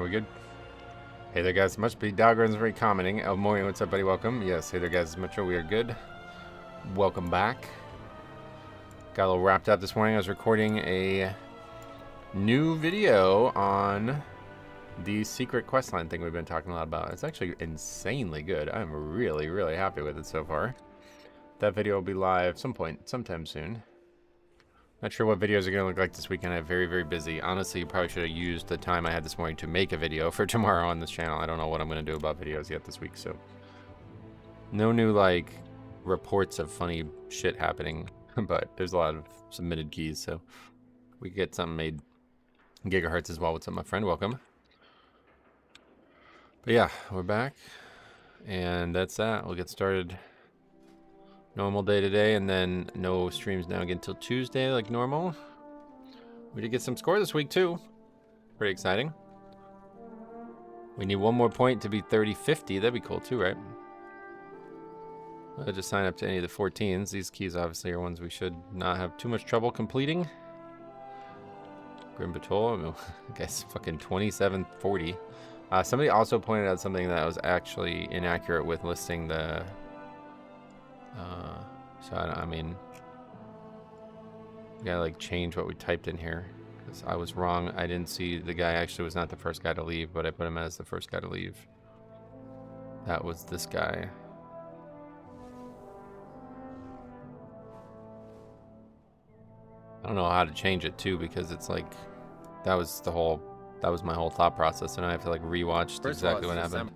Are we good? Hey there, guys. Must be Dogruns commenting. El Mori, what's up, buddy? Welcome. Yes, hey there, guys. Metro, we are good. Welcome back. Got a little wrapped up this morning. I was recording a new video on the secret questline thing we've been talking a lot about. It's actually insanely good. I'm really, really happy with it so far. That video will be live sometime soon. Not sure what videos are going to look like this weekend. I'm very, very busy. Honestly, you probably should have used the time I had this morning to make a video for tomorrow on this channel. I don't know what I'm going to do about videos yet this week, so. No new, like, reports of funny shit happening, but there's a lot of submitted keys, so we can get something made. Gigahertz as well. What's up, my friend? Welcome. But yeah, we're back, and that's that. We'll get started. Normal day today, and then no streams now again until Tuesday like normal. We did get some score this week too. Pretty exciting. We need one more point to be 30-50. That'd be cool too, right? I'll just sign up to any of the 14s. These keys obviously are ones we should not have too much trouble completing. Grim Patrol, I guess fucking 2740. Somebody also pointed out something that was actually inaccurate with listing the so I mean, we gotta like change what we typed in here because I was wrong. I didn't see the guy actually was not the first guy to leave, but I put him as the first guy to leave. That was this guy. I don't know how to change it too because it's like that was my whole thought process, and I have to like rewatch exactly what happened.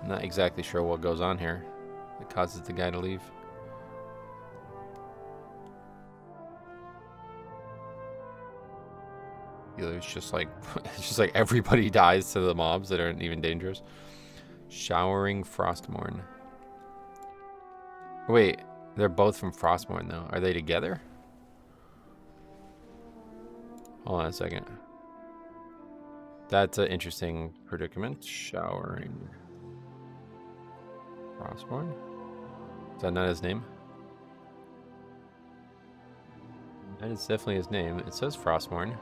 I'm not exactly sure what goes on here. It causes the guy to leave. It's just like everybody dies to the mobs that aren't even dangerous. Showering Frostmourne. Wait, they're both from Frostmourne though. Are they together? Hold on a second. That's an interesting predicament. Showering Frostmourne? Is that not his name? That is definitely his name. It says Frostmourne.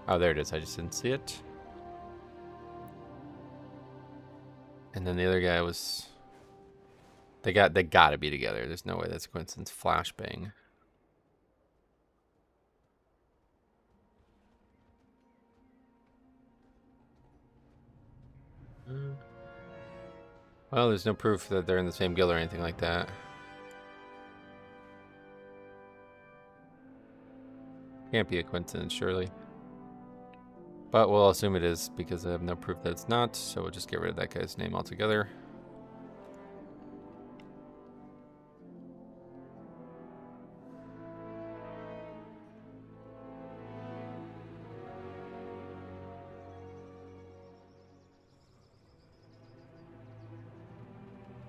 Oh, there it is. I just didn't see it. And then the other guy was... They gotta be together. There's no way that's a coincidence. Flashbang. Well, there's no proof that they're in the same guild or anything like that. Can't be a coincidence, surely. But we'll assume it is because I have no proof that it's not, so we'll just get rid of that guy's name altogether.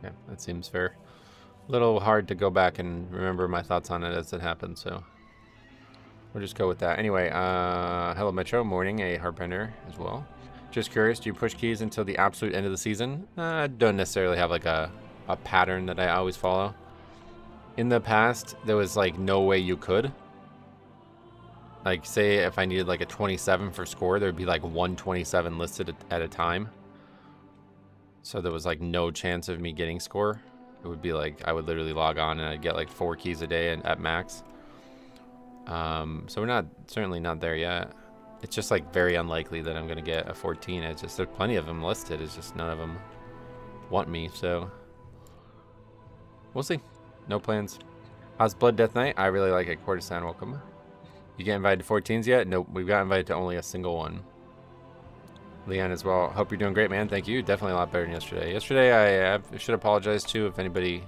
Yeah, that seems fair. A little hard to go back and remember my thoughts on it as it happened, so we'll just go with that. Anyway, hello Metro, morning, a Heartbender as well. Just curious, do you push keys until the absolute end of the season? I don't necessarily have like a pattern that I always follow. In the past, there was like no way you could. Like say if I needed like a 27 for score, there'd be like 127 listed at a time. So there was like no chance of me getting score. It would be like I would literally log on and I'd get like 4 keys a day at max. So we're certainly not there yet. It's just like very unlikely that I'm gonna get a 14. It's just there's plenty of them listed. It's just none of them want me. So we'll see. No plans. How's Blood Death Knight? I really like it. Courtesan, welcome. You get invited to 14s yet? Nope. We've got invited to only a single one. Leon as well. Hope you're doing great, man. Thank you. Definitely a lot better than yesterday. Yesterday, I should apologize too if anybody,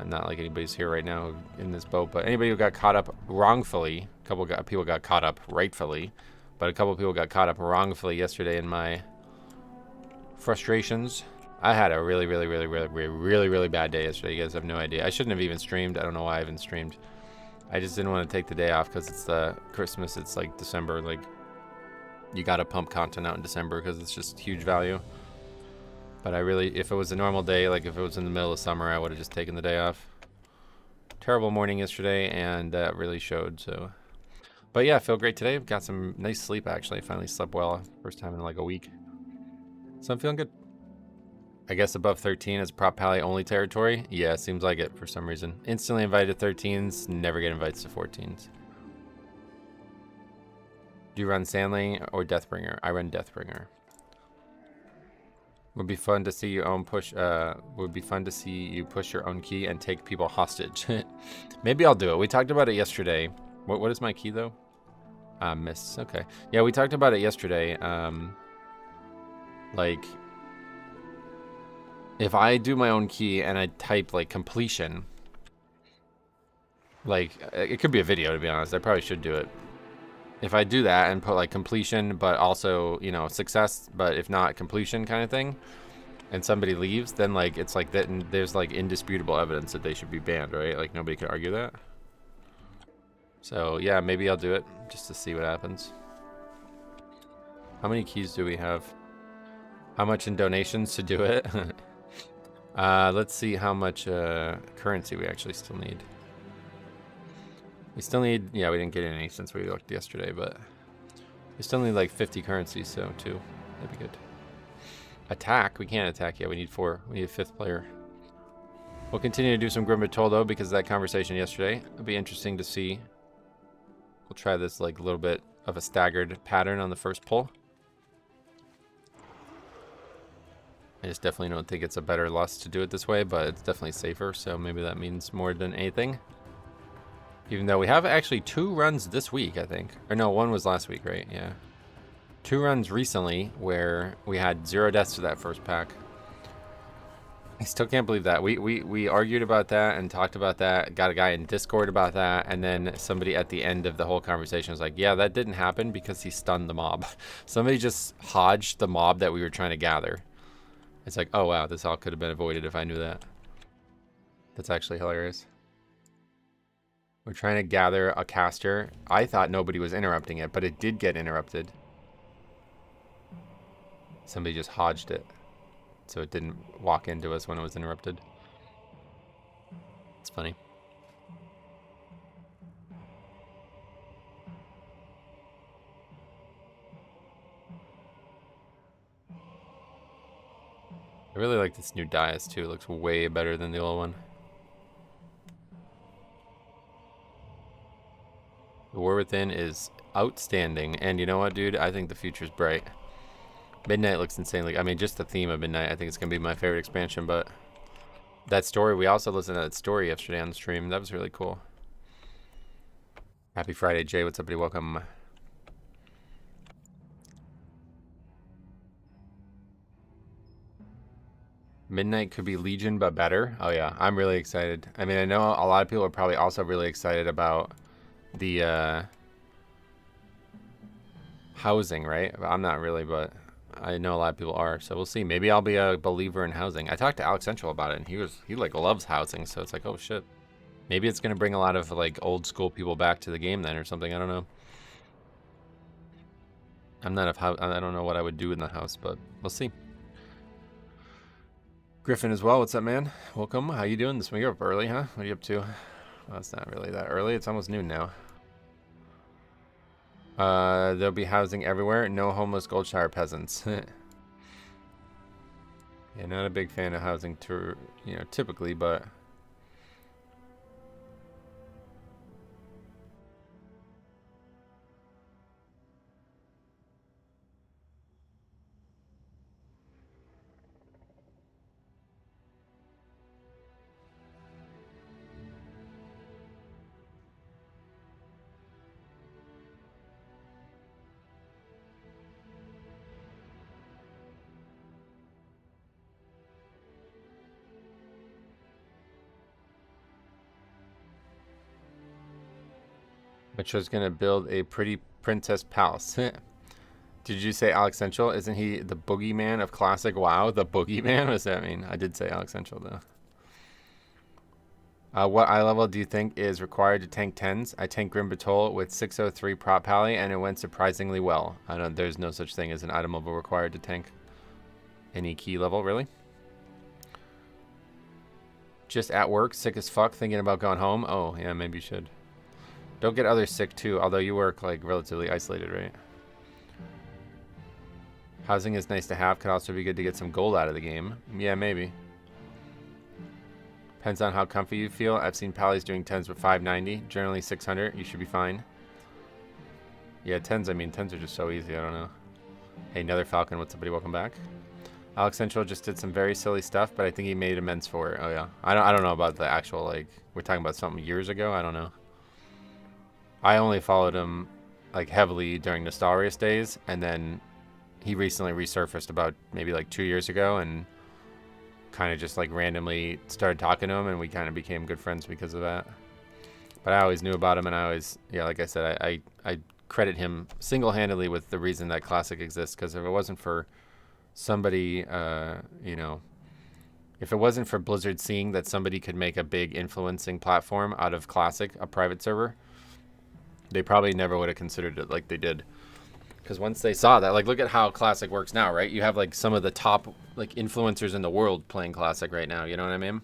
not like anybody's here right now in this boat, but anybody who got caught up wrongfully, a couple people got caught up rightfully, but a couple people got caught up wrongfully yesterday in my frustrations. I had a really bad day yesterday. You guys have no idea. I shouldn't have even streamed. I don't know why I even streamed. I just didn't want to take the day off because it's the Christmas. It's like December, like. You gotta pump content out in December because it's just huge value. But if it was a normal day, like if it was in the middle of summer, I would have just taken the day off. Terrible morning yesterday, and that really showed, so. But yeah, I feel great today. Got some nice sleep, actually. Finally slept well. First time in like a week. So I'm feeling good. I guess above 13 is prop pally only territory. Yeah, seems like it for some reason. Instantly invited to 13s, never get invites to 14s. Do you run Sandling or Deathbringer? I run Deathbringer. Would be fun to see you push your own key and take people hostage. Maybe I'll do it. We talked about it yesterday. What is my key though? Miss. Okay. Yeah, we talked about it yesterday. Like, if I do my own key and I type like completion, like it could be a video to be honest. I probably should do it. If I do that and put like completion, but also, you know, success, but if not completion kind of thing, and somebody leaves, then like it's like that, and there's like indisputable evidence that they should be banned, right? Like nobody could argue that. So yeah, maybe I'll do it just to see what happens. How many keys do we have? How much in donations to do it? Let's see how much currency we actually still need. We still need, yeah, we didn't get any since we looked yesterday, but we still need like 50 currencies, so 2. That'd be good. Attack? We can't attack yet. We need 4. We need a 5th player. We'll continue to do some Grim Patrol though, because of that conversation yesterday. It'll be interesting to see. We'll try this like a little bit of a staggered pattern on the first pull. I just definitely don't think it's a better lust to do it this way, but it's definitely safer, so maybe that means more than anything. Even though we have actually 2 runs this week, I think. Or no, 1 was last week, right? Yeah. 2 runs recently where we had 0 deaths to that first pack. I still can't believe that. We argued about that and talked about that. Got a guy in Discord about that. And then somebody at the end of the whole conversation was like, yeah, that didn't happen because he stunned the mob. Somebody just hodged the mob that we were trying to gather. It's like, oh, wow, this all could have been avoided if I knew that. That's actually hilarious. We're trying to gather a caster. I thought nobody was interrupting it, but it did get interrupted. Somebody just hodged it, so it didn't walk into us when it was interrupted. It's funny. I really like this new dais too. It looks way better than the old one. The War Within is outstanding, and you know what, dude? I think the future's bright. Midnight looks insanely. I mean, just the theme of Midnight, I think it's gonna be my favorite expansion. But that story, we also listened to that story yesterday on the stream. That was really cool. Happy Friday, Jay. What's up, buddy? Welcome. Midnight could be Legion, but better. Oh yeah, I'm really excited. I mean, I know a lot of people are probably also really excited about the housing, right? I'm not really, but I know a lot of people are, so we'll see. Maybe I'll be a believer in housing. I talked to Alex Central about it, and he like loves housing, so it's like, oh shit. Maybe it's gonna bring a lot of like old school people back to the game then, or something. I don't know. I'm not of house. I don't know what I would do in the house, but we'll see. Griffin as well. What's up, man? Welcome. How you doing this morning? You're up early, huh? What are you up to? Well, it's not really that early. It's almost noon now. There'll be housing everywhere. No homeless Goldshire peasants. Yeah, not a big fan of housing, typically, but Metro's gonna build a pretty princess palace. Did you say Alex Central? Isn't he the boogeyman of classic WoW? The boogeyman? What does that mean? I did say Alex Central though. What eye level do you think is required to tank 10s? I tanked Grim Batol with 603 prop pally and it went surprisingly well. I don't. There's no such thing as an item level required to tank any key level, really. Just at work, sick as fuck, thinking about going home. Oh, yeah, maybe you should. Don't get others sick too, although you work like relatively isolated, right? Housing is nice to have. Could also be good to get some gold out of the game. Yeah, maybe. Depends on how comfy you feel. I've seen Pallies doing 10s with 590. Generally 600. You should be fine. Yeah, 10s, I mean, 10s are just so easy. I don't know. Hey, Nether Falcon, what's up, buddy? Welcome back. Alex Central just did some very silly stuff, but I think he made amends for it. Oh, yeah. I don't know about the actual, like, we're talking about something years ago. I don't know. I only followed him, like, heavily during Nostalrius days, and then he recently resurfaced about maybe, like, 2 years ago, and kind of just, like, randomly started talking to him, and we kind of became good friends because of that. But I always knew about him, and I always, yeah, like I said, I credit him single-handedly with the reason that Classic exists, because if it wasn't for somebody, you know, if it wasn't for Blizzard seeing that somebody could make a big influencing platform out of Classic, a private server, they probably never would have considered it like they did. Because once they saw that, like, look at how Classic works now, right? You have, like, some of the top, like, influencers in the world playing Classic right now, you know what I mean?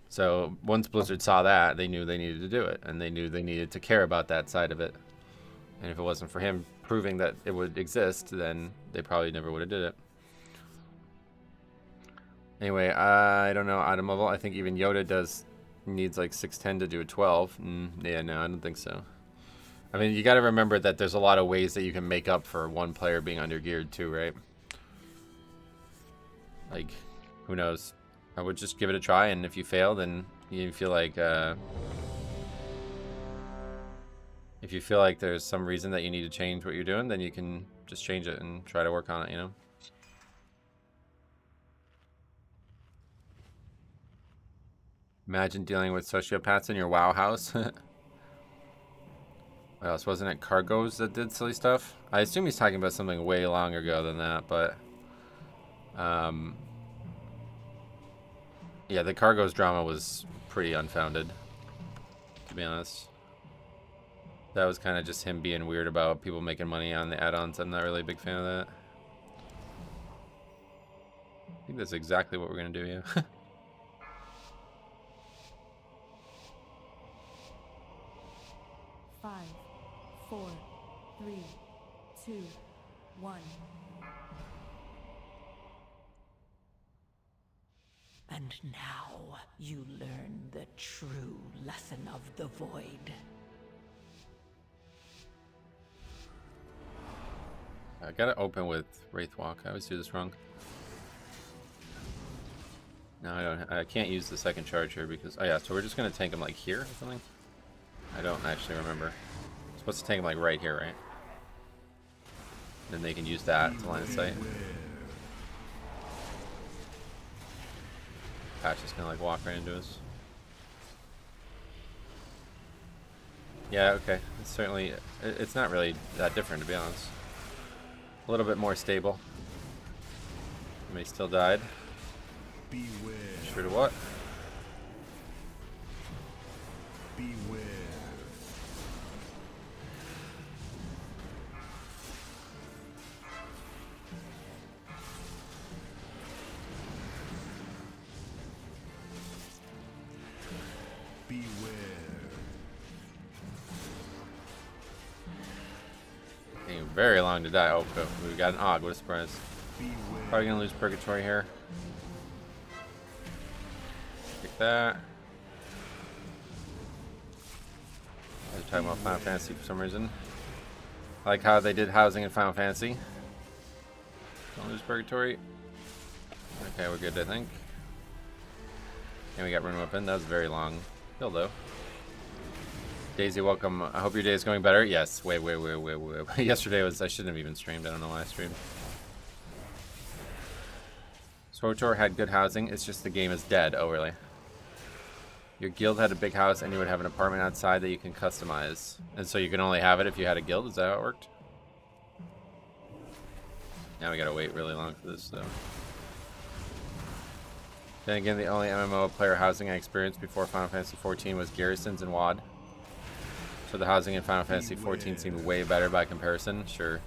So once Blizzard saw that, they knew they needed to do it, and they knew they needed to care about that side of it. And if it wasn't for him proving that it would exist, then they probably never would have did it. Anyway, I don't know, item level. I think even Yoda needs like 610 to do a 12. Yeah, no, I don't think so. I mean, you got to remember that there's a lot of ways that you can make up for one player being undergeared too, right? Like, who knows? I would just give it a try, and if you fail, then you feel like if you feel like there's some reason that you need to change what you're doing, then you can just change it and try to work on it, you know? Imagine dealing with sociopaths in your WoW house. What else? Wasn't it Cargos that did silly stuff? I assume he's talking about something way long ago than that, but yeah, the Cargos drama was pretty unfounded, to be honest. That was kind of just him being weird about people making money on the add-ons. I'm not really a big fan of that. I think that's exactly what we're going to do, yeah. 5, 4, 3, 2, 1. And now you learn the true lesson of the void. I gotta open with Wraithwalk. I always do this wrong. No, I don't. I can't use the second charge here because... Oh yeah, so we're just gonna tank him like here or something? I don't actually remember. We're supposed to tank him like right here, right? Then they can use that to line of sight. Patch is gonna like walk right into us. Yeah, okay. It's certainly... It's not really that different, to be honest. A little bit more stable. Somebody still died. Beware. Sure to what? Beware. Beware. Taking very long to die. Oh, we got an Og. What a surprise. Beware. Probably gonna lose Purgatory here. Take that. I was talking about Final Fantasy for some reason. I like how they did housing in Final Fantasy. Don't lose Purgatory. Okay, we're good, I think. And we got Rune Weapon. That was very long build, though. Daisy, welcome. I hope your day is going better. Yes, way. Yesterday was... I shouldn't have even streamed. I don't know why I streamed. SWTOR had good housing. It's just the game is dead. Oh, really? Your guild had a big house, and you would have an apartment outside that you can customize. And so you can only have it if you had a guild? Is that how it worked? Now we gotta wait really long for this, so... Then again, the only MMO player housing I experienced before Final Fantasy XIV was garrisons and WoD. So the housing in Final Fantasy XIV seemed way better by comparison. Sure.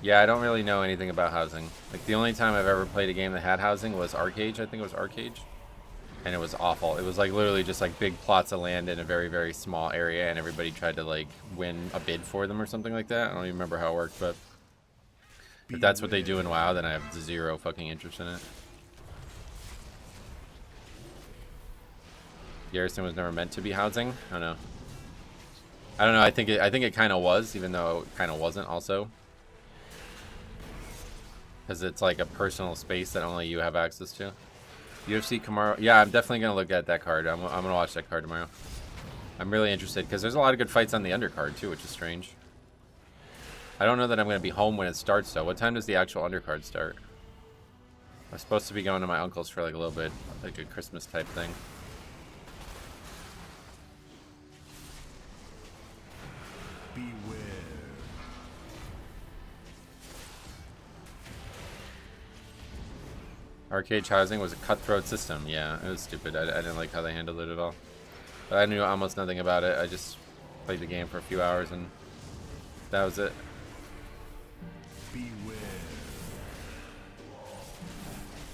Yeah, I don't really know anything about housing. Like, the only time I've ever played a game that had housing was Arcade. I think it was Arcade. and it was awful. It was like literally just like big plots of land in a very, very small area, and everybody tried to like win a bid for them or something like that. I don't even remember how it worked, but if that's what they do in WoW, then I have zero fucking interest in it. Garrison was never meant to be housing. I don't know. I don't know. I think it kind of was, even though it kind of wasn't also. Because it's like a personal space that only you have access to. UFC Kamaru. Yeah, I'm definitely going to look at that card. I'm going to watch that card tomorrow. I'm really interested because there's a lot of good fights on the undercard too, which is strange. I don't know that I'm going to be home when it starts though. What time does the actual undercard start? I'm supposed to be going to my uncle's for like a little bit, like a Christmas type thing. Beware. Arcade housing was a cutthroat system. Yeah, it was stupid. I didn't like how they handled it at all. But I knew almost nothing about it. I just played the game for a few hours and that was it. Beware.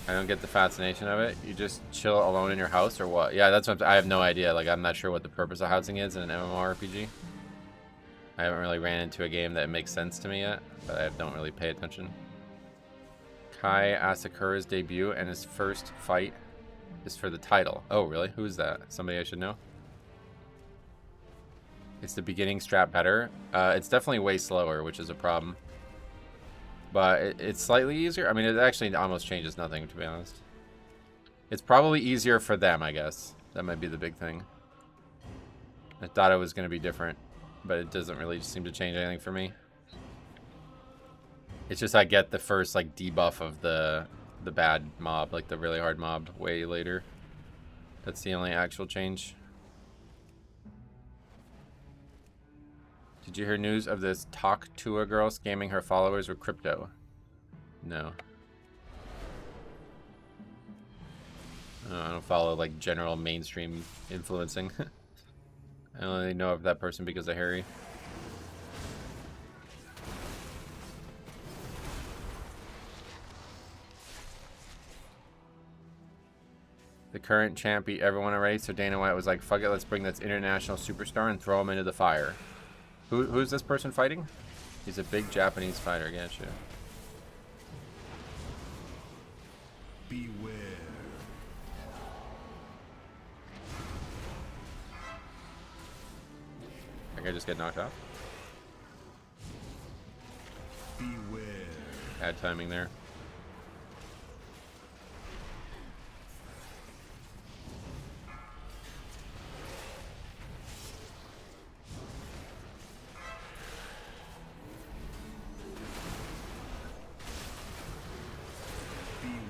I don't get the fascination of it. You just chill alone in your house or what? Yeah, that's what I have no idea. Like, I'm not sure what the purpose of housing is in an MMORPG. I haven't really ran into a game that makes sense to me yet, but I don't really pay attention. Kai Asakura's debut and his first fight is for the title. Oh, really? Who's that? Somebody I should know? It's the beginning strat better. It's definitely way slower, which is a problem. But it's slightly easier. I mean, it actually almost changes nothing, to be honest. It's probably easier for them, I guess. That might be the big thing. I thought it was going to be different, but it doesn't really seem to change anything for me. It's just I get the first like debuff of the bad mob, like the really hard mob, way later. That's the only actual change. Did you hear news of this Talk to a girl scamming her followers with crypto? No. I don't follow like general mainstream influencing. I only know of that person because of Harry. The current champ beat everyone already, so Dana White was like, fuck it, let's bring this international superstar and throw him into the fire. Who's this person fighting? He's a big Japanese fighter, gotcha. Beware. That guy just get knocked off? Beware. Bad timing there.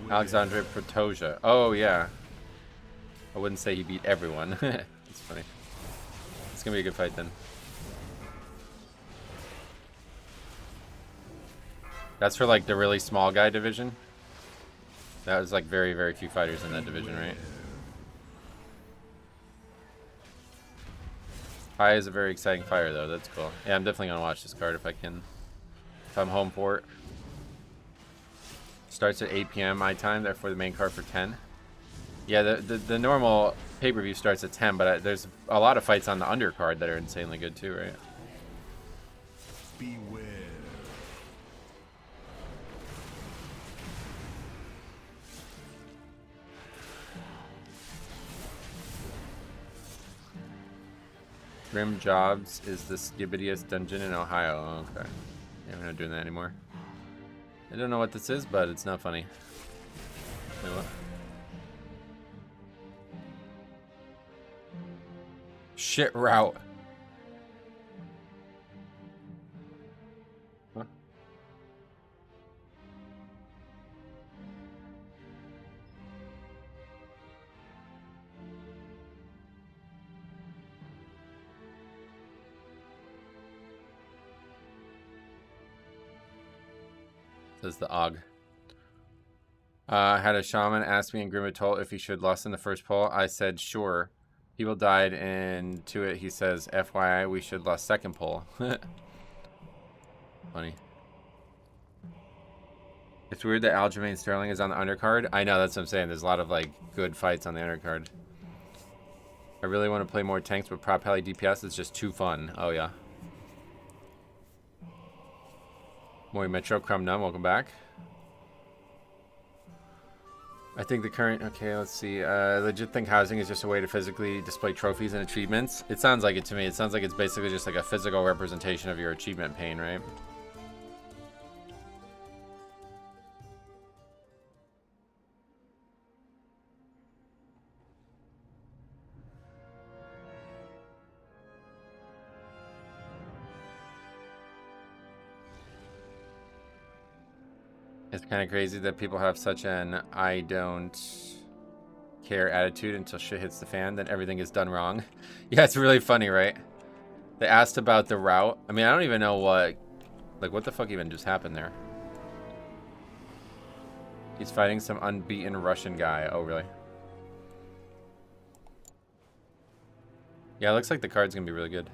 Alexandre Protoja. Oh, yeah. I wouldn't say he beat everyone. It's funny. It's going to be a good fight then. That's for like the really small guy division. That was like very, very few fighters in that division, right? Kai is a very exciting fighter though. That's cool. Yeah, I'm definitely going to watch this card if I can. If I'm home for it. Starts at 8 p.m. my time, therefore the main card for 10. Yeah, the normal pay-per-view starts at 10, but there's a lot of fights on the undercard that are insanely good too, right? Beware. Grim Jobs is the skibbidiest dungeon in Ohio. Oh, okay. Yeah, we're not doing that anymore. I don't know what this is, but it's not funny. Wait, what? Shit route. Huh? Says the Og. Had a shaman ask me in Grimitol if he should lost in the first poll. I said sure. People died, and to it he says, FYI, we should lost second poll. Funny. It's weird that Aljamain Sterling is on the undercard. I know, that's what I'm saying. There's a lot of like good fights on the undercard. I really want to play more tanks, but Prop Heli DPS is just too fun. Oh yeah. Moi Metro Crumb Num, welcome back. I think the current, okay, let's see. Legit think housing is just a way to physically display trophies and achievements. It sounds like it to me. It sounds like it's basically just like a physical representation of your achievement pane, right? It's kind of crazy that people have such an I don't care attitude until shit hits the fan, then everything is done wrong. Yeah, it's really funny, right? They asked about the route. I mean, I don't even know what the fuck even just happened there? He's fighting some unbeaten Russian guy. Oh, really? Yeah, it looks like the card's gonna be really good.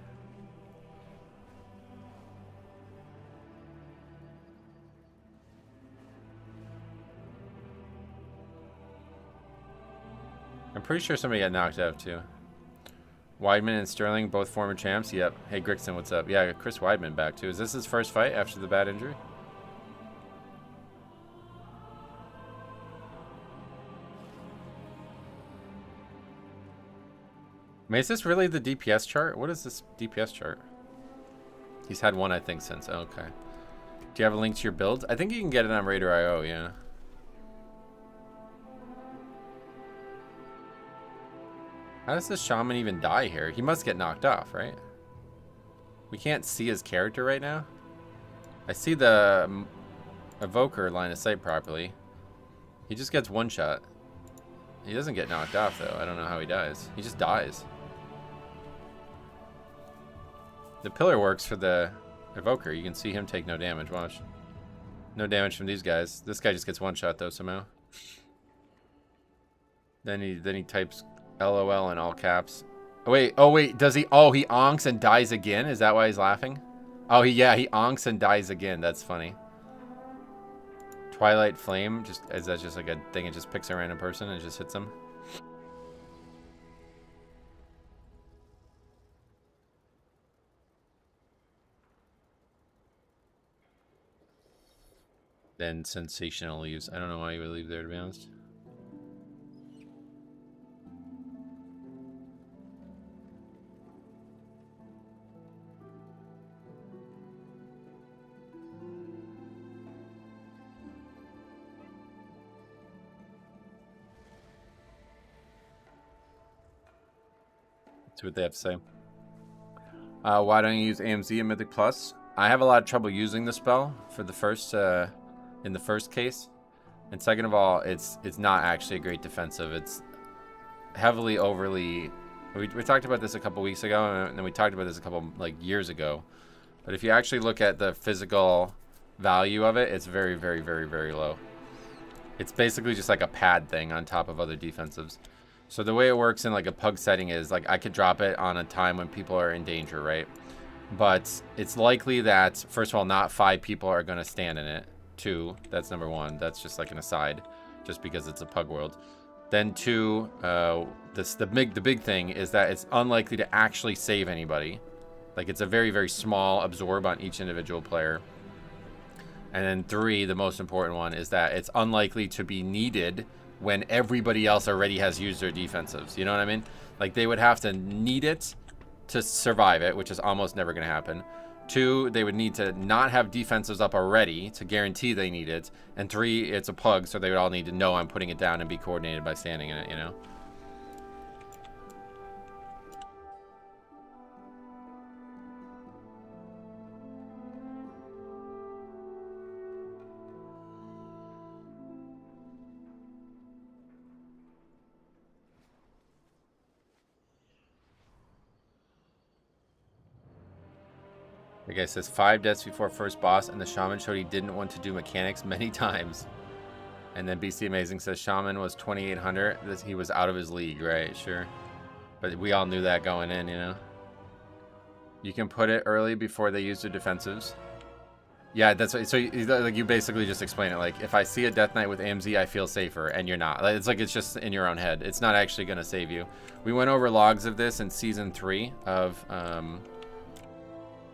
I'm pretty sure somebody got knocked out too. Weidman and Sterling, both former champs. Yep. Hey, Grixon, what's up? Yeah, Chris Weidman back too. Is this his first fight after the bad injury? I mean, is this really the DPS chart? What is this DPS chart? He's had one, I think, since. Oh, okay. Do you have a link to your builds? I think you can get it on Raider.io, yeah. How does this shaman even die here? He must get knocked off, right? We can't see his character right now. I see the evoker line of sight properly. He just gets one shot. He doesn't get knocked off, though. I don't know how he dies. He just dies. The pillar works for the evoker. You can see him take no damage. Watch. No damage from these guys. This guy just gets one shot, though, somehow. Then he types LOL in all caps. Oh wait, does he? Oh, he onks and dies again? Is that why he's laughing? Oh, he onks and dies again. That's funny. Twilight Flame, is that just like a thing? It just picks a random person and just hits them. Then sensational leaves. I don't know why you would leave there, to be honest. See what they have to say. Why don't you use AMZ and Mythic Plus? I have a lot of trouble using the spell for the first in the first case, and second of all, it's not actually a great defensive. It's heavily overly. We talked about this a couple weeks ago, and then we talked about this a couple years ago. But if you actually look at the physical value of it, it's very, very, very, very low. It's basically just like a pad thing on top of other defensives. So the way it works in like a pug setting is like I could drop it on a time when people are in danger, right? But it's likely that, first of all, not 5 people are going to stand in it. 2, that's number 1. That's just like an aside, just because it's a pug world. Then 2, the big thing is that it's unlikely to actually save anybody. Like it's a very, very small absorb on each individual player. And then 3, the most important one, is that it's unlikely to be needed when everybody else already has used their defensives. You know what I mean? Like they would have to need it to survive it, which is almost never going to happen. 2, they would need to not have defensives up already to guarantee they need it. And 3, it's a pug, so they would all need to know I'm putting it down and be coordinated by standing in it, you know? The guy says 5 deaths before first boss, and the shaman showed he didn't want to do mechanics many times. And then BC Amazing says shaman was 2,800. He was out of his league, right? Sure. But we all knew that going in, you know? You can put it early before they use their defensives. Yeah, that's what, so like you basically just explain it. Like if I see a Death Knight with AMZ, I feel safer, and you're not. Like it's just in your own head. It's not actually gonna save you. We went over logs of this in season 3 of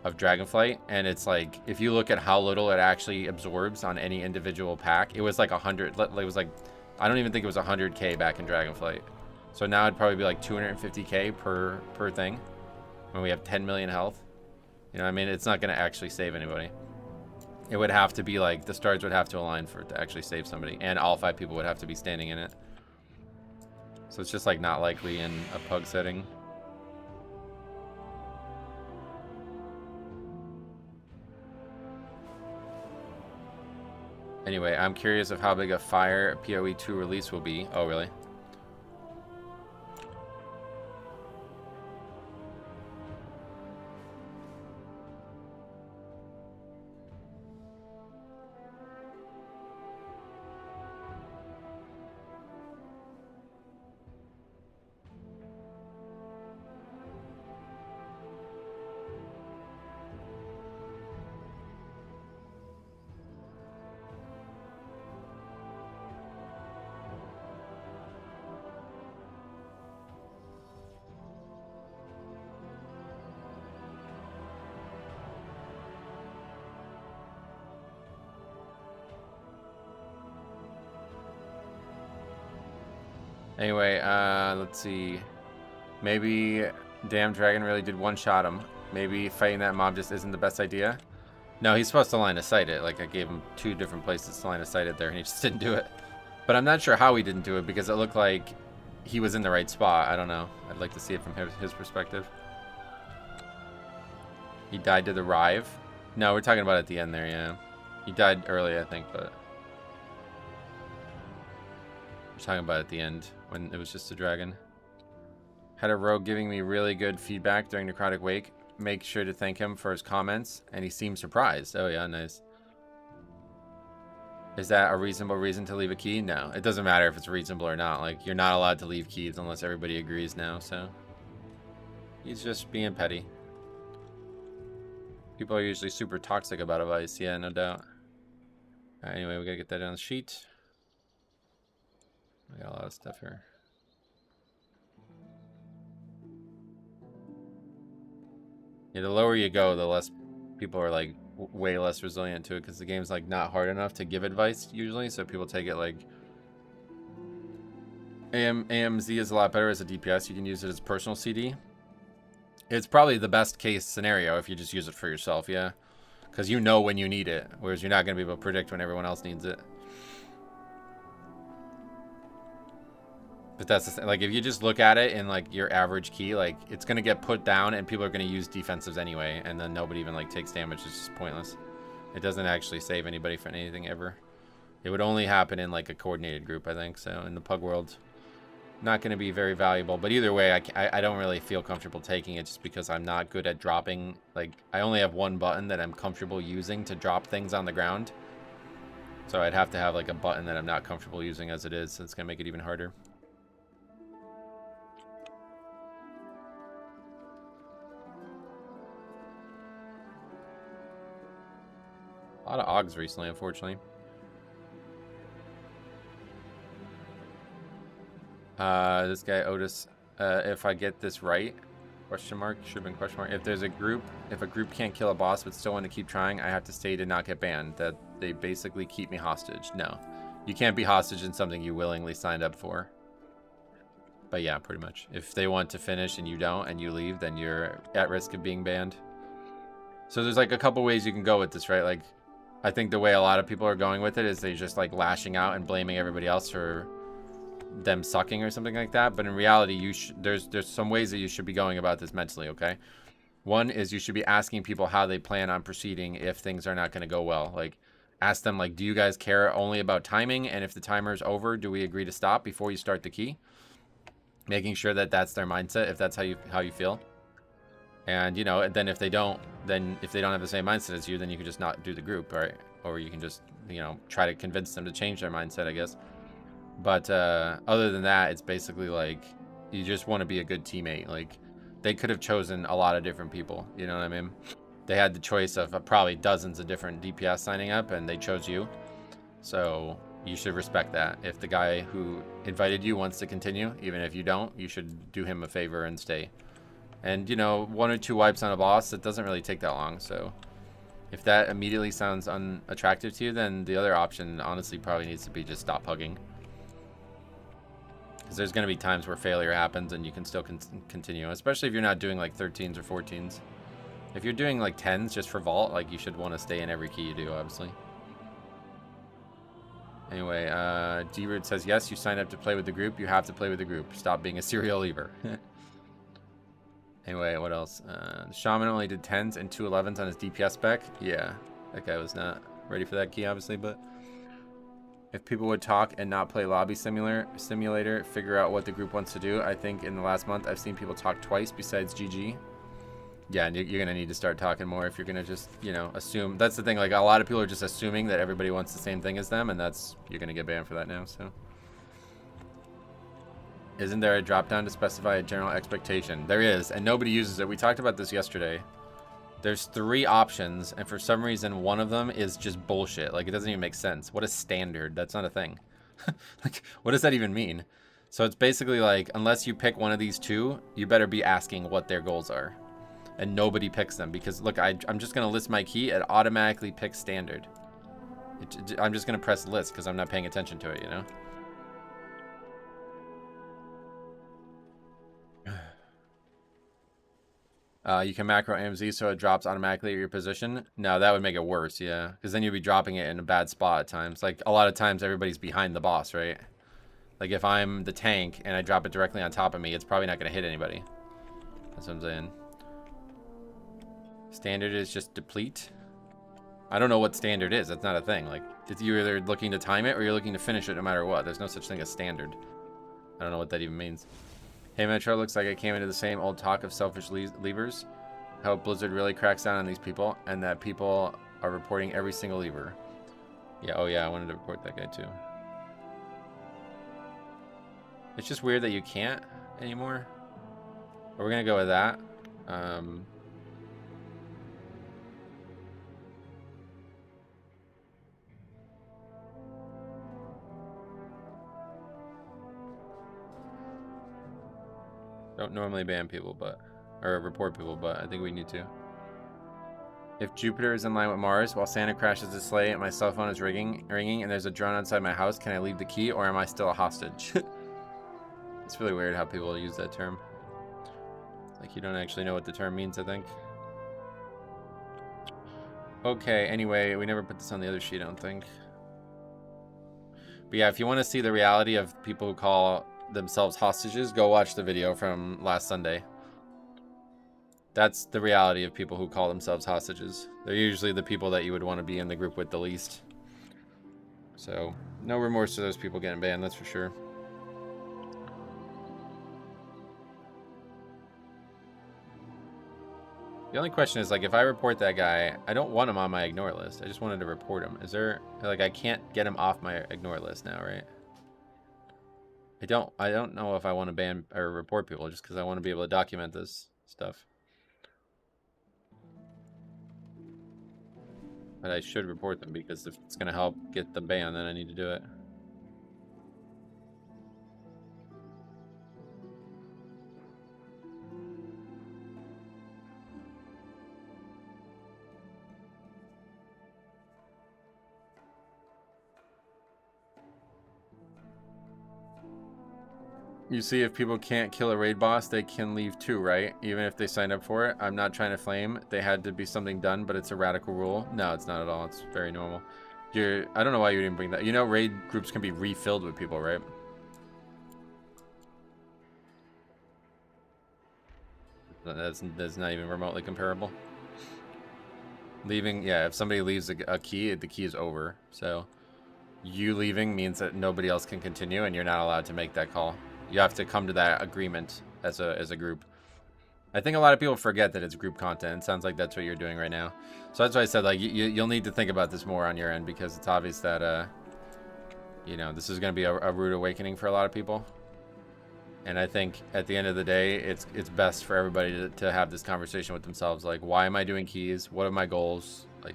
Dragonflight, and it's like if you look at how little it actually absorbs on any individual pack, it was like 100. It was like I don't even think it was 100k back in Dragonflight. So now it'd probably be like 250k per thing when we have 10 million health. You know what I mean? It's not gonna actually save anybody. It would have to be like the stars would have to align for it to actually save somebody, and all 5 people would have to be standing in it. So it's just like not likely in a pug setting. Anyway, I'm curious of how big a fire PoE 2 release will be. Oh, really? Anyway, let's see. Maybe Damn Dragon really did one-shot him. Maybe fighting that mob just isn't the best idea. No, he's supposed to line of sight it. Like, I gave him 2 different places to line of sight it there, and he just didn't do it. But I'm not sure how he didn't do it, because it looked like he was in the right spot. I don't know. I'd like to see it from his perspective. He died to the Rive. No, we're talking about at the end there, yeah. He died early, I think, but... we're talking about at the end, when it was just a dragon. Had a rogue giving me really good feedback during Necrotic Wake. Make sure to thank him for his comments, and he seemed surprised. Oh yeah, nice. Is that a reasonable reason to leave a key? No, it doesn't matter if it's reasonable or not. Like, you're not allowed to leave keys unless everybody agrees now, so... he's just being petty. People are usually super toxic about advice, yeah, no doubt. Alright, anyway, we gotta get that on the sheet. We got a lot of stuff here. Yeah, the lower you go, the less people are like way less resilient to it, because the game's like not hard enough to give advice usually, so people take it like AMZ is a lot better as a DPS. You can use it as personal CD. It's probably the best case scenario if you just use it for yourself, yeah, because you know when you need it, whereas you're not going to be able to predict when everyone else needs it. But that's the thing. Like, if you just look at it in like your average key, like it's gonna get put down and people are gonna use defensives anyway, and then nobody even like takes damage. It's just pointless. It doesn't actually save anybody from anything ever. It would only happen in like a coordinated group, I think. So in the pug world, not gonna be very valuable. But either way, I don't really feel comfortable taking it just because I'm not good at dropping. Like, I only have one button that I'm comfortable using to drop things on the ground. So I'd have to have like a button that I'm not comfortable using as it is. So it's gonna make it even harder. A lot of Augs recently, unfortunately. This guy Otis, if I get this right, question mark, should have been question mark. If a group can't kill a boss but still want to keep trying, I have to stay to not get banned. That they basically keep me hostage. No, you can't be hostage in something you willingly signed up for. But yeah, pretty much. If they want to finish and you don't, and you leave, then you're at risk of being banned. So there's like a couple ways you can go with this, right? Like, I think the way a lot of people are going with it is they just like lashing out and blaming everybody else for them sucking or something like that. But in reality, there's some ways that you should be going about this mentally, okay? One is you should be asking people how they plan on proceeding if things are not going to go well. Like, ask them, like, do you guys care only about timing? And if the timer's over, do we agree to stop before you start the key? Making sure that that's their mindset, if that's how you feel. And, you know, and then if they don't have the same mindset as you, then you can just not do the group, right? Or you can just, you know, try to convince them to change their mindset, I guess. But other than that, it's basically like you just want to be a good teammate. Like, they could have chosen a lot of different people, you know what I mean? they had the choice of probably dozens of different DPS signing up, and they chose you. So you should respect that. If the guy who invited you wants to continue, even if you don't, you should do him a favor and stay. And, you know, 1 or 2 wipes on a boss, it doesn't really take that long. So if that immediately sounds unattractive to you, then the other option honestly probably needs to be just stop hugging. Because there's going to be times where failure happens and you can still continue, especially if you're not doing like 13s or 14s. If you're doing like 10s just for vault, like you should want to stay in every key you do, obviously. Anyway, D-Root says, yes, you signed up to play with the group. You have to play with the group. Stop being a serial leaver. Anyway, what else? The Shaman only did 10s and 2 11s on his DPS spec. Yeah, that guy was not ready for that key, obviously, but if people would talk and not play lobby simulator, figure out what the group wants to do. I think in the last month, I've seen people talk twice besides GG. Yeah, and you're going to need to start talking more if you're going to just, you know, assume. That's the thing, like, a lot of people are just assuming that everybody wants the same thing as them, and that's, you're going to get banned for that now, so. Isn't there a drop-down to specify a general expectation? There is, and nobody uses it. We talked about this yesterday. There's 3 options, and for some reason, one of them is just bullshit. Like, it doesn't even make sense. What is standard? That's not a thing. Like, what does that even mean? So it's basically like, unless you pick one of these 2, you better be asking what their goals are. And nobody picks them because, look, I'm just going to list my key. It automatically picks standard. I'm just going to press list because I'm not paying attention to it, you know? You can macro AMZ so it drops automatically at your position. No, that would make it worse, yeah. Because then you'd be dropping it in a bad spot at times. Like, a lot of times everybody's behind the boss, right? Like, if I'm the tank and I drop it directly on top of me, it's probably not going to hit anybody. That's what I'm saying. Standard is just deplete. I don't know what standard is. That's not a thing. Like, you're either looking to time it or you're looking to finish it no matter what. There's no such thing as standard. I don't know what that even means. Hey Metro, looks like I came into the same old talk of selfish levers. How Blizzard really cracks down on these people and that people are reporting every single lever. Yeah, oh yeah, I wanted to report that guy too. It's just weird that you can't anymore. But we're gonna go with that. Don't normally ban people, or report people, but I think we need to. If Jupiter is in line with Mars while Santa crashes his sleigh and my cell phone is ringing and there's a drone outside my house, can I leave the key or am I still a hostage? It's really weird how people use that term. Like, you don't actually know what the term means, I think. Okay, anyway, we never put this on the other sheet, I don't think. But yeah, if you want to see the reality of people who call themselves hostages, go watch the video from last Sunday. That's the reality of people who call themselves hostages. They're usually the people that you would want to be in the group with the least. So, no remorse to those people getting banned, that's for sure. The only question is, like, if I report that guy, I don't want him on my ignore list. I just wanted to report him. Is there, like, I can't get him off my ignore list now, right? I don't know if I want to ban or report people just because I want to be able to document this stuff. But I should report them because if it's going to help get them banned, then I need to do it. You see, if people can't kill a raid boss, they can leave too, right? Even if they signed up for it. I'm not trying to flame. They had to be something done, but it's a radical rule. No, it's not at all. It's very normal. I don't know why you didn't bring that. You know, raid groups can be refilled with people, right? That's not even remotely comparable. Leaving, yeah, if somebody leaves a key, the key is over. So you leaving means that nobody else can continue, and you're not allowed to make that call. You have to come to that agreement as a group. I think a lot of people forget that it's group content. It sounds like that's what you're doing right now. So that's why I said, like, you'll need to think about this more on your end, because it's obvious that, you know, this is going to be a rude awakening for a lot of people. And I think at the end of the day, it's best for everybody to have this conversation with themselves. Like, why am I doing keys? What are my goals? Like,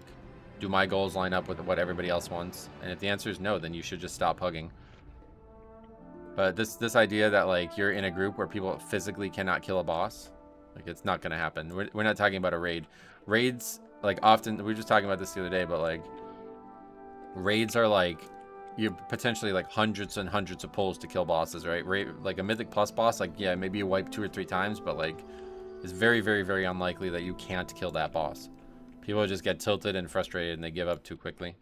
do my goals line up with what everybody else wants? And if the answer is no, then you should just stop hugging. But this idea that, like, you're in a group where people physically cannot kill a boss, like, it's not going to happen. We're not talking about a raid. Raids, like, often, we were just talking about this the other day, but, like, raids are, like, you potentially like hundreds and hundreds of pulls to kill bosses, right? Like a Mythic Plus boss, like, yeah, maybe you wipe 2 or 3 times, but like it's very, very, very unlikely that you can't kill that boss. People just get tilted and frustrated and they give up too quickly.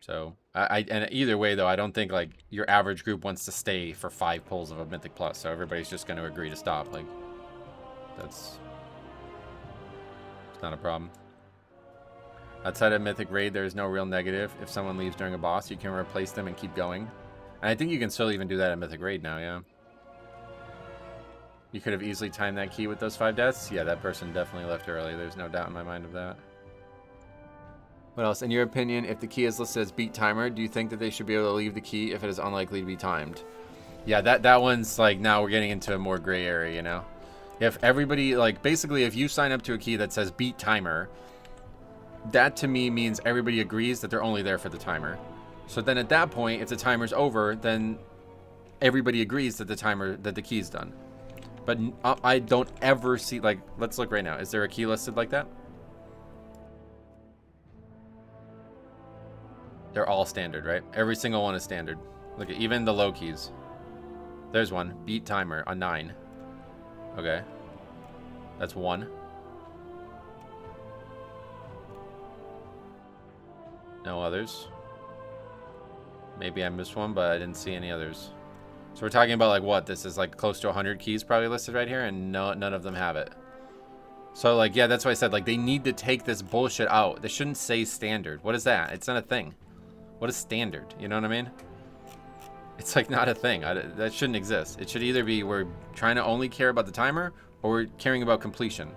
So and either way though, I don't think like your average group wants to stay for 5 pulls of a Mythic Plus, so everybody's just going to agree to stop. Like it's not a problem. Outside of Mythic Raid, there is no real negative. If someone leaves during a boss, you can replace them and keep going. And I think you can still even do that in Mythic Raid now, yeah. You could have easily timed that key with those 5 deaths. Yeah, that person definitely left early. There's no doubt in my mind of that. What else? In your opinion, if the key is listed as beat timer, do you think that they should be able to leave the key if it is unlikely to be timed? Yeah, that one's like, now we're getting into a more gray area, you know? If everybody, like, basically if you sign up to a key that says beat timer, that to me means everybody agrees that they're only there for the timer. So then at that point, if the timer's over, then everybody agrees that the key's done. But I don't ever see, like, let's look right now. Is there a key listed like that? They're all standard, right? Every single one is standard. Look at even the low keys. There's one, beat timer on 9. Okay. That's 1. No others. Maybe I missed one, but I didn't see any others. So we're talking about like what? This is like close to 100 keys probably listed right here, and none of them have it. So like, yeah, that's why I said like they need to take this bullshit out. They shouldn't say standard. What is that? It's not a thing. What is standard? You know what I mean? It's like not a thing. That shouldn't exist. It should either be we're trying to only care about the timer or we're caring about completion.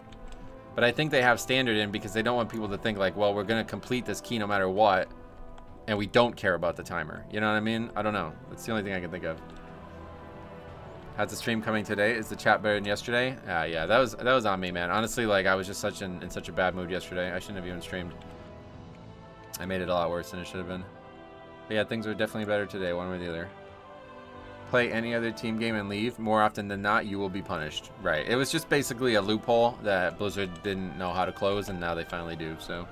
But I think they have standard in because they don't want people to think like, well, we're going to complete this key no matter what, and we don't care about the timer. You know what I mean? I don't know. That's the only thing I can think of. How's the stream coming today? Is the chat better than yesterday? Yeah, that was on me, man. Honestly, like I was just in such a bad mood yesterday. I shouldn't have even streamed. I made it a lot worse than it should have been. But yeah, things are definitely better today, one way or the other. Play any other team game and leave. More often than not, you will be punished. Right. It was just basically a loophole that Blizzard didn't know how to close, and now they finally do, so.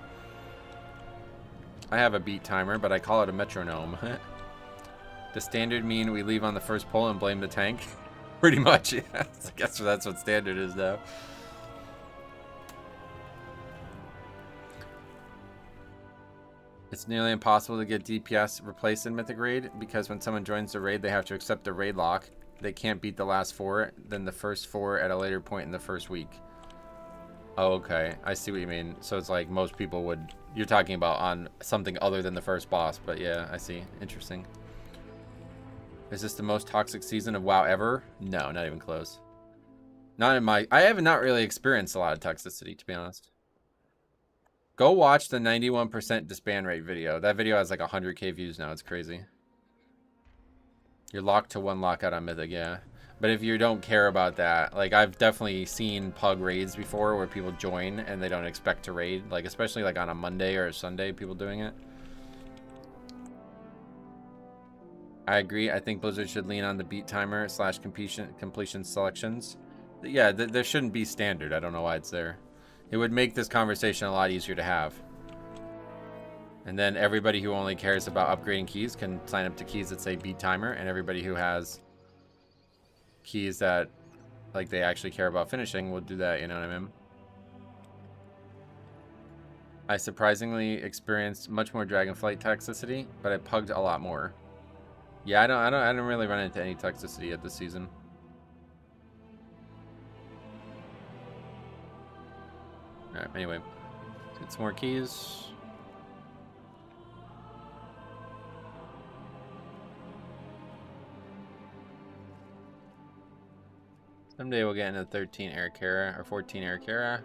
I have a beat timer, but I call it a metronome. Does standard mean we leave on the first pull and blame the tank? Pretty much, yeah. I guess that's what standard is now. It's nearly impossible to get DPS replaced in Mythic Raid because when someone joins the raid, they have to accept the raid lock. They can't beat the last 4, then the first 4 at a later point in the first week. Oh, okay. I see what you mean. So it's like most people would... You're talking about on something other than the first boss, but yeah, I see. Interesting. Is this the most toxic season of WoW ever? No, not even close. Not in my... I have not really experienced a lot of toxicity, to be honest. Go watch the 91% disband rate video. That video has like 100k views now. It's crazy. You're locked to 1 lockout on Mythic, yeah. But if you don't care about that, like I've definitely seen pug raids before where people join and they don't expect to raid. Like especially like on a Monday or a Sunday, people doing it. I agree. I think Blizzard should lean on the beat timer / completion selections. Yeah, there shouldn't be standard. I don't know why it's there. It would make this conversation a lot easier to have. And then everybody who only cares about upgrading keys can sign up to keys that say beat timer, and everybody who has keys that like they actually care about finishing will do that, you know what I mean? I surprisingly experienced much more Dragonflight toxicity, but I pugged a lot more. Yeah, I don't really run into any toxicity at this season. Alright, anyway. Let's get some more keys. Someday we'll get into 13 Arakara or 14 Arakara.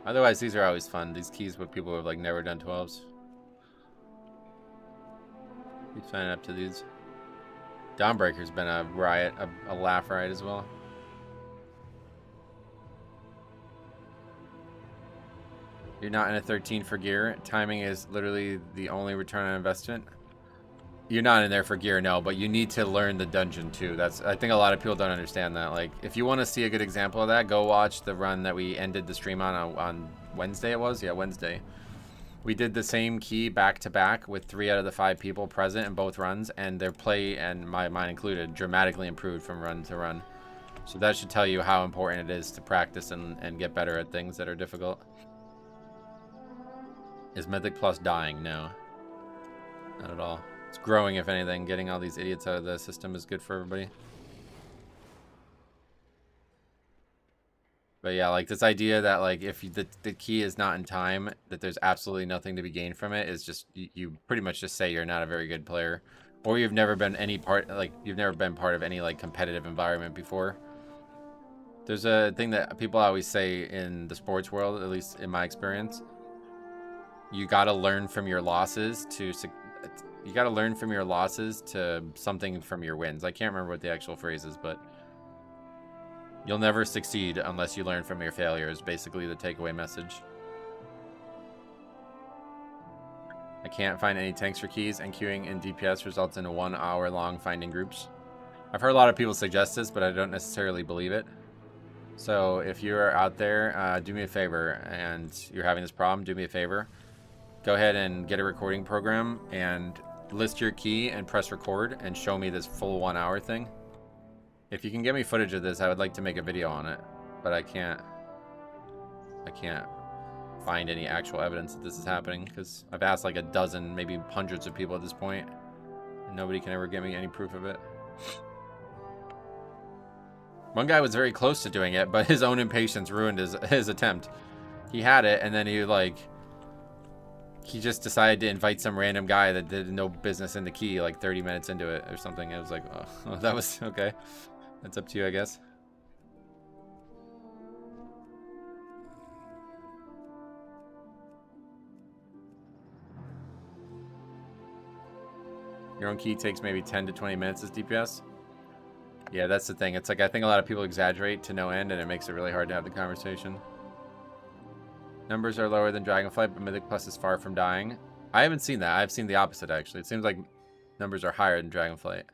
Otherwise, these are always fun. These keys with people who have like never done 12s. Keep signing up to these. Dawnbreaker's been a riot, a laugh riot as well. You're not in a 13 for gear. Timing is literally the only return on investment. You're not in there for gear, no, but you need to learn the dungeon too. I think a lot of people don't understand that. Like, if you want to see a good example of that, go watch the run that we ended the stream on Wednesday. It was, yeah, Wednesday. We did the same key back to back with 3 out of the 5 people present in both runs, and their play, and mine included, dramatically improved from run to run. So that should tell you how important it is to practice and get better at things that are difficult. Is Mythic Plus dying? No, not at all. It's growing, if anything. Getting all these idiots out of the system is good for everybody. But yeah, like this idea that like if the key is not in time, that there's absolutely nothing to be gained from it is just, you pretty much just say you're not a very good player, or you've never been part of any like competitive environment before. There's a thing that people always say in the sports world, at least in my experience. You got to learn from your losses to something from your wins. I can't remember what the actual phrase is, but you'll never succeed unless you learn from your failures, basically the takeaway message. I can't find any tanks for keys, and queuing in DPS results in a 1 hour long finding groups. I've heard a lot of people suggest this, but I don't necessarily believe it. So if you're out there, do me a favor, and you're having this problem, do me a favor. Go ahead and get a recording program and list your key and press record and show me this full 1 hour thing. If you can get me footage of this, I would like to make a video on it, but I can't find any actual evidence that this is happening, because I've asked like a dozen, maybe hundreds of people at this point, and nobody can ever give me any proof of it. One guy was very close to doing it, but his own impatience ruined his attempt. He had it, and then he just decided to invite some random guy that did no business in the key like 30 minutes into it or something. It was like, oh, that was okay. That's up to you, I guess. Your own key takes maybe 10 to 20 minutes as DPS. Yeah, that's the thing. It's like, I think a lot of people exaggerate to no end, and it makes it really hard to have the conversation. Numbers are lower than Dragonflight, but Mythic Plus is far from dying. I haven't seen that. I've seen the opposite, actually. It seems like numbers are higher than Dragonflight.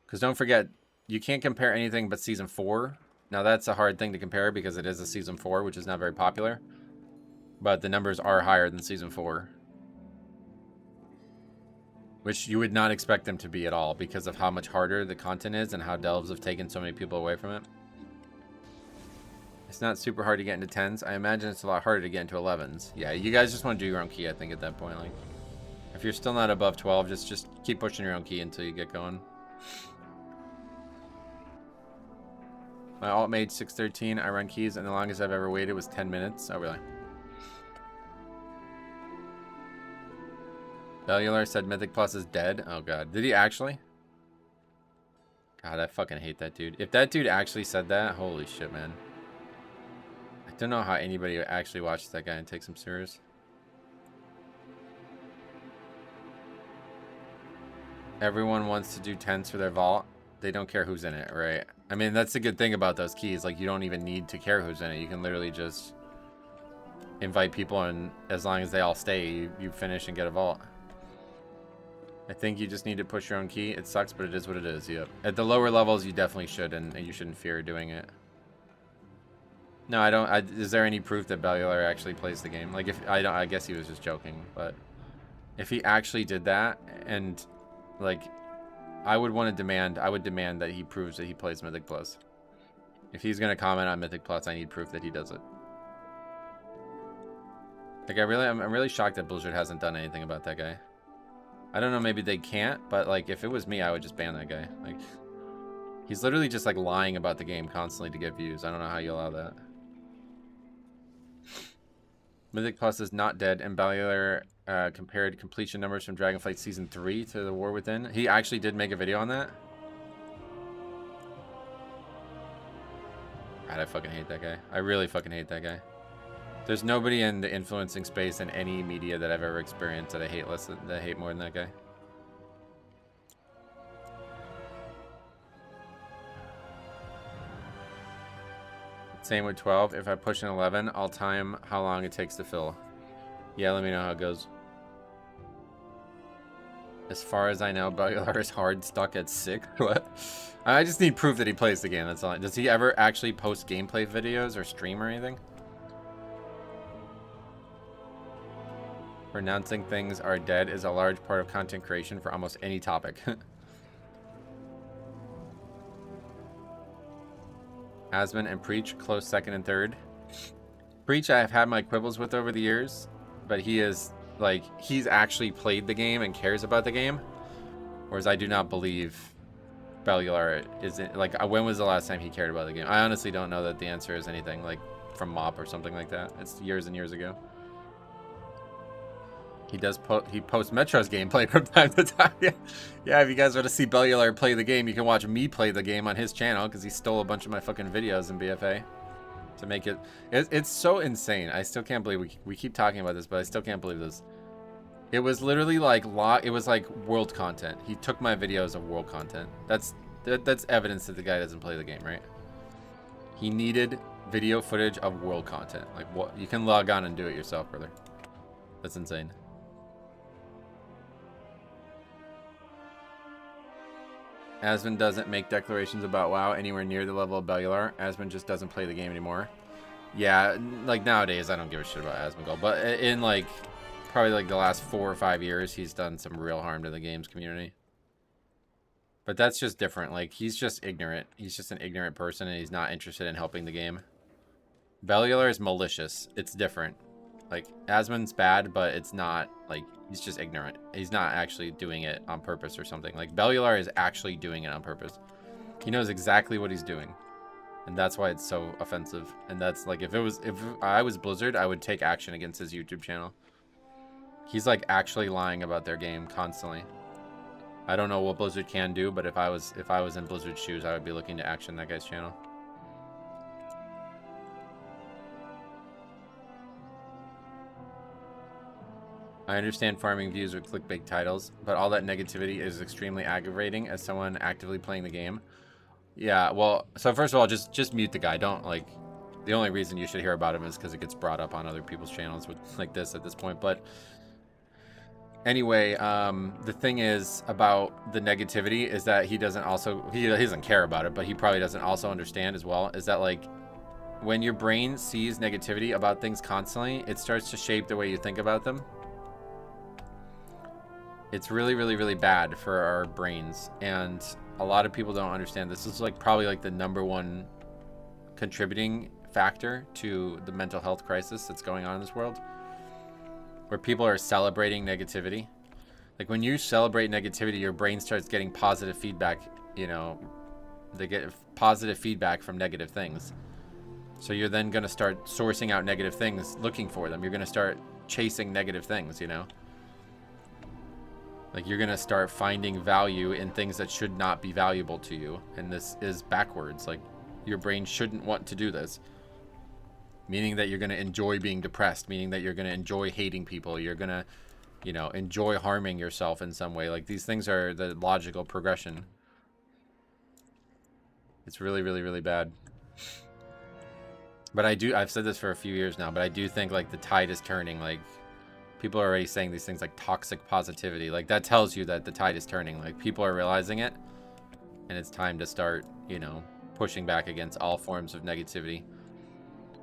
Because don't forget, you can't compare anything but Season 4. Now, that's a hard thing to compare because it is a Season 4, which is not very popular. But the numbers are higher than Season 4. Which you would not expect them to be at all because of how much harder the content is and how delves have taken so many people away from it. It's not super hard to get into 10s. I imagine it's a lot harder to get into 11s. Yeah, you guys just want to do your own key, I think, at that point. Like, if you're still not above 12, just keep pushing your own key until you get going. My alt made 613. I run keys, and the longest I've ever waited was 10 minutes. Oh, really? Bellular said Mythic Plus is dead. Oh, God. Did he actually? God, I fucking hate that dude. If that dude actually said that, holy shit, man. I don't know how anybody actually watches that guy and takes him serious. Everyone wants to do 10s for their vault. They don't care who's in it, right? I mean, that's the good thing about those keys. Like, you don't even need to care who's in it. You can literally just invite people, and as long as they all stay, you finish and get a vault. I think you just need to push your own key. It sucks, but it is what it is. Yep. At the lower levels, you definitely should, and you shouldn't fear doing it. No, I don't. Is there any proof that Bellular actually plays the game? Like, if I guess he was just joking, but if he actually did that, and like, I would demand that he proves that he plays Mythic Plus. If he's gonna comment on Mythic Plus, I need proof that he does it. Like, I'm really shocked that Blizzard hasn't done anything about that guy. I don't know, maybe they can't, but like, if it was me, I would just ban that guy. Like, he's literally just like lying about the game constantly to get views. I don't know how you allow that. Mythic Plus is not dead, and Bellular compared completion numbers from Dragonflight Season 3 to The War Within. He actually did make a video on that. God, I fucking hate that guy. I really fucking hate that guy. There's nobody in the influencing space in any media that I've ever experienced that I hate more than that guy. Same with 12. If I push an 11, I'll time how long it takes to fill. Yeah, let me know how it goes. As far as I know, Bellular is hard stuck at 6. What? I just need proof that he plays the game. That's all. Does he ever actually post gameplay videos or stream or anything? Pronouncing things are dead is a large part of content creation for almost any topic. Asmon and Preach, close second and third. Preach I have had my quibbles with over the years, but he is, like, he's actually played the game and cares about the game. Whereas I do not believe Bellular isn't, like, when was the last time he cared about the game? I honestly don't know that the answer is anything, like, from Mop or something like that. It's years and years ago. He posts Metro's gameplay from time to time. Yeah, if you guys want to see Bellular play the game, you can watch me play the game on his channel because he stole a bunch of my fucking videos in BFA to make it. It's so insane. I still can't believe we keep talking about this, but I still can't believe this. It was literally like it was like world content. He took my videos of world content. That's evidence that the guy doesn't play the game, right? He needed video footage of world content. Like, what? You can log on and do it yourself, brother. That's insane. Asmon doesn't make declarations about WoW anywhere near the level of Bellular. Asmon just doesn't play the game anymore. Yeah, like nowadays I don't give a shit about Asmongold, but in like probably like the last 4 or 5 years he's done some real harm to the games community. But that's just different. Like, he's just ignorant. He's just an ignorant person and he's not interested in helping the game. Bellular is malicious. It's different. Like, Asmon's bad, but it's not, like, he's just ignorant. He's not actually doing it on purpose or something. Like, Bellular is actually doing it on purpose. He knows exactly what he's doing. And that's why it's so offensive. And that's, like, if I was Blizzard, I would take action against his YouTube channel. He's, like, actually lying about their game constantly. I don't know what Blizzard can do, but if I was in Blizzard's shoes, I would be looking to action that guy's channel. I understand farming views with clickbait titles, but all that negativity is extremely aggravating as someone actively playing the game. Yeah, well, so first of all, just mute the guy. Don't, like, the only reason you should hear about him is because it gets brought up on other people's channels with like this at this point. But anyway, the thing is about the negativity is that he doesn't care about it, but he probably doesn't also understand as well, is that, like, when your brain sees negativity about things constantly, it starts to shape the way you think about them. It's really, really, really bad for our brains, and a lot of people don't understand this. This is like probably like the #1 contributing factor to the mental health crisis that's going on in this world, where people are celebrating negativity. Like, when you celebrate negativity, your brain starts getting positive feedback. You know, they get positive feedback from negative things. So you're then going to start sourcing out negative things, looking for them. You're going to start chasing negative things, you know? Like, you're going to start finding value in things that should not be valuable to you. And this is backwards. Like, your brain shouldn't want to do this. Meaning that you're going to enjoy being depressed. Meaning that you're going to enjoy hating people. You're going to, you know, enjoy harming yourself in some way. Like, these things are the logical progression. It's really, really, really bad. But I've said this for a few years now, but I do think, like, the tide is turning. Like, people are already saying these things like toxic positivity. Like, that tells you that the tide is turning. Like, people are realizing it, and it's time to start, you know, pushing back against all forms of negativity.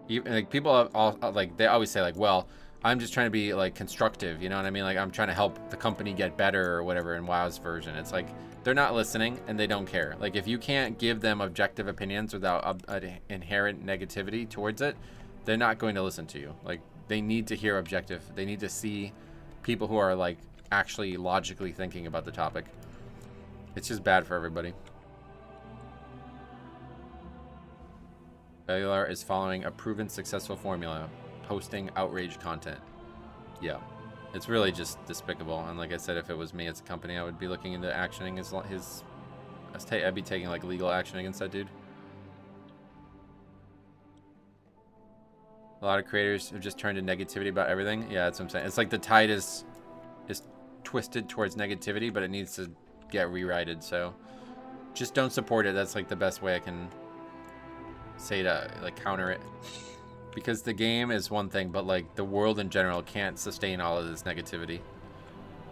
Even, like, people all, like, they always say, like, well, I'm just trying to be, like, constructive, you know what I mean? Like, I'm trying to help the company get better or whatever in WoW's version. It's like, they're not listening and they don't care. Like, if you can't give them objective opinions without an inherent negativity towards it, they're not going to listen to you. Like, they need to hear objective. They need to see people who are, like, actually logically thinking about the topic. It's just bad for everybody. Bellular is following a proven successful formula, posting outrage content. Yeah, it's really just despicable. And like I said, if it was me as a company, I would be looking into actioning I'd be taking, like, legal action against that dude. A lot of creators have just turned to negativity about everything. Yeah, that's what I'm saying. It's like the tide is twisted towards negativity, but it needs to get rewrited. So just don't support it. That's, like, the best way I can say to like counter it, because the game is one thing, but like the world in general can't sustain all of this negativity.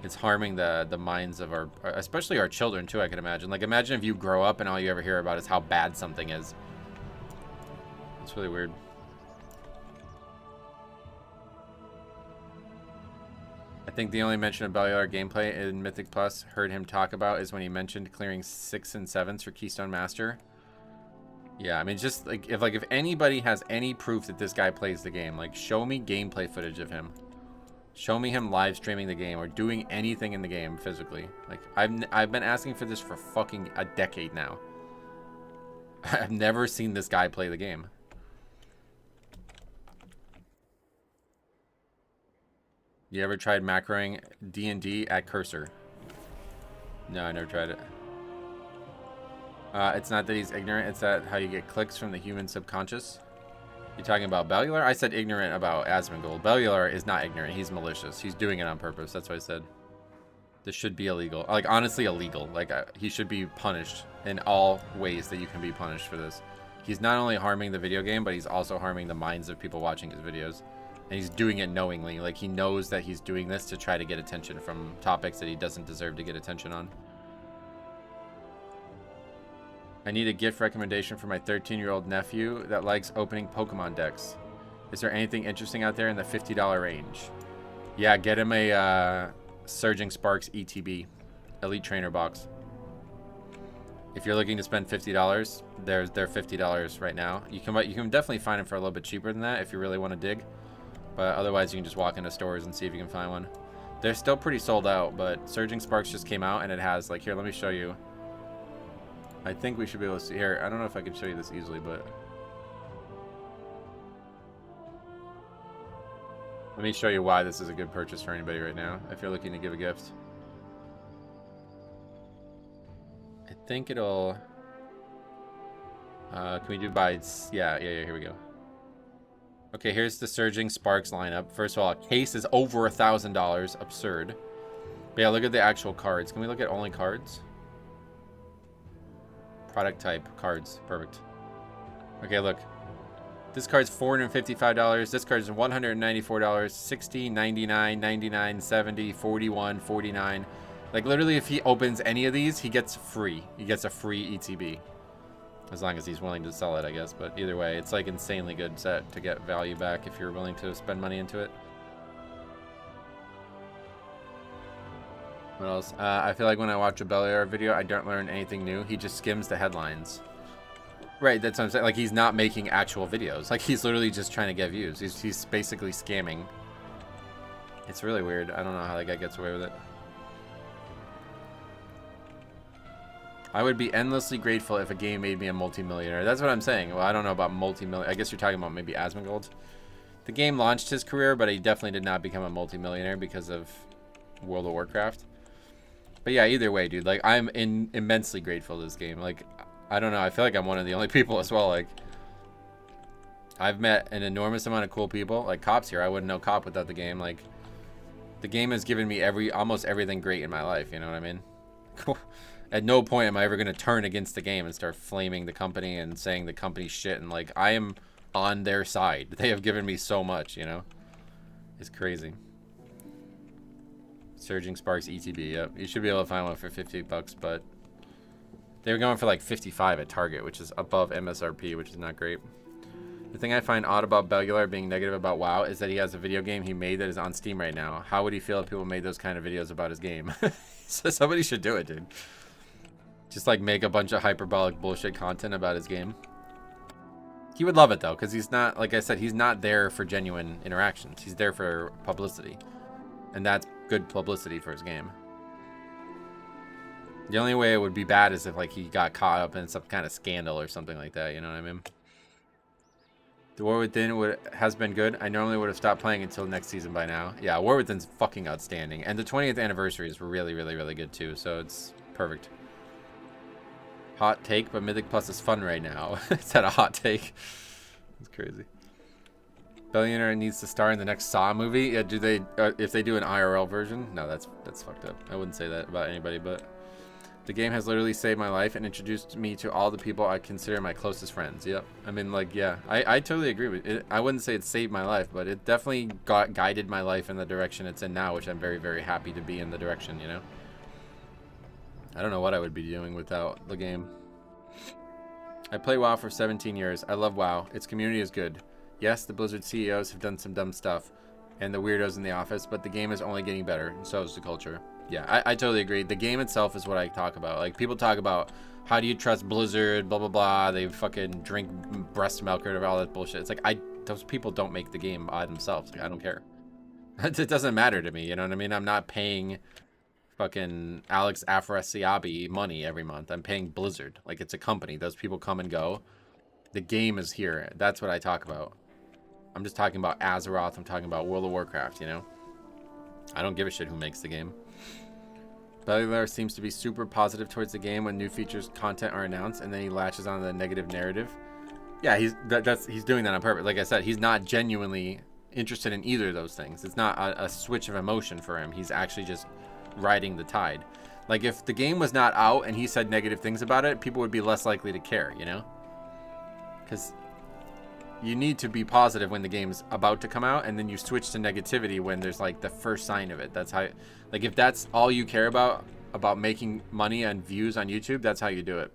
It's harming the minds of our, especially our children too, I can imagine. Like, imagine if you grow up and all you ever hear about is how bad something is. It's really weird. I think the only mention of Bellular gameplay in Mythic Plus heard him talk about is when he mentioned clearing 6 and 7s for Keystone Master. Yeah, I mean, just like if anybody has any proof that this guy plays the game, like, show me gameplay footage of him. Show me him live streaming the game or doing anything in the game physically. Like, I've been asking for this for fucking a decade now. I've never seen this guy play the game. You ever tried macroing D&D at Cursor? No, I never tried it. It's not that he's ignorant, it's that how you get clicks from the human subconscious. You're talking about Bellular? I said ignorant about Asmongold. Bellular is not ignorant. He's malicious. He's doing it on purpose. That's what I said. This should be illegal. Like, honestly, illegal. Like, he should be punished in all ways that you can be punished for this. He's not only harming the video game, but he's also harming the minds of people watching his videos. And he's doing it knowingly. Like, he knows that he's doing this to try to get attention from topics that he doesn't deserve to get attention on. I need a gift recommendation for my 13-year-old nephew that likes opening Pokemon decks. Is there anything interesting out there in the $50 range? Yeah, get him a Surging Sparks ETB, Elite Trainer box. If you're looking to spend $50, they're $50 right now. You can definitely find them for a little bit cheaper than that if you really want to dig. But otherwise, you can just walk into stores and see if you can find one. They're still pretty sold out, but Surging Sparks just came out and it has, like, here, let me show you. I think we should be able to see here. I don't know if I can show you this easily, but let me show you why this is a good purchase for anybody right now if you're looking to give a gift. I think it'll can we do by yeah, here we go. Okay, here's the Surging Sparks lineup. First of all, a case is over $1,000. Absurd. But yeah, look at the actual cards. Can we look at only cards? Product type, cards. Perfect. Okay, look. This card's $455. This card's $194. $60, $99, $99, $70, $41, $49. Like, literally, if he opens any of these, he gets free. He gets a free ETB. As long as he's willing to sell it, I guess. But either way, it's like insanely good set to get value back if you're willing to spend money into it. What else? I feel like when I watch a Bellular video, I don't learn anything new. He just skims the headlines. Right, that's what I'm saying. Like, he's not making actual videos. Like, he's literally just trying to get views. He's basically scamming. It's really weird. I don't know how that guy gets away with it. I would be endlessly grateful if a game made me a multimillionaire. That's what I'm saying. Well, I don't know about multimillionaire. I guess you're talking about maybe Asmongold. The game launched his career, but he definitely did not become a multimillionaire because of World of Warcraft. But yeah, either way, dude, like, I'm immensely grateful to this game. Like, I don't know, I feel like I'm one of the only people as well. Like, I've met an enormous amount of cool people. Like, Cop's here. I wouldn't know Cop without the game. Like, the game has given me almost everything great in my life, you know what I mean? Cool. At no point am I ever going to turn against the game and start flaming the company and saying the company's shit. And, like, I am on their side. They have given me so much, you know? It's crazy. Surging Sparks ETB, yep. You should be able to find one for $50, but they were going for like 55 at Target, which is above MSRP, which is not great. The thing I find odd about Bellular being negative about WoW is that he has a video game he made that is on Steam right now. How would he feel if people made those kind of videos about his game? So somebody should do it, dude. Just like make a bunch of hyperbolic bullshit content about his game. He would love it though, because he's not, like I said, he's not there for genuine interactions. He's there for publicity. And that's good publicity for his game. The only way it would be bad is if, like, he got caught up in some kind of scandal or something like that, you know what I mean? The War Within has been good. I normally would have stopped playing until next season by now. Yeah, War Within's fucking outstanding. And the 20th anniversary is really, really, really good too, so it's perfect. Hot take, but Mythic Plus is fun right now. Is that a hot take? It's crazy. Billionaire needs to star in the next Saw movie. Yeah, do they? If they do an IRL version? No, that's fucked up. I wouldn't say that about anybody, but The game has literally saved my life and introduced me to all the people I consider my closest friends. Yep. I mean, like, yeah, I totally agree with it. I wouldn't say it saved my life, but it definitely guided my life in the direction it's in now, which I'm very, very happy to be in the direction, you know? I don't know what I would be doing without the game. I play WoW for 17 years. I love WoW. Its community is good. Yes, the Blizzard CEOs have done some dumb stuff, and the weirdos in the office, but the game is only getting better, and so is the culture. Yeah, I totally agree. The game itself is what I talk about. Like, people talk about, how do you trust Blizzard, blah, blah, blah. They fucking drink breast milk or all that bullshit. It's like, those people don't make the game by themselves. Like, I don't care. It doesn't matter to me, you know what I mean? I'm not paying fucking Alex Afrasiabi money every month. I'm paying Blizzard. Like, it's a company. Those people come and go. The game is here. That's what I talk about. I'm just talking about Azeroth. I'm talking about World of Warcraft, you know? I don't give a shit who makes the game. Bellular seems to be super positive towards the game when new features, content are announced, and then he latches on the negative narrative. Yeah, he's doing that on purpose. Like I said, he's not genuinely interested in either of those things. It's not a switch of emotion for him. He's actually just riding the tide. Like, if the game was not out and he said negative things about it, people would be less likely to care, you know? Because you need to be positive when the game's about to come out, and then you switch to negativity when there's like the first sign of it. That's how, like, if that's all you care about making money and views on YouTube, that's how you do it.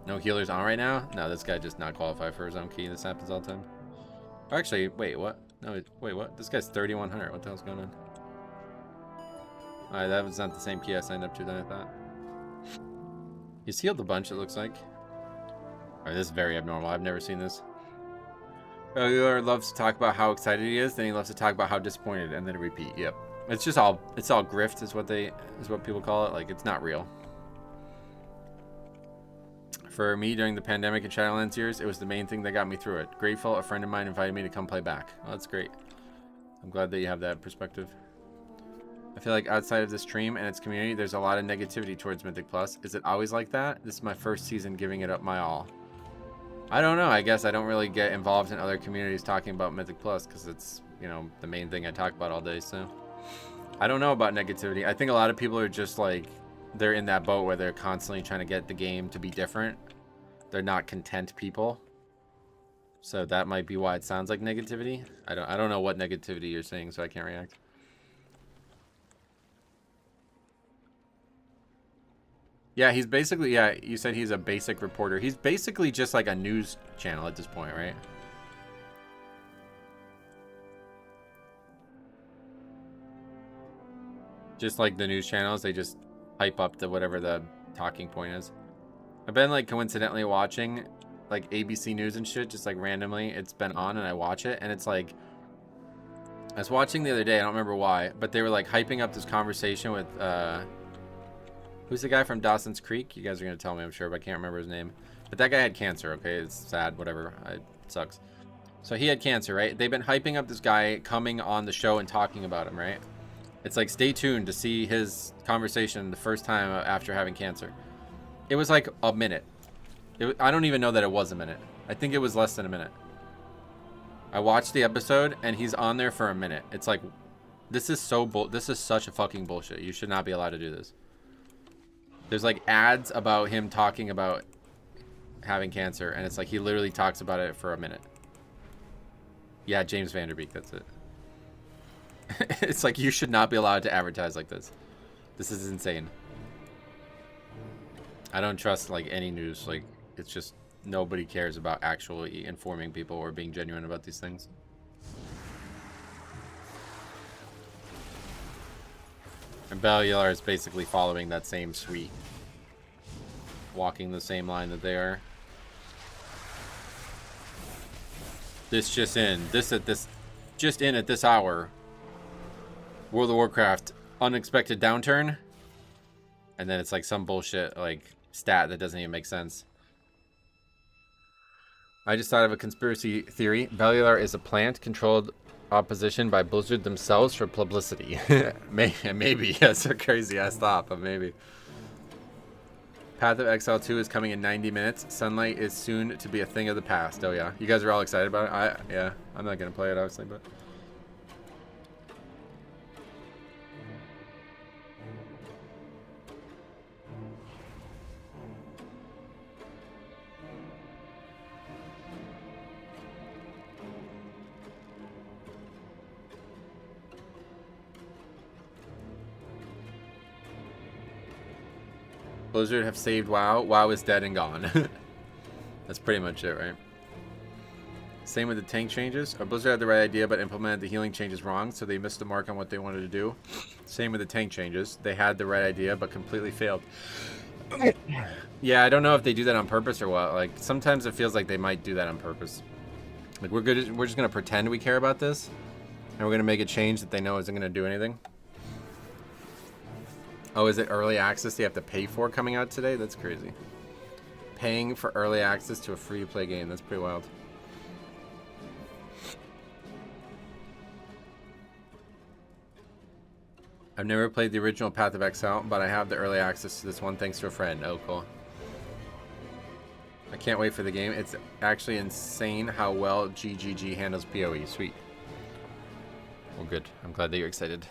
No healers on right now? No, this guy just not qualified for his own key. This happens all the time. Actually, wait, what? No, wait, what? This guy's 3,100. What the hell's going on? Alright, that was not the same key I signed up to than I thought. He's healed a bunch, it looks like. Alright, this is very abnormal. I've never seen this. Bellular loves to talk about how excited he is, then he loves to talk about how disappointed, and then repeat. Yep. It's all grift is what people call it. Like, it's not real. For me, during the pandemic and Shadowlands years, it was the main thing that got me through it. Grateful, a friend of mine invited me to come play back. Well, that's great. I'm glad that you have that perspective. I feel like outside of the stream and its community, there's a lot of negativity towards Mythic Plus. Is it always like that? This is my first season giving it up my all. I don't know. I guess I don't really get involved in other communities talking about Mythic Plus because it's, you know, the main thing I talk about all day. So I don't know about negativity. I think a lot of people are just like, they're in that boat where they're constantly trying to get the game to be different. They're not content people. So that might be why it sounds like negativity. I don't know what negativity you're saying, so I can't react. Yeah, he's basically, yeah, you said he's a basic reporter. He's basically just like a news channel at this point, right? Just like the news channels, they just hype up the whatever the talking point is. I've been like coincidentally watching like ABC News and shit, just like randomly. It's been on and I watch it, and it's like, I was watching the other day, I don't remember why, but they were like hyping up this conversation with, who's the guy from Dawson's Creek? You guys are going to tell me, I'm sure, but I can't remember his name. But that guy had cancer, okay? It's sad, whatever. It sucks. So he had cancer, right? They've been hyping up this guy coming on the show and talking about him, right? It's like, stay tuned to see his conversation the first time after having cancer. It was like a minute. I don't even know that it was a minute. I think it was less than a minute. I watched the episode, and he's on there for a minute. It's like, this is such a fucking bullshit. You should not be allowed to do this. There's like ads about him talking about having cancer, and it's like he literally talks about it for a minute. Yeah, James Vanderbeek, that's it. It's like, you should not be allowed to advertise like this. This is insane. I don't trust like any news. Like, it's just nobody cares about actually informing people or being genuine about these things. And Bellular is basically following that same suite. Walking the same line that they are. This just in. Just in at this hour. World of Warcraft, unexpected downturn. And then it's like some bullshit, like, stat that doesn't even make sense. I just thought of a conspiracy theory. Bellular is a plant controlled opposition by Blizzard themselves for publicity. Maybe. That's a crazy ass thought, but maybe. Path of Exile 2 is coming in 90 minutes. Sunlight is soon to be a thing of the past. Oh yeah. You guys are all excited about it? Yeah. I'm not going to play it, obviously, but... Blizzard have saved WoW. WoW is dead and gone. That's pretty much it, right? Same with the tank changes. Blizzard had the right idea, but implemented the healing changes wrong, so they missed the mark on what they wanted to do. Same with the tank changes. They had the right idea, but completely failed. Yeah, I don't know if they do that on purpose or what. Like, sometimes it feels like they might do that on purpose. Like, we're just gonna pretend we care about this, and we're gonna make a change that they know isn't gonna do anything. Oh, is it early access they have to pay for coming out today? That's crazy. Paying for early access to a free-to-play game. That's pretty wild. I've never played the original Path of Exile, but I have the early access to this one thanks to a friend. Oh, cool. I can't wait for the game. It's actually insane how well GGG handles PoE. Sweet. Well, good. I'm glad that you're excited.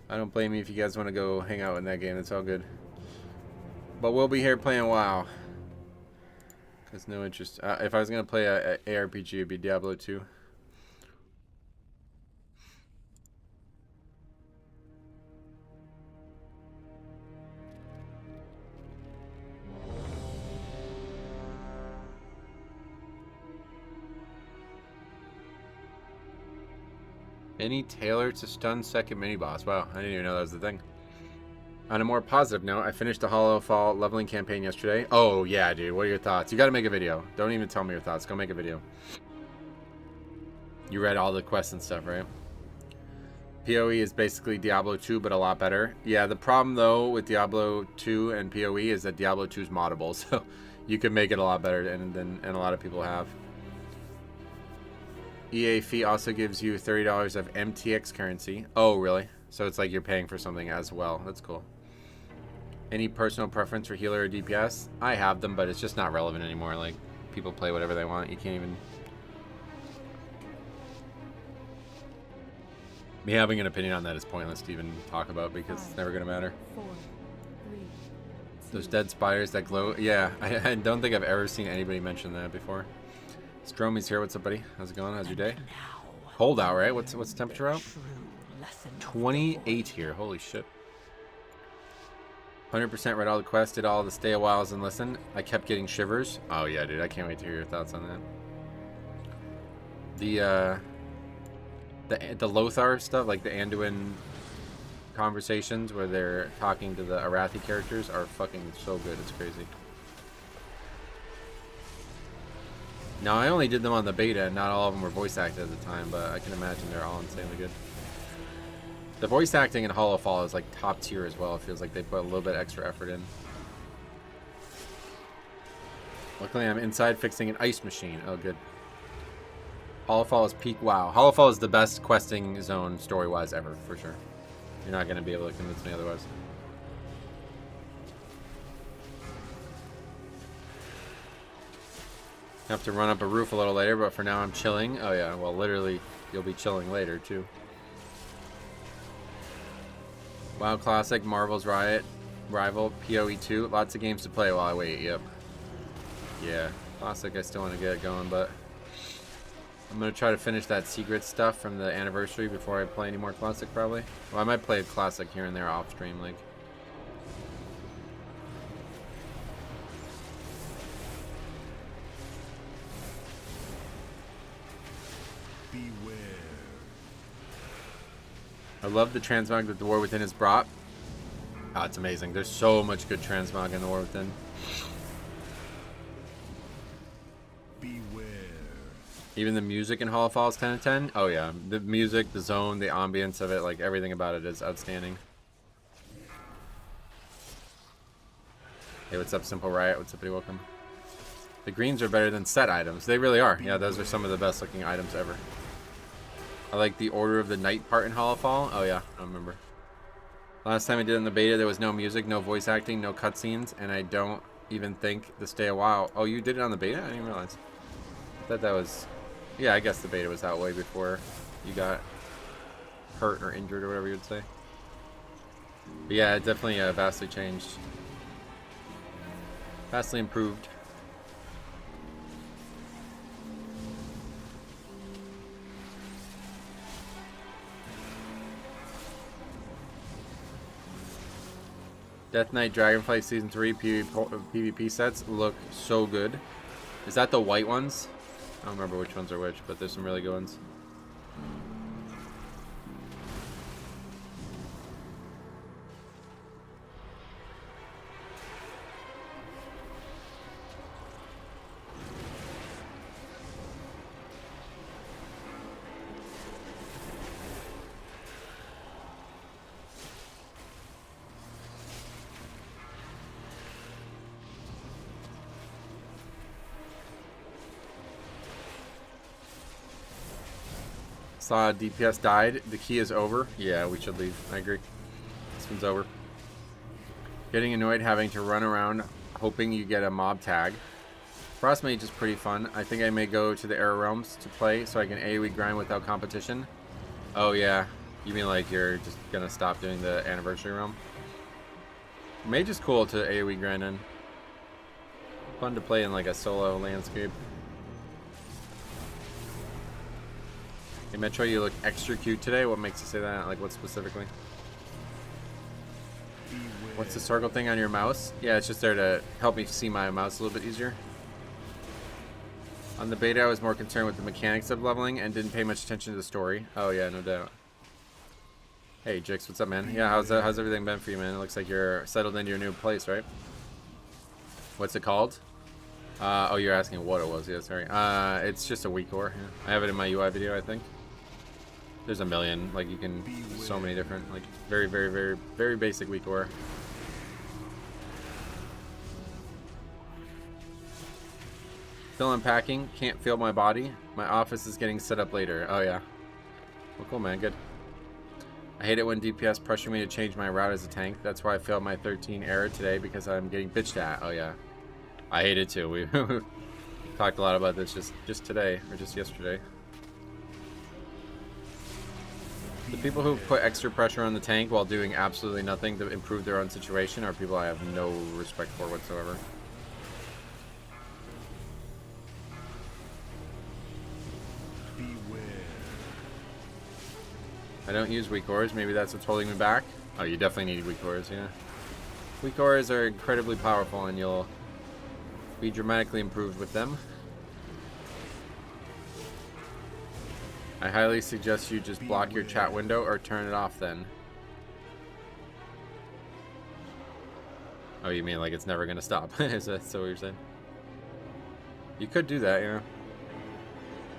I don't blame you if you guys want to go hang out in that game. It's all good. But we'll be here playing WoW. Because no interest. If I was going to play a ARPG, it'd be Diablo 2. Any Taylor to stun second mini boss. Wow, I didn't even know that was the thing. On a more positive note, I finished the Hollow Fall leveling campaign yesterday. Oh yeah, dude. What are your thoughts? You got to make a video. Don't even tell me your thoughts. Go make a video. You read all the quests and stuff, right? PoE is basically Diablo 2, but a lot better. Yeah, the problem though with Diablo 2 and PoE is that Diablo 2 is moddable, so you can make it a lot better, and a lot of people have. EA fee also gives you $30 of MTX currency. Oh, really? So it's like you're paying for something as well. That's cool. Any personal preference for healer or DPS? I have them, but it's just not relevant anymore. Like, people play whatever they want. You can't even... Me having an opinion on that is pointless to even talk about because it's never going to matter. 4, 3, 2, Those dead spiders that glow. Yeah, I don't think I've ever seen anybody mention that before. Stromy's here. What's up, buddy? How's it going? How's your day? Cold out, right? What's the temperature out? 28 here. Holy shit. 100% read all the quests, did all the stay a whiles and listen. I kept getting shivers. Oh yeah, dude. I can't wait to hear your thoughts on that. The Lothar stuff, like the Anduin conversations where they're talking to the Arathi characters, are fucking so good. It's crazy. Now, I only did them on the beta, and not all of them were voice acted at the time, but I can imagine they're all insanely good. The voice acting in Hollow Fall is like top tier as well. It feels like they put a little bit extra effort in. Luckily, I'm inside fixing an ice machine. Oh, good. Hollow Fall is peak WoW. Hollow Fall is the best questing zone story-wise ever, for sure. You're not going to be able to convince me otherwise. Have to run up a roof a little later, but for now I'm chilling. Oh yeah, well literally you'll be chilling later too. WoW Classic, Marvel's Rival, PoE 2. Lots of games to play while I wait, yep. Yeah, Classic I still want to get it going, but I'm going to try to finish that secret stuff from the anniversary before I play any more Classic probably. Well, I might play a Classic here and there off stream, like. I love the transmog that the War Within has brought. Oh, it's amazing. There's so much good transmog in the War Within. Beware. Even the music in Hollow Fall is 10 out of 10. Oh yeah, the music, the zone, the ambience of it, like everything about it is outstanding. Hey, what's up, Simple Riot? What's up, buddy? Welcome. The greens are better than set items. They really are. Yeah, those are some of the best looking items ever. I like the Order of the Night part in Hollow Fall. Oh yeah, I remember. Last time I did it in the beta, there was no music, no voice acting, no cutscenes, and I don't even think the stay a while. Oh, you did it on the beta? I didn't even realize. I thought that was... Yeah, I guess the beta was out way before you got hurt or injured or whatever you would say. But yeah, it definitely vastly changed. Vastly improved. Death Knight Dragonflight Season 3 PvP sets look so good. Is that the white ones? I don't remember which ones are which, but there's some really good ones. Saw DPS died. The key is over. Yeah, we should leave. I agree. This one's over. Getting annoyed having to run around hoping you get a mob tag. Frostmage is pretty fun. I think I may go to the Era Realms to play so I can AoE grind without competition. Oh yeah. You mean like you're just gonna stop doing the Anniversary Realm? Mage is cool to AoE grind in. Fun to play in like a solo landscape. Hey Metro, you look extra cute today. What makes you say that? Like what specifically? What's the circle thing on your mouse? Yeah, it's just there to help me see my mouse a little bit easier. On the beta, I was more concerned with the mechanics of leveling and didn't pay much attention to the story. Oh yeah, no doubt. Hey Jix, what's up, man? Yeah, how's everything been for you, man? It looks like you're settled into your new place, right? What's it called? Oh, you're asking what it was. Yeah, sorry. It's just a weak ore. Yeah. I have it in my UI video, I think. There's a million. Like, you can... So many different, like, very, very, very, very basic weak ore. Still unpacking. Can't feel my body. My office is getting set up later. Oh, yeah. Well, cool, man. Good. I hate it when DPS pressure me to change my route as a tank. That's why I failed my 13 error today, because I'm getting bitched at. Oh, yeah. I hate it, too. We talked a lot about this just today, or just yesterday. The people who put extra pressure on the tank while doing absolutely nothing to improve their own situation are people I have no respect for whatsoever. I don't use weak ores. Maybe that's what's holding me back. Oh, you definitely need weak ores, yeah. Weak ores are incredibly powerful, and you'll be dramatically improved with them. I highly suggest you just block your chat window or turn it off then. Oh, you mean like it's never gonna stop? Is that so what you're saying? You could do that, yeah.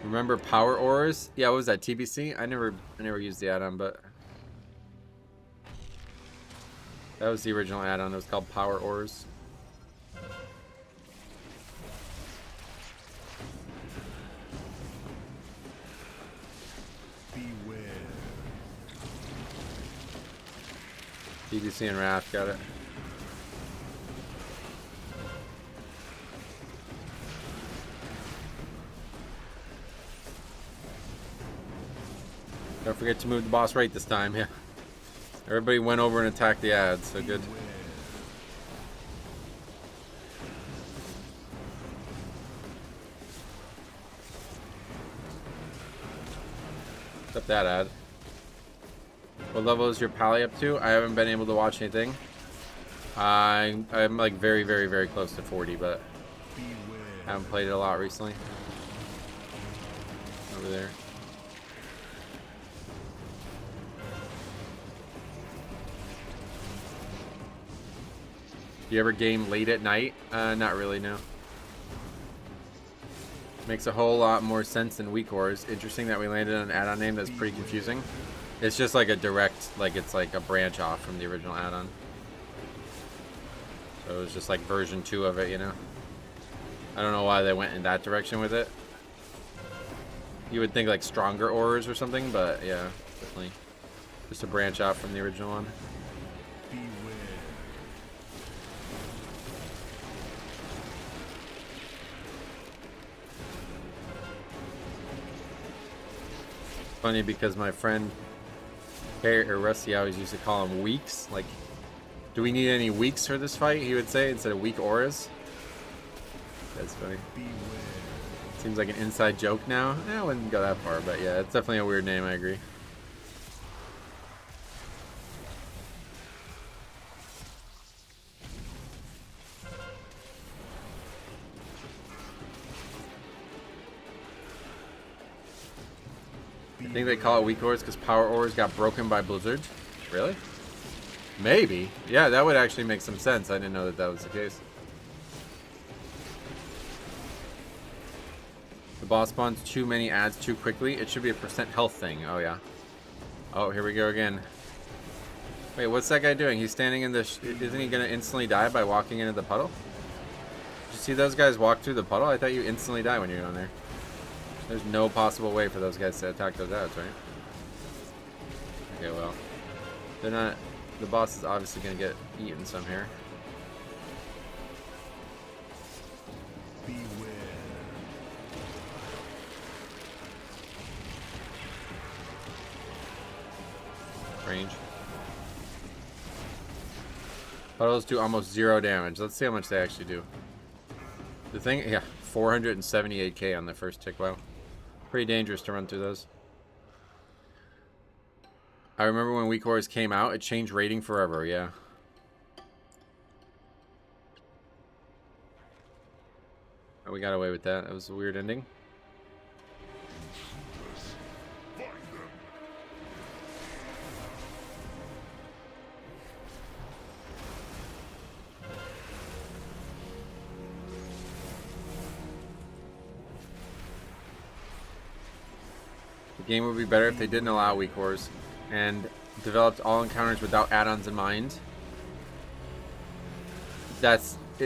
Remember power ores? Yeah, what was that, TBC? I never used the add-on, but that was the original add-on. It was called Power Ores. TBC and Wrath, got it. Don't forget to move the boss right this time, yeah. Everybody went over and attacked the ads, so good. Except that ad. What level is your pally up to? I haven't been able to watch anything. I'm like very, very, very close to 40, but I haven't played it a lot recently. Over there. Do you ever game late at night? Not really, no. Makes a whole lot more sense than weak ores. Interesting that we landed on an add-on name that's pretty confusing. It's just like a direct, like it's like a branch off from the original add-on. So it was just like version 2 of it, you know? I don't know why they went in that direction with it. You would think like stronger ores or something, but yeah, definitely just a branch out from the original one. Funny because my friend Harry or Rusty always used to call him weeks. Like, do we need any weeks for this fight? He would say instead of weak auras. That's funny. Seems like an inside joke now. I wouldn't go that far, but yeah, it's definitely a weird name. I agree. I think they call it weak ores because power ores got broken by blizzards. Really? Maybe. Yeah, that would actually make some sense. I didn't know that that was the case. The boss spawns too many ads too quickly. It should be a % health thing. Oh, yeah. Oh, here we go again. Wait, what's that guy doing? He's standing in the... Isn't he going to instantly die by walking into the puddle? Did you see those guys walk through the puddle? I thought you instantly die when you're on there. There's no possible way for those guys to attack those ads, right? Okay, well. They're not... The boss is obviously going to get eaten some here. Beware. Range. Puddles do almost 0 damage. Let's see how much they actually do. The thing, yeah, 478k on the first tick. Wow. Pretty dangerous to run through those. I remember when weak ores came out, it changed rating forever, yeah. Oh, we got away with that. That was a weird ending. The game would be better if they didn't allow weak ores and developed all encounters without add-ons in mind.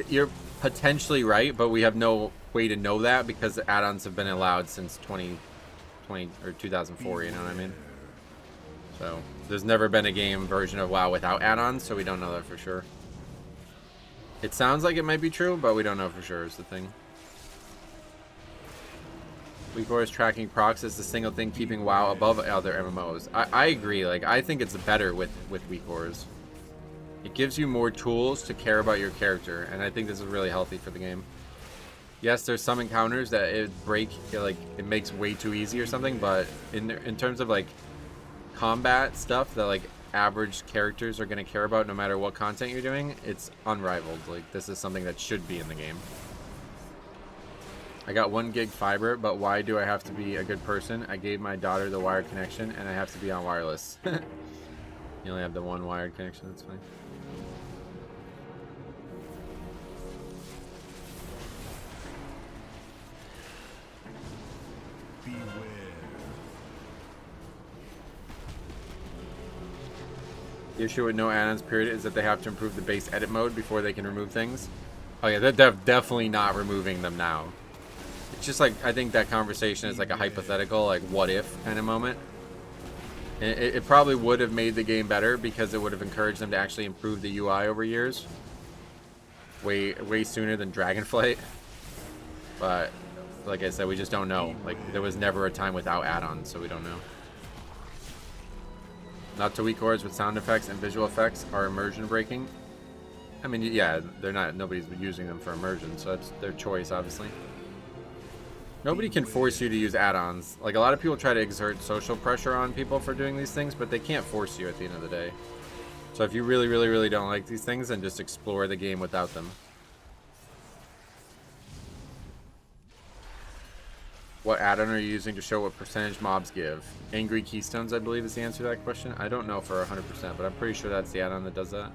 You're potentially right, but we have no way to know that because the add-ons have been allowed since 2020 or 2004, you know what I mean? So there's never been a game version of WoW without add-ons, so we don't know that for sure. It sounds like it might be true, but we don't know for sure is the thing. Weak ores tracking procs is the single thing keeping WoW above other MMOs. I agree. Like, I think it's better with weak ores. It gives you more tools to care about your character, and I think this is really healthy for the game. Yes, there's some encounters that it makes way too easy or something, but in terms of like combat stuff that like average characters are going to care about no matter what content you're doing, it's unrivaled. Like, this is something that should be in the game. I got 1 gig fiber, but why do I have to be a good person? I gave my daughter the wired connection, and I have to be on wireless. You only have the 1 wired connection, that's fine. Beware. The issue with no add-ons period is that they have to improve the base edit mode before they can remove things. Oh yeah, they're definitely not removing them now. It's just like, I think that conversation is like a hypothetical, like what if kind of moment. It probably would have made the game better because it would have encouraged them to actually improve the UI over years. Way sooner than Dragonflight. But like I said, we just don't know. Like, there was never a time without add-ons, so we don't know. Not to weak ores with sound effects and visual effects are immersion breaking. I mean, yeah, they're not, nobody's using them for immersion, so that's their choice, obviously. Nobody can force you to use add-ons. Like, a lot of people try to exert social pressure on people for doing these things, but they can't force you at the end of the day. So if you really, really, really don't like these things, then just explore the game without them. What add-on are you using to show what percentage mobs give? Angry Keystones, I believe, is the answer to that question. I don't know for 100%, but I'm pretty sure that's the add-on that does that.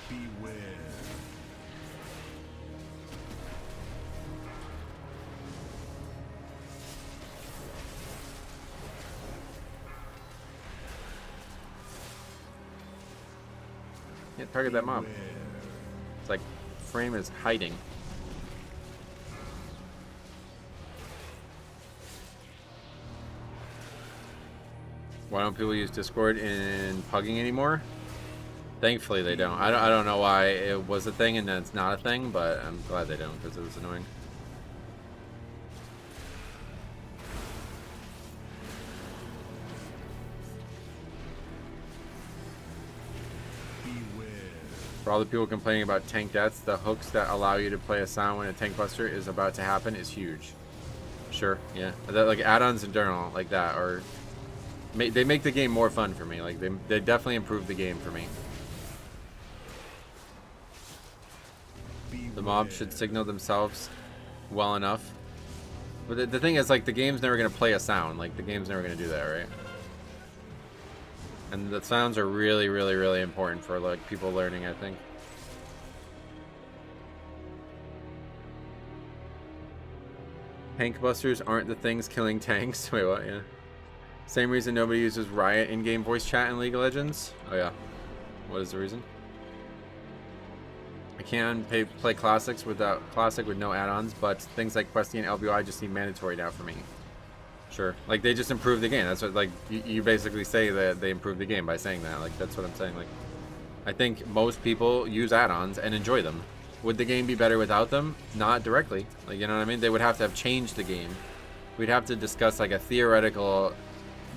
Beware. Can't target that mob. It's like frame is hiding. Why don't people use Discord in Pugging anymore? Thankfully they don't. I don't know why it was a thing and then it's not a thing, but I'm glad they don't because it was annoying. For all the people complaining about tank deaths, the hooks that allow you to play a sound when a tank buster is about to happen is huge. Sure, yeah. That, like add-ons in general, like that, or they make the game more fun for me. Like they definitely improve the game for me. The mobs should signal themselves well enough. But the thing is, like, the game's never gonna play a sound. Like the game's never gonna do that, right? And the sounds are really, really, really important for like people learning, I think. Tank busters aren't the things killing tanks. Wait, what? Yeah. Same reason nobody uses Riot in-game voice chat in League of Legends. Oh yeah. What is the reason? I can play classic with no add-ons, but things like Questy and LBI just seem mandatory now for me. Sure. Like they just improved the game. That's what like you basically say that they improved the game by saying that. Like that's what I'm saying. Like I think most people use add-ons and enjoy them. Would the game be better without them? Not directly. Like, you know what I mean? They would have to have changed the game. We'd have to discuss like a theoretical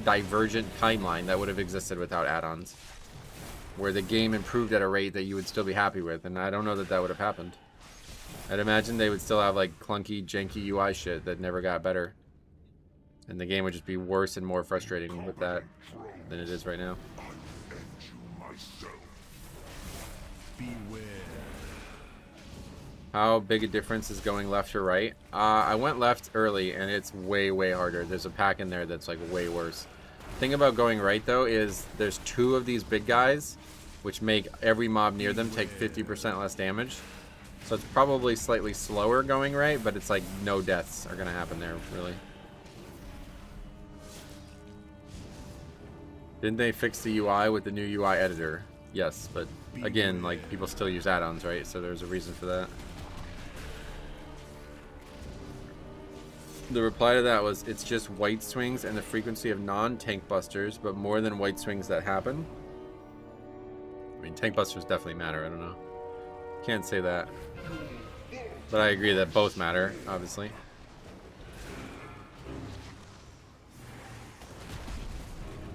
divergent timeline that would have existed without add-ons, where the game improved at a rate that you would still be happy with, and I don't know that that would have happened. I'd imagine they would still have like clunky, janky UI shit that never got better, and the game would just be worse and more frustrating with that than it is right now. Beware. How big a difference is going left or right? I went left early, and it's way, way harder. There's a pack in there that's like way worse. The thing about going right, though, is there's 2 of these big guys, which make every mob near them take 50% less damage. So it's probably slightly slower going right, but it's like no deaths are going to happen there, really. Didn't they fix the UI with the new UI editor? Yes, but again, like people still use add-ons, right? So there's a reason for that. The reply to that was, it's just white swings and the frequency of non-tank busters, but more than white swings that happen. I mean, tank busters definitely matter, I don't know. Can't say that. But I agree that both matter, obviously.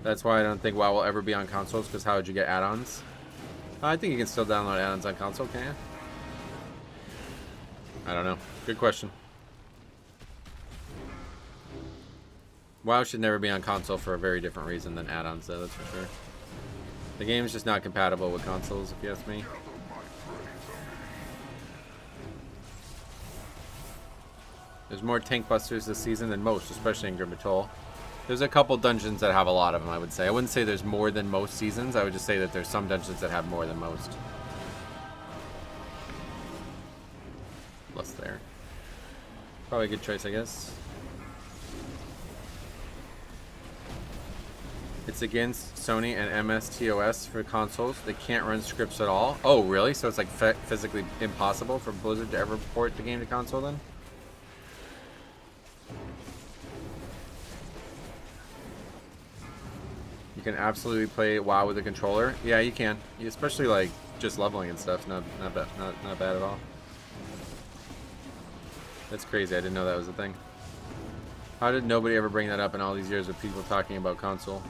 That's why I don't think WoW will ever be on consoles, because how would you get add-ons? I think you can still download add-ons on console, can you? I don't know. Good question. WoW should never be on console for a very different reason than add-ons, though, that's for sure. The game's just not compatible with consoles, if you ask me. There's more tank busters this season than most, especially in Grim Patrol. There's a couple dungeons that have a lot of them, I would say. I wouldn't say there's more than most seasons. I would just say that there's some dungeons that have more than most. Plus there. Probably a good choice, I guess. It's against Sony and MSTOS for consoles. They can't run scripts at all. Oh, really? So it's like physically impossible for Blizzard to ever port the game to console then? You can absolutely play WoW with a controller. Yeah, you can. Especially like just leveling and stuff. Not bad at all. That's crazy. I didn't know that was a thing. How did nobody ever bring that up in all these years of people talking about console?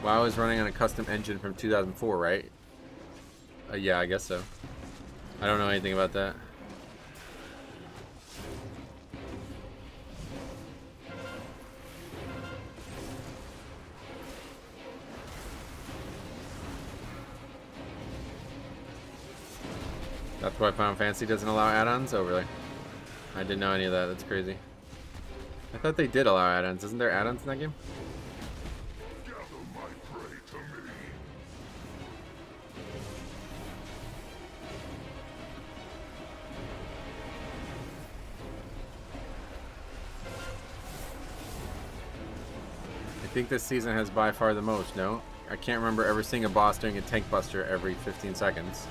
WoW is running on a custom engine from 2004, right? Yeah, I guess so. I don't know anything about that. That's why Final Fantasy doesn't allow add-ons? Oh, really? I didn't know any of that. That's crazy. I thought they did allow add-ons. Isn't there add-ons in that game? I think this season has by far the most, no? I can't remember ever seeing a boss doing a tank buster every 15 seconds.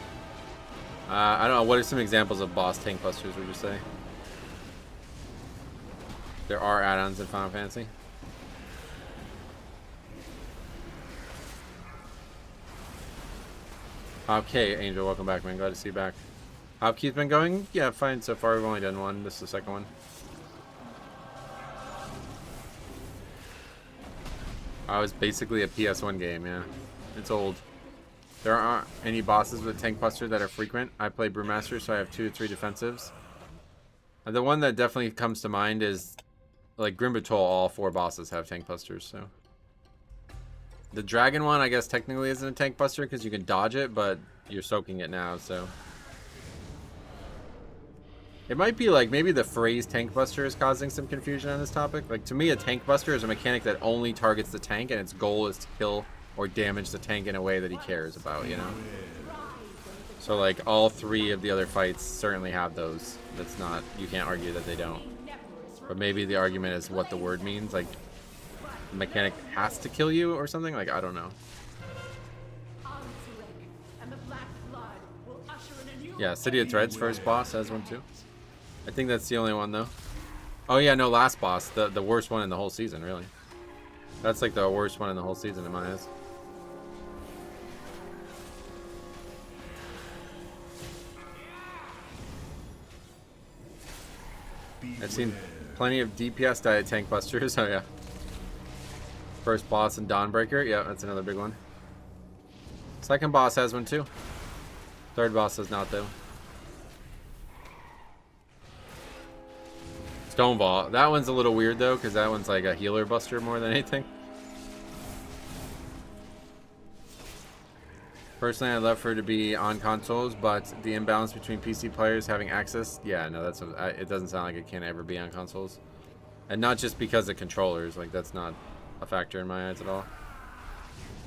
I don't know, what are some examples of boss tank busters, would you say? There are add-ons in Final Fantasy. Okay, Angel, welcome back, man. Glad to see you back. How Keith's been going? Yeah, fine so far. We've only done one. This is the second one. I was basically a PS1 game, yeah. It's old. There aren't any bosses with Tank Buster that are frequent. I play Brewmaster, so I have 2 to 3 defensives. And the one that definitely comes to mind is, like, Grimbatol, all 4 bosses have Tank Busters, so. The Dragon one, I guess, technically isn't a Tank Buster because you can dodge it, but you're soaking it now, so. It might be, like, maybe the phrase Tank Buster is causing some confusion on this topic. Like, to me, a Tank Buster is a mechanic that only targets the tank, and its goal is to kill or damage the tank in a way that he cares about, you know? So, like, all 3 of the other fights certainly have those. That's not, you can't argue that they don't. But maybe the argument is what the word means. Like, the mechanic has to kill you or something? Like, I don't know. Yeah, City of Threads first boss has one too. I think that's the only one though. Oh yeah, no, last boss. The worst one in the whole season, really. That's like the worst one in the whole season in my eyes. I've seen plenty of DPS diet Tank Busters. Oh yeah. First boss in Dawnbreaker. Yeah, that's another big one. Second boss has one too. Third boss does not though. Stoneball. That one's a little weird though, because that one's like a healer buster more than anything. Personally, I'd love for it to be on consoles, but the imbalance between PC players having access, yeah, no, that's it doesn't sound like it can ever be on consoles. And not just because of controllers, like that's not a factor in my eyes at all.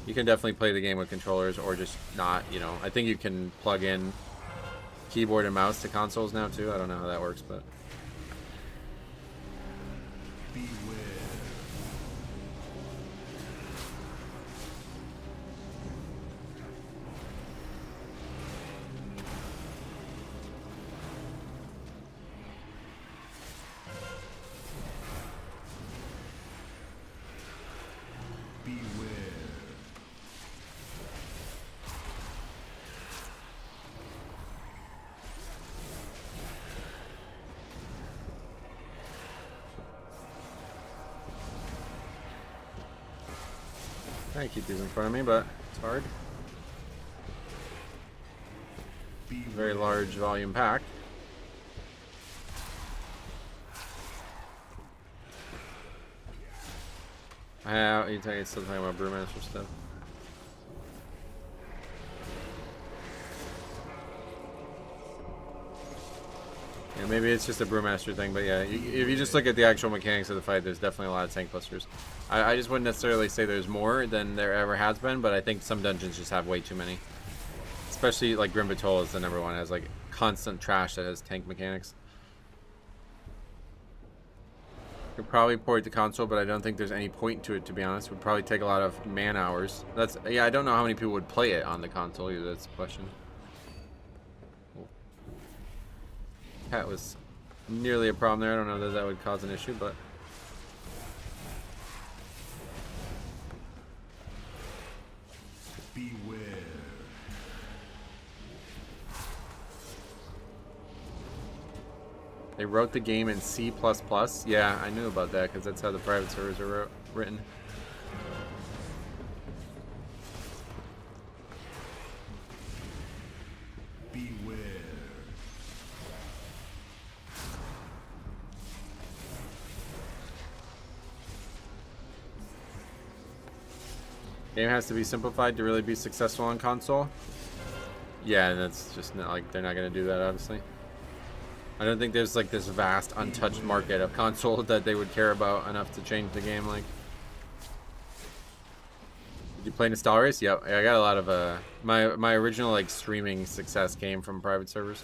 You can definitely play the game with controllers or just not, you know. I think you can plug in keyboard and mouse to consoles now too. I don't know how that works, but I keep these in front of me, but it's hard. Very large volume pack. You're still talking about Brewmaster stuff. Yeah, maybe it's just a Brewmaster thing, but yeah, if you just look at the actual mechanics of the fight, there's definitely a lot of Tank Busters. I just wouldn't necessarily say there's more than there ever has been, but I think some dungeons just have way too many. Especially like Grimbatol is the number one, has like constant trash that has tank mechanics. Could probably port the console, but I don't think there's any point to it, to be honest. Would probably take a lot of man hours. Yeah, I don't know how many people would play it on the console either. That's the question. That was nearly a problem there. I don't know that that would cause an issue, but beware. they wrote the game in C++. Yeah, I knew about that because that's how the private servers are written. Beware. Game has to be simplified to really be successful on console. Yeah, that's just not like they're not gonna do that, obviously. I don't think there's like this vast untouched market of console that they would care about enough to change the game. Like, did you play Nostalrius? Yep, I got a lot of my original like streaming success came from private servers.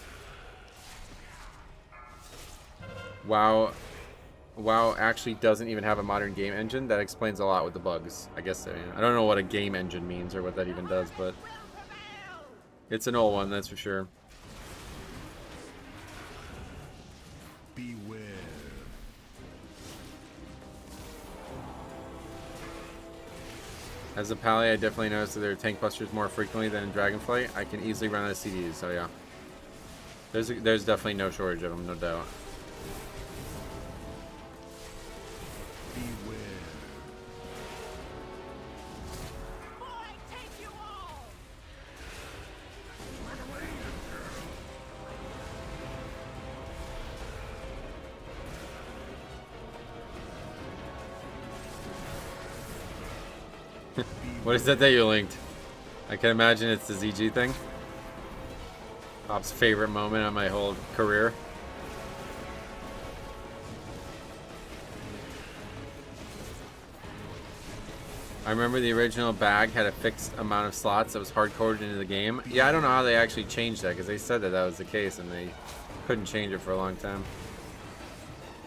WoW actually doesn't even have a modern game engine. That explains a lot with the bugs. I guess I don't know what a game engine means or what that even does, but it's an old one, that's for sure. Beware. As a pally, I definitely noticed that there are tank busters more frequently than in Dragonflight. I can easily run out of CDs, so yeah. There's definitely no shortage of them, no doubt. Beware. What is that you linked? I can imagine it's the ZG thing. Pop's favorite moment of my whole career. I remember the original bag had a fixed amount of slots that was hard-coded into the game. Yeah, I don't know how they actually changed that, because they said that that was the case, and they couldn't change it for a long time.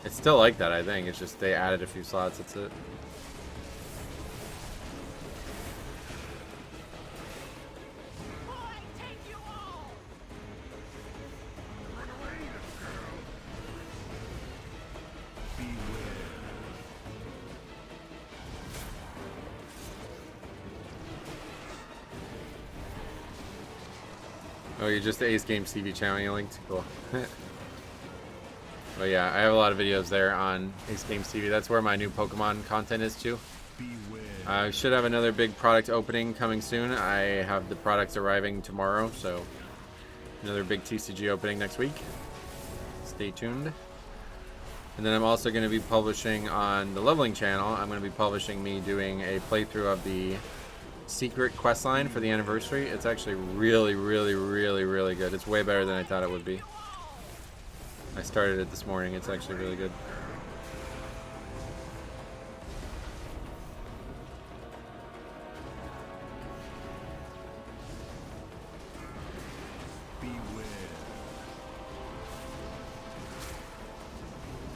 It's still like that, I think. It's just they added a few slots, that's it. Oh, you're just the Ace Games TV channel you linked? Cool. But yeah, I have a lot of videos there on Ace Games TV. That's where my new Pokemon content is too. I should have another big product opening coming soon. I have the products arriving tomorrow, so another big TCG opening next week. Stay tuned. And then I'm also going to be publishing on the Leveling channel. I'm going to be publishing me doing a playthrough of the secret quest line for the anniversary. It's actually really good. It's way better than I thought it would be. I started it this morning. It's actually really good.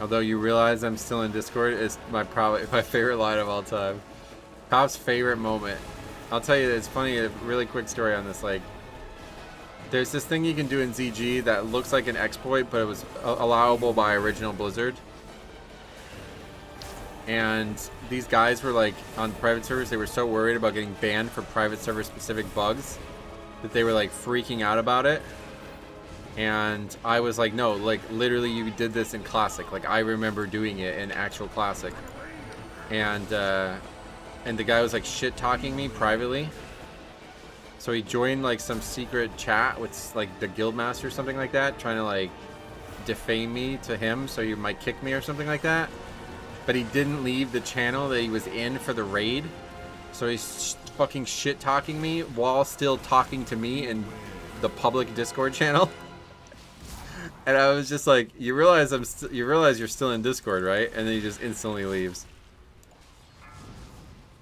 Although you realize I'm still in Discord is probably my favorite line of all time. Pop's favorite moment. I'll tell you, it's funny, a really quick story on this. Like, there's this thing you can do in ZG that looks like an exploit, but it was allowable by original Blizzard. And these guys were like, on private servers, they were so worried about getting banned for private server specific bugs that they were like freaking out about it. And I was like, no, like literally you did this in Classic. Like I remember doing it in actual Classic. And the guy was like shit talking me privately. So he joined like some secret chat with like the guildmaster or something like that, trying to like defame me to him so you might kick me or something like that. But he didn't leave the channel that he was in for the raid. So he's fucking shit talking me while still talking to me in the public Discord channel. And I was just like, you realize you're still in Discord, right? And then he just instantly leaves.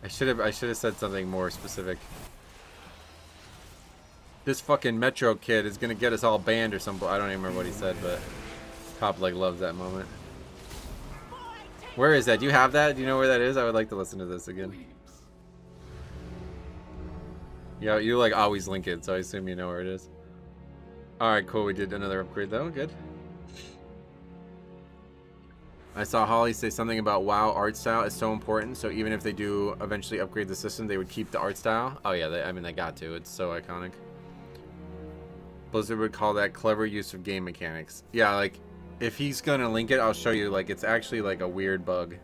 I should have said something more specific. This fucking Metro kid is gonna get us all banned or something. I don't even remember what he said, but Pop like loves that moment. Where is that? Do you have that? Do you know where that is? I would like to listen to this again. Yeah, you like always link it, so I assume you know where it is. Alright, cool. We did another upgrade though. Good. I saw Holly say something about WoW art style is so important, so even if they do eventually upgrade the system, they would keep the art style. Oh yeah, I mean they got to. It's so iconic. Blizzard would call that clever use of game mechanics. Yeah, like if he's gonna link it, I'll show you. Like it's actually like a weird bug.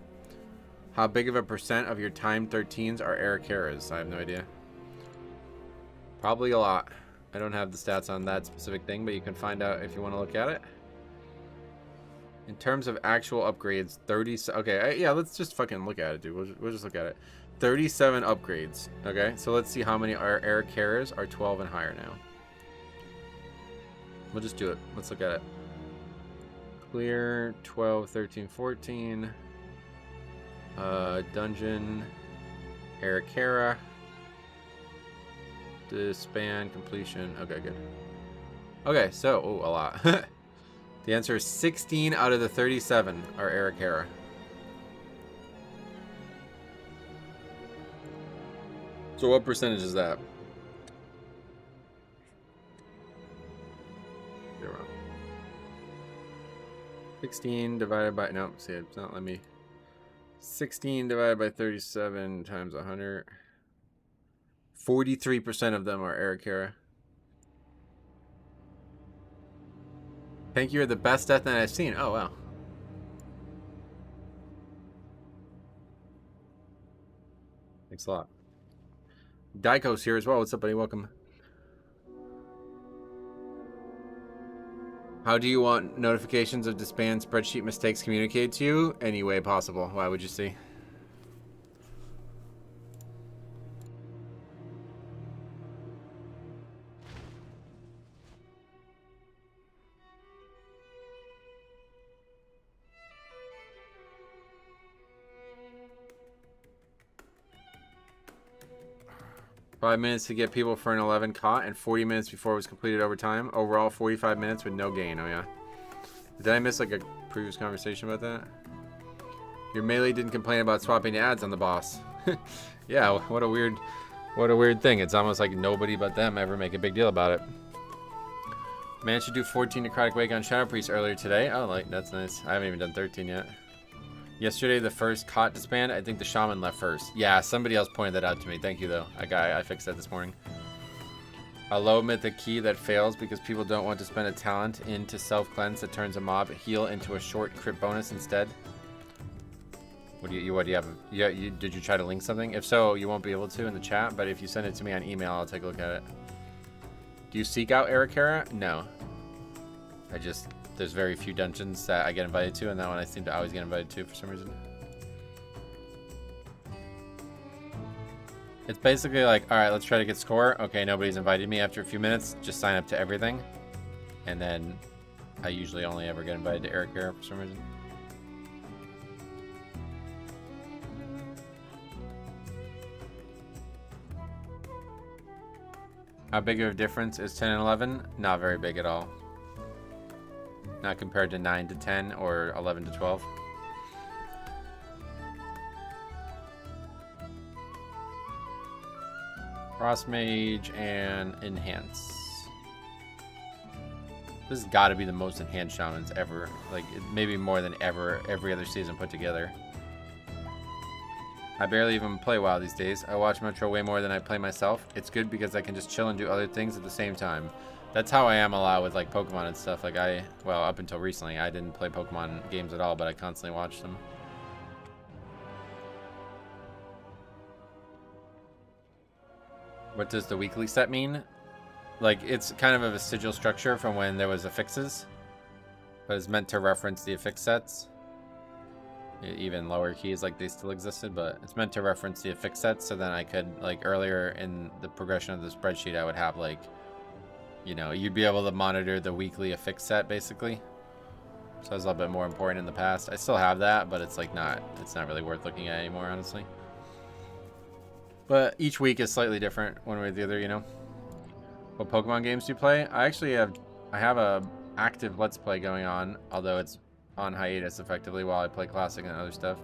How big of a percent of your time 13s are Arakeras? I have no idea. Probably a lot. I don't have the stats on that specific thing, but you can find out if you want to look at it. In terms of actual upgrades, 30... Okay, yeah, let's just fucking look at it, dude. We'll just look at it. 37 upgrades. Okay, so let's see how many are Arakeras are 12 and higher now. We'll just do it. Let's look at it. Clear, 12, 13, 14. Dungeon, Arakera. Disband, completion. Okay, good. Okay, so, oh, a lot. The answer is 16 out of the 37 are Arakera. So what percentage is that? 0. 16 divided by... No, see, it's not letting me... 16 divided by 37 times 100... 43% of them are Arakera. Thank you, are the best death knight I've seen. Oh, wow. Thanks a lot. Daiko's here as well. What's up, buddy? Welcome. How do you want notifications of disband spreadsheet mistakes communicated to you? Any way possible. Why would you see? 5 minutes to get people for an 11 caught, and 40 minutes before it was completed over time. Overall, 45 minutes with no gain. Oh, yeah. Did I miss, like, a previous conversation about that? Your melee didn't complain about swapping ads on the boss. Yeah, what a weird thing. It's almost like nobody but them ever make a big deal about it. Managed to do 14 Necrotic Wake on Shadow Priest earlier today. Oh, like, that's nice. I haven't even done 13 yet. Yesterday, the first caught disband. I think the shaman left first. Yeah, somebody else pointed that out to me. Thank you, though. I fixed that this morning. A low mythic key that fails because people don't want to spend a talent into self-cleanse that turns a mob heal into a short crit bonus instead. What do you have? Did you try to link something? If so, you won't be able to in the chat, but if you send it to me on email, I'll take a look at it. Do you seek out Ericera? No. There's very few dungeons that I get invited to, and that one I seem to always get invited to for some reason. It's basically like, alright, let's try to get score. Okay, nobody's invited me after a few minutes. Just sign up to everything. And then I usually only ever get invited to Ericera for some reason. How big of a difference is 10 and 11? Not very big at all. Not compared to 9 to 10 or 11 to 12. Cross Mage and Enhance. This has got to be the most enhanced shamans ever. Like, maybe more than ever, every other season put together. I barely even play WoW these days. I watch Metro way more than I play myself. It's good because I can just chill and do other things at the same time. That's how I am a lot with like Pokemon and stuff. Like well, up until recently, I didn't play Pokemon games at all, but I constantly watched them. What does the weekly set mean? Like, it's kind of a vestigial structure from when there was affixes, but it's meant to reference the affix sets. Even lower keys, like, they still existed, but it's meant to reference the affix sets, so then I could, like, earlier in the progression of the spreadsheet, I would have, like, you know, you'd be able to monitor the weekly affix set, basically. So it's a little bit more important in the past. I still have that, but it's, like, it's not really worth looking at anymore, honestly. But each week is slightly different, one way or the other, you know. What Pokemon games do you play? I have a active Let's Play going on, although it's on hiatus effectively while I play Classic and other stuff.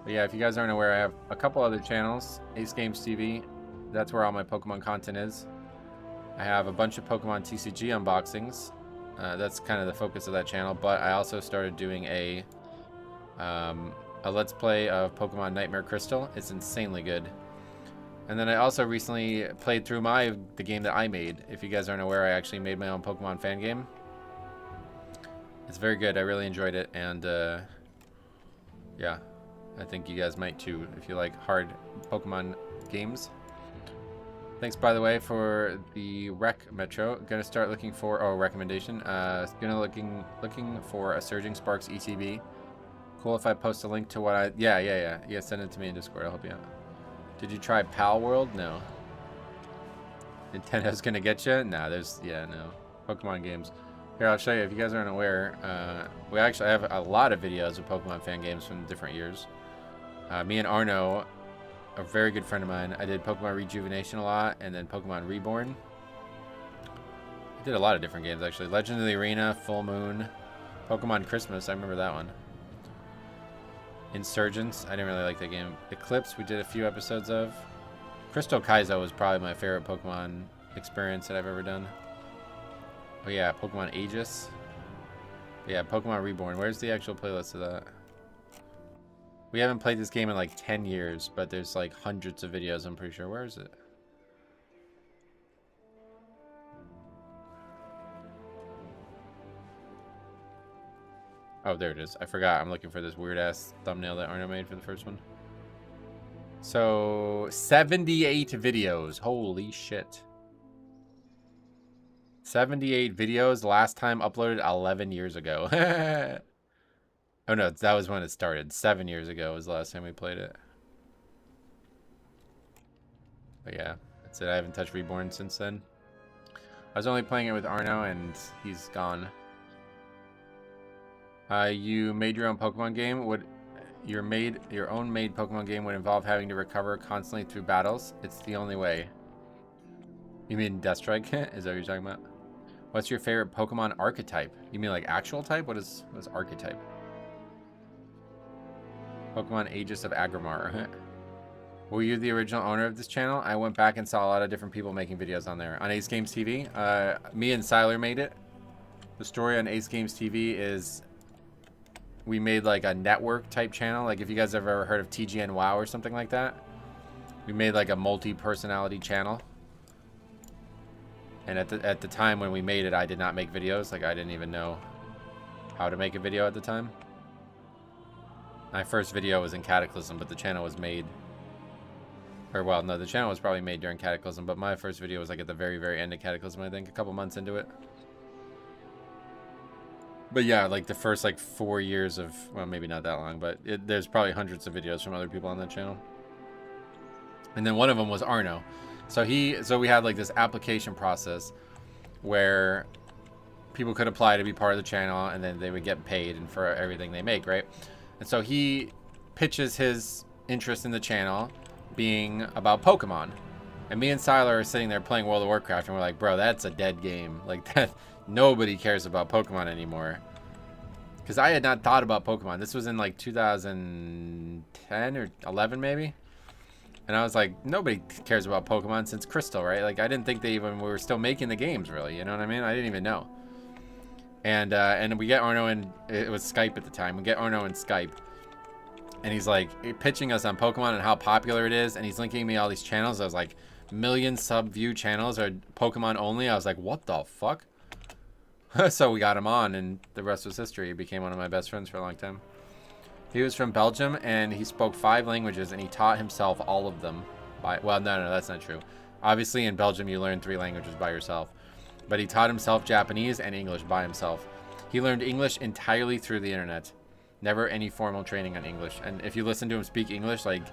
But yeah, if you guys aren't aware, I have a couple other channels. Ace Games TV, that's where all my Pokemon content is. I have a bunch of Pokemon TCG unboxings. That's kind of the focus of that channel, but I also started doing a Let's Play of Pokemon Nightmare Crystal. It's insanely good. And then I also recently played through the game that I made. If you guys aren't aware, I actually made my own Pokemon fan game. It's very good. I really enjoyed it, and yeah, I think you guys might too if you like hard Pokemon games. Thanks, by the way, for the rec, Metro. Gonna start looking for recommendation. Looking for a Surging Sparks ETB. Cool if I post a link to what yeah. Send it to me in Discord. I'll help you out. Did you try Pal World? No. Nintendo's gonna get you? Nah, no. Pokemon games. Here, I'll show you. If you guys aren't aware, we actually have a lot of videos of Pokemon fan games from different years. Me and Arno, a very good friend of mine, I did Pokemon Rejuvenation a lot, and then Pokemon Reborn. I did a lot of different games, actually. Legend of the Arena, Full Moon, Pokemon Christmas, I remember that one. Insurgents, I didn't really like that game. Eclipse, we did a few episodes of. Crystal Kaizo was probably my favorite Pokemon experience that I've ever done. Oh yeah, Pokemon Aegis. Yeah, Pokemon Reborn. Where's the actual playlist of that? We haven't played this game in like 10 years, but there's like hundreds of videos, I'm pretty sure. Where is it? Oh, there it is. I forgot. I'm looking for this weird-ass thumbnail that Arno made for the first one. So, 78 videos. Holy shit. 78 videos. Last time uploaded 11 years ago. Oh, no. That was when it started. 7 years ago was the last time we played it. But yeah, that's it. I haven't touched Reborn since then. I was only playing it with Arno, and he's gone. You made your own Pokemon game. Your own made Pokemon game would involve having to recover constantly through battles. It's the only way. You mean Deathstrike? Is that what you're talking about? What's your favorite Pokemon archetype? You mean like actual type? What is archetype? Pokemon Aegis of Agrimar. Were you the original owner of this channel? I went back and saw a lot of different people making videos on there. On Ace Games TV, me and Siler made it. The story on Ace Games TV is we made like a network type channel. Like if you guys have ever heard of TGN WoW or something like that. We made like a multi-personality channel. And at the time when we made it, I did not make videos. Like I didn't even know how to make a video at the time. My first video was in Cataclysm, but the channel was made... Or, well, no, the channel was probably made during Cataclysm, but my first video was, like, at the very, very end of Cataclysm, I think, a couple months into it. But, yeah, like, the first, like, 4 years of... Well, maybe not that long, but there's probably hundreds of videos from other people on that channel. And then one of them was Arno. So we had, like, this application process where people could apply to be part of the channel, and then they would get paid and for everything they make, right? And so he pitches his interest in the channel being about Pokemon. And me and Siler are sitting there playing World of Warcraft, and we're like, bro, that's a dead game. Like, that, nobody cares about Pokemon anymore. Because I had not thought about Pokemon. This was in, like, 2010 or 11, maybe? And I was like, nobody cares about Pokemon since Crystal, right? Like, I didn't think they even were still making the games, really. You know what I mean? I didn't even know. And we get Arno in, it was Skype at the time. We get Arno in Skype. And he's like pitching us on Pokemon and how popular it is. And he's linking me all these channels. I was like, million sub-view channels are Pokemon only. I was like, what the fuck? So we got him on, and the rest was history. He became one of my best friends for a long time. He was from Belgium, and he spoke 5 languages, and he taught himself all of them. Well, no, that's not true. Obviously, in Belgium, you learn 3 languages by yourself. But he taught himself Japanese and English by himself. He learned English entirely through the internet. Never any formal training on English. And if you listen to him speak English, like,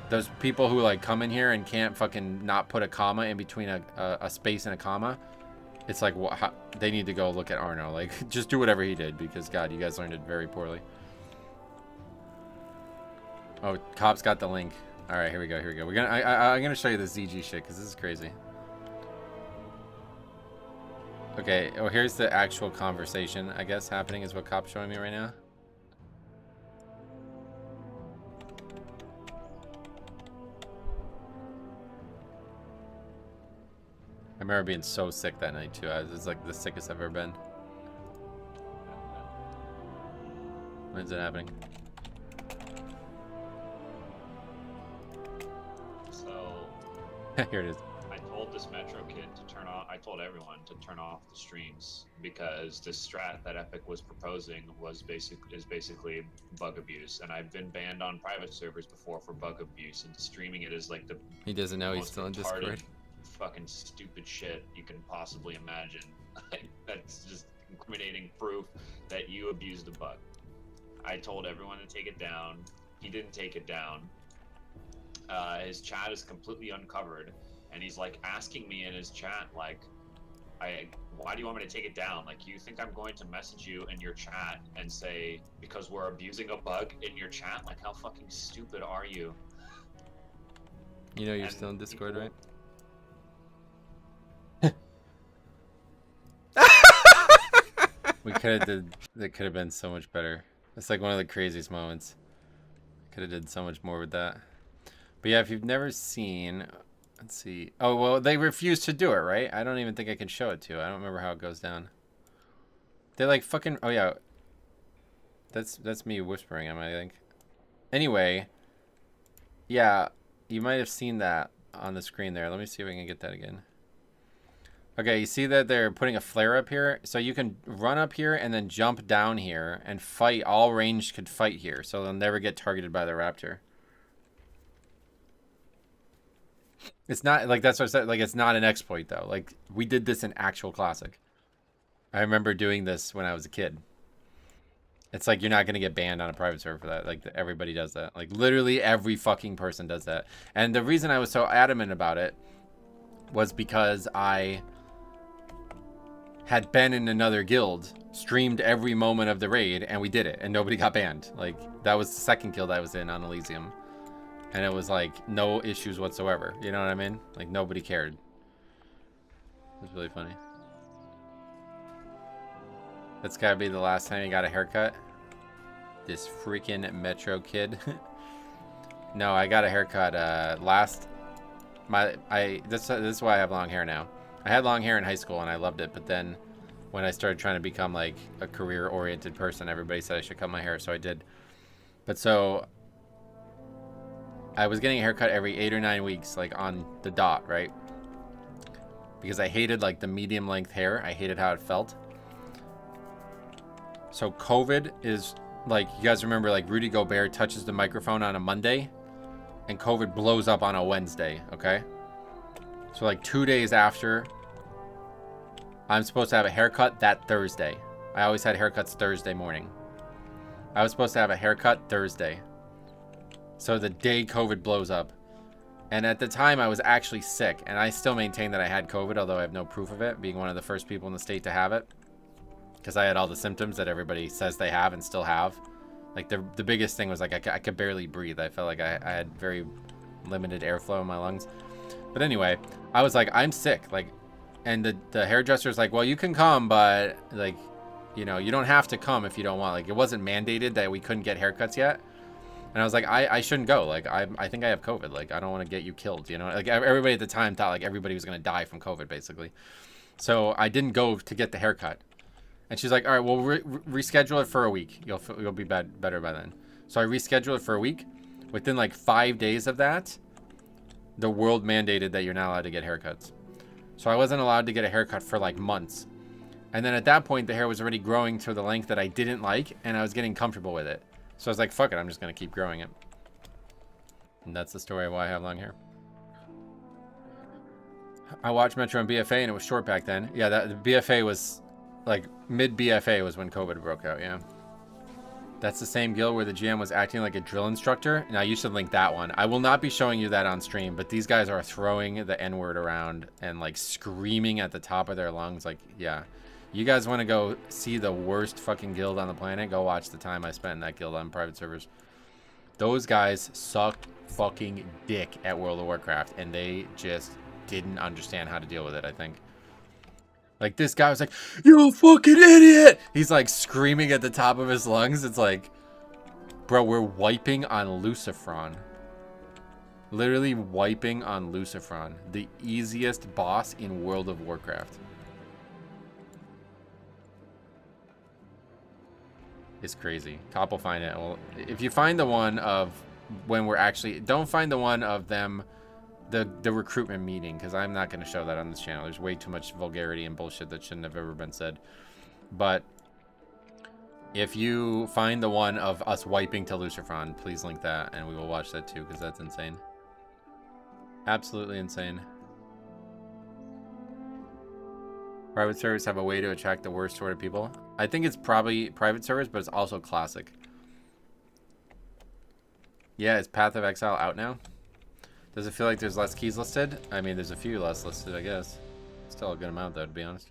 those people who, like, come in here and can't fucking not put a comma in between a space and a comma, it's like, they need to go look at Arno. Like, just do whatever he did, because, God, you guys learned it very poorly. Oh, Cop's got the link. All right, here we go. I'm gonna show you the ZG shit, because this is crazy. Okay, oh, here's the actual conversation, I guess, happening is what Cop's showing me right now. I remember being so sick that night, too. It's like the sickest I've ever been. When's it happening? So... Here it is. I told this Metro kid to turn off... I told everyone to turn off the streams because the strat that Epic was proposing is basically bug abuse, and I've been banned on private servers before for bug abuse, and streaming it is like the... He doesn't know he's still in Discord. Fucking stupid shit you can possibly imagine. That's just incriminating proof that you abused a bug. I told everyone to take it down. He didn't take it down. His chat is completely uncovered, and he's like asking me in his chat, like, why do you want me to take it down? Like, you think I'm going to message you in your chat and say, because we're abusing a bug in your chat? Like, how fucking stupid are you? You know you're still in Discord, right? That could have been so much better. It's like one of the craziest moments. Could have did so much more with that. But yeah, if you've never seen, let's see. Oh, well, they refused to do it, right? I don't even think I can show it to you. I don't remember how it goes down. They're like fucking, oh yeah. That's me whispering, I think. Anyway, yeah, you might have seen that on the screen there. Let me see if I can get that again. Okay, you see that they're putting a flare up here? So you can run up here and then jump down here and fight. All ranged could fight here, so they'll never get targeted by the raptor. It's not, like, that's what I said, like, it's not an exploit, though. Like, we did this in actual Classic. I remember doing this when I was a kid. It's like, you're not going to get banned on a private server for that. Like, everybody does that. Like, literally every fucking person does that. And the reason I was so adamant about it was because I had been in another guild, streamed every moment of the raid, and we did it, and nobody got banned. Like, that was the second guild I was in on Elysium. And it was like, no issues whatsoever. You know what I mean? Like, nobody cared. It's really funny. That's gotta be the last time you got a haircut. This freaking Metro kid. No, I got a haircut this is why I have long hair now. I had long hair in high school and I loved it, but then when I started trying to become like a career-oriented person, everybody said I should cut my hair, so I did. But so I was getting a haircut every 8 or 9 weeks, like on the dot, right? Because I hated like the medium length hair. I hated how it felt. So COVID is like, you guys remember like Rudy Gobert touches the microphone on a Monday and COVID blows up on a Wednesday, okay? So like 2 days after, I'm supposed to have a haircut that Thursday. I always had haircuts Thursday morning. I was supposed to have a haircut Thursday. So the day COVID blows up. And at the time I was actually sick, and I still maintain that I had COVID, although I have no proof of it, being one of the first people in the state to have it. Because I had all the symptoms that everybody says they have and still have. Like the biggest thing was like I could barely breathe. I felt like I had very limited airflow in my lungs. But anyway, I was like, I'm sick. Like, and the hairdresser's like, well, you can come, but like, you know, you don't have to come if you don't want. Like, it wasn't mandated that we couldn't get haircuts yet. And I was like, I shouldn't go. Like, I think I have COVID. Like, I don't want to get you killed, you know? Like, everybody at the time thought like everybody was going to die from COVID, basically. So I didn't go to get the haircut. And she's like, all right, well, reschedule it for a week. You'll be better by then. So I rescheduled it for a week. Within like 5 days of that, the world mandated that you're not allowed to get haircuts. So I wasn't allowed to get a haircut for like months. And then at that point, the hair was already growing to the length that I didn't like, and I was getting comfortable with it. So I was like, fuck it, I'm just going to keep growing it. And that's the story of why I have long hair. I watched Metro and BFA, and it was short back then. Yeah, the BFA was... like mid BFA was when COVID broke out, yeah. That's the same guild where the GM was acting like a drill instructor. Now you should link that one. I will not be showing you that on stream, but these guys are throwing the N-word around and like screaming at the top of their lungs. Like, yeah. You guys want to go see the worst fucking guild on the planet? Go watch the time I spent in that guild on private servers. Those guys suck fucking dick at World of Warcraft, and they just didn't understand how to deal with it, I think. Like, this guy was like, you fucking idiot! He's, like, screaming at the top of his lungs. It's like, bro, we're wiping on Lucifron. Literally wiping on Lucifron. The easiest boss in World of Warcraft. It's crazy. Cop will find it. Well, if you find the one of when we're actually... Don't find the one of them... The recruitment meeting, because I'm not going to show that on this channel. There's way too much vulgarity and bullshit that shouldn't have ever been said. But if you find the one of us wiping to Lucifron, please link that, and we will watch that too, because that's insane. Absolutely insane. Private servers have a way to attract the worst sort of people. I think it's probably private servers, but it's also classic. Yeah, is Path of Exile out now? Does it feel like there's less keys listed? I mean, there's a few less listed, I guess. Still a good amount, though, to be honest.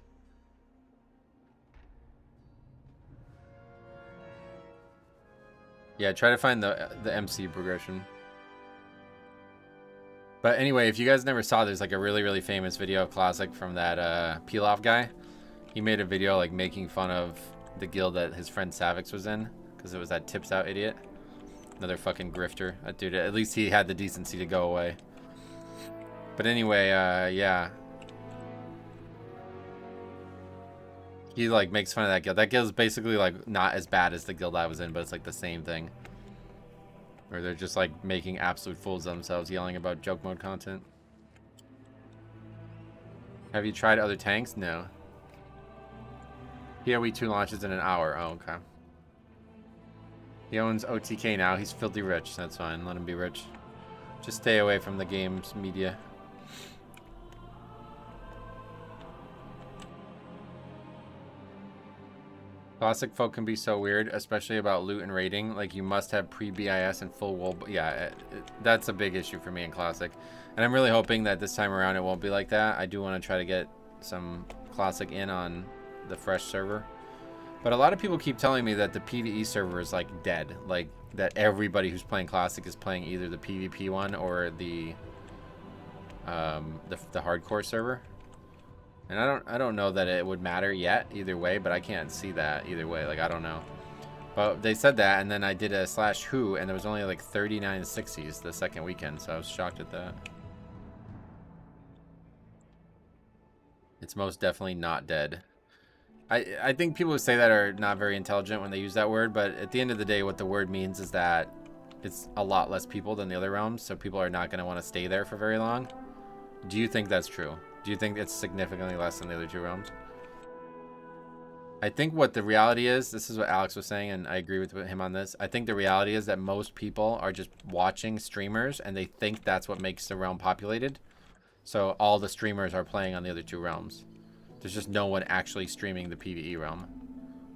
Yeah, try to find the MC progression. But anyway, if you guys never saw, there's like a really, really famous video of Classic from that Peel-Off guy. He made a video like making fun of the guild that his friend Savix was in, because it was that Tips Out idiot. Another fucking grifter. That dude, at least he had the decency to go away. But anyway, yeah. He like makes fun of that guild. That guild is basically like not as bad as the guild I was in, but it's like the same thing. Where they're just like making absolute fools of themselves, yelling about joke mode content. Have you tried other tanks? No. PoE 2 launches in an hour. Oh, okay. He owns OTK now. He's filthy rich. That's fine. Let him be rich. Just stay away from the game's media. Classic folk can be so weird, especially about loot and raiding. Like, you must have pre-BIS and full wool. Yeah, that's a big issue for me in Classic. And I'm really hoping that this time around it won't be like that. I do want to try to get some Classic in on the fresh server. But a lot of people keep telling me that the PvE server is, like, dead. Like, that everybody who's playing Classic is playing either the PvP one or the hardcore server. And I don't know that it would matter yet either way, but I can't see that either way. Like, I don't know. But they said that, and then I did a /who, and there was only like 39 60s the second weekend, so I was shocked at that. It's most definitely not dead. I think people who say that are not very intelligent when they use that word, but at the end of the day, what the word means is that it's a lot less people than the other realms, so people are not going to want to stay there for very long. Do you think that's true? Do you think it's significantly less than the other two realms? I think what the reality is, this is what Alex was saying, and I agree with him on this. I think the reality is that most people are just watching streamers, and they think that's what makes the realm populated. So all the streamers are playing on the other two realms. There's just no one actually streaming the PvE realm.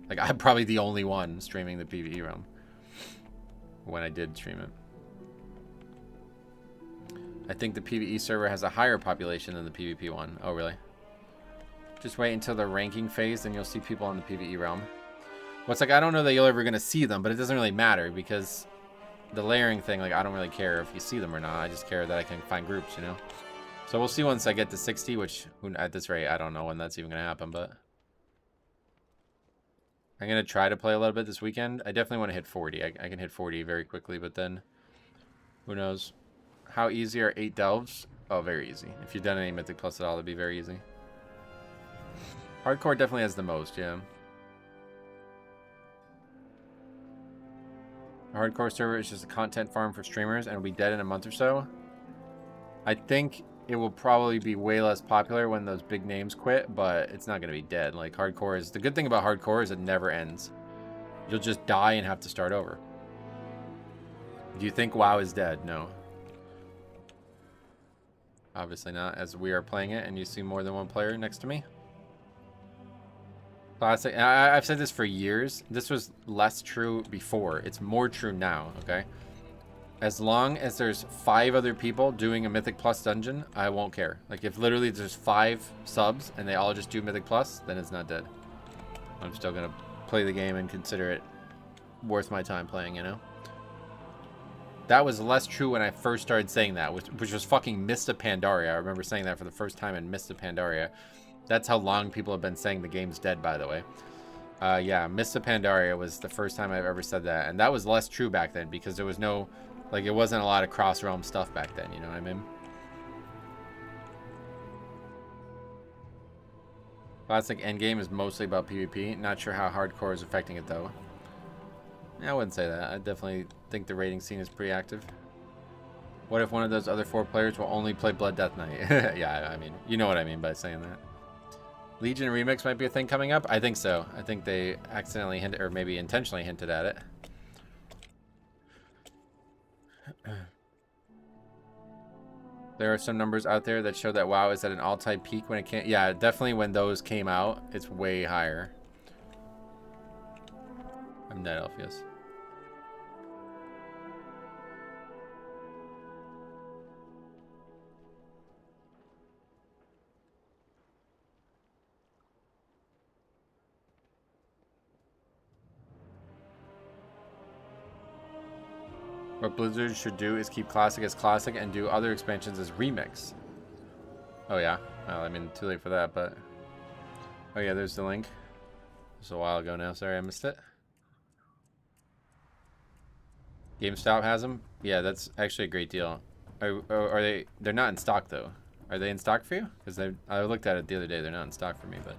Like, I'm probably the only one streaming the PvE realm. When I did stream it. I think the PvE server has a higher population than the PvP one. Oh, really? Just wait until the ranking phase, and you'll see people on the PvE realm. Well, it's like, I don't know that you're ever going to see them, but it doesn't really matter, because the layering thing, like, I don't really care if you see them or not. I just care that I can find groups, you know? So we'll see once I get to 60, which at this rate, I don't know when that's even going to happen, but I'm going to try to play a little bit this weekend. I definitely want to hit 40. I can hit 40 very quickly, but then who knows? How easy are 8 delves? Oh, very easy. If you've done any Mythic Plus at all, it'd be very easy. Hardcore definitely has the most, yeah. A hardcore server is just a content farm for streamers and will be dead in a month or so. I think it will probably be way less popular when those big names quit, but it's not going to be dead. Like, hardcore is... The good thing about hardcore is it never ends. You'll just die and have to start over. Do you think WoW is dead? No. Obviously not, as we are playing it and you see more than one player next to me. Classic. I've said this for years. This was less true before. It's more true now, okay? As long as there's 5 other people doing a Mythic Plus dungeon, I won't care. Like, if literally there's 5 subs and they all just do Mythic Plus, then it's not dead. I'm still going to play the game and consider it worth my time playing, you know? That was less true when I first started saying that, which was fucking Mist of Pandaria. I remember saying that for the first time in Mist of Pandaria. That's how long people have been saying the game's dead, by the way. Yeah, Mist of Pandaria was the first time I've ever said that. And that was less true back then because there was no... Like, it wasn't a lot of cross-realm stuff back then, you know what I mean? Classic Endgame is mostly about PvP. Not sure how hardcore is affecting it, though. Yeah, I wouldn't say that. I definitely think the raiding scene is pretty active. What if one of those other 4 players will only play Blood Death Knight? Yeah, I mean, you know what I mean by saying that. Legion Remix might be a thing coming up? I think so. I think they accidentally hinted, or maybe intentionally hinted at it. There are some numbers out there that show that WoW is at an all-time peak when it can't... Yeah, definitely when those came out, it's way higher. I'm Night Elf, yes. What Blizzard should do is keep Classic as Classic and do other expansions as Remix. Oh yeah, well, I mean, too late for that, but... Oh yeah, there's the link. It was a while ago now, sorry I missed it. GameStop has them? Yeah, that's actually a great deal. Are they... They're not in stock, though. Are they in stock for you? Because I looked at it the other day, they're not in stock for me, but...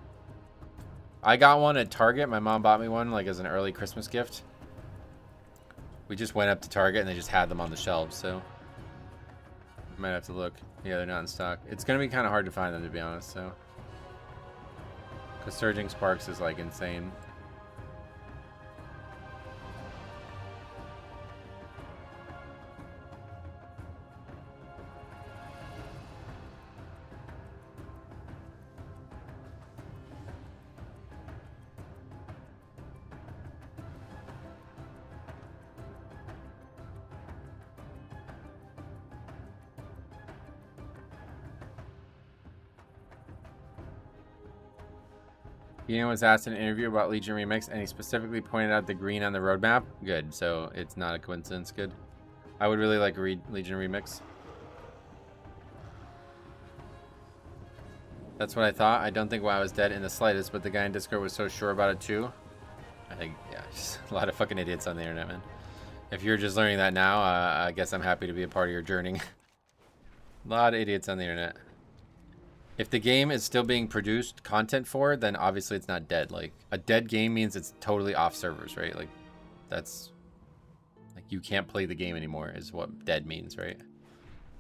I got one at Target. My mom bought me one, like, as an early Christmas gift. We just went up to Target and they just had them on the shelves, so might have to look. Yeah, they're not in stock. It's gonna be kind of hard to find them, to be honest, so because Surging Sparks is like insane. Ian was asked in an interview about Legion Remix, and he specifically pointed out the green on the roadmap. Good, so it's not a coincidence. Good. I would really like to read Legion Remix. That's what I thought. I don't think WoW is dead in the slightest, but the guy in Discord was so sure about it too. I think, yeah, just a lot of fucking idiots on the internet, man. If you're just learning that now, I guess I'm happy to be a part of your journey. A lot of idiots on the internet. If the game is still being produced content for, then obviously it's not dead. Like, a dead game means it's totally off servers, right? Like, that's... Like, you can't play the game anymore is what dead means, right?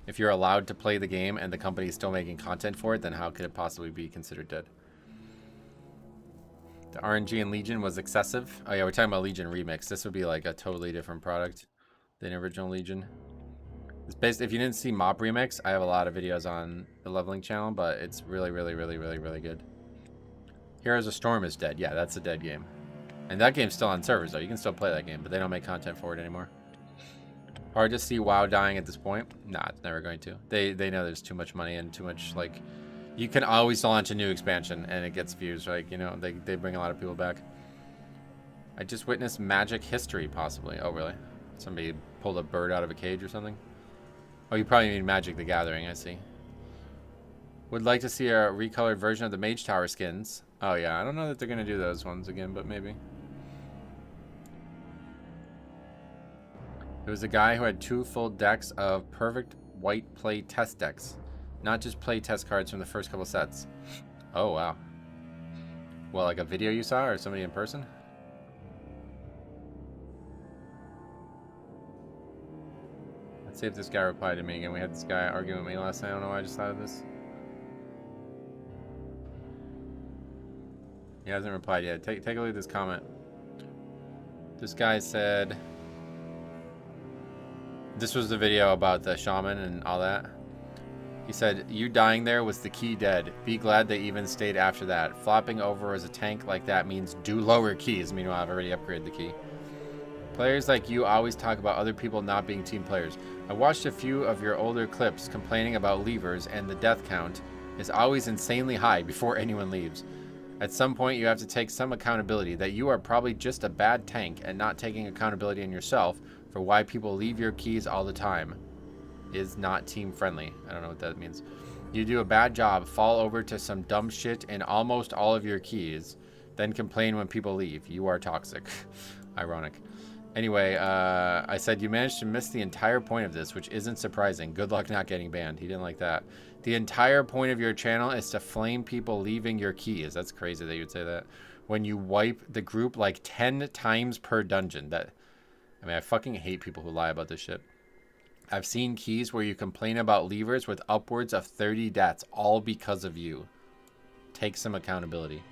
If you're allowed to play the game and the company is still making content for it, then how could it possibly be considered dead? The RNG in Legion was excessive. Oh yeah, we're talking about Legion Remix. This would be like a totally different product than original Legion. It's based, if you didn't see Mop Remix, I have a lot of videos on the leveling channel, but it's really, really, really, really, really good. Heroes of Storm is dead. Yeah, that's a dead game. And that game's still on servers, though. You can still play that game, but they don't make content for it anymore. Hard to see WoW dying at this point. Nah, it's never going to. They know there's too much money and too much, like... You can always launch a new expansion, and it gets views, right? You know, they bring a lot of people back. I just witnessed magic history, possibly. Oh, really? Somebody pulled a bird out of a cage or something? Oh, you probably mean Magic the Gathering, I see. Would like to see a recolored version of the Mage Tower skins. Oh, yeah. I don't know that they're going to do those ones again, but maybe. There was a guy who had 2 full decks of perfect white play test decks. Not just play test cards from the first couple sets. Oh, wow. Well, like a video you saw or somebody in person? Let's see if this guy replied to me again. We had this guy arguing with me last night. I don't know why I just thought of this. He hasn't replied yet. Take a look at this comment. This guy said... This was the video about the shaman and all that. He said, you dying there was the key dead. Be glad they even stayed after that. Flopping over as a tank like that means do lower keys. Meanwhile, I've already upgraded the key. Players like you always talk about other people not being team players. I watched a few of your older clips complaining about leavers, and the death count is always insanely high before anyone leaves. At some point, you have to take some accountability that you are probably just a bad tank and not taking accountability in yourself for why people leave your keys all the time is not team friendly. I don't know what that means. You do a bad job, fall over to some dumb shit in almost all of your keys, then complain when people leave. You are toxic. Ironic. Anyway, I said you managed to miss the entire point of this, which isn't surprising. Good luck not getting banned. He didn't like that. The entire point of your channel is to flame people leaving your keys. That's crazy that you'd say that. When you wipe the group like 10 times per dungeon. I mean, I fucking hate people who lie about this shit. I've seen keys where you complain about leavers with upwards of 30 deaths, all because of you. Take some accountability.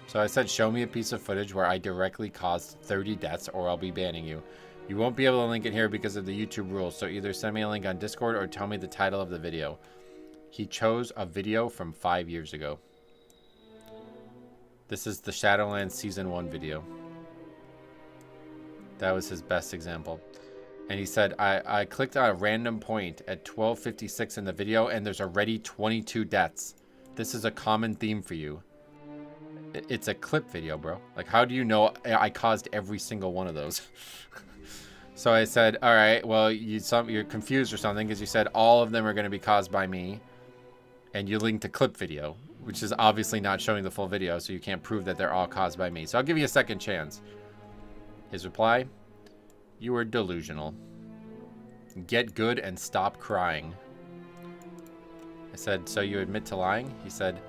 So I said, show me a piece of footage where I directly caused 30 deaths or I'll be banning you. You won't be able to link it here because of the YouTube rules, so either send me a link on Discord or tell me the title of the video. He chose a video from 5 years ago. This is the Shadowlands Season 1 video. That was his best example. And he said, I clicked on a random point at 12:56 in the video and there's already 22 deaths. This is a common theme for you. It's a clip video, bro. Like, how do you know I caused every single one of those? So I said, all right, well, you're confused or something because you said all of them are going to be caused by me. And you linked a clip video, which is obviously not showing the full video, so you can't prove that they're all caused by me. So I'll give you a second chance. His reply, you are delusional. Get good and stop crying. I said, so you admit to lying? He said,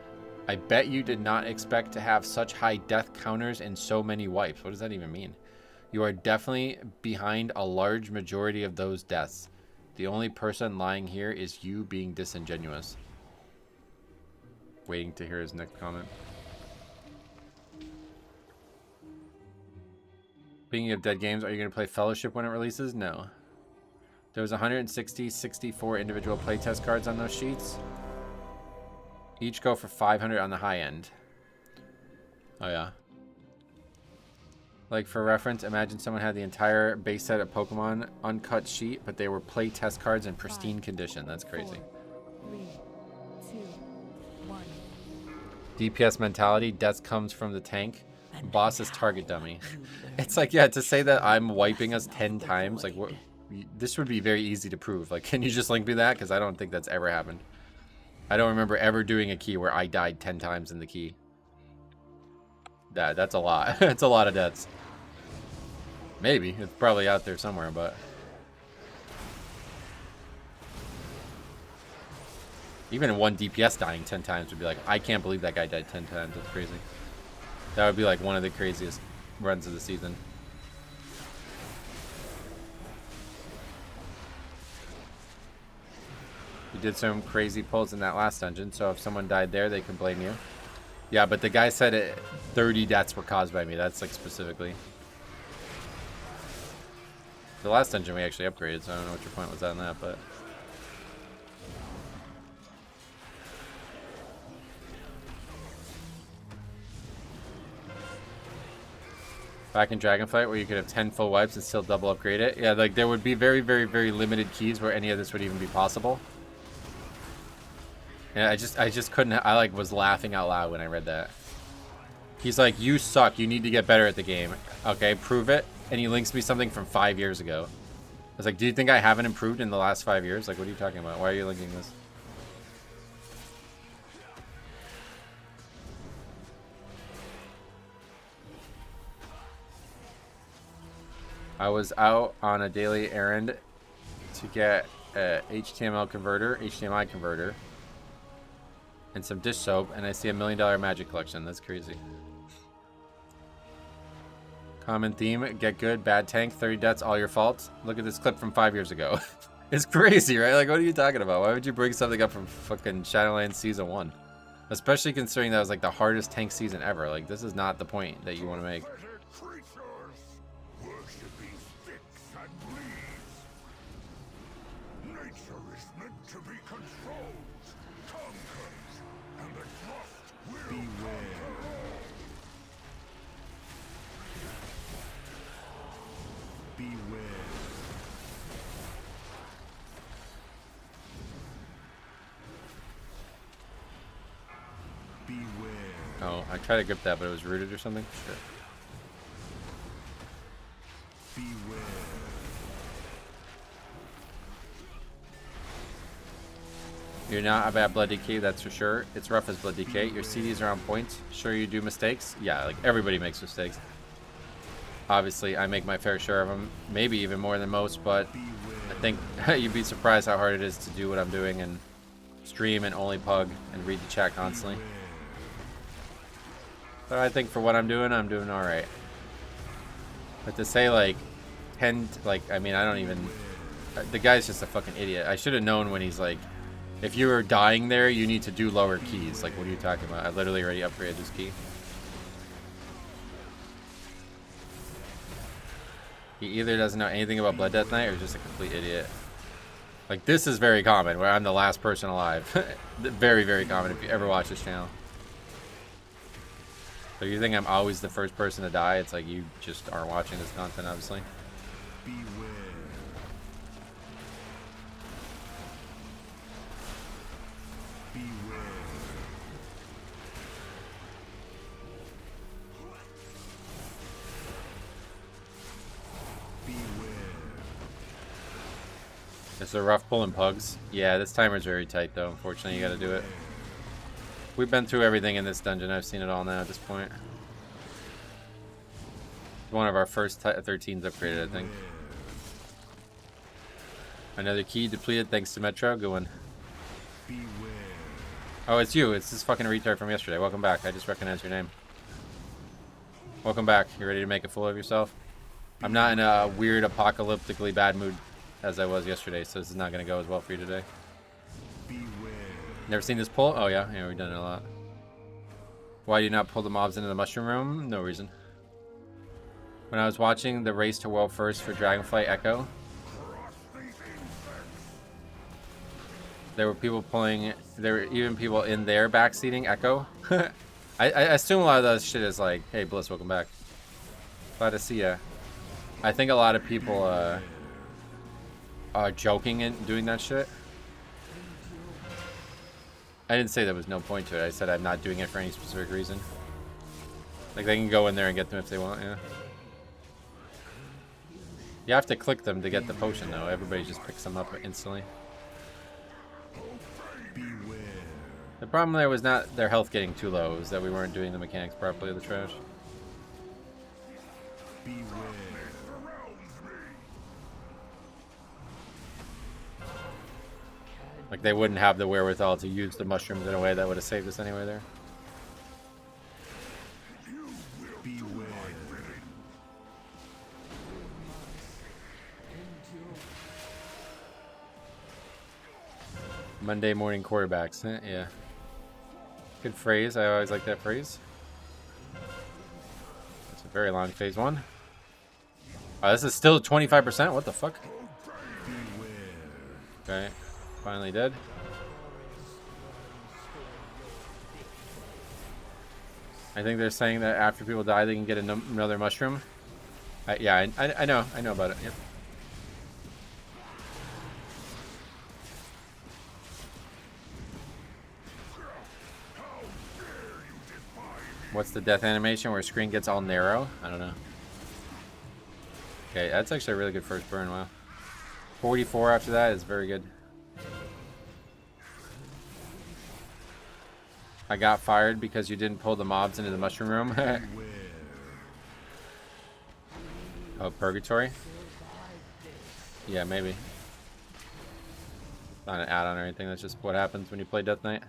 I bet you did not expect to have such high death counters and so many wipes. What does that even mean? You are definitely behind a large majority of those deaths. The only person lying here is you being disingenuous. Waiting to hear his next comment. Speaking of dead games, are you going to play Fellowship when it releases? No. There was 64 individual playtest cards on those sheets. Each go for 500 on the high end. Oh, yeah. Like, for reference, imagine someone had the entire base set of Pokemon uncut sheet, but they were playtest cards in pristine condition. That's crazy. 4, 3, 2, 1. DPS mentality, death comes from the tank. Boss is target dummy. It's like, yeah, to say that I'm wiping us 10 times, like, what, this would be very easy to prove. Like, can you just link me that? Because I don't think that's ever happened. I don't remember ever doing a key where I died 10 times in the key. That's a lot. That's a lot of deaths. Maybe. It's probably out there somewhere, but... Even one DPS dying 10 times would be like, I can't believe that guy died 10 times. That's crazy. That would be like one of the craziest runs of the season. You did some crazy pulls in that last dungeon, so if someone died there, they can blame you. Yeah, but the guy said 30 deaths were caused by me. That's like specifically. The last dungeon we actually upgraded, so I don't know what your point was on that, but... Back in Dragonflight, where you could have 10 full wipes and still double upgrade it. Yeah, like there would be very, very, very limited keys where any of this would even be possible. And I just couldn't. I like was laughing out loud when I read that. He's like, "You suck. You need to get better at the game." Okay, prove it. And he links me something from 5 years ago. I was like, "Do you think I haven't improved in the last 5 years? Like, what are you talking about? Why are you linking this?" I was out on a daily errand to get a HTMI converter, and some dish soap, and I see $1 million magic collection. That's crazy. Common theme: get good, bad tank, 30 deaths, all your fault. Look at this clip from 5 years ago. It's crazy, right? Like, what are you talking about? Why would you bring something up from fucking Shadowlands Season 1? Especially considering that was like the hardest tank season ever. Like, this is not the point that you want to make. Oh, I tried to grip that, but it was rooted or something? Sure. Beware. You're not a bad blood DK, that's for sure. It's rough as blood DK. Your CDs are on point. Sure you do mistakes? Yeah, like everybody makes mistakes. Obviously, I make my fair share of them. Maybe even more than most, but I think you'd be surprised how hard it is to do what I'm doing and stream and only pug and read the chat constantly. But I think for what I'm doing alright. But to say like 10, like, I mean, I don't even, the guy's just a fucking idiot. I should have known when he's like, if you were dying there, you need to do lower keys. Like, what are you talking about? I literally already upgraded this key. He either doesn't know anything about Blood Death Knight or just a complete idiot. Like, this is very common, where I'm the last person alive. Very, very common if you ever watch this channel. So you think I'm always the first person to die? It's like you just aren't watching this content, obviously. Beware. Beware. Beware. It's a rough pulling pugs. Yeah, this timer's very tight though. Unfortunately, you gotta do it. We've been through everything in this dungeon. I've seen it all now at this point. One of our first 13s upgraded, I think. Another key depleted thanks to Metro. Good one. Beware. Oh, it's you. It's this fucking retard from yesterday. Welcome back. I just recognized your name. Welcome back. You ready to make a fool of yourself? I'm not in a weird apocalyptically bad mood as I was yesterday, so this is not going to go as well for you today. Beware. Never seen this pull? Oh yeah, we've done it a lot. Why do you not pull the mobs into the mushroom room? No reason. When I was watching the race to world first for Dragonflight Echo, there were people pulling, there were even people in there backseating Echo. I assume a lot of that shit is like, hey Bliss, welcome back. Glad to see ya. I think a lot of people are joking and doing that shit. I didn't say there was no point to it. I said I'm not doing it for any specific reason. Like, they can go in there and get them if they want, yeah. You have to click them to get the potion, though. Everybody just picks them up instantly. Beware. The problem there was not their health getting too low, it was that we weren't doing the mechanics properly of the trash. Beware. Like they wouldn't have the wherewithal to use the mushrooms in a way that would have saved us anyway there. Beware. Monday morning quarterbacks, yeah. Good phrase, I always like that phrase. It's a very long phase one. Oh, this is still 25%? What the fuck? Okay, finally dead. I think they're saying that after people die, they can get another mushroom. Yeah, I know about it. Yep. What's the death animation where screen gets all narrow? I don't know. Okay, that's actually a really good first burn. Wow. 44 after that is very good. I got fired because you didn't pull the mobs into the mushroom room. Oh, purgatory? Yeah, maybe. Not an add-on or anything, that's just what happens when you play Death Knight.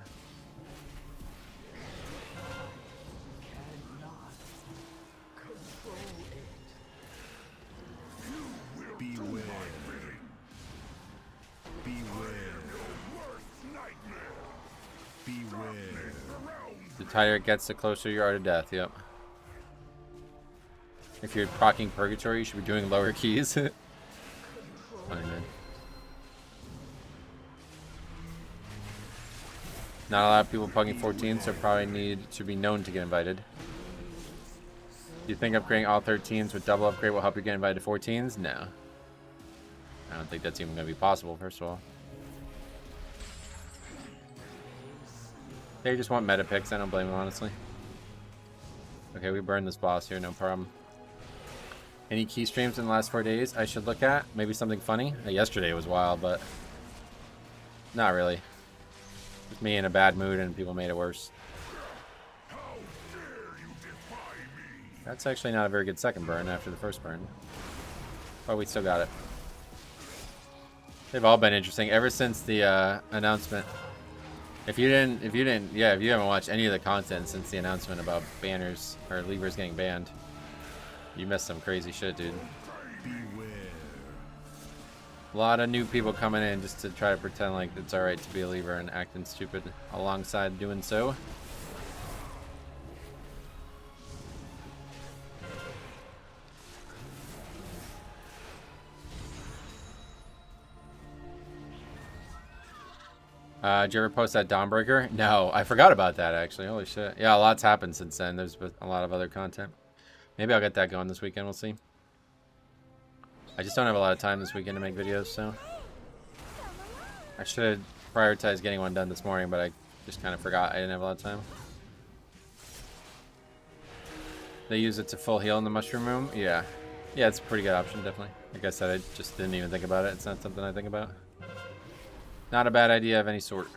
Beware. Beware. Beware. The tighter it gets, the closer you are to death, yep. If you're procking purgatory, you should be doing lower keys. Funny, man. Not a lot of people pugging 14, so probably need to be known to get invited. Do you think upgrading all 13s with double upgrade will help you get invited to 14s? No. I don't think that's even going to be possible, first of all. They just want meta picks, I don't blame them, honestly. Okay, we burned this boss here, no problem. Any key streams in the last 4 days I should look at? Maybe something funny? Yesterday was wild, but not really. Just me in a bad mood and people made it worse. That's actually not a very good second burn after the first burn. But we still got it. They've all been interesting ever since the announcement. If you haven't watched any of the content since the announcement about banners or levers getting banned, you missed some crazy shit, dude. Beware. A lot of new people coming in just to try to pretend like it's alright to be a lever and acting stupid alongside doing so. Did you ever post that Dawnbreaker? No, I forgot about that actually. Holy shit. Yeah, a lot's happened since then. There's been a lot of other content. Maybe I'll get that going this weekend. We'll see. I just don't have a lot of time this weekend to make videos, so I should prioritize getting one done this morning, but I just kind of forgot I didn't have a lot of time. They use it to full heal in the mushroom room? Yeah. Yeah, it's a pretty good option, definitely. Like I said, I just didn't even think about it. It's not something I think about. Not a bad idea of any sort.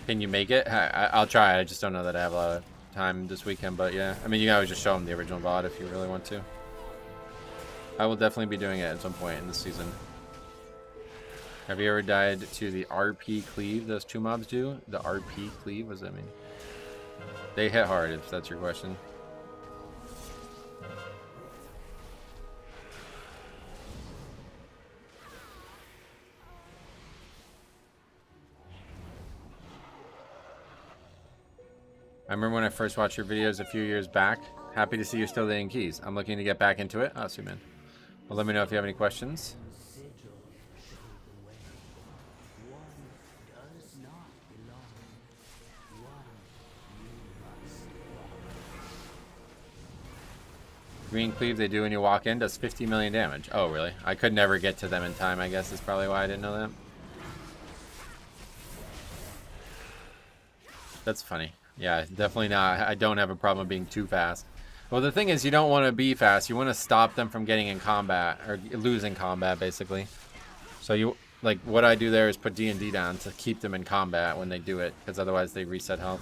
Can you make it? I'll try. I just don't know that I have a lot of time this weekend, but yeah. I mean, you can always just show them the original VOD if you really want to. I will definitely be doing it at some point in this season. Have you ever died to the RP cleave those two mobs do? The RP cleave? What does that mean? They hit hard, if that's your question. I remember when I first watched your videos a few years back. Happy to see you're still laying keys. I'm looking to get back into it. Oh, see, man. Well, let me know if you have any questions. Green cleave they do when you walk in does 50 million damage. Oh, really? I could never get to them in time, I guess is probably why I didn't know that. That's funny. Yeah, definitely not. I don't have a problem being too fast. Well, the thing is, you don't want to be fast. You want to stop them from getting in combat, or losing combat, basically. So like what I do there is put D&D down to keep them in combat when they do it, because otherwise they reset health.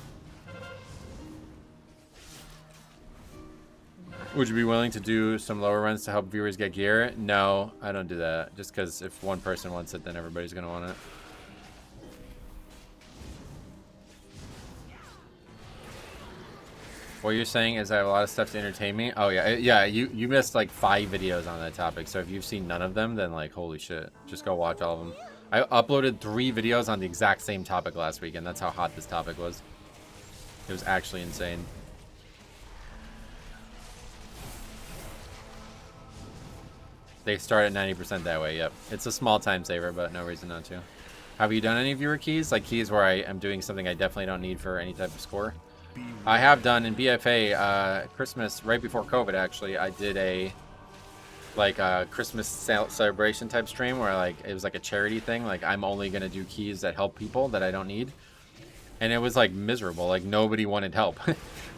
Would you be willing to do some lower runs to help viewers get gear? No, I don't do that. Just because if one person wants it, then everybody's going to want it. What you're saying is I have a lot of stuff to entertain me? Oh, yeah. Yeah, you missed like 5 videos on that topic. So if you've seen none of them, then like, holy shit. Just go watch all of them. I uploaded 3 videos on the exact same topic last week, and that's how hot this topic was. It was actually insane. They start at 90% that way, yep. It's a small time saver, but no reason not to. Have you done any viewer keys? Like keys where I am doing something I definitely don't need for any type of score? I have done in BFA, Christmas, right before COVID actually, I did a Christmas celebration type stream where like it was like a charity thing. Like I'm only going to do keys that help people that I don't need. And it was like miserable. Like nobody wanted help.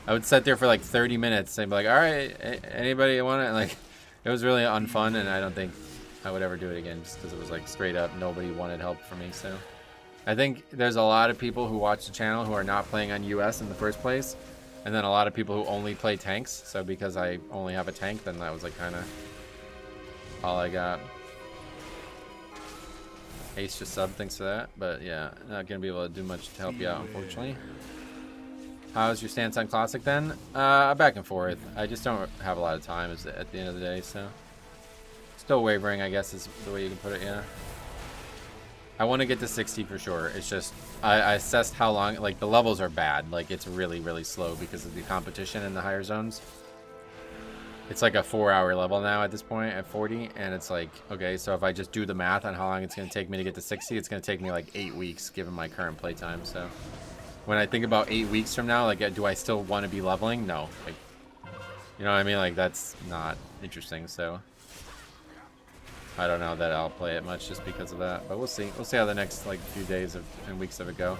I would sit there for like 30 minutes and be like, all right, anybody want it? Like it was really unfun, and I don't think I would ever do it again just because it was like straight up nobody wanted help from me. So I think there's a lot of people who watch the channel who are not playing on US in the first place, and then a lot of people who only play tanks. So because I only have a tank, then that was like kind of all I got. Ace just sub thanks to that, but yeah, not gonna be able to do much to help you out, unfortunately. How's your stance on Classic then? Back and forth. I just don't have a lot of time at the end of the day, so still wavering, I guess is the way you can put it. Yeah. I want to get to 60 for sure. It's just I assessed how long. Like the levels are bad. Like it's really really slow because of the competition in the higher zones. It's like a 4-hour level now at this point at 40, and it's like, okay, so if I just do the math on how long it's going to take me to get to 60, it's going to take me like 8 weeks given my current playtime. So when I think about 8 weeks from now, like, do I still want to be leveling? No. Like, you know what I mean? Like, that's not interesting. So I don't know that I'll play it much just because of that, but we'll see. We'll see how the next like few days and weeks of it go.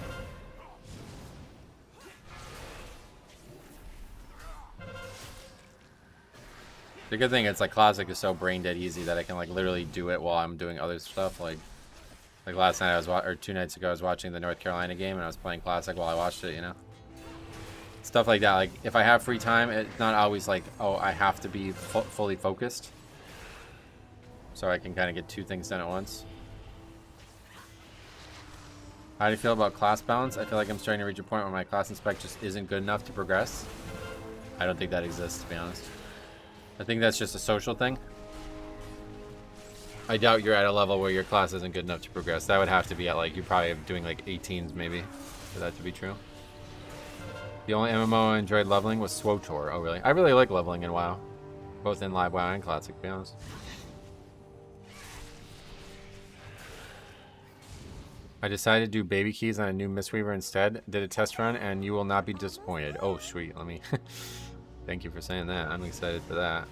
The good thing is like Classic is so brain dead easy that I can like literally do it while I'm doing other stuff. Like last night or 2 nights ago I was watching the North Carolina game and I was playing Classic while I watched it, you know. Stuff like that. Like if I have free time, it's not always like, oh, I have to be fully focused. So I can kind of get 2 things done at once. How do you feel about class balance? I feel like I'm starting to reach a point where my class inspect just isn't good enough to progress. I don't think that exists, to be honest. I think that's just a social thing. I doubt you're at a level where your class isn't good enough to progress. That would have to be at like, you're probably doing like 18s maybe for that to be true. The only MMO I enjoyed leveling was SWTOR. Oh really? I really like leveling in WoW. Both in live WoW and Classic, to be honest. I decided to do baby keys on a new Mistweaver instead. Did a test run and you will not be disappointed. Oh sweet, let me... Thank you for saying that. I'm excited for that.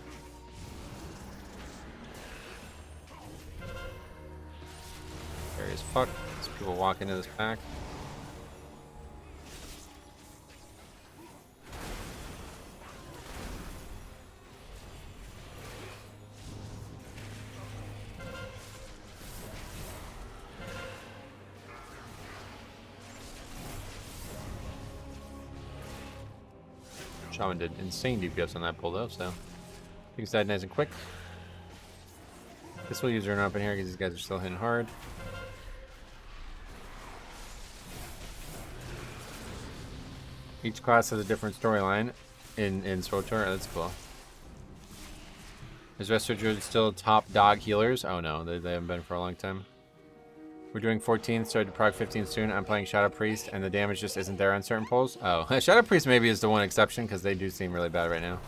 Scary as fuck. There's people walking into this pack. Shaman did insane DPS on that pull though, so things died nice and quick. This will use run up in here because these guys are still hitting hard. Each class has a different storyline in SWTOR. That's cool. Is Resto Druid still top dog healers? Oh no, they haven't been for a long time. We're doing 14, started to prog 15 soon. I'm playing Shadow Priest, and the damage just isn't there on certain pulls. Oh, Shadow Priest maybe is the one exception, because they do seem really bad right now.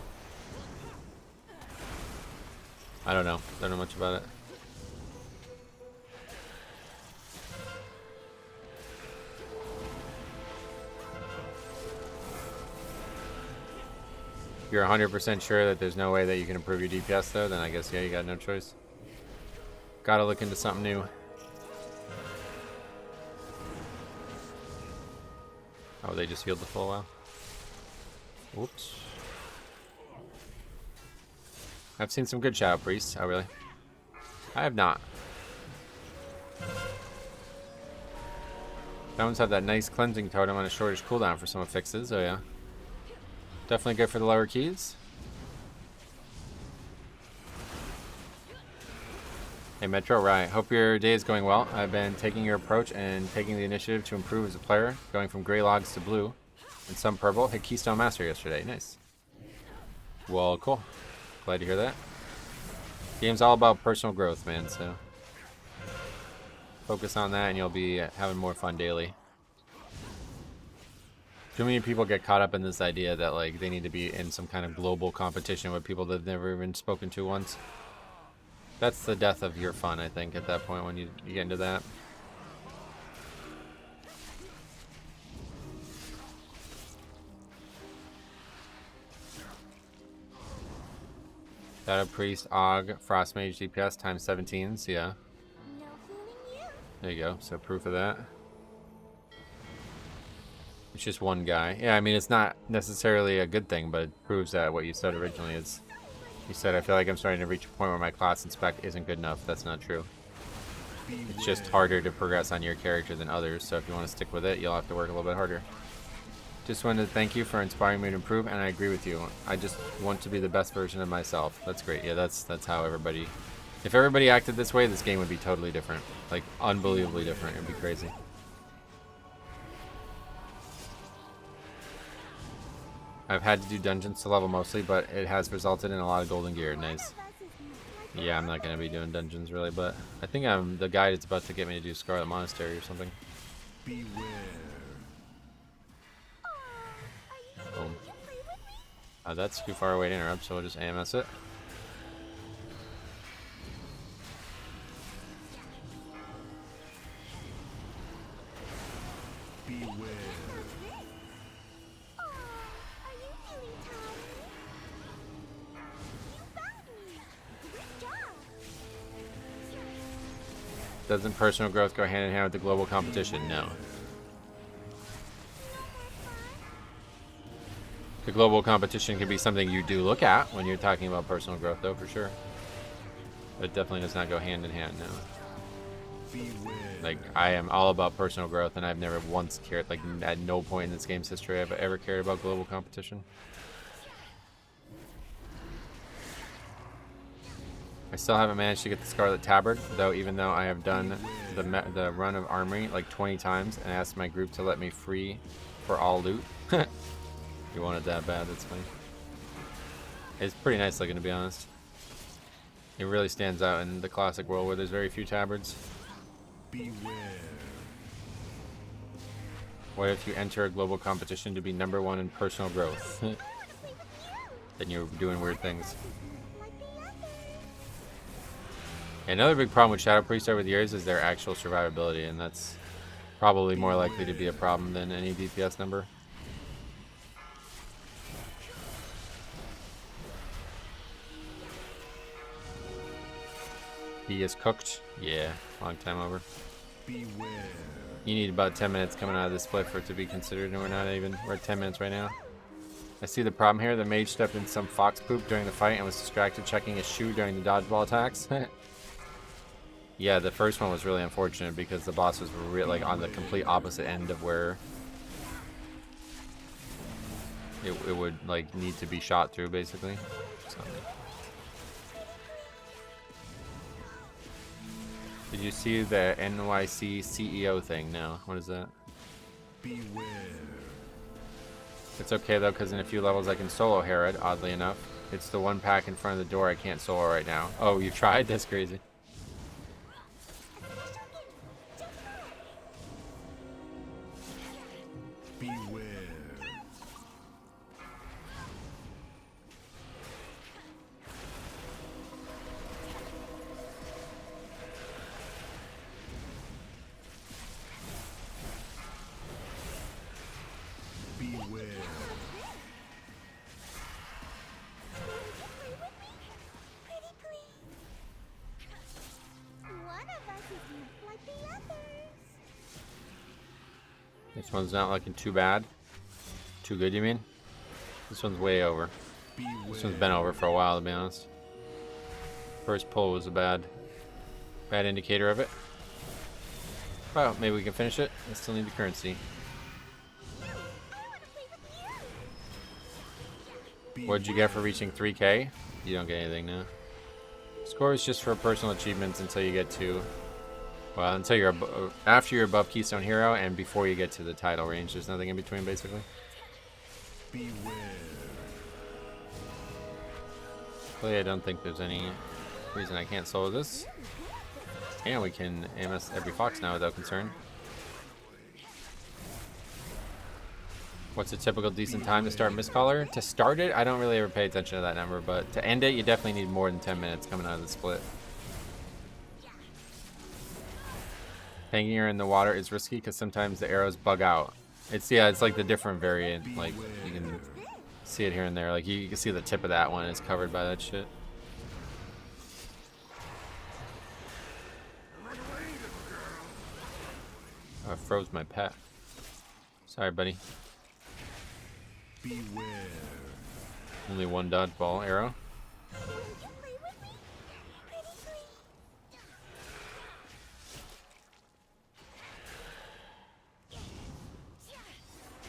I don't know. Don't know much about it. If you're 100% sure that there's no way that you can improve your DPS, though, then I guess, yeah, you got no choice. Gotta look into something new. Oh, they just healed the full while. Whoops. I've seen some good Shadow Priests. Oh, really? I have not. Stones have that nice cleansing totem on a shortish cooldown for some affixes. Oh yeah. Definitely good for the lower keys. Hey Metro, right. Hope your day is going well. I've been taking your approach and taking the initiative to improve as a player, going from gray logs to blue and some purple. Hit Keystone Master yesterday. Nice. Well, cool. Glad to hear that. Game's all about personal growth, man, so focus on that and you'll be having more fun daily. Too many people get caught up in this idea that like they need to be in some kind of global competition with people they've never even spoken to once. That's the death of your fun, I think, at that point when you get into that. Shadow Priest, Og, Frost Mage, DPS times 17s, yeah. There you go, so proof of that. It's just one guy. Yeah, I mean, it's not necessarily a good thing, but it proves that what you said originally is... You said, I feel like I'm starting to reach a point where my class and spec isn't good enough. That's not true. It's just harder to progress on your character than others, so if you want to stick with it, you'll have to work a little bit harder. Just wanted to thank you for inspiring me to improve, and I agree with you. I just want to be the best version of myself. That's great. Yeah, that's how everybody... If everybody acted this way, this game would be totally different. Like, unbelievably different. It would be crazy. I've had to do dungeons to level mostly, but it has resulted in a lot of golden gear. Nice. Yeah, I'm not going to be doing dungeons really, but I think I'm the guy that's about to get me to do Scarlet Monastery or something. Beware. Boom. That's too far away to interrupt, so we'll just AMS it. Beware. Doesn't personal growth go hand in hand with the global competition? No. The global competition can be something you do look at when you're talking about personal growth, though, for sure. But it definitely does not go hand in hand, no. Beware. Like, I am all about personal growth, and I've never once cared, like, at no point in this game's history have I ever cared about global competition. I still haven't managed to get the Scarlet Tabard, though, even though I have done the run of Armory like 20 times and asked my group to let me free for all loot. You want it that bad, that's funny. It's pretty nice looking, to be honest. It really stands out in the classic world where there's very few tabards. Beware. What if you enter a global competition to be #1 in personal growth? Then you're doing weird things. Another big problem with Shadow Priest over the years is their actual survivability, and that's probably more likely to be a problem than any DPS number. He is cooked. Yeah, long time over. Beware. You need about 10 minutes coming out of this split for it to be considered, and we're at 10 minutes right now. I see the problem here. The mage stepped in some fox poop during the fight and was distracted checking his shoe during the dodgeball attacks. Yeah, the first one was really unfortunate because the boss was like on the complete opposite end of where it would like need to be shot through, basically. So. Did you see the NYC CEO thing? No. What is that? Beware. It's okay though, because in a few levels I can solo Herod, oddly enough. It's the one pack in front of the door I can't solo right now. Oh, you tried? That's crazy. Beware. Beware. This one's not looking too bad. Too good, you mean? This one's way over. This one's been over for a while, to be honest. First pull was a bad indicator of it. Well, maybe we can finish it. I still need the currency. What'd you get for reaching 3K? You don't get anything now. Score is just for personal achievements until you get to, well, until you're after you're above Keystone Hero and before you get to the title range. There's nothing in between, basically. Beware. Really, I don't think there's any reason I can't solo this. And we can MS every fox now without concern. What's a typical decent time to start Mistcaller? To start it, I don't really ever pay attention to that number, but to end it, you definitely need more than 10 minutes coming out of the split. Hanging her in the water is risky because sometimes the arrows bug out. It's like the different variant. Like you can see it here and there. Like you can see the tip of that one is covered by that shit. Oh, I froze my pet. Sorry, buddy. Beware. Only one dodgeball arrow.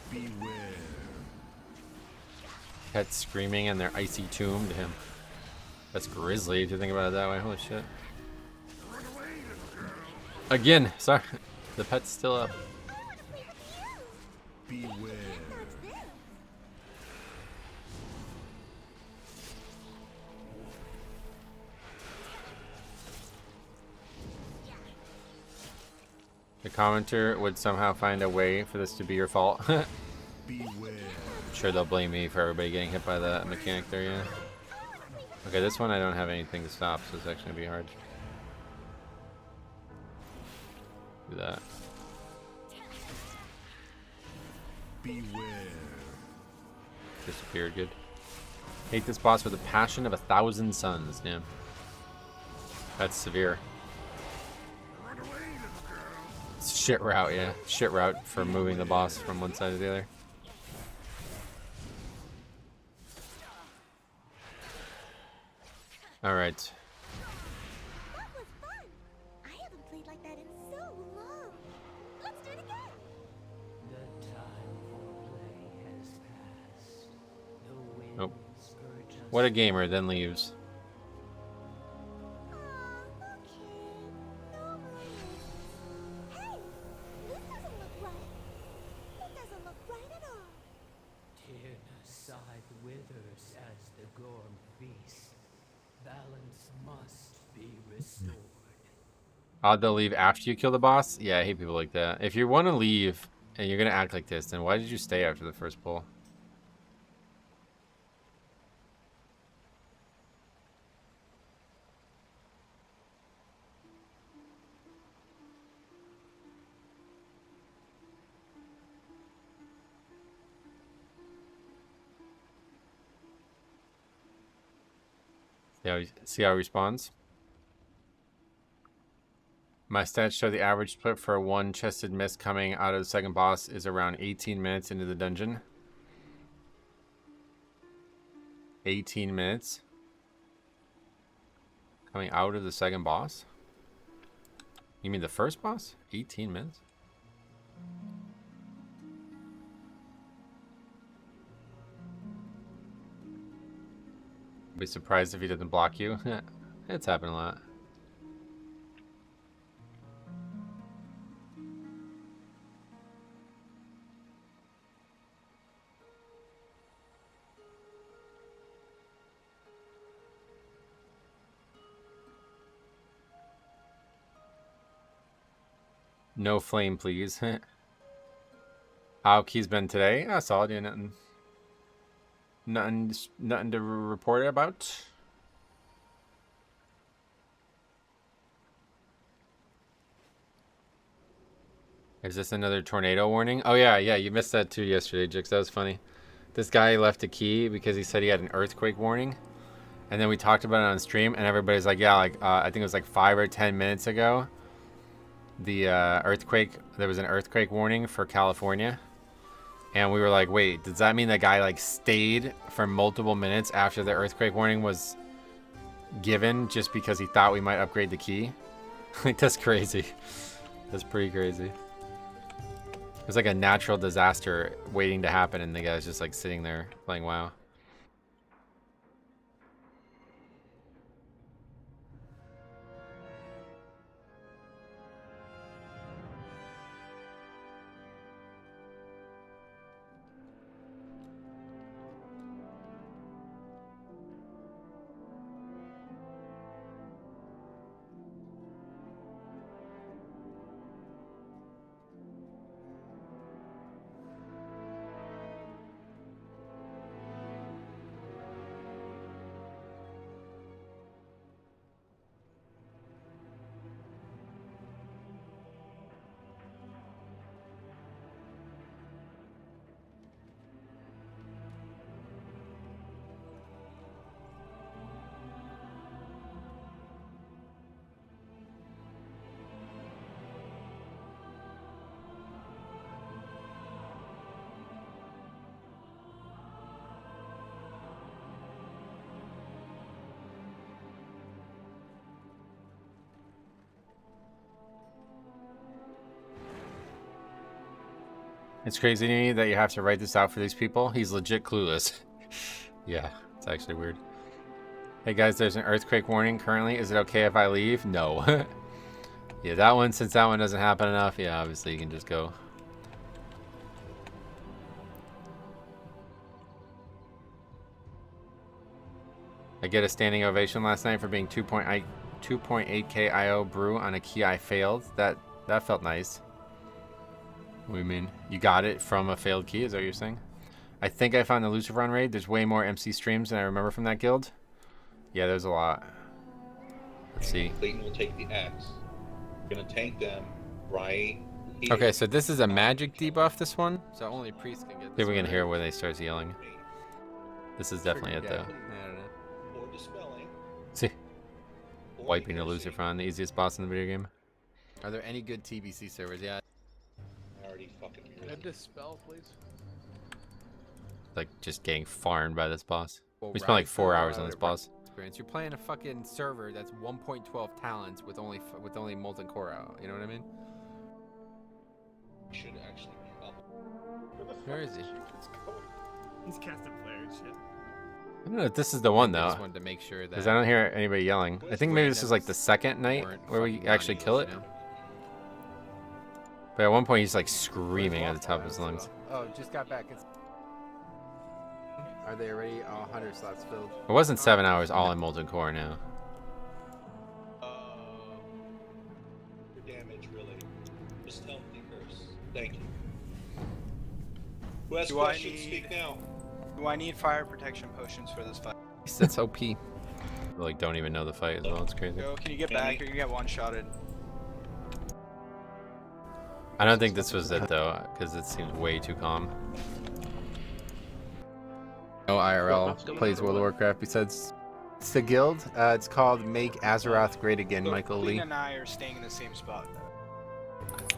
Beware. Pets screaming and their icy tomb to him. That's grisly if you think about it that way. Holy shit. Again, sorry. The pet's still up. Beware. The commenter would somehow find a way for this to be your fault. I'm Beware. sure they'll blame me for everybody getting hit by that mechanic there, yeah. Okay, this one I don't have anything to stop, so it's actually gonna be hard. Do that. Beware. Disappeared, good. Hate this boss with a passion of 1,000 suns, damn. That's severe. It's shit route, yeah. Shit route for moving the boss from one side to the other. Alright. That was fun. I haven't played like that in so long. Let's do it again. The time for play has passed. The winds Nope. urge us. What a gamer, then leaves. Aw, okay. No worries. Hey, this doesn't look right. It doesn't look right at all. Tyrna's scythe withers as the gorm feasts. Balance must be restored. Odd they'll leave after you kill the boss? Yeah, I hate people like that. If you want to leave and you're going to act like this, then why did you stay after the first pull? See how he responds? My stats show the average split for a one-chested miss coming out of the second boss is around 18 minutes into the dungeon. 18 minutes? Coming out of the second boss? You mean the first boss? 18 minutes? Be surprised if he doesn't block you. It's happened a lot. No flame, please. How Key's been today? I saw it. Yeah, nothing to report about. Is this another tornado warning? Oh yeah, you missed that too yesterday, Jix. That was funny. This guy left a key because he said he had an earthquake warning, and then we talked about it on stream, and everybody's like, yeah, like I think it was like 5 or 10 minutes ago. The there was an earthquake warning for California. And we were like, wait, does that mean the guy like stayed for multiple minutes after the earthquake warning was given just because he thought we might upgrade the key? Like, that's crazy. That's pretty crazy. It's like a natural disaster waiting to happen, and the guy's just like sitting there playing WoW. It's crazy to me that you have to write this out for these people. He's legit clueless. Yeah, it's actually weird. Hey guys, there's an earthquake warning currently. Is it okay if I leave? No. Yeah, that one, since that one doesn't happen enough, yeah, obviously you can just go. I get a standing ovation last night for being 2.8k IO brew on a key I failed. That felt nice. What do you mean? You got it from a failed key? Is that what you're saying? I think I found the Lucifer on raid. There's way more MC streams than I remember from that guild. Yeah, there's a lot. Let's see. Clayton will take the X. We're gonna tank them right here. Okay, so this is a magic debuff, this one. So only priests can get this. We can hear where they start yelling. This is definitely it, though. I don't know. Or dispelling. See. Wiping a Lucifer on the easiest boss in the video game. Are there any good TBC servers? Yeah. Fucking Can I dispel, please? Like just getting farmed by this boss. Well, We spent like 4 right, hours on this boss. Experience. You're playing a fucking server that's 1.12 talents with only molten core out. You know what I mean? should actually be up. Where is he? He's casting player and shit. I don't know if this is the one I though, just wanted to make sure that. because I don't hear anybody yelling. I think maybe this is like the second night weren't where we fucking actually running, kill it. you know? But at one point he's like screaming at the top of his lungs. Oh, just got back. Are they already 100 slots filled? It wasn't 7 hours all in molten core now. Your damage, really. Just tell me first. Thank you. Who has questions? Speak now. Do I need fire protection potions for this fight? That's OP. Like don't even know the fight as well. It's crazy. Go, can you get back or you get one-shotted? I don't think this was it though, because it seems way too calm. No IRL plays World of Warcraft besides it's the guild. It's called Make Azeroth Great Again. Michael Lee. Clean and I are staying in the same spot.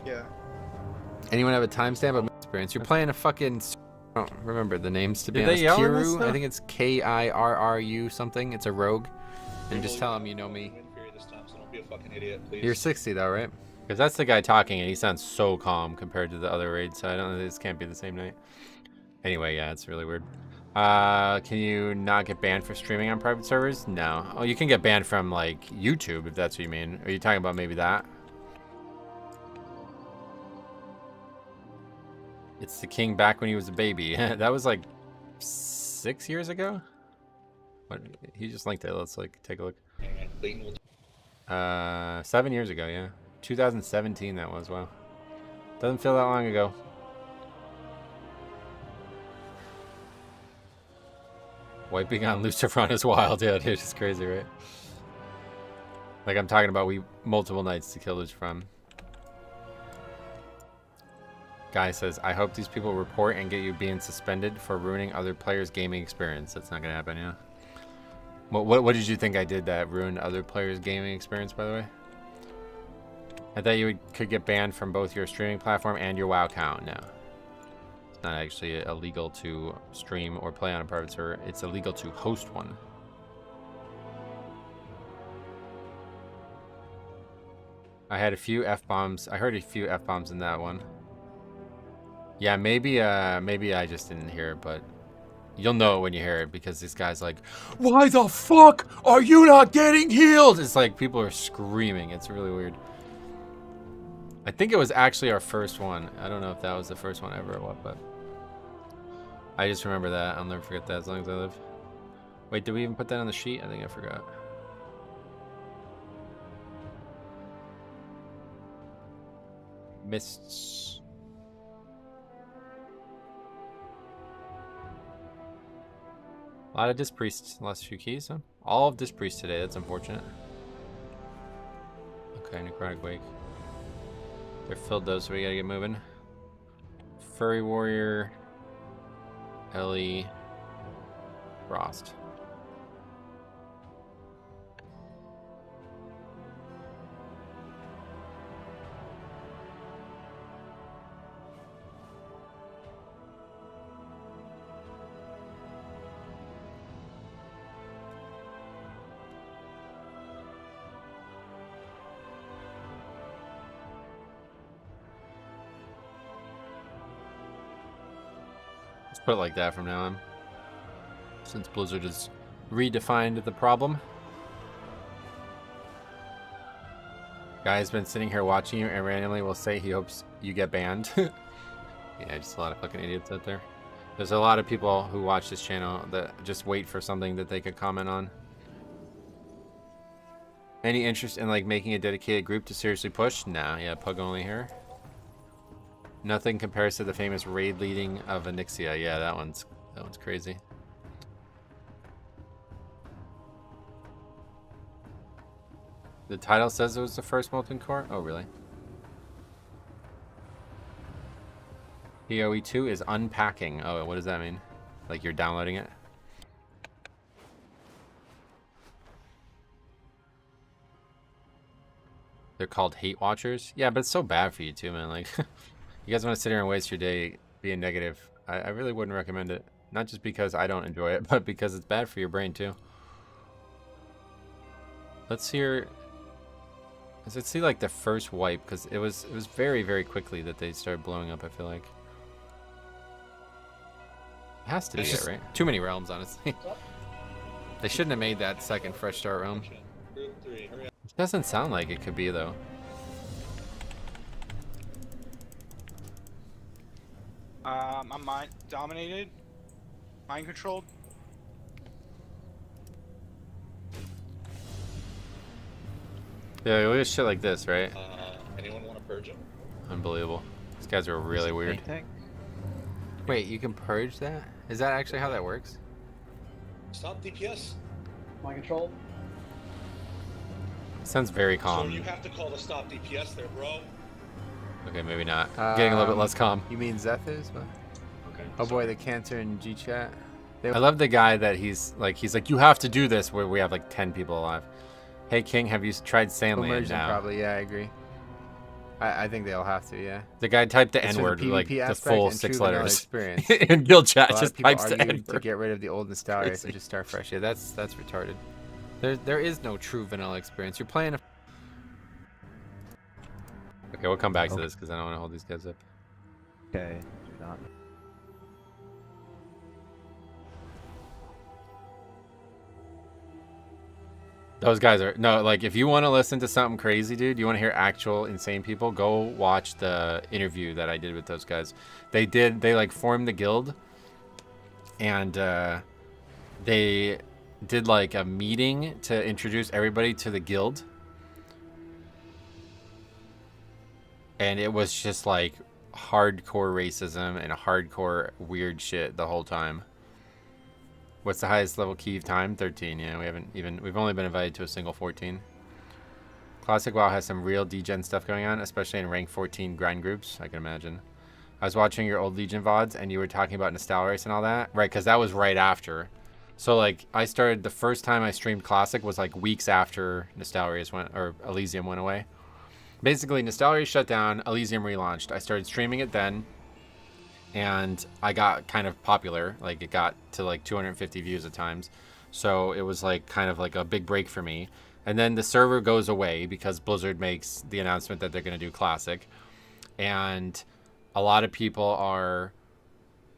Yeah. Anyone have a timestamp of experience? You're playing a fucking. I don't remember the names to be Did they honest. yell in this Kiru. stuff? I think it's Kirru something. It's a rogue. And just tell him you know me. This time, so don't be a fucking idiot, please. You're 60 though, right? Because that's the guy talking, and he sounds so calm compared to the other raids. So I don't know. This can't be the same night. Anyway, yeah, it's really weird. Can you not get banned for streaming on private servers? No. Oh, you can get banned from like YouTube if that's what you mean. Are you talking about maybe that? It's the king back when he was a baby. That was like 6 years ago. What? He just linked it. Let's like take a look. 7 years ago, yeah. 2017 that was. Wow. Doesn't feel that long ago. Wiping on Lucifer is wild, yeah, dude. It's crazy, right? Like I'm talking about, we multiple nights to kill Lucifer. Guy says, I hope these people report and get you being suspended for ruining other players' gaming experience. That's not gonna happen, yeah. What did you think I did that ruined other players' gaming experience, by the way? I thought you could get banned from both your streaming platform and your WoW account. No. It's not actually illegal to stream or play on a private server. It's illegal to host one. I had a few F-bombs. I heard a few F-bombs in that one. Yeah, maybe I just didn't hear it, but you'll know it when you hear it because this guy's like, "Why the fuck are you not getting healed?" It's like people are screaming. It's really weird. I think it was actually our first one. I don't know if that was the first one ever or what, but I just remember that. I'll never forget that as long as I live. Wait, did we even put that on the sheet? I think I forgot. Mists. A lot of Dispriest last few keys, huh? All of Dispriest today, that's unfortunate. Okay, Necrotic Wake. They're filled though, so we gotta get moving. Furry Warrior. Ellie. Frost. Let's put it like that from now on. Since Blizzard has redefined the problem. Guy's been sitting here watching you and randomly will say he hopes you get banned. Yeah, just a lot of fucking idiots out there. There's a lot of people who watch this channel that just wait for something that they could comment on. Any interest in like making a dedicated group to seriously push? Nah, yeah, Pug only here. Nothing compares to the famous raid leading of Onyxia. Yeah, that one's crazy. The title says it was the first Molten Core? Oh, really? POE 2 is unpacking. Oh, what does that mean? Like you're downloading it? They're called hate watchers? Yeah, but it's so bad for you too, man. Like, you guys want to sit here and waste your day being negative. I really wouldn't recommend it. Not just because I don't enjoy it, but because it's bad for your brain too. Let's hear... Let's see like the first wipe, because it was very, very quickly that they started blowing up, I feel like. It has to be it, right? Too many realms, honestly. They shouldn't have made that second fresh start realm. It doesn't sound like it could be, though. I'm mind dominated, mind controlled. Yeah, look at shit like this, right? Anyone want to purge him? Unbelievable. These guys are really weird. Wait, you can purge that? Is that actually how that works? Stop DPS. Mind control. Sounds very So calm. you have to call the stop DPS there, bro. Okay, maybe not. Getting a little bit less calm. You mean Zethers? What? Okay. Oh boy, the cancer in G chat. I love the guy that he's like, you have to do this, where we have like 10 people alive. Hey King, have you tried Sandland Immersion now? probably, yeah, I agree. I think they'll have to, yeah. The guy typed the It's for N-word, PvP like the aspect full and 6 true vanilla letters. experience. In guild chat, A lot just of people types the argue N-word. to get rid of the old nostalgia and just start fresh. Yeah, that's retarded. There is no true vanilla experience. You're playing a... Okay, we'll come back to this because I don't want to hold these guys up. Okay, do not. Those guys are no, like if you want to listen to something crazy, dude, you want to hear actual insane people, go watch the interview that I did with those guys. They like formed the guild, and they did like a meeting to introduce everybody to the guild, and it was just like hardcore racism and hardcore weird shit the whole time. What's the highest level key time? 13. Yeah, we've only been invited to a single 14. Classic WoW has some real degen stuff going on, especially in rank 14 grind groups, I can imagine. I was watching your old Legion VODs and you were talking about Nostalgia Race and all that. Right, because that was right after. So like I started, the first time I streamed Classic was like weeks after Nostalgia Race Elysium went away. Basically, Nostalgia Race shut down, Elysium relaunched. I started streaming it then. And I got kind of popular, like it got to like 250 views at times. So it was like kind of like a big break for me. And then the server goes away because Blizzard makes the announcement that they're going to do Classic. And a lot of people are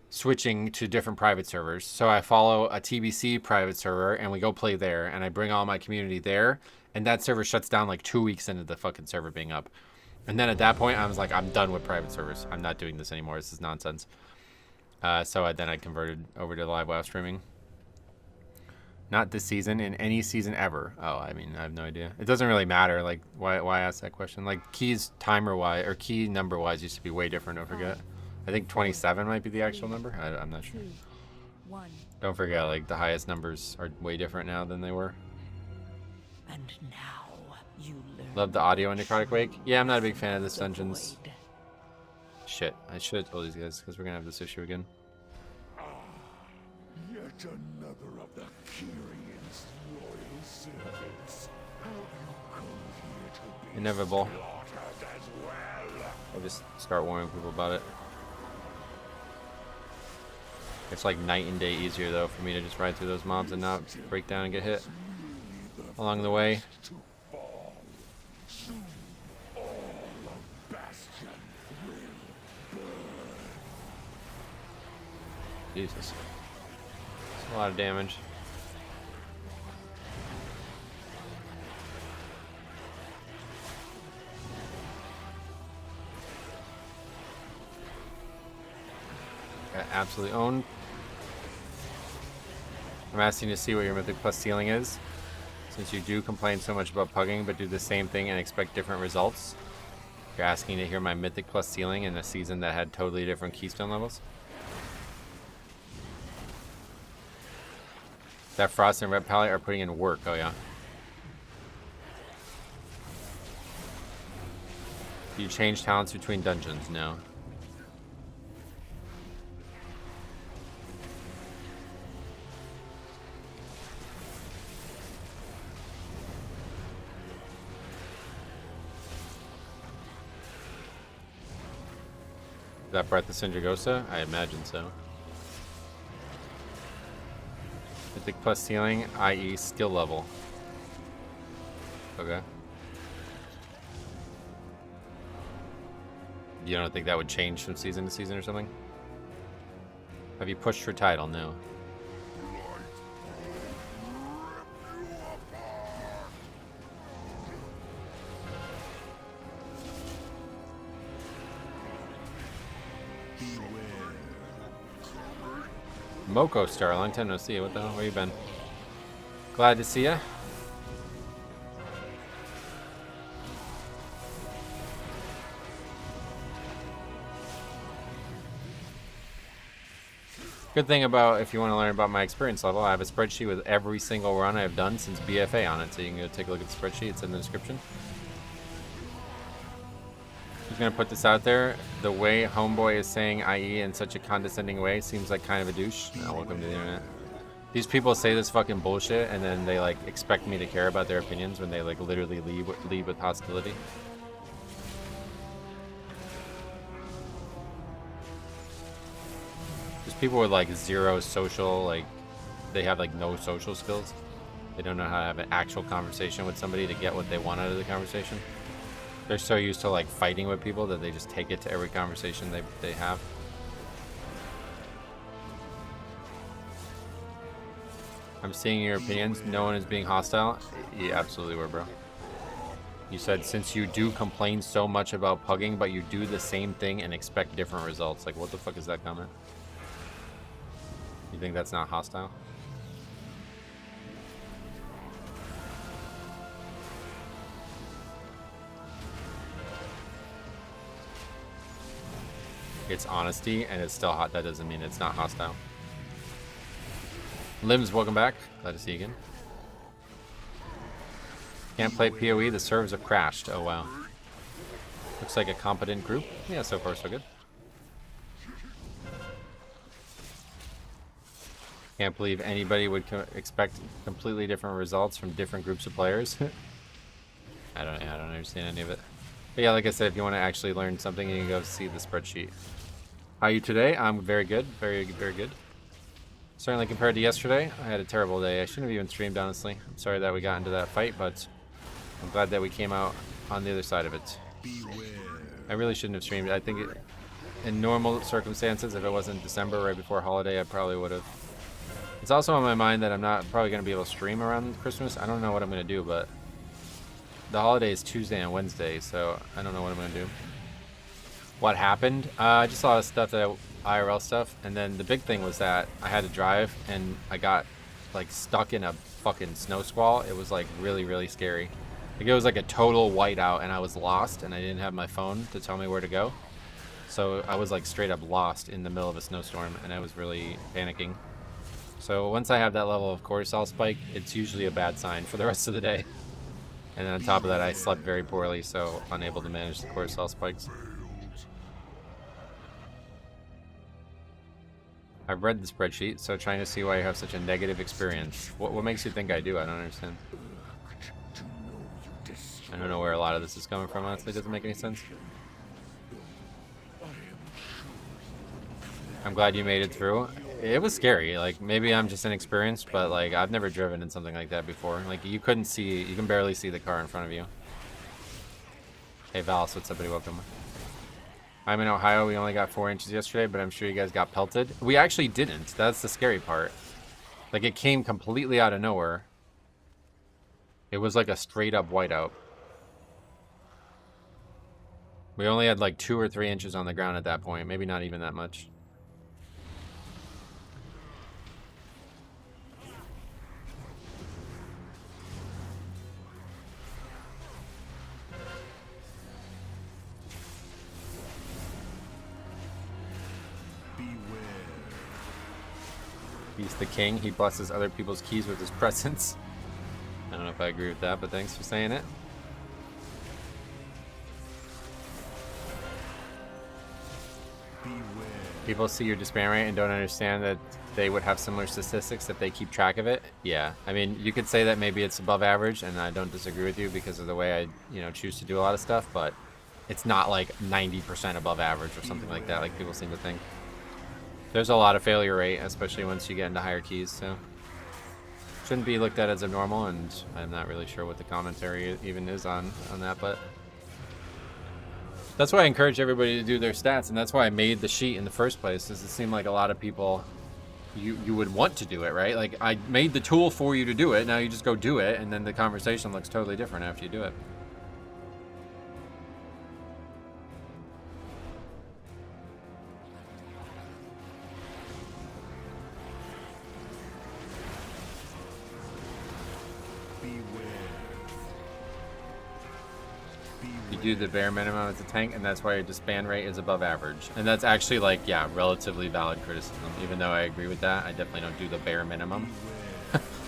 switching to different private servers. So I follow a TBC private server and we go play there. And I bring all my community there. And that server shuts down like 2 weeks into the fucking server being up. And then at that point, I was like, I'm done with private servers. I'm not doing this anymore. This is nonsense. So then I converted over to live WoW streaming. Not this season, in any season ever. Oh, I mean, I have no idea. It doesn't really matter. Like, why ask that question? Like, keys timer-wise, or key number-wise used to be way different, don't forget. I think 27 might be the actual number. I'm not sure. Don't forget, like, the highest numbers are way different now than they were. And now you learn. Love the audio in Necrotic Wake. Yeah, I'm not a big fan of this Dungeons. Shit, I should have told these guys, because we're going to have this issue again. Yet another of the Kyrion's loyal servants. How you come here to be Inevitable. slaughtered as well? I'll just start warning people about it. It's like night and day easier, though, for me to just ride through those mobs and not break down and get hit along the way. To fall. Soon all of Bastion will burn. Jesus. That's a lot of damage. Got absolutely owned. I'm asking to see what your Mythic Plus ceiling is. Since you do complain so much about pugging, but do the same thing and expect different results. You're asking to hear my Mythic Plus ceiling in a season that had totally different keystone levels. That Frost and Red Palette are putting in work. Oh, yeah. Do you change talents between dungeons? No. Is that Breath of Sindragosa? I imagine so. Mythic Plus ceiling, i.e. skill level. Okay. You don't think that would change from season to season or something? Have you pushed for title? No. Moko Star, long time no see. What the hell? Where you been? Glad to see ya. Good thing about, if you want to learn about my experience level, I have a spreadsheet with every single run I've done since BFA on it, so you can go take a look at the spreadsheet. It's in the description. Just gonna put this out there. The way Homeboy is saying IE in such a condescending way seems like kind of a douche. Oh, welcome to the internet. These people say this fucking bullshit and then they like expect me to care about their opinions when they like literally lead with hostility. Just people with like zero social, like they have like no social skills. They don't know how to have an actual conversation with somebody to get what they want out of the conversation. They're so used to like fighting with people that they just take it to every conversation they have. I'm seeing your opinions. No one is being hostile. You absolutely were, bro. You said since you do complain so much about pugging, but you do the same thing and expect different results. Like, what the fuck is that comment? You think that's not hostile? It's honesty and it's still hot. That doesn't mean it's not hostile. Limbs, welcome back. Glad to see you again. Can't play PoE. The servers have crashed. Oh, wow. Looks like a competent group. Yeah, so far so good. Can't believe anybody would expect completely different results from different groups of players. I don't understand any of it. But yeah, like I said, if you want to actually learn something, you can go see the spreadsheet. How are you today? I'm very good. Very, very good. Certainly compared to yesterday, I had a terrible day. I shouldn't have even streamed, honestly. I'm sorry that we got into that fight, but I'm glad that we came out on the other side of it. I really shouldn't have streamed. I think in normal circumstances, if it wasn't December right before holiday, I probably would have. It's also on my mind that I'm not probably going to be able to stream around Christmas. I don't know what I'm going to do, but the holiday is Tuesday and Wednesday, so I don't know what I'm going to do. What happened? I just saw stuff, that IRL stuff, and then the big thing was that I had to drive, and I got like stuck in a fucking snow squall. It was like really, really scary. Like it was like a total whiteout, and I was lost, and I didn't have my phone to tell me where to go. So I was like straight up lost in the middle of a snowstorm, and I was really panicking. So once I have that level of cortisol spike, it's usually a bad sign for the rest of the day. And then on top of that, I slept very poorly, so unable to manage the cortisol spikes. I've read the spreadsheet, so trying to see why you have such a negative experience. What makes you think I do? I don't understand. I don't know where a lot of this is coming from, honestly. It doesn't make any sense. I'm glad you made it through. It was scary. Like, maybe I'm just inexperienced, but like, I've never driven in something like that before. Like, you can barely see the car in front of you. Hey, Valis, what's up, buddy? Welcome. I'm in Ohio. We only got 4 inches yesterday, but I'm sure you guys got pelted. We actually didn't. That's the scary part. Like, it came completely out of nowhere. It was like a straight up whiteout. We only had like 2 or 3 inches on the ground at that point. Maybe not even that much. He's the king. He blesses other people's keys with his presence. I don't know if I agree with that, but thanks for saying it. People see your despair rate and don't understand that they would have similar statistics if they keep track of it. Yeah, I mean, you could say that maybe it's above average, and I don't disagree with you because of the way I, choose to do a lot of stuff, but it's not like 90% above average or something like that, like people seem to think. There's a lot of failure rate, especially once you get into higher keys, so shouldn't be looked at as abnormal, and I'm not really sure what the commentary even is on that, but that's why I encourage everybody to do their stats, and that's why I made the sheet in the first place, is it seemed like a lot of people, you would want to do it, right? Like, I made the tool for you to do it, now you just go do it, and then the conversation looks totally different after you do it. You do the bare minimum as a tank, and that's why your disband rate is above average. And that's actually, like, yeah, relatively valid criticism. Even though I agree with that, I definitely don't do the bare minimum.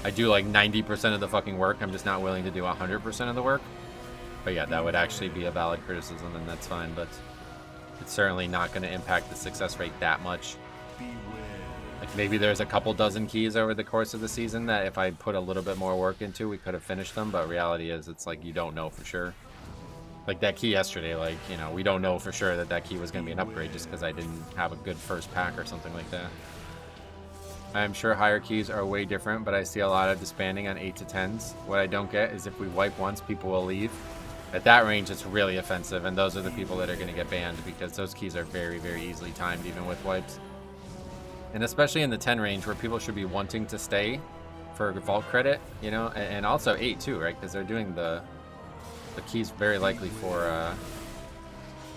I do like 90% of the fucking work. I'm just not willing to do 100% of the work. But yeah, that would actually be a valid criticism, and that's fine. But it's certainly not going to impact the success rate that much. Like, maybe there's a couple dozen keys over the course of the season that if I put a little bit more work into, we could have finished them. But reality is, it's like you don't know for sure. Like that key yesterday, like, we don't know for sure that key was going to be an upgrade just because I didn't have a good first pack or something like that. I'm sure higher keys are way different, but I see a lot of disbanding on 8 to 10s. What I don't get is if we wipe once, people will leave. At that range, it's really offensive, and those are the people that are going to get banned because those keys are very, very easily timed, even with wipes. And especially in the 10 range where people should be wanting to stay for vault credit, and also 8 too, right? Because they're doing the keys very likely for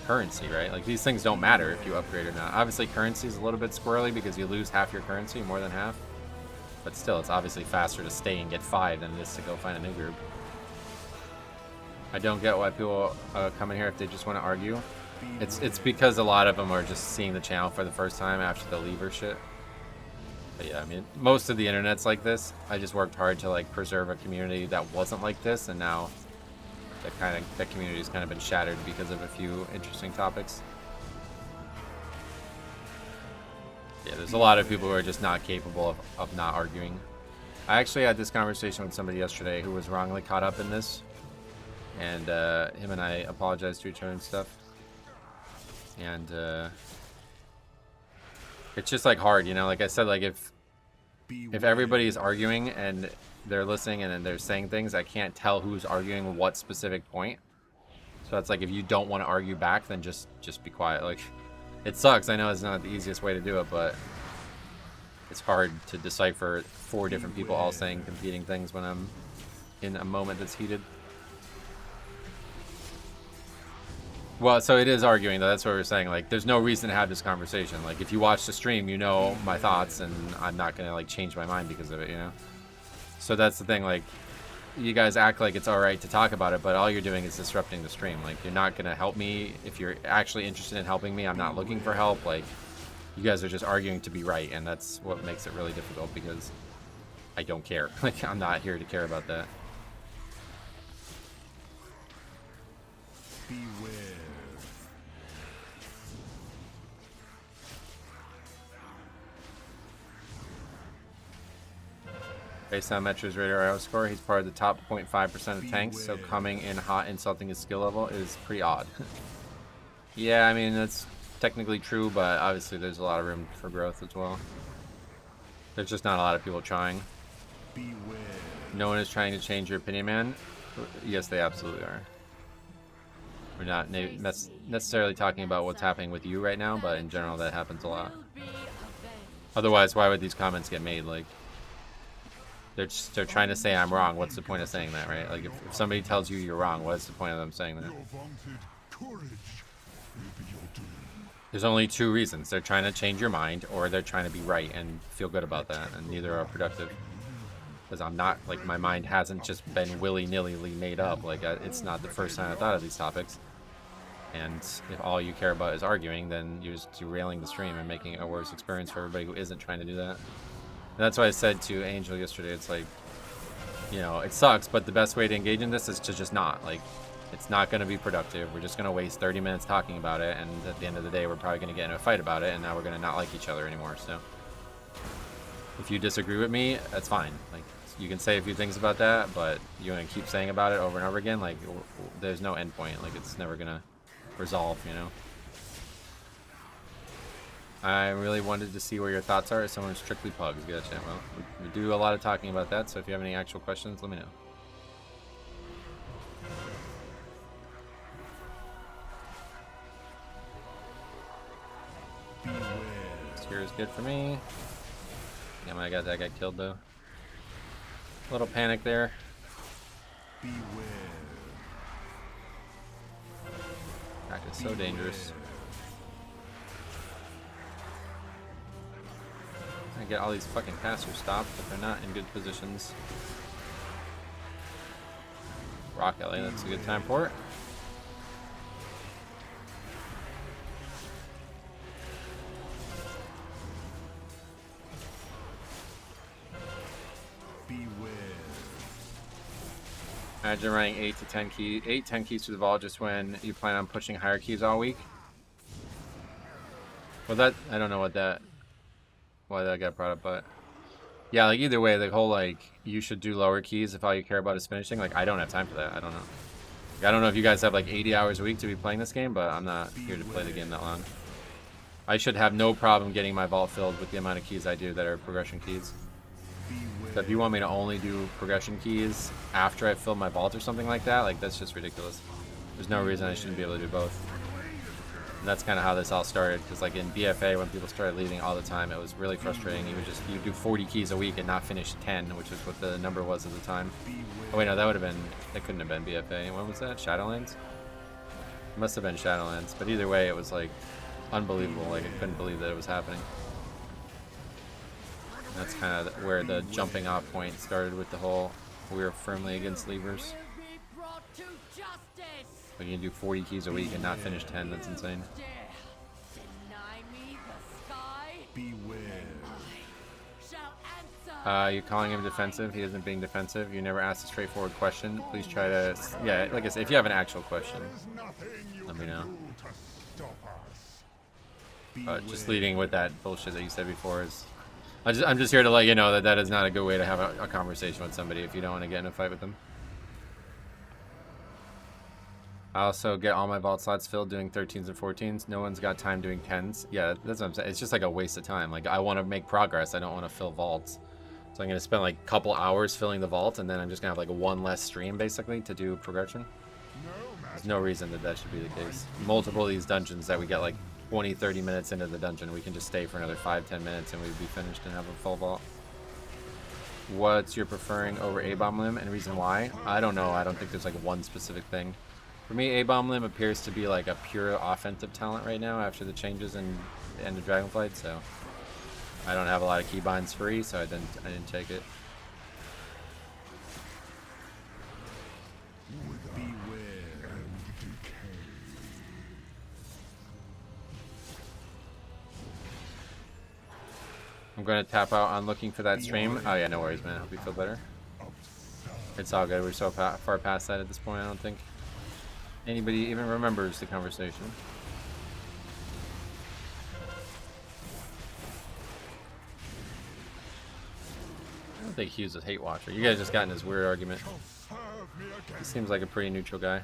currency, right? Like, these things don't matter if you upgrade or not. Obviously, currency is a little bit squirrely because you lose half your currency, more than half. But still, it's obviously faster to stay and get 5 than it is to go find a new group. I don't get why people come in here if they just want to argue. It's because a lot of them are just seeing the channel for the first time after the lever shit. But yeah, I mean, most of the internet's like this. I just worked hard to, like, preserve a community that wasn't like this, and now that community has kind of been shattered because of a few interesting topics. Yeah, there's a lot of people who are just not capable of not arguing. I actually had this conversation with somebody yesterday who was wrongly caught up in this, and him and I apologized to each other and stuff. And it's just like hard, like I said, like if everybody is arguing and they're listening and then they're saying things, I can't tell who's arguing what specific point. So it's like, if you don't want to argue back, then just be quiet. Like, it sucks. I know it's not the easiest way to do it, but it's hard to decipher 4 different people all saying competing things when I'm in a moment that's heated. Well, so it is arguing, though. That's what we're saying. Like, there's no reason to have this conversation. Like, if you watch the stream, you know my thoughts, and I'm not going to, like, change my mind because of it, you know? So that's the thing. Like, you guys act like it's all right to talk about it, but all you're doing is disrupting the stream. Like, you're not going to help me. If you're actually interested in helping me, I'm not looking for help. Like, you guys are just arguing to be right, and that's what makes it really difficult because I don't care. Like, I'm not here to care about that. Beware. Based on Metro's radar IO score, he's part of the top 0.5% of tanks, so coming in hot, insulting his skill level is pretty odd. Yeah, I mean, that's technically true, but obviously there's a lot of room for growth as well. There's just not a lot of people trying. Beware. No one is trying to change your opinion, man. Yes, they absolutely are. We're not necessarily talking about what's happening with you right now, but in general that happens a lot. Otherwise, why would these comments get made? Like, they're trying to say I'm wrong. What's the point of saying that, right? Like, if somebody tells you you're wrong, what's the point of them saying that? Your vaunted courage will be your doom. There's only 2 reasons. They're trying to change your mind, or they're trying to be right and feel good about that, and neither are productive. Because I'm not, like, my mind hasn't just been willy-nilly made up. Like, it's not the first time I thought of these topics. And if all you care about is arguing, then you're just derailing the stream and making it a worse experience for everybody who isn't trying to do that. And that's why I said to Angel yesterday, it's like, you know, it sucks, but the best way to engage in this is to just not. Like, it's not going to be productive. We're just going to waste 30 minutes talking about it, and at the end of the day, we're probably going to get in a fight about it, and now we're going to not like each other anymore. So if you disagree with me, that's fine. Like, you can say a few things about that, but you want to keep saying about it over and over again, like, there's no end point. Like, it's never going to resolve, you know? I really wanted to see where your thoughts are as someone who strictly pugs. Gotcha. Well, we do a lot of talking about that, so if you have any actual questions, let me know. Spear is good for me. Yeah, my God, that got killed though. A little panic there. Beware. That is so dangerous. I get all these fucking casters stopped, but they're not in good positions. Rock Alley, that's a good time for it. Beware. Imagine running 8 to 10 keys, 10 keys through the vault just when you plan on pushing higher keys all week. Well, that, I don't know why that got brought up, but yeah, like either way, the whole like you should do lower keys if all you care about is finishing. Like, I don't have time for that. I don't know. Like, I don't know if you guys have like 80 hours a week to be playing this game, but I'm not here to play the game that long. I should have no problem getting my vault filled with the amount of keys I do that are progression keys. So if you want me to only do progression keys after I fill my vault or something like that, like that's just ridiculous. There's no reason I shouldn't be able to do both. And that's kind of how this all started, because like in BFA, when people started leaving all the time, it was really frustrating. You do 40 keys a week and not finish 10, which is what the number was at the time. Oh wait, no, that couldn't have been BFA. When was that? Shadowlands? It must have been Shadowlands, but either way, it was like unbelievable. Like, I couldn't believe that it was happening. And that's kind of where the jumping off point started with the whole we were firmly against leavers. But you can do 40 keys a week and not finish 10, that's insane. You're calling him defensive, he isn't being defensive. You never asked a straightforward question. Please try to, yeah, like I said, if you have an actual question, let me know. Just leading with that bullshit that you said before is, I'm just here to let you know that that is not a good way to have a conversation with somebody if you don't want to get in a fight with them. I also get all my vault slots filled doing 13s and 14s. No one's got time doing 10s. Yeah, that's what I'm saying. It's just like a waste of time. Like, I want to make progress. I don't want to fill vaults. So I'm gonna spend like a couple hours filling the vault, and then I'm just gonna have like one less stream basically to do progression. There's no reason that that should be the case. Multiple of these dungeons that we get like 20-30 minutes into the dungeon, we can just stay for another 5-10 minutes and we'd be finished and have a full vault. What's your preferring over A-Bomb Limb and reason why? I don't know. I don't think there's like one specific thing. For me, A-Bomb Limb appears to be like a pure offensive talent right now after the changes in the end of Dragonflight, so I don't have a lot of keybinds free, so I didn't take it. I'm going to tap out on looking for that stream. Oh yeah, no worries, man. Hope you feel better. It's all good. We're so far past that at this point, I don't think anybody even remembers the conversation. I don't think Hughes is a hate watcher. You guys just got in this weird argument. He seems like a pretty neutral guy.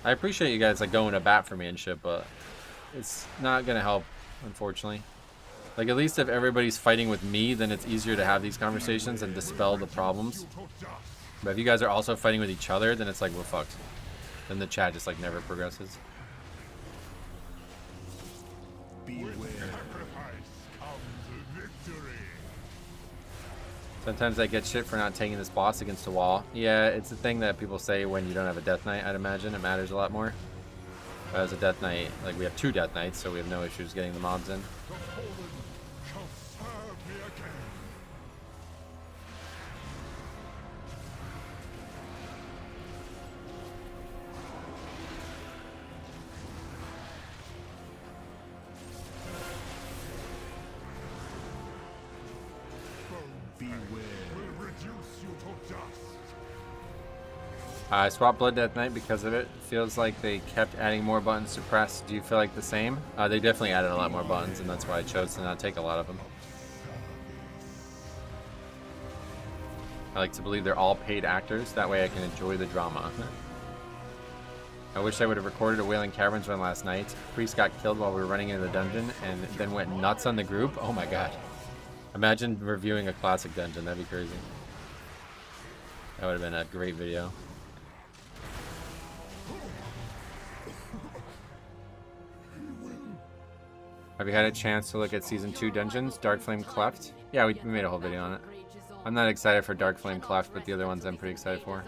I appreciate you guys like going to bat for me and shit, but it's not gonna help, unfortunately. Like, at least if everybody's fighting with me, then it's easier to have these conversations and dispel the problems. But if you guys are also fighting with each other, then it's like we're fucked. Then the chat just like never progresses. Sometimes I get shit for not taking this boss against a wall. Yeah, it's a thing that people say when you don't have a Death Knight, I'd imagine. It matters a lot more. As a Death Knight, like we have 2 Death Knights, so we have no issues getting the mobs in. I swapped Blood Death Knight because of it. Feels like they kept adding more buttons to press. Do you feel like the same? They definitely added a lot more buttons, and that's why I chose to not take a lot of them. I like to believe they're all paid actors. That way I can enjoy the drama. I wish I would have recorded a Wailing Caverns run last night. Priest got killed while we were running into the dungeon, and then went nuts on the group. Oh my god. Imagine reviewing a classic dungeon. That'd be crazy. That would have been a great video. Have you had a chance to look at Season 2 dungeons? Darkflame Cleft? Yeah, we made a whole video on it. I'm not excited for Darkflame Cleft, but the other ones I'm pretty excited for.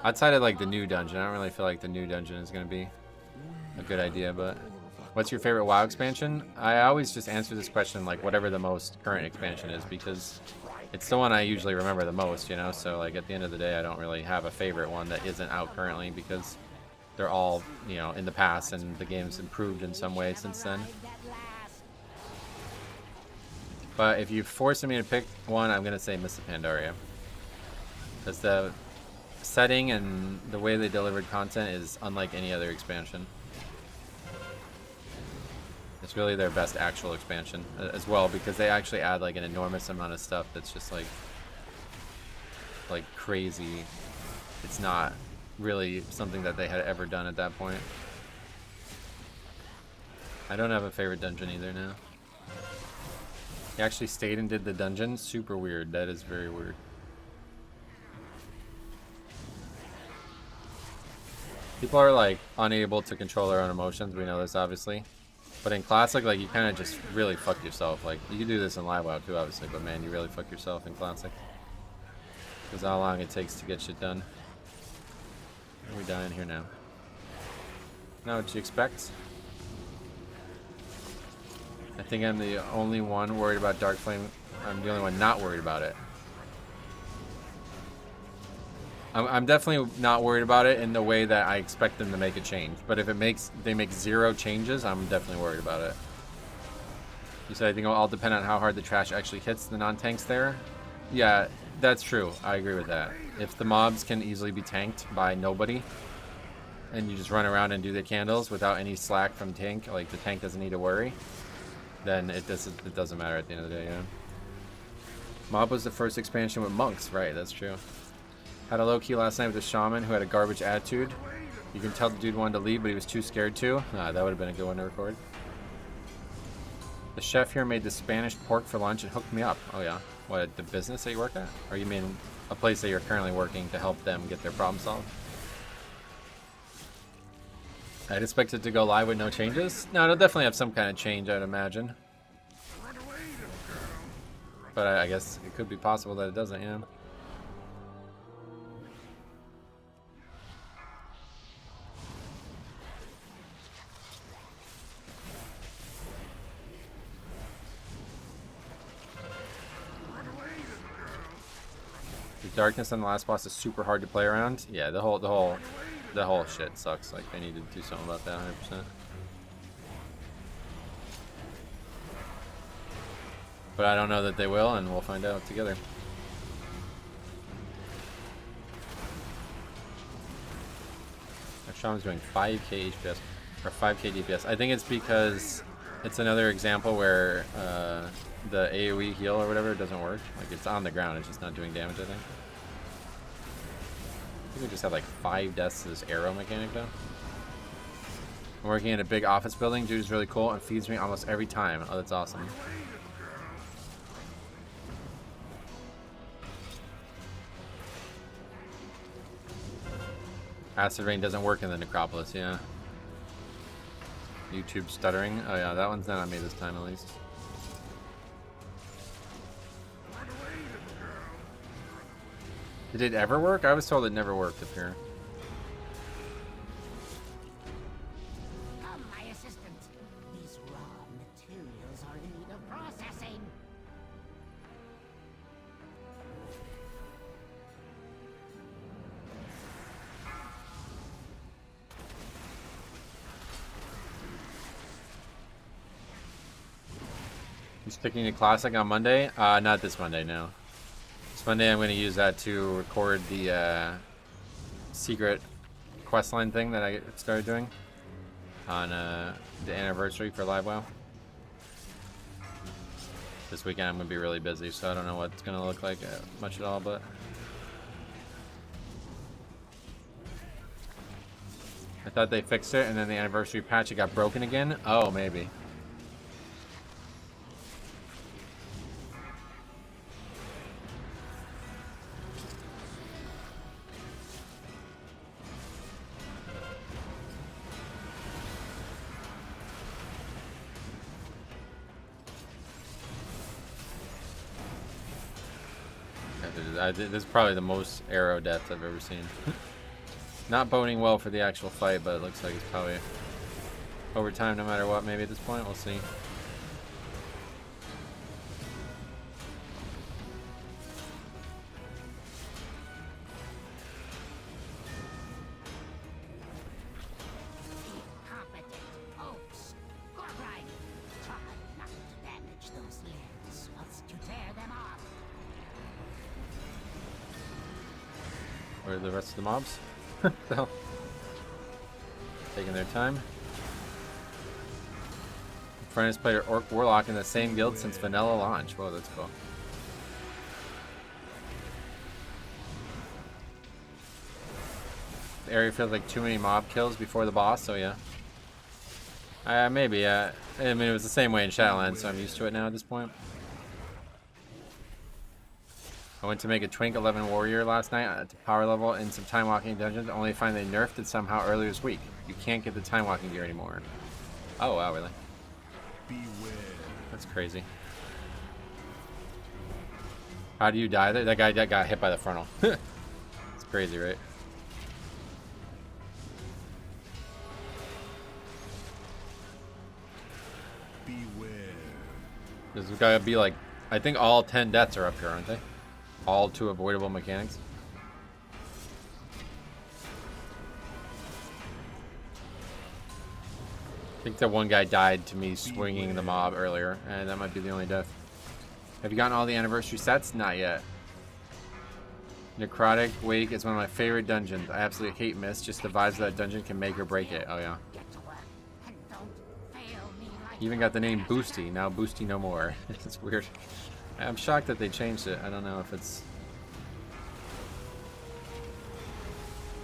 Outside of like the new dungeon, I don't really feel like the new dungeon is going to be a good idea, but... What's your favorite WoW expansion? I always just answer this question like whatever the most current expansion is, because it's the one I usually remember the most, you know? So like at the end of the day, I don't really have a favorite one that isn't out currently, because they're all, you know, in the past, and the game's improved in some way since then. But if you're forcing me to pick one, I'm going to say Mists of Pandaria. Because the setting and the way they delivered content is unlike any other expansion. It's really their best actual expansion as well, because they actually add like an enormous amount of stuff that's just like crazy. It's not really something that they had ever done at that point. I don't have a favorite dungeon either now. He actually stayed and did the dungeon? Super weird. That is very weird. People are like unable to control their own emotions. We know this obviously. But in Classic, like you kind of just really fuck yourself. Like you can do this in Live WoW too, obviously, but man, you really fuck yourself in Classic. Because how long it takes to get shit done. Are we dying here now? Now what you expect? I think I'm the only one worried about Darkflame. I'm the only one not worried about it. I'm definitely not worried about it in the way that I expect them to make a change. But if they make 0 changes, I'm definitely worried about it. You said I think it'll all depend on how hard the trash actually hits the non-tanks there. Yeah, that's true. I agree with that. If the mobs can easily be tanked by nobody, and you just run around and do the candles without any slack from tank, like the tank doesn't need to worry, then it doesn't matter at the end of the day, yeah. Mob was the first expansion with monks, right, that's true. Had a low key last night with a shaman who had a garbage attitude. You can tell the dude wanted to leave, but he was too scared to. That would have been a good one to record. The chef here made the Spanish pork for lunch and hooked me up. Oh yeah. What, the business that you work at? Or you mean a place that you're currently working to help them get their problem solved? I'd expect it to go live with no changes. No, it'll definitely have some kind of change, I'd imagine. But I guess it could be possible that it doesn't, yeah. The darkness on the last boss is super hard to play around. Yeah, the whole shit sucks. Like, they need to do something about that 100%. But I don't know that they will, and we'll find out together. Our Shaman's doing 5k HPS, or 5k DPS. I think it's because it's another example where the AoE heal or whatever doesn't work. Like, it's on the ground, it's just not doing damage, I think. I think we just have like 5 deaths to this arrow mechanic though. I'm working in a big office building. Dude's really cool and feeds me almost every time. Oh, that's awesome. Acid rain doesn't work in the necropolis, yeah. YouTube stuttering. Oh yeah, that one's not on me this time at least. Did it ever work? I was told it never worked up here. Come, my assistant. These raw materials are in need of processing. You sticking to Classic on Monday? Not this Monday, no. This Monday I'm going to use that to record the secret questline thing that I started doing on the anniversary for Live WoW. This weekend I'm going to be really busy, so I don't know what it's going to look like much at all, but... I thought they fixed it, and then the anniversary patch, it got broken again? Oh, maybe. This is probably the most arrow deaths I've ever seen. Not boding well for the actual fight, but it looks like it's probably over time no matter what, maybe at this point. We'll see. Incompetent oafs. Right. Try not to damage those limbs whilst you tear them off. Where are the rest of the mobs? The hell? Taking their time. Friend has played Orc Warlock in the same guild since vanilla launch. Whoa, that's cool. The area feels like too many mob kills before the boss, so yeah. Maybe, I mean, it was the same way in Shadowlands, so I'm used to it now at this point. I went to make a Twink 11 Warrior last night at the power level in some time walking dungeons, only to find they nerfed it somehow earlier this week. You can't get the time walking gear anymore. Oh wow, really? Beware. That's crazy. How do you die there? That guy got hit by the frontal. It's crazy, right? Beware. There's gotta be like, I think all 10 deaths are up here, aren't they? All 2 avoidable mechanics. I think that one guy died to me swinging the mob earlier, and that might be the only death. Have you gotten all the anniversary sets? Not yet. Necrotic Wake is one of my favorite dungeons. I absolutely hate Mist. Just the vibes of that dungeon can make or break it. Oh yeah. Get to work and don't fail me like Even got the name Boosty. Now Boosty no more. It's weird. I'm shocked that they changed it. I don't know if it's...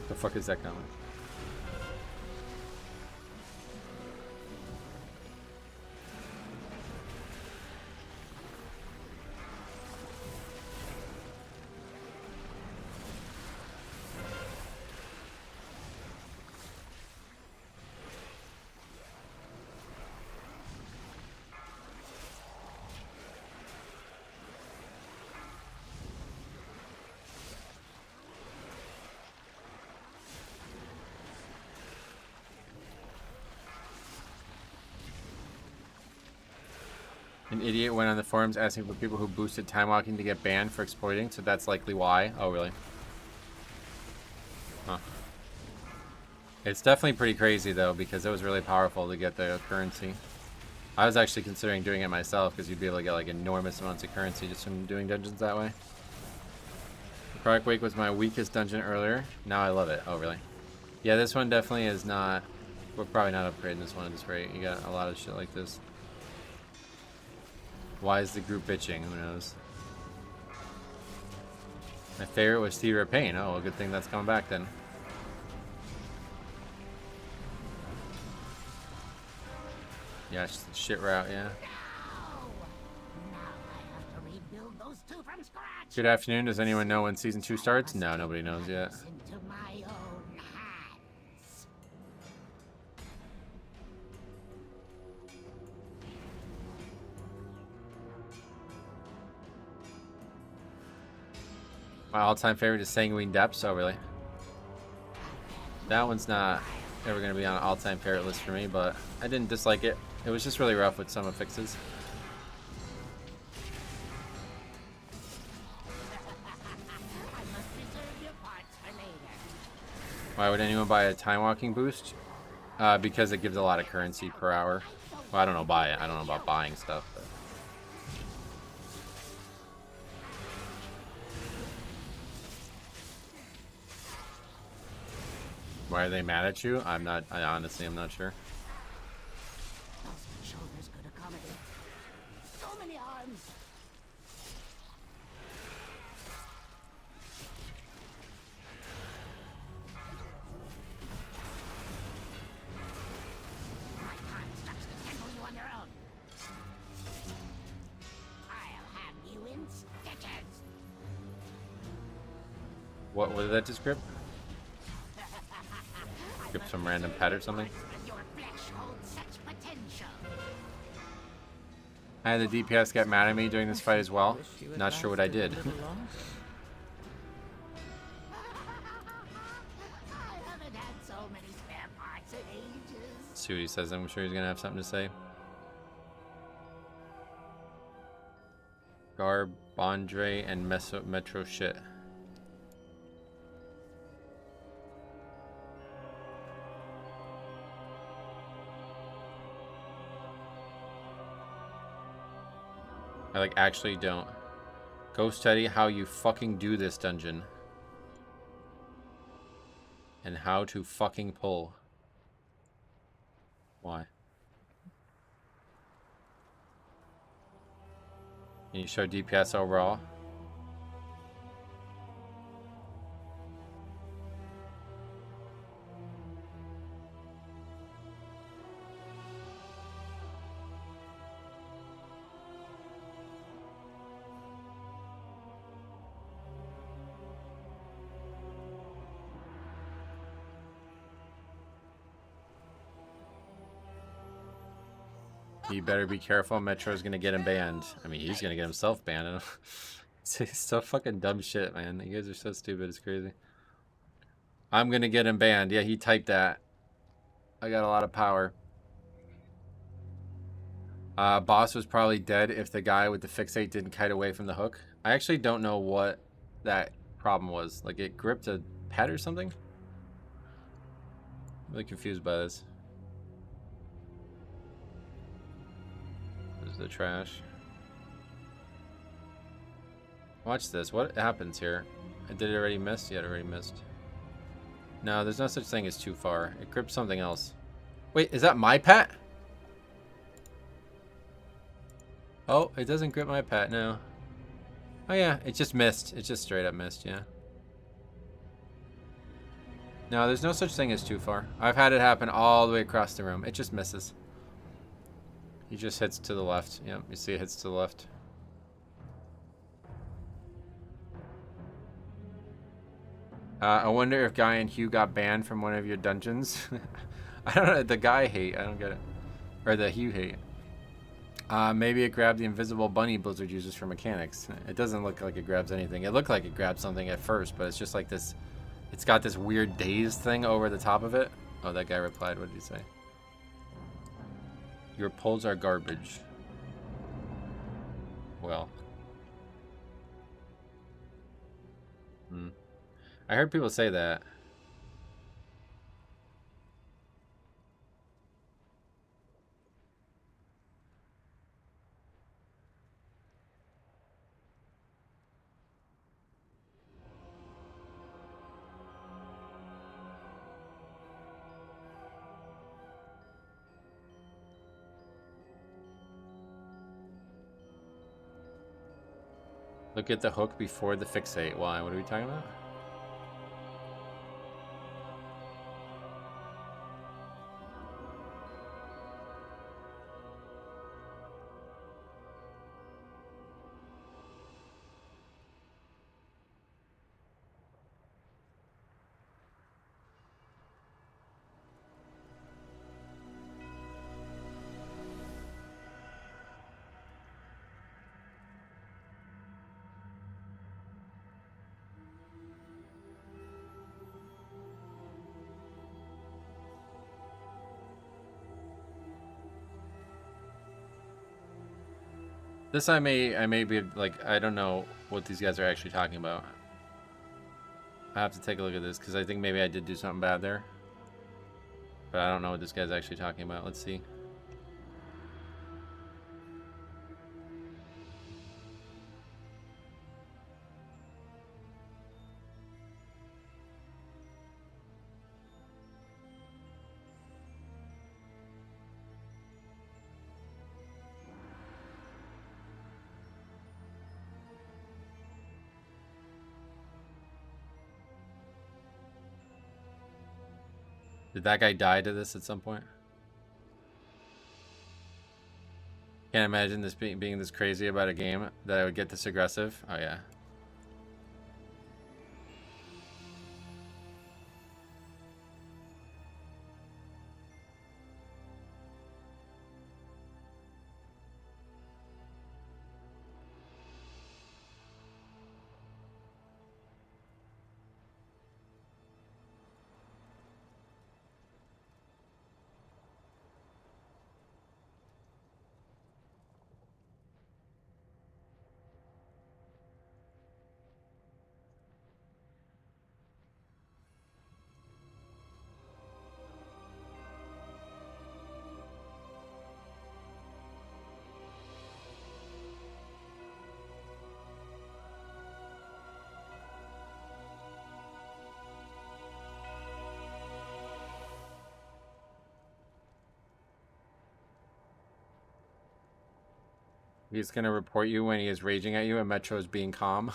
The fuck is that coming? An idiot went on the forums asking for people who boosted time walking to get banned for exploiting, so that's likely why. Oh, really? Huh. It's definitely pretty crazy, though, because it was really powerful to get the currency. I was actually considering doing it myself, because you'd be able to get, like, enormous amounts of currency just from doing dungeons that way. The Product Wake was my weakest dungeon earlier. Now I love it. Oh, really? Yeah, this one definitely is not... We're probably not upgrading this one at this rate. You got a lot of shit like this. Why is the group bitching? Who knows? My favorite was Theater of Pain. Oh, well, good thing that's coming back then. Yeah, it's the shit route, yeah. Good afternoon. Does anyone know when Season 2 starts? No, nobody knows yet. My all-time favorite is Sanguine Depths. Oh, really? That one's not ever going to be on an all-time favorite list for me, but I didn't dislike it. It was just really rough with some affixes. Why would anyone buy a time walking boost? Because it gives a lot of currency per hour. Well, I don't know buy it. I don't know about buying stuff. But. Why are they mad at you? I honestly am not sure. What did that just grip? Grip some random pet or something? I had the DPS get mad at me during this fight as well. Not sure what I did. See what he says. I'm sure he's gonna have something to say. Garb, Bondre, and Metro shit. I like actually don't. Go study how you fucking do this dungeon. And how to fucking pull. Why? Can you show DPS overall? He better be careful. Metro's gonna get him banned. I mean, he's gonna get himself banned. It's so fucking dumb shit, man. You guys are so stupid. It's crazy. I'm gonna get him banned. Yeah, he typed that. I got a lot of power. Boss was probably dead if the guy with the fixate didn't kite away from the hook. I actually don't know what that problem was. Like, it gripped a pet or something? I'm really confused by this. The trash. Watch this. What happens here? Did it already miss? Yeah, it already missed. No, there's no such thing as too far. It gripped something else. Wait, is that my pet? Oh, it doesn't grip my pet, no. Oh yeah, it just missed. It just straight up missed, yeah. No, there's no such thing as too far. I've had it happen all the way across the room. It just misses. He just hits to the left. Yep, you see it hits to the left. I wonder if Guy and Hugh got banned from one of your dungeons. I don't know. The Guy hate. I don't get it. Or the Hugh hate. Maybe it grabbed the invisible bunny Blizzard uses for mechanics. It doesn't look like it grabs anything. It looked like it grabbed something at first, but it's just like this. It's got this weird daze thing over the top of it. Oh, that guy replied. What did he say? Your pulls are garbage. Well. I heard people say that. Look at the hook before the fixate. Why? What are we talking about? This I may be like, I don't know what these guys are actually talking about. I have to take a look at this because I think maybe I did do something bad there. But I don't know what this guy's actually talking about. Let's see. Did that guy die to this at some point? Can't imagine this being this crazy about a game that I would get this aggressive. Oh yeah. He's gonna report you when he is raging at you and Metro is being calm.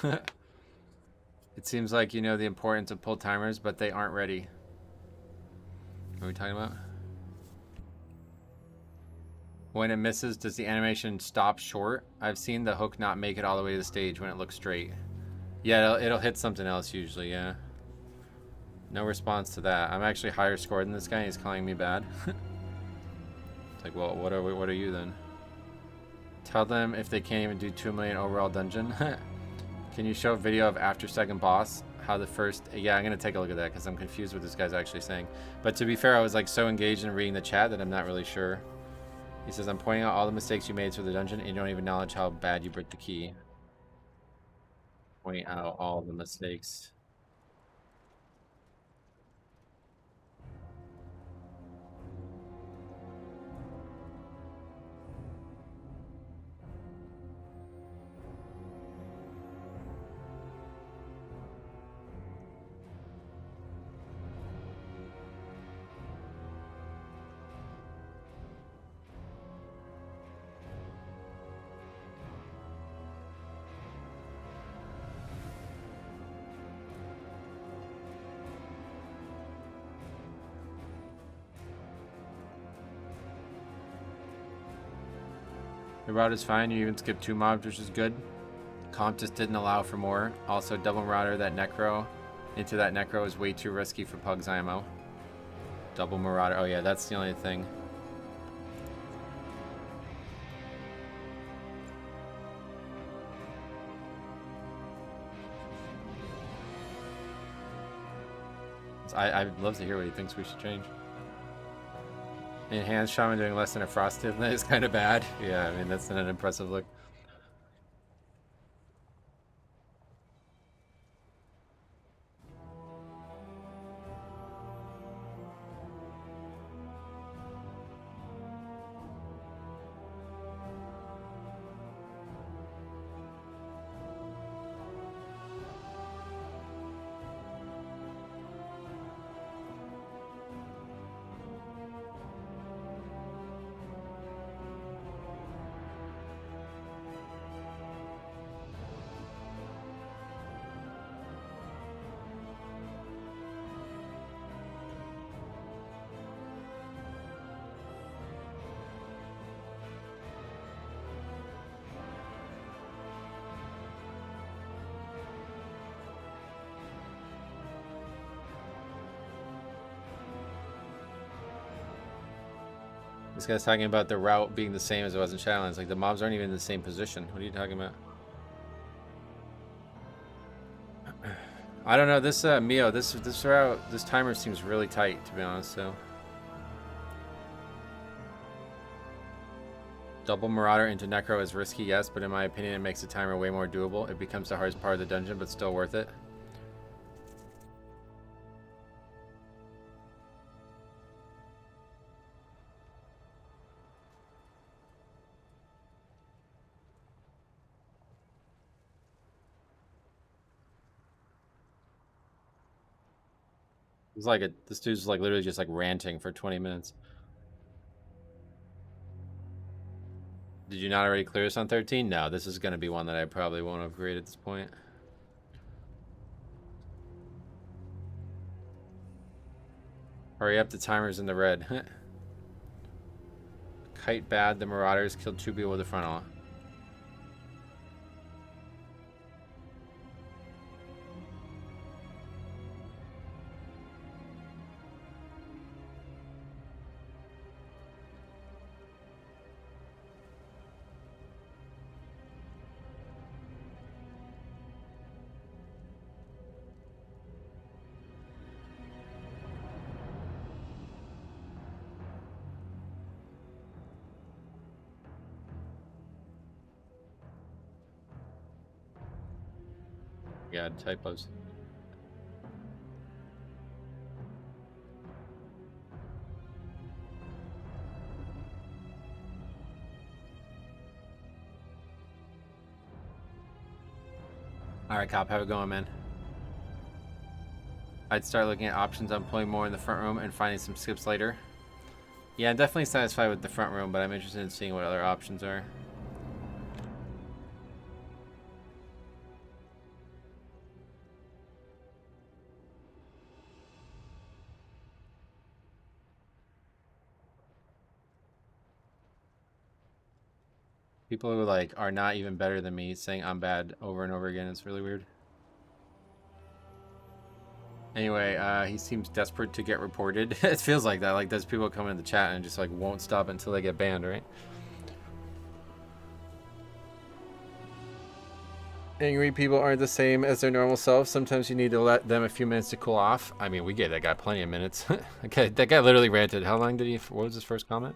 It seems like you know the importance of pull timers, but they aren't ready. What are we talking about? When it misses, does the animation stop short? I've seen the hook not make it all the way to the stage when it looks straight. Yeah, it'll hit something else usually, yeah. No response to that. I'm actually higher scored than this guy. He's calling me bad. It's like, well, what are you then? Tell them if they can't even do 2 million overall dungeon. Can you show a video of after second boss? How the first... Yeah, I'm going to take a look at that because I'm confused what this guy's actually saying. But to be fair, I was like so engaged in reading the chat that I'm not really sure. He says, I'm pointing out all the mistakes you made through the dungeon and you don't even acknowledge how bad you broke the key. Pointing out all the mistakes. The route is fine. You even skipped 2 mobs, which is good. Comp just didn't allow for more. Also, double marauder that necro into that necro is way too risky for Pug's IMO. Double marauder. Oh yeah, that's the only thing. I'd love to hear what he thinks we should change. Enhanced Shaman doing less than a Frosted is kind of bad. Yeah, I mean, that's not an impressive look. This guy's talking about the route being the same as it was in Shadowlands. Like, the mobs aren't even in the same position. What are you talking about? I don't know. This, Mio, this route, this timer seems really tight, to be honest, so. Double Marauder into Necro is risky, yes, but in my opinion, it makes the timer way more doable. It becomes the hardest part of the dungeon, but still worth it. It's like this dude's like literally just like ranting for 20 minutes. Did you not already clear this on 13? No, this is going to be one that I probably won't upgrade at this point. Hurry up, the timer's in the red. Kite bad, the Marauders killed 2 people with the frontal. Yeah, typos. Alright, Cop, have it going, man. I'd start looking at options on pulling more in the front room and finding some skips later. Yeah, I'm definitely satisfied with the front room, but I'm interested in seeing what other options are. People who like are not even better than me saying I'm bad over and over again. It's really weird. Anyway, he seems desperate to get reported. It feels like that. Like there's people coming in the chat and just like won't stop until they get banned, right? Angry people aren't the same as their normal selves. Sometimes you need to let them a few minutes to cool off. I mean, we gave that guy plenty of minutes. Okay, that guy literally ranted. How long did he? What was his first comment?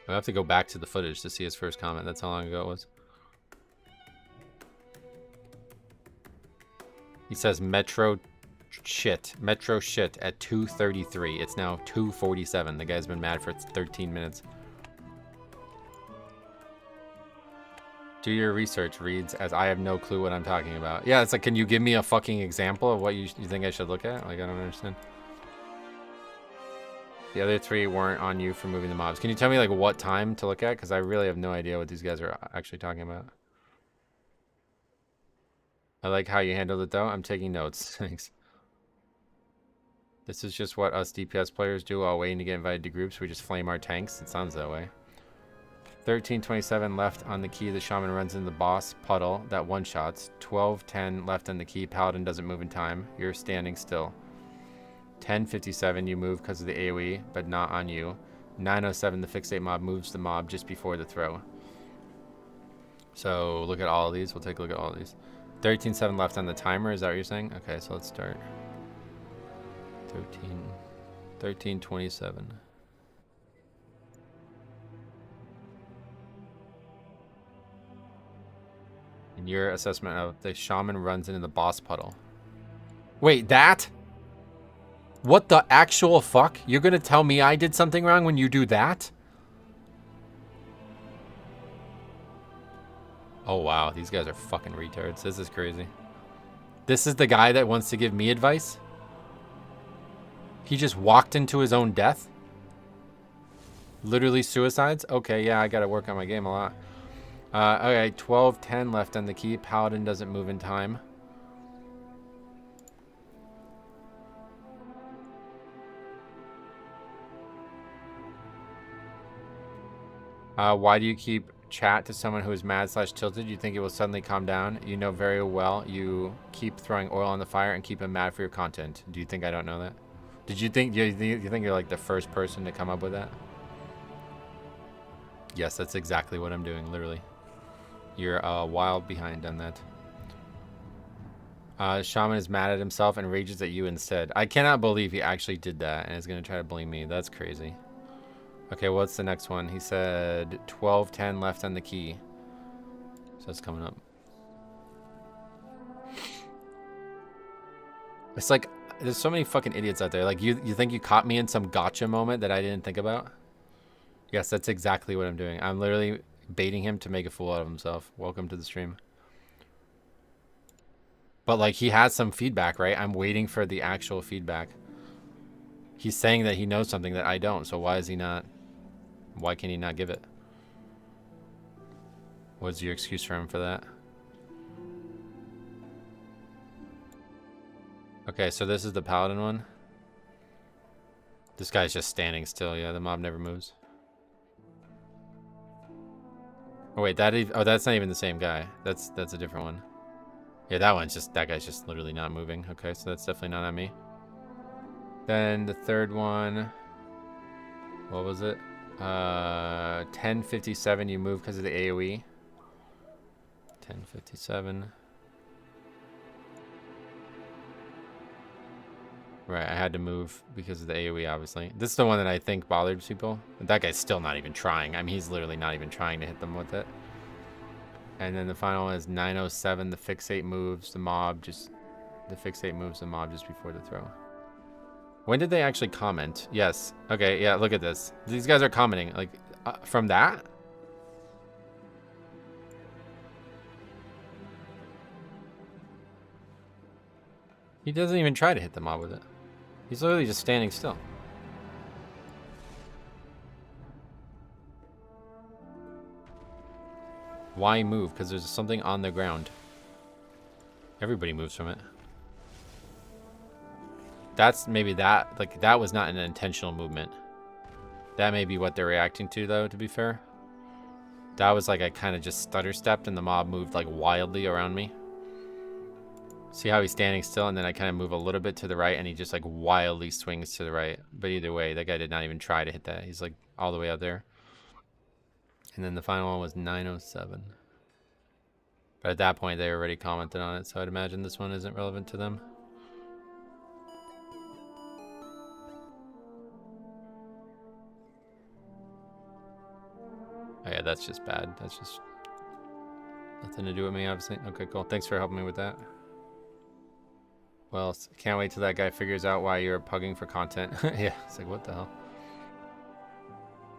I have to go back to the footage to see his first comment. That's how long ago it was. He says Metro shit at 2:33. It's now 2:47. The guy's been mad for 13 minutes. Do your research, reads, as I have no clue what I'm talking about. Yeah, it's like, can you give me a fucking example of what you think I should look at? Like, I don't understand. The other 3 weren't on you for moving the mobs. Can you tell me like what time to look at? Because I really have no idea what these guys are actually talking about. I like how you handled it though. I'm taking notes. Thanks. This is just what us DPS players do while waiting to get invited to groups. We just flame our tanks. It sounds that way. 13:27 left on the key. The shaman runs into the boss puddle. That one-shots. 12:10 left on the key. Paladin doesn't move in time. You're standing still. 10:57 you move because of the AoE, but not on you. 9:07 the fixate mob moves the mob just before the throw. So look at all of these. We'll take a look at all of these. 13:07 left on the timer. Is that what you're saying? Okay, so let's start. 13:27. In your assessment of the shaman runs into the boss puddle. Wait, that? What the actual fuck? You're gonna tell me I did something wrong when you do that? Oh wow, these guys are fucking retards. This is crazy. This is the guy that wants to give me advice? He just walked into his own death? Literally suicides? Okay, yeah, I gotta work on my game a lot. Okay, 12:10 left on the key. Paladin doesn't move in time. Why do you keep chat to someone who is mad/tilted? You think it will suddenly calm down? You know very well you keep throwing oil on the fire and keep him mad for your content. Do you think I don't know that? Did you think you think you're like the first person to come up with that? Yes, that's exactly what I'm doing, literally. You're a while behind on that. Shaman is mad at himself and rages at you instead. I cannot believe he actually did that and is going to try to blame me. That's crazy. Okay, what's the next one? He said 12:10 left on the key. So it's coming up. It's like, there's so many fucking idiots out there. Like, you think you caught me in some gotcha moment that I didn't think about? Yes, that's exactly what I'm doing. I'm literally baiting him to make a fool out of himself. Welcome to the stream. But, like, he has some feedback, right? I'm waiting for the actual feedback. He's saying that he knows something that I don't, so why is he not... Why can he not give it? What's your excuse for him for that? Okay, so this is the paladin one. This guy's just standing still. Yeah, the mob never moves. Oh wait, that's not even the same guy. That's a different one. Yeah, that guy's just literally not moving. Okay, so that's definitely not on me. Then the third one, what was it? 10:57. You move because of the AOE. 10:57. Right, I had to move because of the AoE, obviously. This is the one that I think bothered people. But that guy's still not even trying. I mean, he's literally not even trying to hit them with it. And then the final one is 9:07. The fixate moves the mob just... The fixate moves the mob just before the throw. When did they actually comment? Yes. Okay, yeah, look at this. These guys are commenting. Like, from that? He doesn't even try to hit the mob with it. He's literally just standing still. Why move? Because there's something on the ground. Everybody moves from it. That's maybe that, like, that was not an intentional movement. That may be what they're reacting to, though, to be fair. That was like I kind of just stutter stepped and the mob moved like wildly around me. See how he's standing still, and then I kind of move a little bit to the right and he just like wildly swings to the right. But either way, that guy did not even try to hit that. He's like all the way out there. And then the final one was 9:07. But at that point, they already commented on it, so I'd imagine this one isn't relevant to them. Oh yeah, that's just bad. That's just nothing to do with me, obviously. Okay, cool. Thanks for helping me with that. Well, can't wait till that guy figures out why you're pugging for content. Yeah, it's like, what the hell?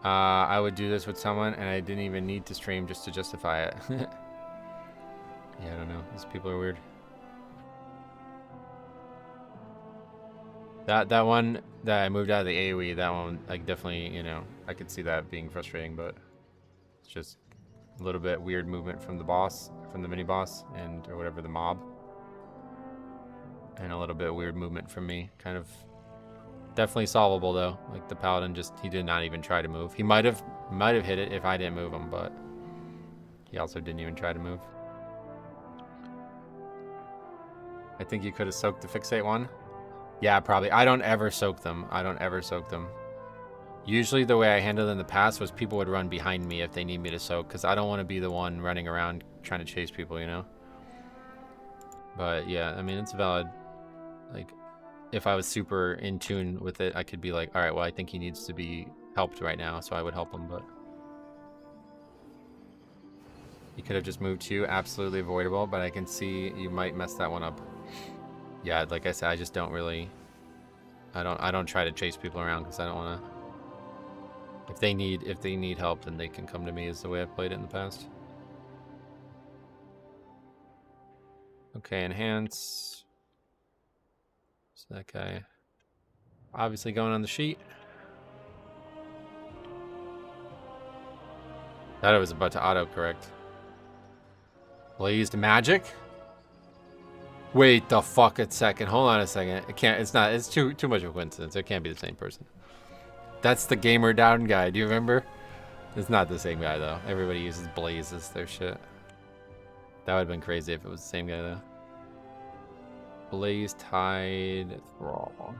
I would do this with someone, and I didn't even need to stream just to justify it. Yeah, I don't know. These people are weird. That one that I moved out of the AoE, that one, like, definitely, you know, I could see that being frustrating, but it's just a little bit weird movement from the boss, from the mini boss, and or whatever, the mob. And a little bit weird movement from me. Kind of definitely solvable though. Like the paladin he did not even try to move. He might have hit it if I didn't move him, but he also didn't even try to move. I think you could have soaked the fixate one. Yeah, probably. I don't ever soak them. Usually the way I handled it in the past was people would run behind me if they need me to soak, because I don't want to be the one running around trying to chase people, you know? But yeah, I mean, it's valid. Like, if I was super in tune with it, I could be like, all right, well, I think he needs to be helped right now, so I would help him, but... You could have just moved to, absolutely avoidable, but I can see you might mess that one up. Yeah, like I said, I just don't really... I don't try to chase people around, because I don't want to... If they need help, then they can come to me, is the way I've played it in the past. Okay, enhance. So that guy obviously going on the sheet. Thought I was about to auto-correct. Blazed magic? Wait the fuck a second. Hold on a second. It's too much of a coincidence. It can't be the same person. That's the gamer down guy. Do you remember? It's not the same guy though. Everybody uses Blaze as their shit. That would have been crazy if it was the same guy though. Blaze Tide Thrall.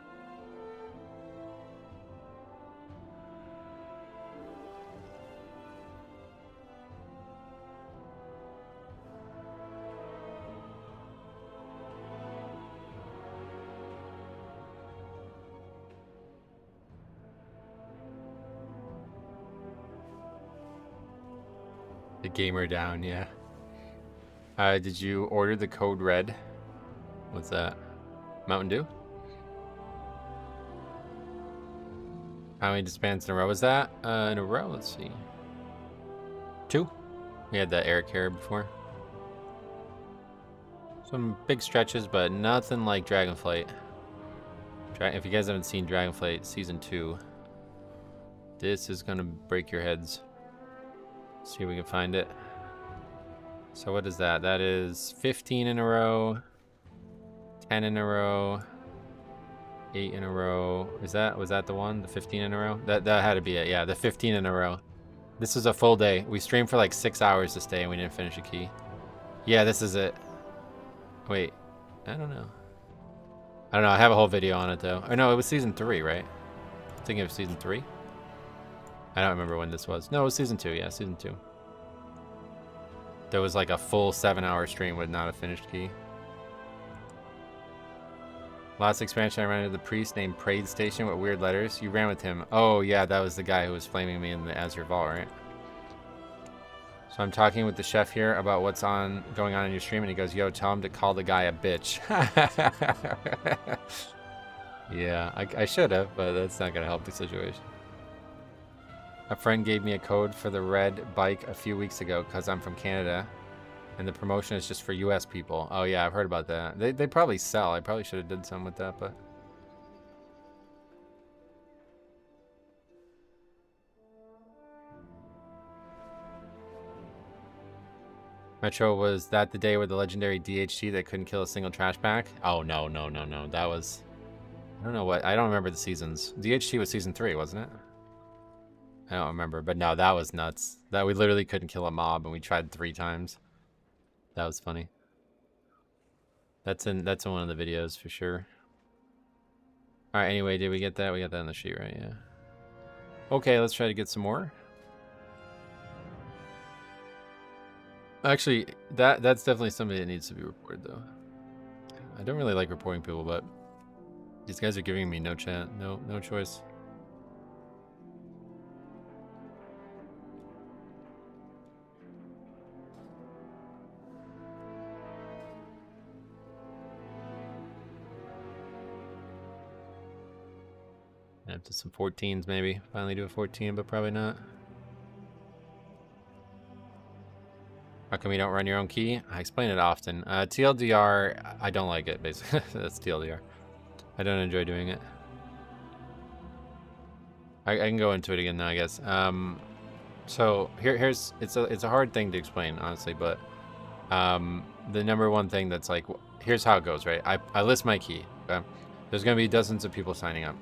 The gamer down, yeah. Did you order the code red? What's that? Mountain Dew? How many disbands in a row was that? In a row, let's see. 2? We had the Eric here before. Some big stretches, but nothing like Dragonflight. If you guys haven't seen Dragonflight Season 2, this is gonna break your heads. See if we can find it. So what is that? That is 15 in a row, 10 in a row, 8 in a row. Was that the one? The 15 in a row? That had to be it. Yeah, the 15 in a row. This is a full day. We streamed for like 6 hours this day and we didn't finish a key. Yeah, this is it. Wait, I don't know. I don't know. I have a whole video on it though. Oh no, it was season 3, right? I'm thinking of season 3. I don't remember when this was. No, it was season 2. Yeah, season 2. There was like a full 7-hour stream with not a finished key. Last expansion, I ran into the priest named Praise Station with weird letters. You ran with him. Oh yeah, that was the guy who was flaming me in the Azure Vault, right? So I'm talking with the chef here about what's going on in your stream, and he goes, "Yo, tell him to call the guy a bitch." Yeah, I should have, but that's not gonna help the situation. A friend gave me a code for the red bike a few weeks ago because I'm from Canada, and the promotion is just for US people. Oh yeah, I've heard about that. They probably sell. I probably should have did something with that, but... Metro, was that the day where the legendary DHT that couldn't kill a single trash pack? Oh, no. That was... I don't know what... I don't remember the seasons. DHT was season 3, wasn't it? I don't remember, but no, that was nuts. That we literally couldn't kill a mob, and we tried 3 times. That was funny. That's in one of the videos for sure. All right. Anyway, did we get that? We got that on the sheet, right? Yeah. Okay, let's try to get some more. Actually, that's definitely somebody that needs to be reported, though. I don't really like reporting people, but these guys are giving me no chat, no choice. Up to some 14s maybe. Finally do a 14, but probably not. How come you don't run your own key? I explain it often. TLDR, I don't like it, basically. That's TLDR. I don't enjoy doing it. I can go into it again now, I guess. So here's it's a hard thing to explain, honestly, but the number one thing that's like, here's how it goes, right? I list my key. Okay? There's gonna be dozens of people signing up.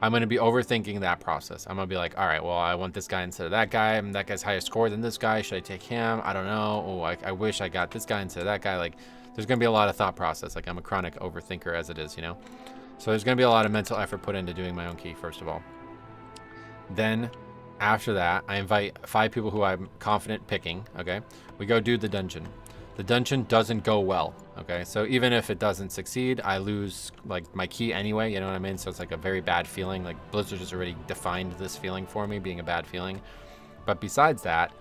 I'm going to be overthinking that process. I'm going to be like, all right, well, I want this guy instead of that guy. And that guy's higher score than this guy. Should I take him? I don't know. Oh, I wish I got this guy instead of that guy. Like, there's going to be a lot of thought process. Like, I'm a chronic overthinker as it is, you know? So there's going to be a lot of mental effort put into doing my own key, first of all. Then, after that, I invite 5 people who I'm confident picking, okay? We go do the dungeon. The dungeon doesn't go well, okay? So even if it doesn't succeed, I lose, like, my key anyway, you know what I mean? So it's like a very bad feeling. Like, Blizzard has already defined this feeling for me, being a bad feeling. But besides that,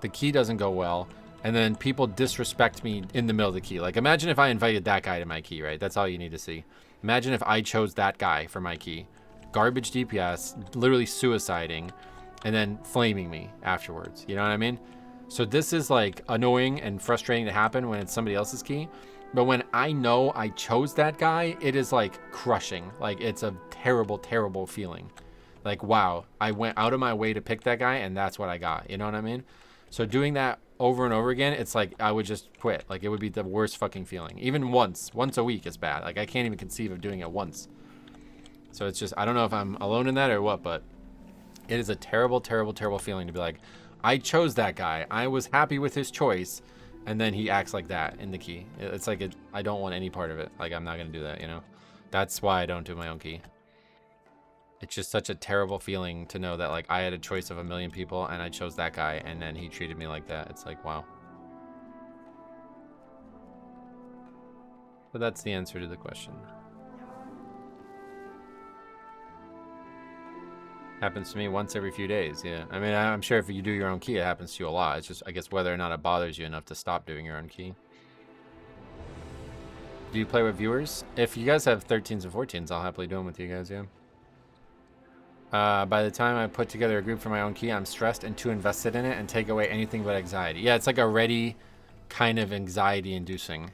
the key doesn't go well, and then people disrespect me in the middle of the key. Like, imagine if I invited that guy to my key, right? That's all you need to see. Imagine if I chose that guy for my key. Garbage DPS, literally suiciding, and then flaming me afterwards. You know what I mean? So this is like annoying and frustrating to happen when it's somebody else's key. But when I know I chose that guy, it is like crushing. Like, it's a terrible, terrible feeling. Like, wow, I went out of my way to pick that guy and that's what I got. You know what I mean? So doing that over and over again, it's like I would just quit. Like, it would be the worst fucking feeling. Even once a week is bad. Like, I can't even conceive of doing it once. So it's just, I don't know if I'm alone in that or what, but it is a terrible, terrible, terrible feeling to be like, I chose that guy. I was happy with his choice. And then he acts like that in the key. It's like, I don't want any part of it. Like, I'm not going to do that, you know? That's why I don't do my own key. It's just such a terrible feeling to know that, like, I had a choice of a million people and I chose that guy and then he treated me like that. It's like, wow. But that's the answer to the question. Happens to me once every few days, yeah. I mean, I'm sure if you do your own key, it happens to you a lot. It's just, I guess, whether or not it bothers you enough to stop doing your own key. Do you play with viewers? If you guys have 13s and 14s, I'll happily do them with you guys, yeah. By the time I put together a group for my own key, I'm stressed and too invested in it and take away anything but anxiety. Yeah, it's like already kind of anxiety inducing.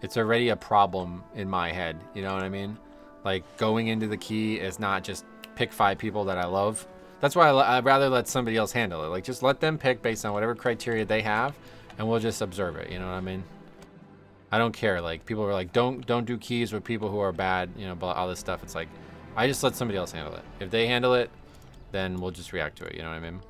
It's already a problem in my head, you know what I mean? Like, going into the key is not just pick 5 people that I love. That's why I'd rather let somebody else handle it. Like, just let them pick based on whatever criteria they have, and we'll just observe it, you know what I mean? I don't care. Like, people are like, don't do keys with people who are bad, you know, all this stuff. It's like, I just let somebody else handle it. If they handle it, then we'll just react to it, you know what I mean?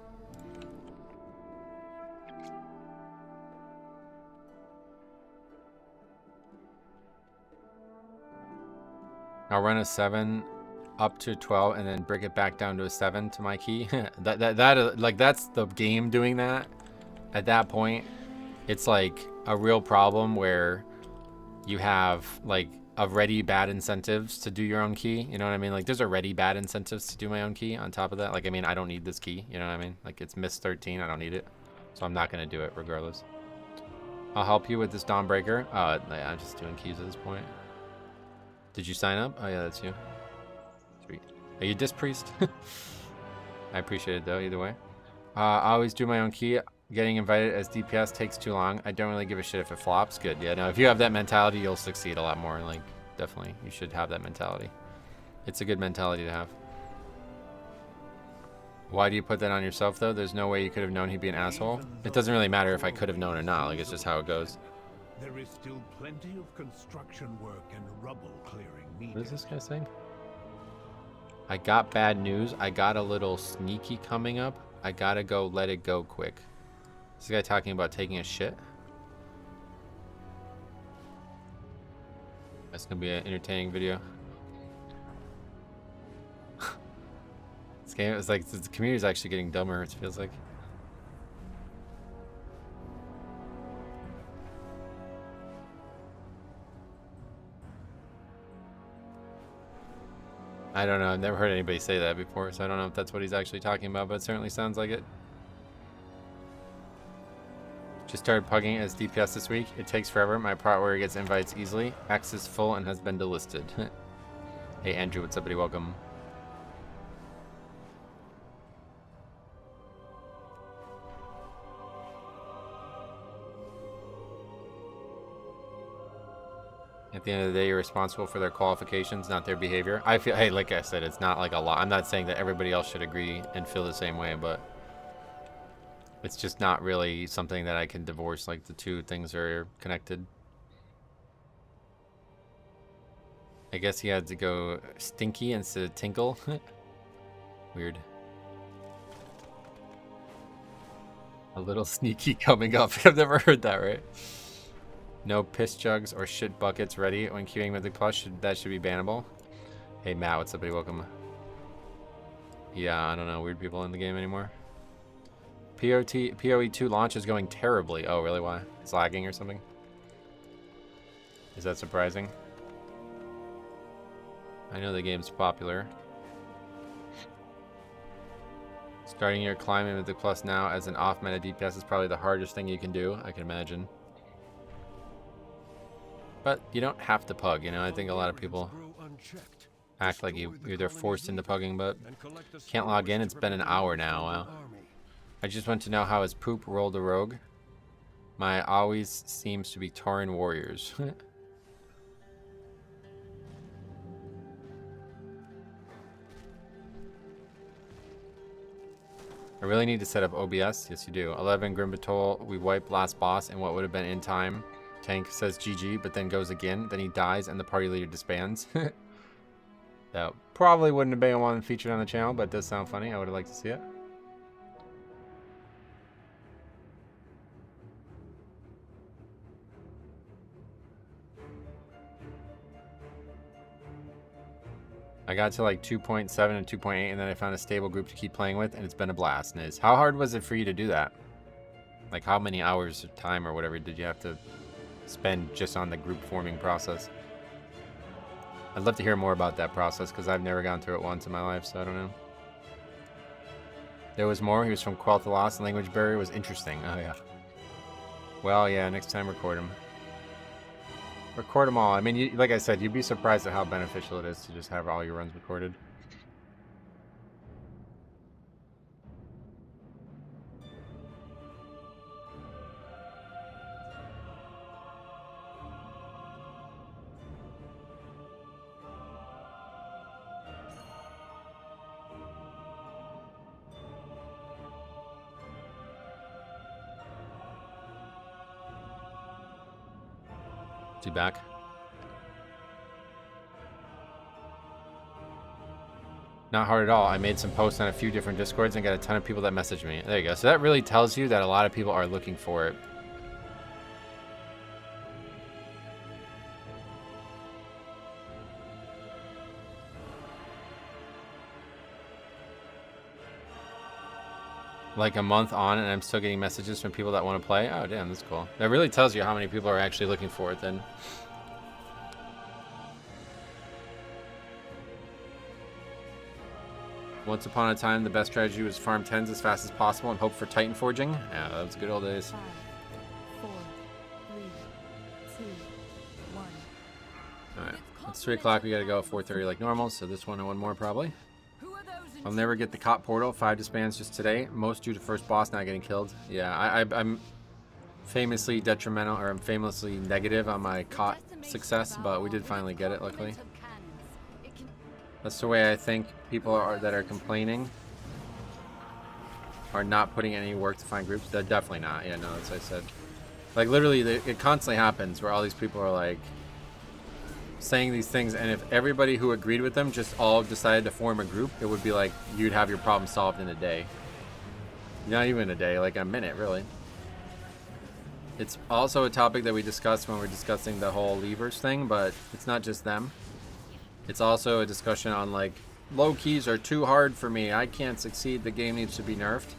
I'll run a 7 up to 12 and then break it back down to a 7 to my key. Like, that's the game doing that. At that point, it's like a real problem where you have like already bad incentives to do your own key. You know what I mean? Like, there's already bad incentives to do my own key on top of that. Like, I mean, I don't need this key. You know what I mean? Like, it's miss 13. I don't need it. So I'm not going to do it regardless. I'll help you with this Dawnbreaker. Oh, yeah, I'm just doing keys at this point. Did you sign up? Oh, yeah, that's you. Sweet. Are you Disc Priest? I appreciate it, though, either way. I always do my own key. Getting invited as DPS takes too long. I don't really give a shit if it flops. Good. Yeah, no, if you have that mentality, you'll succeed a lot more. Like, definitely, you should have that mentality. It's a good mentality to have. Why do you put that on yourself, though? There's no way you could have known he'd be an asshole. It doesn't really matter if I could have known or not. Like, it's just how it goes. There is still plenty of construction work and rubble clearing needed. What is this guy saying? I got bad news. I got a little sneaky coming up. I gotta go let it go quick. Is this guy talking about taking a shit? That's gonna be an entertaining video. This game is like, the community is actually getting dumber, it feels like. I don't know, I've never heard anybody say that before, so I don't know if that's what he's actually talking about, but it certainly sounds like it. Just started pugging as DPS this week. It takes forever. My part where he gets invites easily. X is full and has been delisted. Hey Andrew, what's up, buddy? Welcome. At the end of the day, you're responsible for their qualifications, not their behavior. I feel, hey, like I said, it's not like a lot. I'm not saying that everybody else should agree and feel the same way, but it's just not really something that I can divorce. Like, the two things are connected. I guess he had to go stinky instead of tinkle. Weird. A little sneaky coming up. I've never heard that, right? No piss jugs or shit buckets ready when queuing Mythic Plus. That should be bannable. Hey Matt, what's up, buddy? Welcome. Yeah, I don't know. Weird people in the game anymore. PoE 2 launch is going terribly. Oh, really? Why? It's lagging or something? Is that surprising? I know the game's popular. Starting your climb in Mythic Plus now as an off-meta DPS is probably the hardest thing you can do, I can imagine. But you don't have to pug, you know? I think a lot of people act like they're forced into pugging, but can't log in. It's been an hour now. Wow. I just want to know how his poop rolled a rogue. My always seems to be Tauren warriors. I really need to set up OBS. Yes, you do. 11 Grimbatol. We wiped last boss in what would have been in time. Tank says GG, but then goes again. Then he dies, and the party leader disbands. That probably wouldn't have been one featured on the channel, but it does sound funny. I would have liked to see it. I got to like 2.7 and 2.8, and then I found a stable group to keep playing with, and it's been a blast. Niz, how hard was it for you to do that? Like, how many hours of time or whatever did you have to spend just on the group forming process? I'd love to hear more about that process, because I've never gone through it once in my life, so I don't know. There was more. He was from Quell to Lost. Language barrier was interesting. Oh, yeah. Well, yeah, next time record him. Record them all. I mean, like I said, you'd be surprised at how beneficial it is to just have all your runs recorded. Is he back? Not hard at all. I made some posts on a few different Discords and got a ton of people that messaged me. There you go. So that really tells you that a lot of people are looking for it. Like a month on and I'm still getting messages from people that want to play. Oh, damn, that's cool. That really tells you how many people are actually looking for it then. Once upon a time, the best strategy was farm 10s as fast as possible and hope for Titan forging. Yeah, that was good old days. 5, 4, 3, 2, 1. Alright, it's 3 o'clock. We gotta go at 4:30 like normal, so this one and one more probably. I'll never get the cop portal. 5 disbands just today. Most due to first boss not getting killed. Yeah, I'm famously detrimental, or I'm famously negative on my cot success, but we did finally get it, luckily. That's the way I think people that are complaining are not putting any work to find groups. They're definitely not. Yeah, no, that's what I said. Like, literally, it constantly happens where all these people are, like, saying these things, and if everybody who agreed with them just all decided to form a group, it would be like you'd have your problem solved in a day. Not even a day, like a minute, really. It's also a topic that we discussed when we're discussing the whole levers thing, but it's not just them. It's also a discussion on, like, low keys are too hard for me. I can't succeed. The game needs to be nerfed.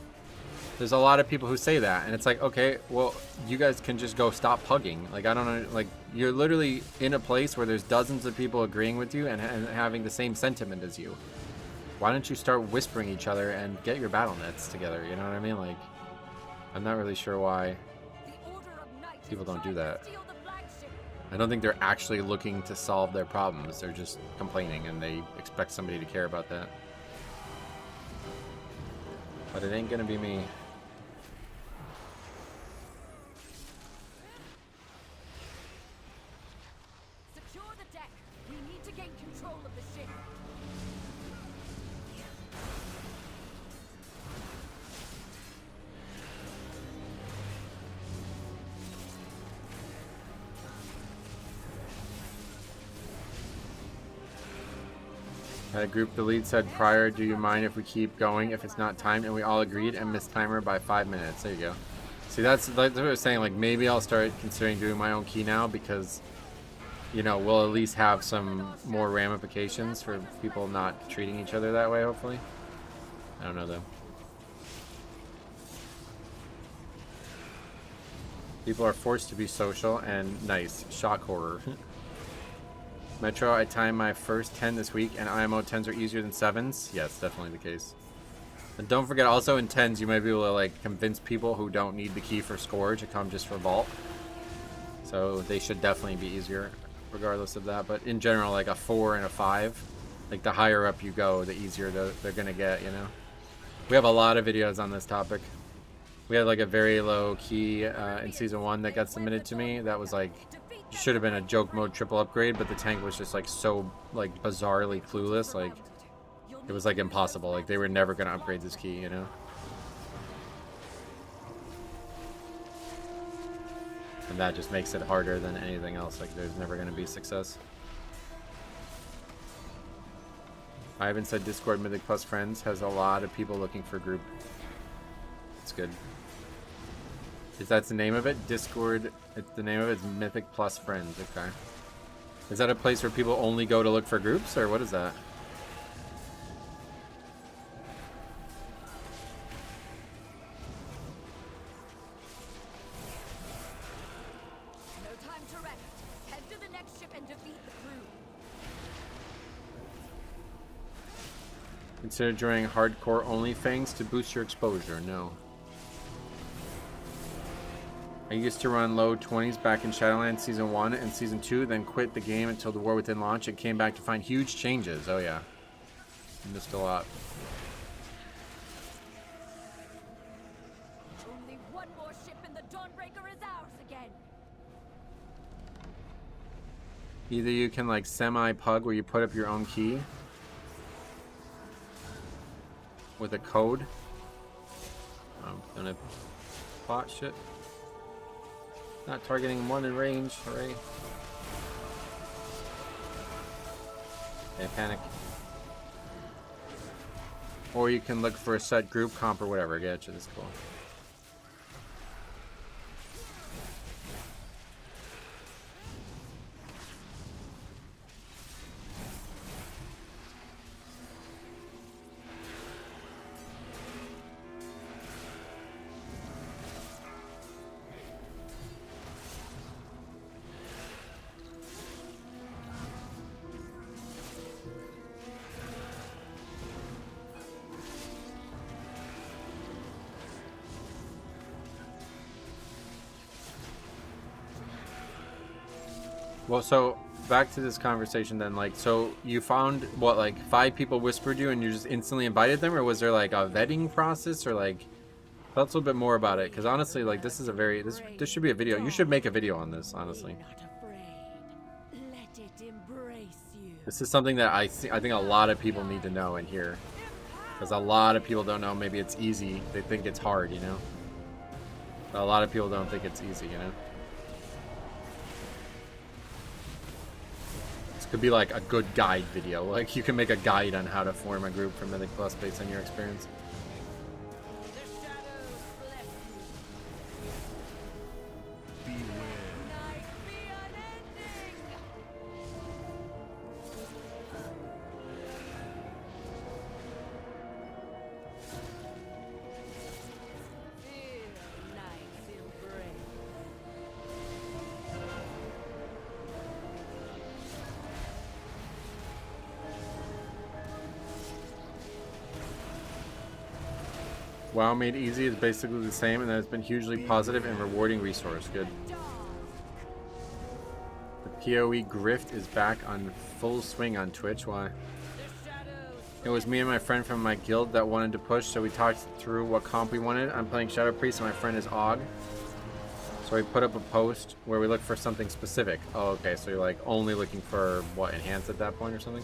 There's a lot of people who say that, and it's like, okay, well, you guys can just go stop pugging. Like, I don't know, like, you're literally in a place where there's dozens of people agreeing with you and having the same sentiment as you. Why don't you start whispering each other and get your battle nets together, you know what I mean? Like, I'm not really sure why people don't do that. I don't think they're actually looking to solve their problems. They're just complaining, and they expect somebody to care about that. But it ain't gonna be me. Secure the deck. We need to gain control of the ship. Had a group, the lead said prior, do you mind if we keep going if it's not timed? And we all agreed and missed timer by 5 minutes. There you go. See, that's what I was saying. Like, maybe I'll start considering doing my own key now because, you know, we'll at least have some more ramifications for people not treating each other that way, hopefully. I don't know, though. People are forced to be social and nice. Shock horror. Metro, I timed my first 10 this week, and IMO 10s are easier than 7s. Yes, definitely the case. And don't forget, also in 10s, you might be able to, like, convince people who don't need the key for Scourge to come just for Vault. So they should definitely be easier, regardless of that. But in general, like a 4 and a 5, like the higher up you go, the easier they're going to get, you know? We have a lot of videos on this topic. We had, like, a very low key in Season 1 that got submitted to me. That was, like, should have been a joke mode triple upgrade, but the tank was just, like, so, like, bizarrely clueless. Like, it was, like, impossible. Like, they were never going to upgrade this key, you know? And that just makes it harder than anything else. Like, there's never going to be success. I haven't said Discord Mythic Plus Friends has a lot of people looking for group. It's good. If that's the name of it, Discord, the name of it is Mythic Plus Friends, okay. Is that a place where people only go to look for groups, or what is that? No time to rest. Head to the next ship and defeat the crew. Consider joining hardcore only things to boost your exposure. No. I used to run low 20s back in Shadowlands Season 1 and Season 2, then quit the game until the War Within launch and came back to find huge changes. Oh yeah. Missed a lot. Only one more ship and the Dawnbreaker is ours again. Either you can like semi-pug where you put up your own key with a code. I'm gonna bot shit. Not targeting one in range, hooray. Okay, panic. Or you can look for a set group comp or whatever. Get you, that's cool. Well, so back to this conversation then, like, so you found what, like 5 people whispered you and you just instantly invited them, or was there like a vetting process, or like, tell us a little bit more about it, because honestly, like, this is a very, this should be a video. You should make a video on this, honestly. Let it embrace you. This is something that I think a lot of people need to know and hear, because a lot of people don't know. Maybe it's easy, they think it's hard, you know, but a lot of people don't think it's easy, you know. Could be like a good guide video. Like, you can make a guide on how to form a group for Mythic Plus based on your experience. WoW Made Easy is basically the same, and that has been hugely positive and rewarding resource. Good. The PoE grift is back on full swing on Twitch. Why? It was me and my friend from my guild that wanted to push, so we talked through what comp we wanted. I'm playing Shadow Priest and my friend is Og. So we put up a post where we look for something specific. Oh, okay, so you're like only looking for what, enhance at that point or something?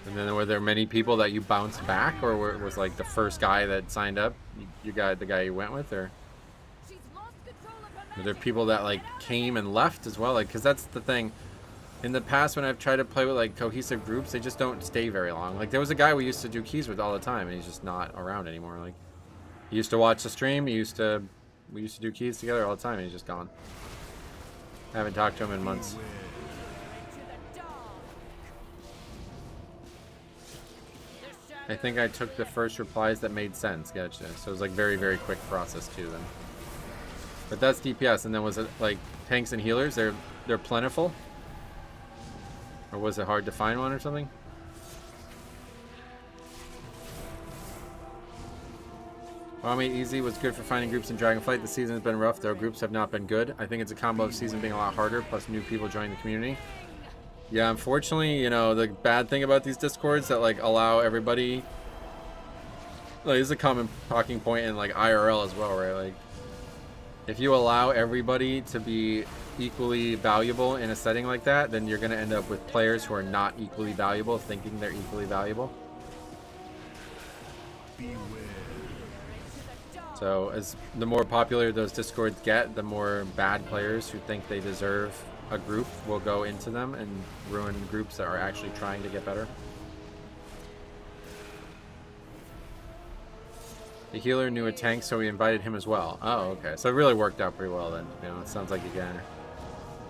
And then were there many people that you bounced back, or was like the first guy that signed up, you got the guy you went with, or were there people that like came and left as well? Like, because that's the thing. In the past, when I've tried to play with like cohesive groups, they just don't stay very long. Like, there was a guy we used to do keys with all the time, and he's just not around anymore. Like, he used to watch the stream. We used to do keys together all the time, and he's just gone. I haven't talked to him in months. I think I took the first replies that made sense. Gotcha. So it was like very, very quick process too then. But that's DPS. And then was it like tanks and healers? They're plentiful? Or was it hard to find one or something? WoW Made Easy was good for finding groups in Dragonflight. The season has been rough, though groups have not been good. I think it's a combo of season being a lot harder, plus new people joining the community. Yeah, unfortunately, you know, the bad thing about these discords that like allow everybody, like, this is a common talking point in like IRL as well, right? Like, if you allow everybody to be equally valuable in a setting like that, then you're going to end up with players who are not equally valuable, thinking they're equally valuable. So as the more popular those discords get, the more bad players who think they deserve a group will go into them and ruin groups that are actually trying to get better. The healer knew a tank, so we invited him as well. Oh, okay. So it really worked out pretty well then. You know, it sounds like you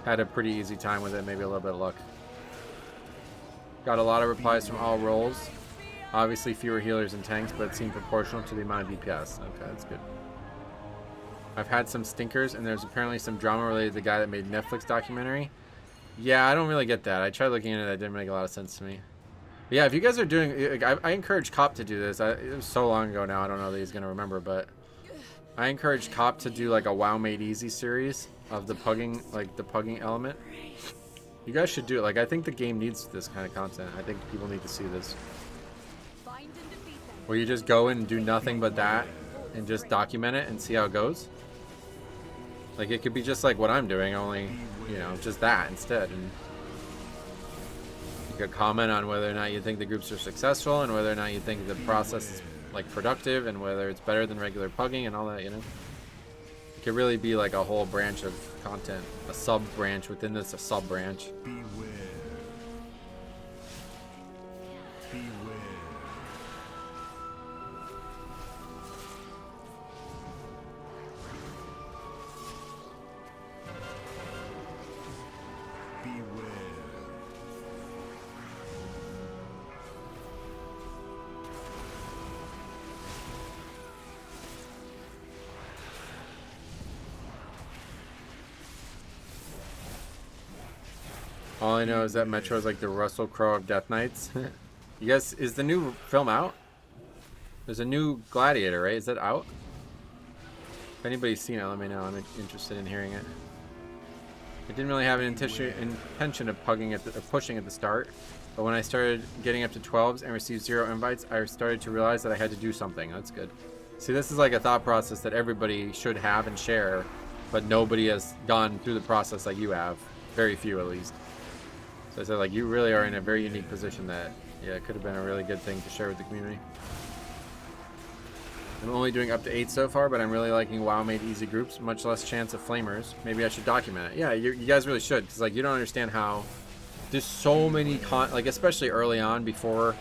had a pretty easy time with it, maybe a little bit of luck. Got a lot of replies from all roles. Obviously fewer healers and tanks, but it seemed proportional to the amount of DPS. Okay, that's good. I've had some stinkers, and there's apparently some drama related to the guy that made Netflix documentary. Yeah, I don't really get that. I tried looking into it. It didn't make a lot of sense to me. But yeah, if you guys are doing... I encourage Cop to do this. It was so long ago now, I don't know that he's going to remember, but... I encourage Cop to do like a WoW Made Easy series of the pugging, like the pugging element. You guys should do it. Like, I think the game needs this kind of content. I think people need to see this. Where you just go in and do nothing but that and just document it and see how it goes. Like, it could be just like what I'm doing, only, you know, just that instead. And you could comment on whether or not you think the groups are successful and whether or not you think the process is like productive and whether it's better than regular pugging and all that, you know. It could really be like a whole branch of content, a sub branch within this, a sub branch. Beware. Beware. Beware. All I know is that Metro is like the Russell Crowe of Death Knights. You guys, is the new film out? There's a new Gladiator, right? Is that out? If anybody's seen it, let me know. I'm interested in hearing it. I didn't really have an intention of pugging at the, or pushing at the start, but when I started getting up to 12s and received 0 invites, I started to realize that I had to do something. That's good. See, this is like a thought process that everybody should have and share, but nobody has gone through the process like you have. Very few, at least. So I said, like, you really are in a very unique position that, yeah, it could have been a really good thing to share with the community. I'm only doing up to 8 so far, but I'm really liking WoW Made Easy groups. Much less chance of flamers. Maybe I should document it. Yeah, you guys really should, because, like, you don't understand how there's so many, like, especially early on before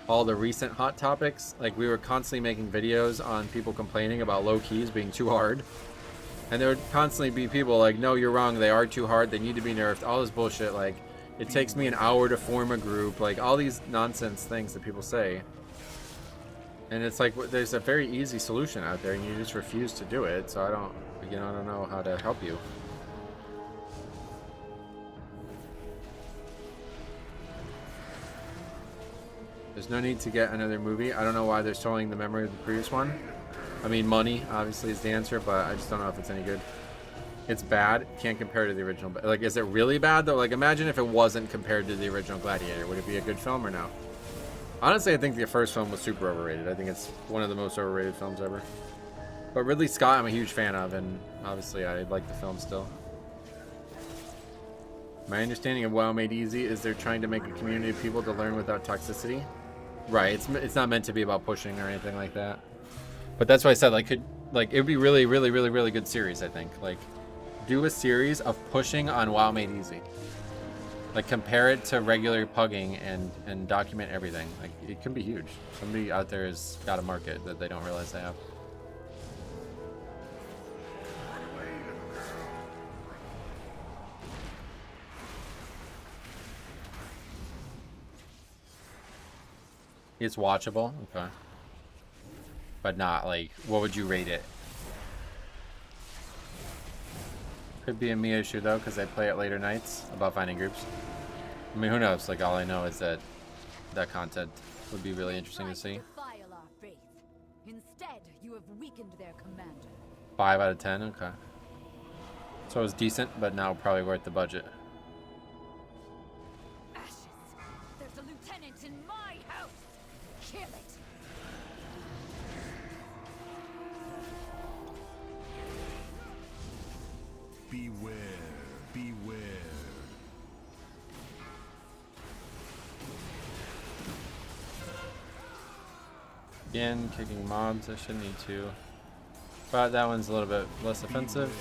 all the recent hot topics. Like, we were constantly making videos on people complaining about low keys being too hard. And there would constantly be people like, no, you're wrong. They are too hard. They need to be nerfed. All this bullshit, like... It takes me an hour to form a group, like all these nonsense things that people say. And it's like, there's a very easy solution out there and you just refuse to do it. So I don't know how to help you. There's no need to get another movie. I don't know why they're showing the memory of the previous one. I mean, money obviously is the answer, but I just don't know if it's any good. It's bad. Can't compare to the original. Like, is it really bad though? Like, imagine if it wasn't compared to the original Gladiator. Would it be a good film or no? Honestly, I think the first film was super overrated. I think it's one of the most overrated films ever. But Ridley Scott, I'm a huge fan of, and obviously I like the film still. My understanding of WoW Made Easy is they're trying to make a community of people to learn without toxicity. Right. It's not meant to be about pushing or anything like that. But that's why I said, like, it would be really, really, really, really good series. I think, like. Do a series of pushing on WoW Made Easy. Like, compare it to regular pugging and document everything. Like, it can be huge. Somebody out there has got a market that they don't realize they have. It's watchable, okay. But not like, what would you rate it? Could be a me issue though, because I play it later nights about finding groups. I mean, who knows? Like, all I know is that that content would be really interesting to see. Instead, you have weakened their commander. 5 out of 10, okay. So it was decent, but now probably worth the budget. Ashes. There's a lieutenant in my house. Kill it. Beware, beware. Again, kicking mobs, I shouldn't need to. But that one's a little bit less offensive.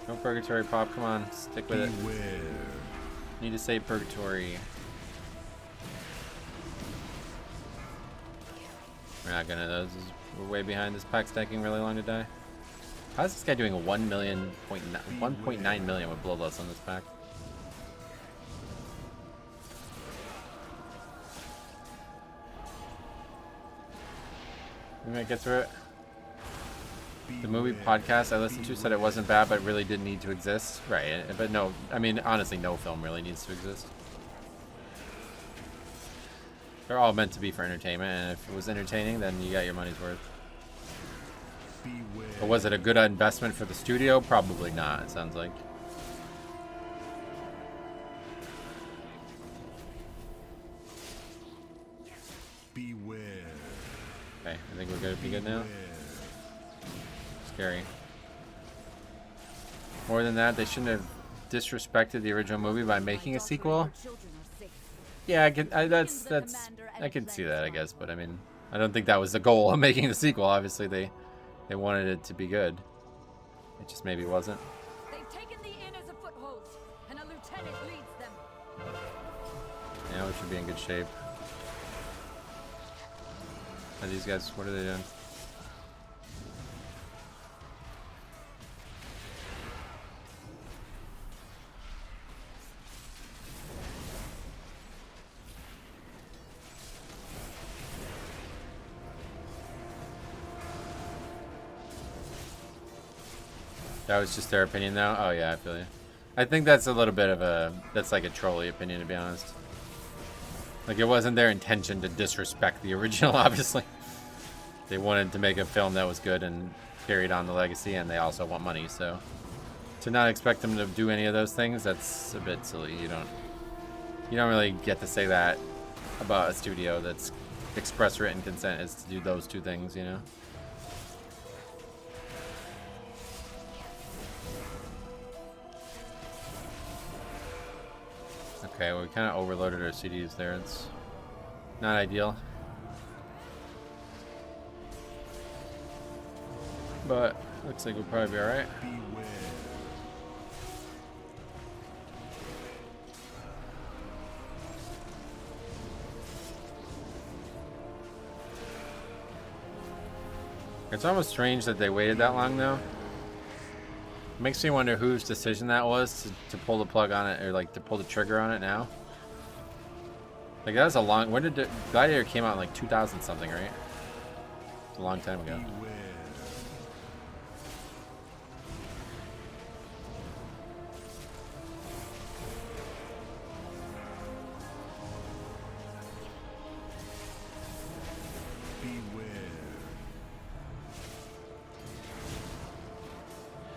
No Purgatory Pop, come on, stick with it. Need to save Purgatory. We're not gonna, those. We're way behind. This pack's taking really long to die. How's this guy doing a 1.9 million with Bloodlust on this pack? We might get through it. The movie podcast I listened to said it wasn't bad, but really didn't need to exist. Right, but no, I mean, honestly, no film really needs to exist. They're all meant to be for entertainment, and if it was entertaining, then you got your money's worth. But was it a good investment for the studio? Probably not, it sounds like. Beware. Okay, I think we're gonna be good now. Scary. More than that, they shouldn't have disrespected the original movie by making a sequel. Yeah, I can see that, I guess, but I mean, I don't think that was the goal of making the sequel. Obviously, they wanted it to be good. It just maybe wasn't. They've taken the inn as a foothold, and a lieutenant leads them. Yeah, we should be in good shape. Are these guys, what are they doing? That was just their opinion though? Oh yeah, I feel you. I think that's a little bit of a, that's like a trolley opinion, to be honest. Like, it wasn't their intention to disrespect the original, obviously. They wanted to make a film that was good and carried on the legacy, and they also want money, so to not expect them to do any of those things, that's a bit silly. You don't really get to say that about a studio that's express written consent is to do those two things, you know? Okay, well, we kind of overloaded our CDs there. It's not ideal. But looks like we'll probably be alright. It's almost strange that they waited that long, though. Makes me wonder whose decision that was to pull the plug on it, or like to pull the trigger on it now. Like, that was a long, when did Gladiator came out in like 2000 something, right? It's a long time ago.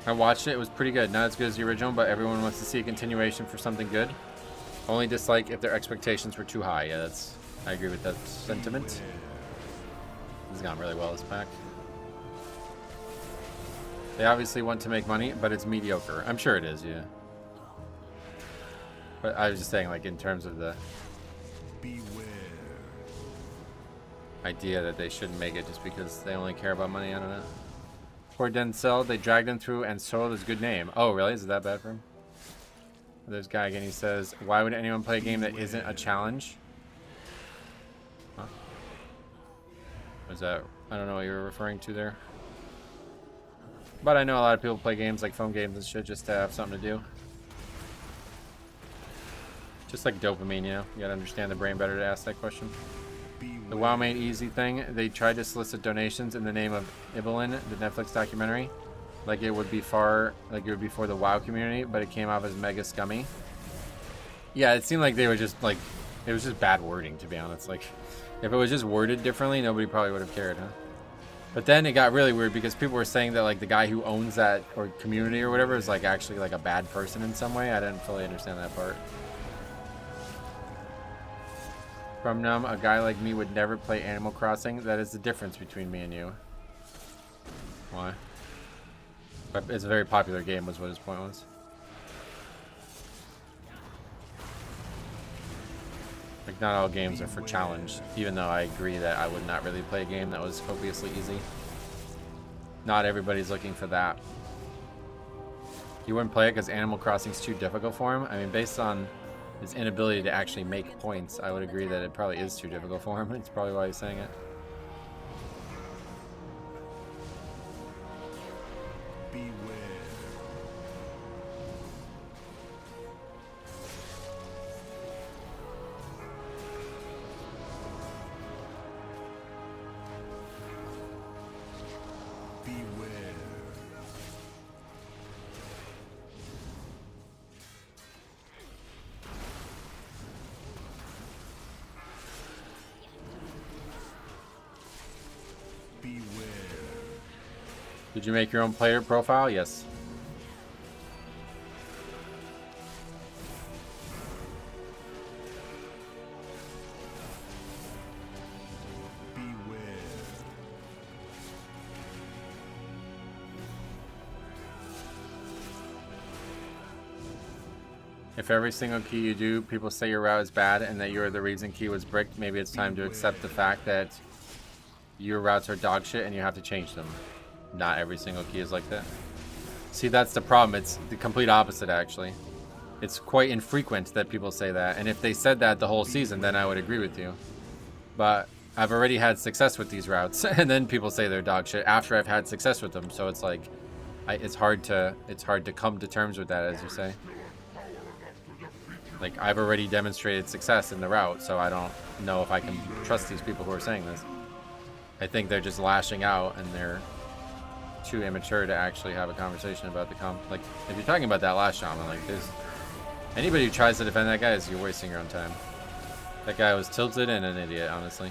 I watched it, it was pretty good. Not as good as the original, but everyone wants to see a continuation for something good. Only dislike if their expectations were too high. Yeah, I agree with that sentiment. This has gone really well, this pack. They obviously want to make money, but it's mediocre. I'm sure it is, yeah. But I was just saying, like, in terms of the idea that they shouldn't make it just because they only care about money, I don't know. Poor Denzel, they dragged him through and soiled his good name. Oh, really? Is it that bad for him? There's guy again, he says, why would anyone play a game that isn't a challenge? Huh? Was that, I don't know what you were referring to there. But I know a lot of people play games like phone games and shit just to have something to do. Just like dopamine, you know? You gotta understand the brain better to ask that question. The WoW Made Easy thing, they tried to solicit donations in the name of Ibelin, the Netflix documentary. Like it would be for the WoW community, but it came off as mega scummy. Yeah, it seemed like they were just like, it was just bad wording, to be honest. Like, if it was just worded differently, nobody probably would have cared, huh? But then it got really weird because people were saying that like the guy who owns that or community or whatever is like actually like a bad person in some way. I didn't fully understand that part. From Numb, a guy like me would never play Animal Crossing. That is the difference between me and you. Why? But it's a very popular game was what his point was. Like, not all games are for challenge, even though I agree that I would not really play a game that was obviously easy. Not everybody's looking for that. You wouldn't play it because Animal Crossing's too difficult for him? I mean, based on his inability to actually make points, I would agree that it probably is too difficult for him. It's probably why he's saying it. Did you make your own player profile? Yes. If every single key you do, people say your route is bad and that you're the reason key was bricked, maybe it's time to accept the fact that your routes are dog shit and you have to change them. Not every single key is like that. See, that's the problem. It's the complete opposite, actually. It's quite infrequent that people say that. And if they said that the whole season, then I would agree with you. But I've already had success with these routes, and then people say they're dog shit after I've had success with them. So it's like, it's hard to come to terms with that, as you say. Like, I've already demonstrated success in the route, so I don't know if I can trust these people who are saying this. I think they're just lashing out, and they're too immature to actually have a conversation about the like, if you're talking about that last shaman, like, there's anybody who tries to defend that guy is you're wasting your own time. That guy was tilted and an idiot, honestly.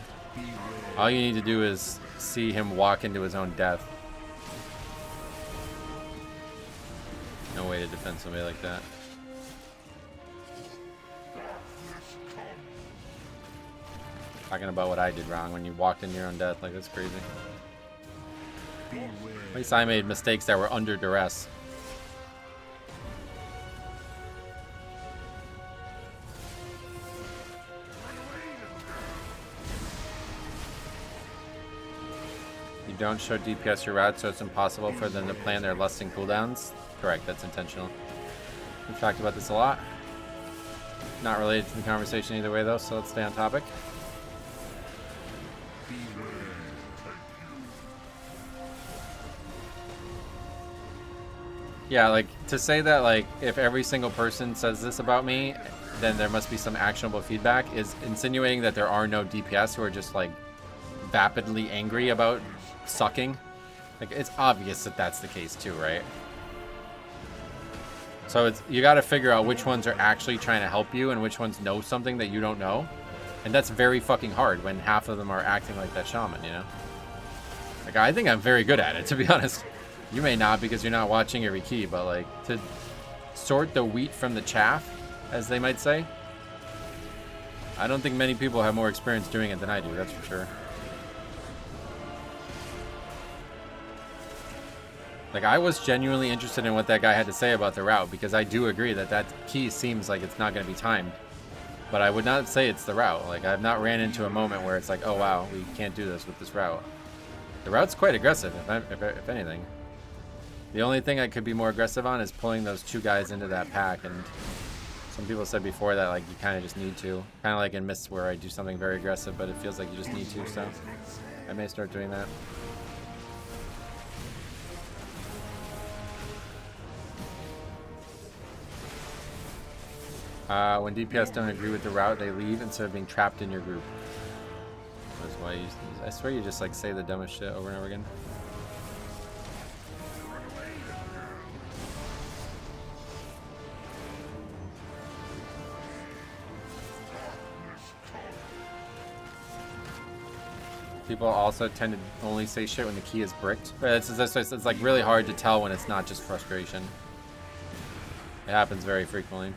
All you need to do is see him walk into his own death. No way to defend somebody like that. Talking about what I did wrong when you walked into your own death, like, that's crazy. At least I made mistakes that were under duress. You don't show DPS your route, so it's impossible for them to plan their lusting cooldowns. Correct, that's intentional. We've talked about this a lot. Not related to the conversation either way, though, so let's stay on topic. Yeah, like, to say that, like, if every single person says this about me, then there must be some actionable feedback, is insinuating that there are no DPS who are just, like, vapidly angry about sucking. Like, it's obvious that that's the case too, right? So it's, you got to figure out which ones are actually trying to help you and which ones know something that you don't know. And that's very fucking hard when half of them are acting like that shaman, you know? Like, I think I'm very good at it, to be honest. You may not because you're not watching every key, but, like, to sort the wheat from the chaff, as they might say, I don't think many people have more experience doing it than I do, that's for sure. Like, I was genuinely interested in what that guy had to say about the route, because I do agree that that key seems like it's not going to be timed. But I would not say it's the route. Like, I've not ran into a moment where it's like, oh wow, we can't do this with this route. The route's quite aggressive, if anything. The only thing I could be more aggressive on is pulling those two guys into that pack, and some people said before that, like, you kind of just need to. Kind of like in Mists where I do something very aggressive, but it feels like you just need to, so I may start doing that. When DPS don't agree with the route, they leave instead of being trapped in your group. That's why I swear you just, like, say the dumbest shit over and over again. People also tend to only say shit when the key is bricked. But it's like really hard to tell when it's not just frustration. It happens very frequently.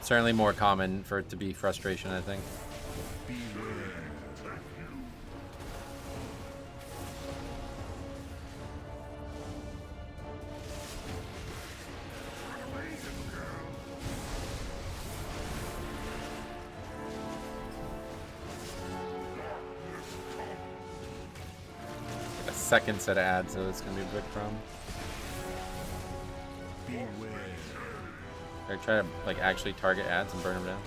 Certainly more common for it to be frustration, I think. A second set of ads, so it's gonna be a big problem. Or try to, like, actually target ads and burn them down.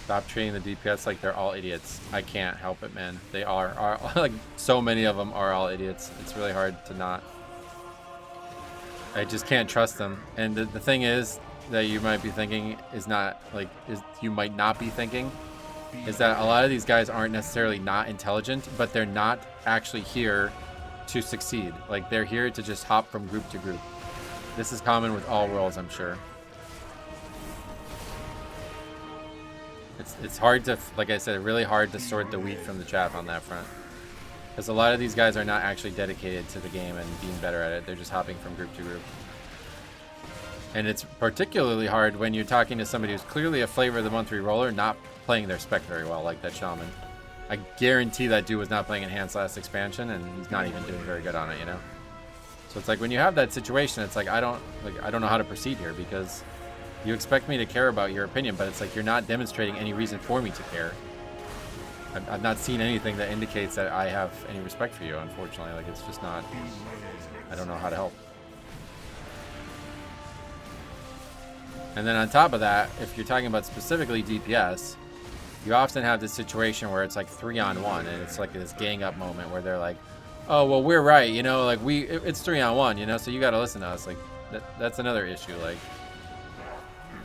Stop treating the DPS like they're all idiots. I can't help it, man. They are like, so many of them are all idiots. It's really hard to not. I just can't trust them. And the thing is that you might be thinking is not, like, you might not be thinking is that a lot of these guys aren't necessarily not intelligent, but they're not actually here to succeed. Like, they're here to just hop from group to group. This is common with all roles, I'm sure. it's hard to, like I said, really hard to sort the wheat from the chaff on that front. Because a lot of these guys are not actually dedicated to the game and being better at it. They're just hopping from group to group. And it's particularly hard when you're talking to somebody who's clearly a flavor of the month reroller, not playing their spec very well, like that shaman. I guarantee that dude was not playing Enhanced last expansion, and he's not even doing very good on it, you know? So it's like when you have that situation, it's like I don't know how to proceed here, because you expect me to care about your opinion, but it's like you're not demonstrating any reason for me to care. I've not seen anything that indicates that I have any respect for you, unfortunately. Like, it's just not... I don't know how to help. And then on top of that, if you're talking about specifically DPS, you often have this situation where it's like 3-on-1, and it's like this gang up moment where they're like, oh, well, we're right, you know, like it's 3-on-1, you know, so you got to listen to us. Like, that's another issue. Like,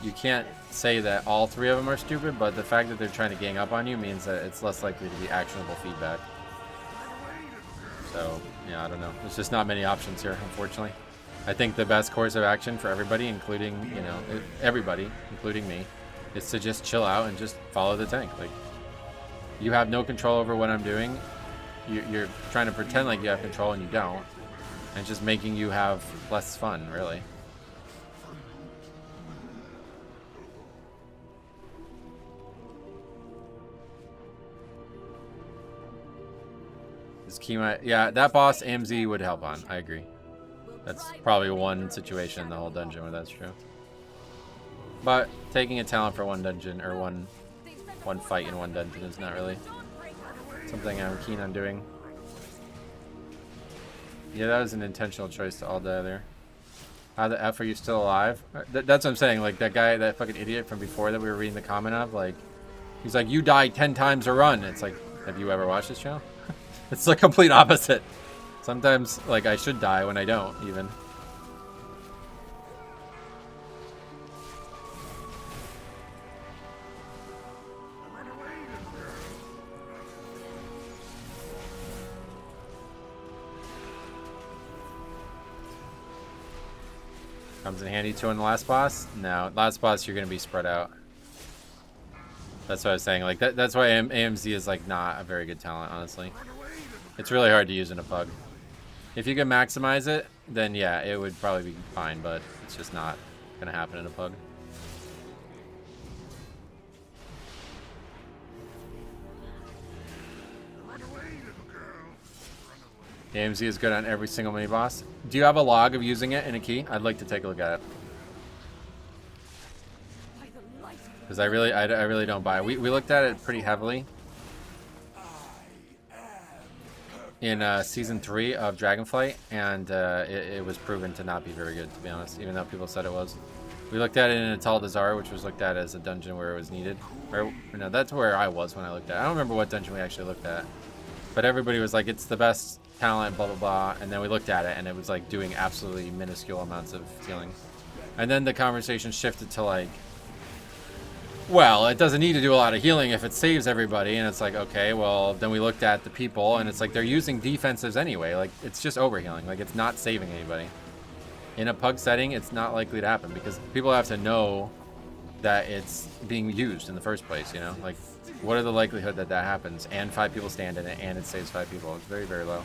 you can't say that all three of them are stupid, but the fact that they're trying to gang up on you means that it's less likely to be actionable feedback. So, yeah, I don't know. There's just not many options here, unfortunately. I think the best course of action for everybody, including, you know, everybody, including me, is to just chill out and just follow the tank. Like, you have no control over what I'm doing. You're trying to pretend like you have control and you don't. And just making you have less fun, really. This Kima, yeah, that boss AMZ would help on. I agree. That's probably one situation in the whole dungeon where that's true. But taking a talent for one dungeon, or one fight in one dungeon, is not really something I'm keen on doing. Yeah, that was an intentional choice to all die there. How the F are you still alive? That's what I'm saying. Like, that guy, that fucking idiot from before that we were reading the comment of, like, he's like, you died 10 times a run. It's like, have you ever watched this channel? It's the complete opposite. Sometimes, like, I should die when I don't, even. Comes in handy too on the last boss? No, last boss you're gonna be spread out. That's what I was saying. Like, that's why AMZ is like not a very good talent, honestly. It's really hard to use in a pug. If you can maximize it, then yeah, it would probably be fine, but it's just not gonna happen in a pug. AMZ is good on every single mini boss. Do you have a log of using it in a key? I'd like to take a look at it. Because I really don't buy it. We looked at it pretty heavily in season 3 of Dragonflight, and it was proven to not be very good, to be honest, even though people said it was. We looked at it in Atal Dazar, which was looked at as a dungeon where it was needed. Or, no, that's where I was when I looked at it. I don't remember what dungeon we actually looked at. But everybody was like, it's the best talent, blah, blah, blah. And then we looked at it, and it was like doing absolutely minuscule amounts of healing. And then the conversation shifted to like, well, it doesn't need to do a lot of healing if it saves everybody. And it's like, okay, well, then we looked at the people, and it's like they're using defensives anyway. Like, it's just overhealing. Like, it's not saving anybody. In a pug setting, it's not likely to happen because people have to know that it's being used in the first place, you know? Like, what are the likelihood that that happens and 5 people stand in it and it saves 5 people? It's very, very low.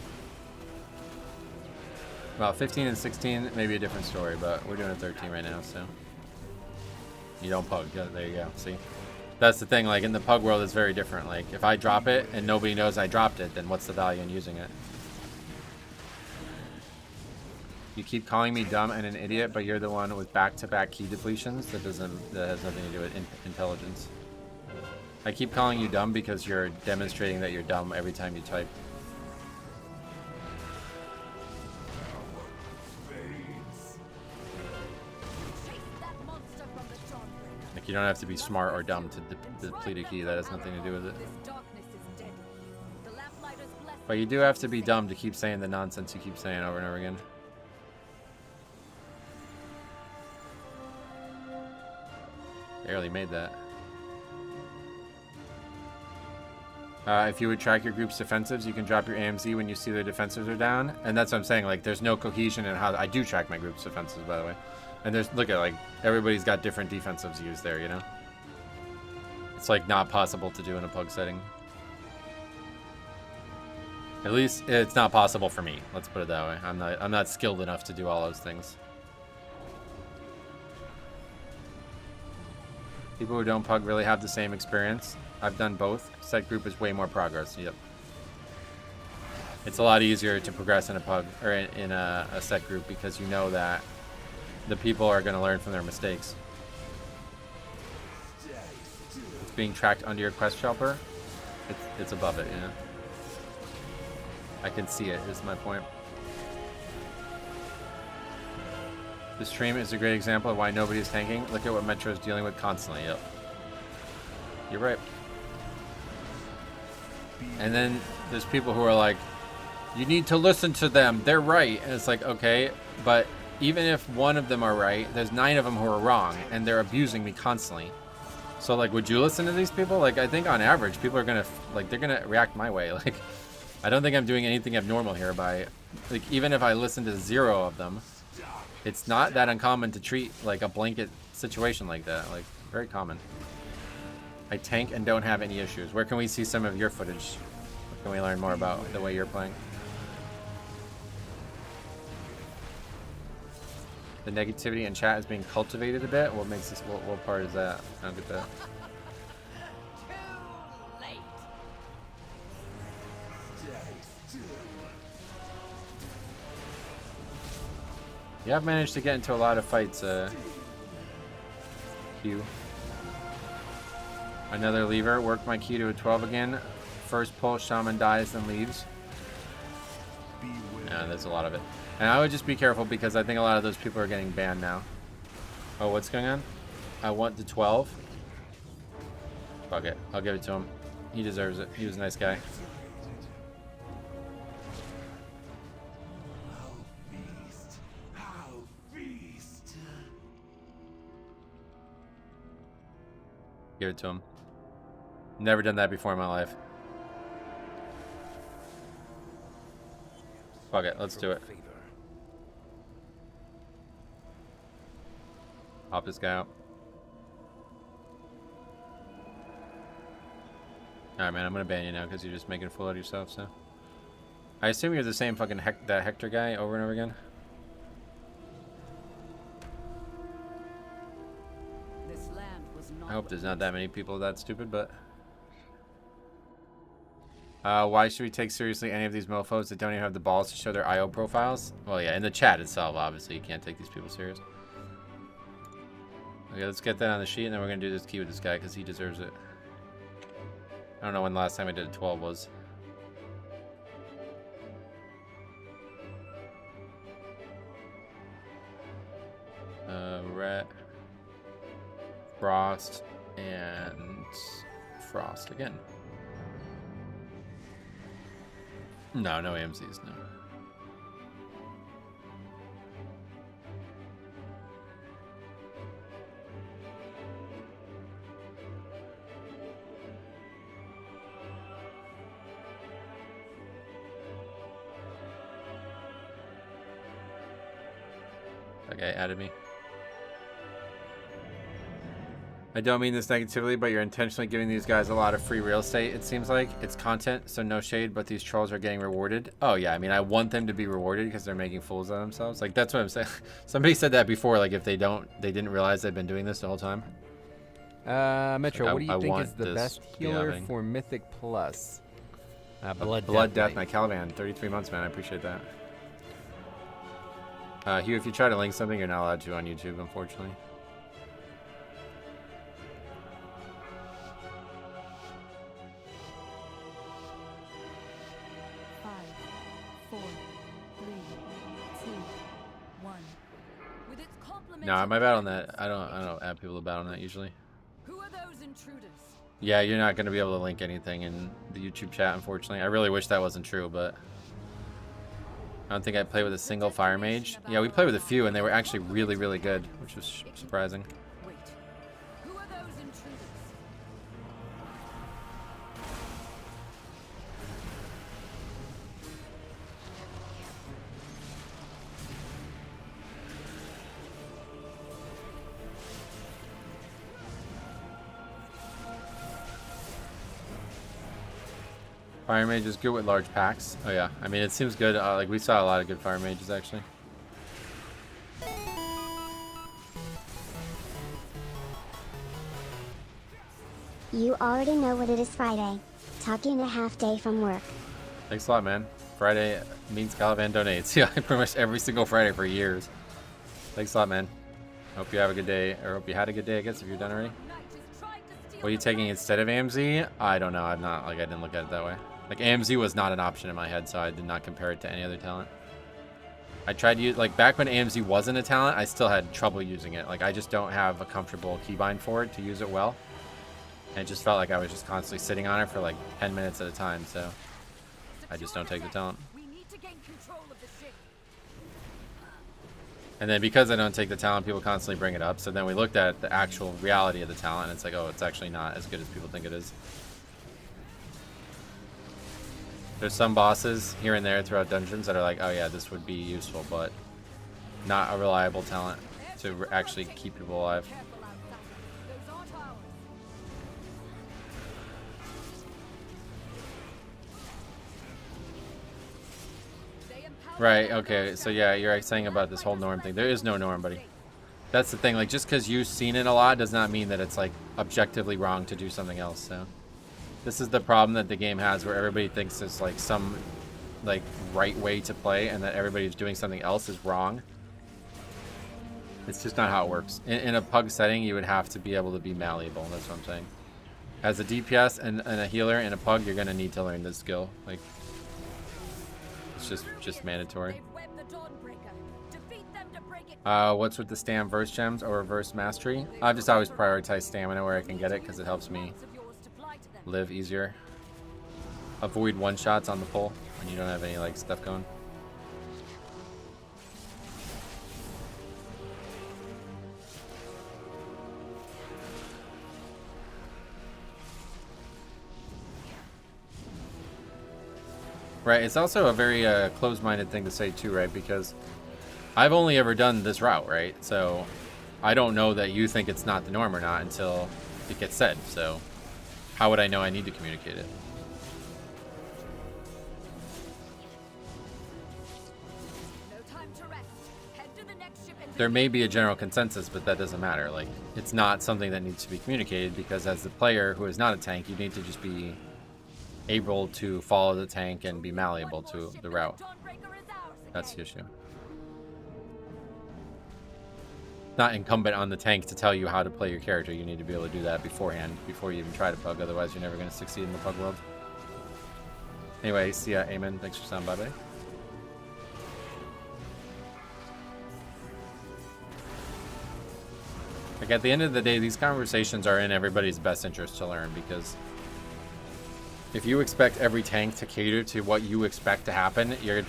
Well, 15 and 16, maybe a different story, but we're doing a 13 right now, so. You don't pug. There you go. See? That's the thing. Like, in the pug world, it's very different. Like, if I drop it and nobody knows I dropped it, then what's the value in using it? You keep calling me dumb and an idiot, but you're the one with back-to-back key depletions. That has nothing to do with intelligence. I keep calling you dumb because you're demonstrating that you're dumb every time you type. Like, you don't have to be smart or dumb to deplete a key. That has nothing to do with it. But you do have to be dumb to keep saying the nonsense you keep saying over and over again. Barely made that. If you would track your group's defensives, you can drop your AMZ when you see their defensives are down. And that's what I'm saying. Like, there's no cohesion in how I do track my group's defensives, by the way. And there's, look at, like, everybody's got different defensives used there, you know? It's like not possible to do in a pug setting. At least it's not possible for me. Let's put it that way. I'm not skilled enough to do all those things. People who don't pug really have the same experience. I've done both. Set group is way more progress. Yep. It's a lot easier to progress in a pug or in a set group because you know that the people are going to learn from their mistakes. It's being tracked under your quest shelter. It's above it, yeah. I can see it, is my point. The stream is a great example of why nobody's tanking. Look at what Metro is dealing with constantly. Yep. You're right. And then there's people who are like, you need to listen to them. They're right. And it's like, okay, but even if one of them are right, there's 9 of them who are wrong, and they're abusing me constantly. So, like, would you listen to these people? Like, I think on average, people are gonna, like, they're gonna react my way. Like, I don't think I'm doing anything abnormal here by, like, even if I listen to 0 of them, it's not that uncommon to treat, like, a blanket situation like that. Like, very common. I tank and don't have any issues. Where can we see some of your footage? Where can we learn more about the way you're playing? The negativity in chat is being cultivated a bit. What makes this? What part is that? I don't get that. Yeah, I've managed to get into a lot of fights. Q. Another lever. Work my key to a 12 again. First pull, shaman dies, then leaves. Yeah, there's a lot of it. And I would just be careful because I think a lot of those people are getting banned now. Oh, what's going on? I want the 12. Fuck it. I'll give it to him. He deserves it. He was a nice guy. Give it to him. Never done that before in my life. Fuck it, let's do it. Pop this guy out. Alright, man, I'm gonna ban you now because you're just making a fool out of yourself, so. I assume you're the same fucking that Hector guy over and over again? I hope there's not that many people that stupid, but... why should we take seriously any of these mofos that don't even have the balls to show their IO profiles? Well, yeah, in the chat itself, obviously, you can't take these people serious. Okay, let's get that on the sheet, and then we're going to do this key with this guy, because he deserves it. I don't know when the last time I did a 12 was. Ret. Frost. And Frost again. No, no AMCs, no. Okay, added me. I don't mean this negatively, but you're intentionally giving these guys a lot of free real estate, it seems like. It's content, so no shade, but these trolls are getting rewarded. Oh, yeah, I mean, I want them to be rewarded because they're making fools of themselves. Like, that's what I'm saying. Somebody said that before, like, if they didn't realize they've been doing this the whole time. Metro, Like, what do you think want is the this best to be healer happening. for Mythic Plus? Blood Death Knight Caliban, 33 months, man. I appreciate that. Hugh, if you try to link something, you're not allowed to on YouTube, unfortunately. No, my bet on that. I don't add people to bet on that usually. Who are those intruders? Yeah, you're not gonna be able to link anything in the YouTube chat, unfortunately. I really wish that wasn't true, but I don't think I played with a single fire mage. Yeah, we played with a few, and they were actually really, really good, which was surprising. Wait. Who are those intruders? Fire Mage is good with large packs. Oh yeah, I mean it seems good. Like we saw a lot of good Fire Mages actually. You already know what it is Friday. Talking a half day from work. Thanks a lot, man. Friday means Calavan donates. Yeah, pretty much every single Friday for years. Thanks a lot, man. Hope you have a good day, or hope you had a good day, I guess, if you're done already. What are you taking instead of AMZ? I don't know. I'm not, like, I didn't look at it that way. Like, AMZ was not an option in my head, so I did not compare it to any other talent. I tried to use, like, back when AMZ wasn't a talent, I still had trouble using it. Like, I just don't have a comfortable keybind for it to use it well. And it just felt like I was just constantly sitting on it for, like, 10 minutes at a time, so I just don't take the talent. And then because I don't take the talent, people constantly bring it up. So then we looked at the actual reality of the talent, and it's like, oh, it's actually not as good as people think it is. There's some bosses here and there throughout dungeons that are like, oh yeah, this would be useful, but not a reliable talent to actually keep people alive. Right, okay, so yeah, you're saying about this whole norm thing. There is no norm, buddy. That's the thing, like, just because you've seen it a lot does not mean that it's, like, objectively wrong to do something else, so. This is the problem that the game has, where everybody thinks there's, like, some, like, right way to play, and that everybody who's doing something else is wrong. It's just not how it works. In a pug setting, you would have to be able to be malleable, that's what I'm saying. As a DPS and a healer in a pug, you're gonna need to learn this skill, like, it's just mandatory. What's with the stam verse gems or reverse mastery? I've just always prioritized stamina where I can get it because it helps me live easier. Avoid one-shots on the pull when you don't have any like stuff going. Right, it's also a very closed-minded thing to say too, right? Because I've only ever done this route, right? So I don't know that you think it's not the norm or not until it gets said. So how would I know I need to communicate it? There may be a general consensus, but that doesn't matter. Like, it's not something that needs to be communicated because as the player who is not a tank, you need to just be able to follow the tank and be malleable to the route. That's the issue. Not incumbent on the tank to tell you how to play your character. You need to be able to do that beforehand, before you even try to pug. Otherwise, you're never going to succeed in the pug world. Anyway, see ya, Amen. Thanks for sound. Bye bye. Like, at the end of the day, these conversations are in everybody's best interest to learn, because if you expect every tank to cater to what you expect to happen, you're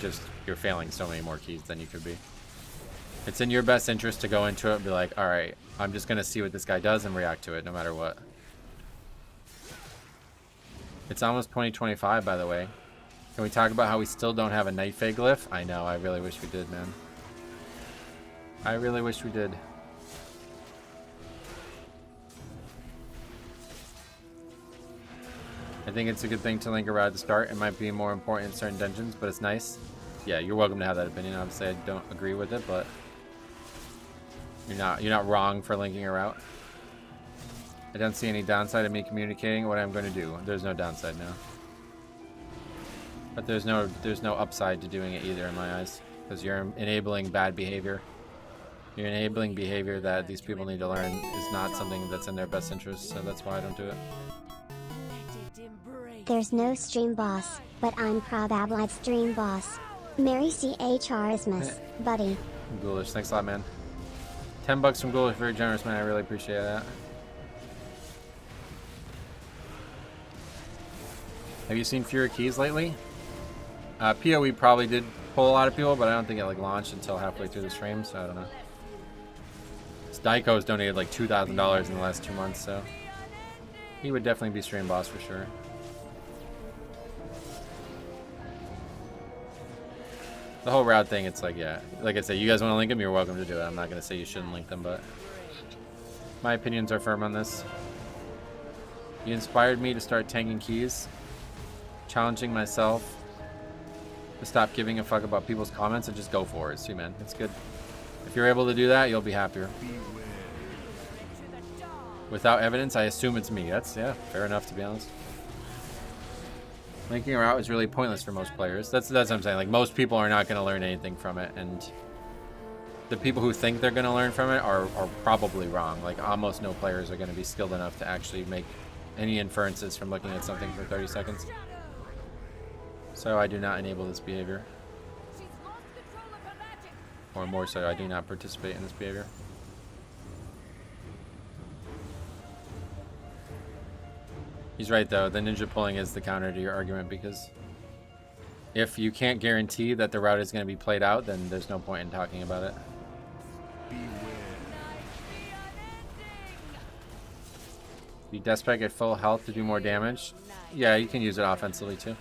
failing so many more keys than you could be. It's in your best interest to go into it and be like, all right, I'm just going to see what this guy does and react to it no matter what. It's almost 2025, by the way. Can we talk about how we still don't have a Night Fae glyph? I know, I really wish we did, man. I really wish we did. I think it's a good thing to link around at the start. It might be more important in certain dungeons, but it's nice. Yeah, you're welcome to have that opinion. Obviously, I don't agree with it, but you're not wrong for linking a route. I don't see any downside of me communicating what I'm going to do. There's no downside now. But there's no upside to doing it either in my eyes, because you're enabling bad behavior. You're enabling behavior that these people need to learn is not something that's in their best interest, so that's why I don't do it. There's no stream boss, but I'm probably stream boss. Mary CHRismus, buddy. Ghoulish, thanks a lot, man. $10 from Ghoulish, very generous, man. I really appreciate that. Have you seen fewer keys lately? POE probably did pull a lot of people, but I don't think it like launched until halfway through the stream, so I don't know. Dyko's donated like $2,000 in the last 2 months, so he would definitely be stream boss for sure. The whole route thing, it's like, yeah, like I said, you guys want to link them, you're welcome to do it. I'm not going to say you shouldn't link them, but my opinions are firm on this. You inspired me to start tanking keys. challenging myself to stop giving a fuck about people's comments and just go for it. See, man, it's good. If you're able to do that, you'll be happier. Without evidence, I assume it's me. That's, yeah, fair enough, to be honest. Linking her out is really pointless for most players. That's what I'm saying. Like, most people are not going to learn anything from it, and the people who think they're going to learn from it are probably wrong. Like, almost no players are going to be skilled enough to actually make any inferences from looking at something for 30 seconds. So I do not enable this behavior. Or more so, I do not participate in this behavior. He's right, though. The ninja pulling is the counter to your argument, because if you can't guarantee that the route is going to be played out, then there's no point in talking about it. You Deathspike at full health to do more damage? Yeah, you can use it offensively, too.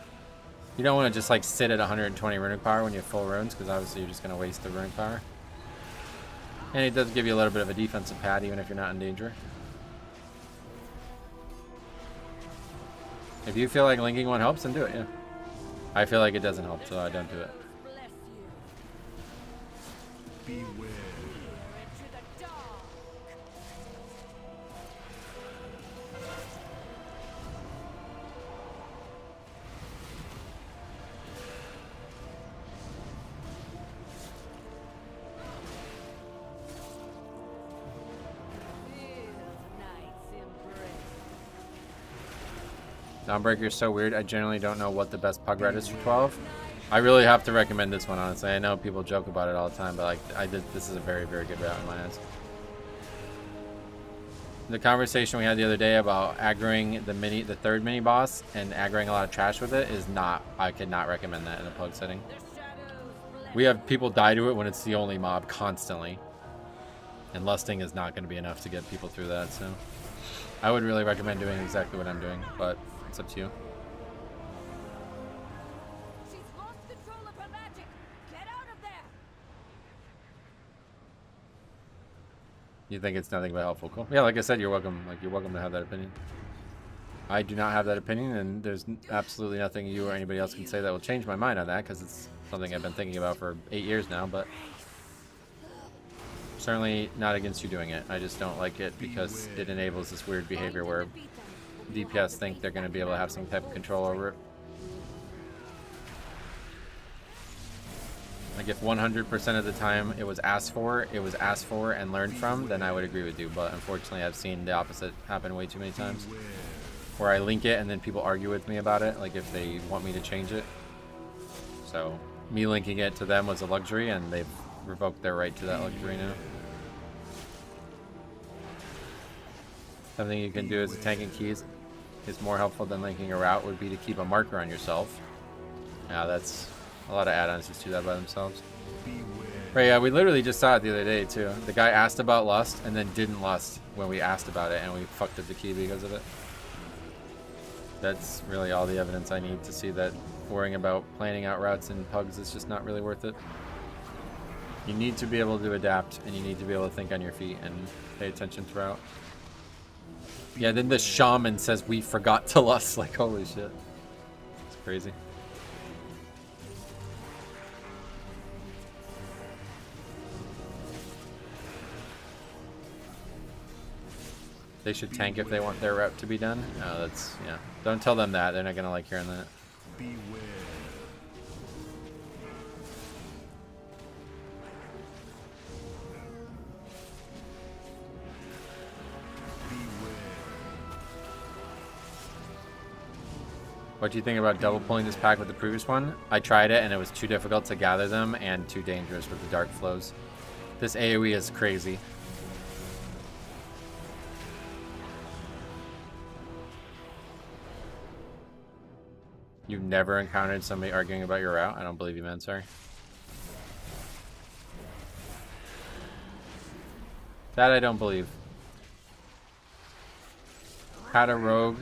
You don't want to just, like, sit at 120 runic power when you have full runes, because obviously you're just going to waste the runic power. And it does give you a little bit of a defensive pad, even if you're not in danger. If you feel like linking one helps, then do it, yeah. I feel like it doesn't help, so I don't do it. Beware. Dawnbreaker is so weird. I generally don't know what the best pug red is for 12. I really have to recommend this one, honestly. I know people joke about it all the time, but like this is a very, very good route in my eyes. The conversation we had the other day about aggroing the third mini boss and aggroing a lot of trash with it is not. I could not recommend that in a pug setting. We have people die to it when it's the only mob constantly, and lusting is not going to be enough to get people through that. So I would really recommend doing exactly what I'm doing, but it's up to you. She's lost control of her magic. Get out of there. You think it's nothing but helpful? Cool. Yeah, like I said, you're welcome. Like, you're welcome to have that opinion. I do not have that opinion, and there's absolutely nothing you or anybody else can say that will change my mind on that, because it's something I've been thinking about for 8 years now. But certainly not against you doing it. I just don't like it because it enables this weird behavior where DPS think they're going to be able to have some type of control over it. Like, if 100% of the time it was asked for and learned from, then I would agree with you. But unfortunately, I've seen the opposite happen way too many times, where I link it and then people argue with me about it, like if they want me to change it. So me linking it to them was a luxury, and they've revoked their right to that luxury now. Something you can do as a tank and keys is more helpful than linking a route would be to keep a marker on yourself. Yeah, that's a lot of add-ons just do that by themselves. Right, yeah, we literally just saw it the other day too. The guy asked about lust and then didn't lust when we asked about it, and we fucked up the key because of it. That's really all the evidence I need to see that worrying about planning out routes in pugs is just not really worth it. You need to be able to adapt, and you need to be able to think on your feet and pay attention throughout. Yeah, then the shaman says we forgot to lust. Like, holy shit. It's crazy. They should tank if they want their rep to be done. No, that's, yeah. Don't tell them that. They're not gonna like hearing that. Beware. What do you think about double pulling this pack with the previous one? I tried it and it was too difficult to gather them and too dangerous with the dark flows. This AoE is crazy. You've never encountered somebody arguing about your route? I don't believe you, man. Sorry. That I don't believe. Had a rogue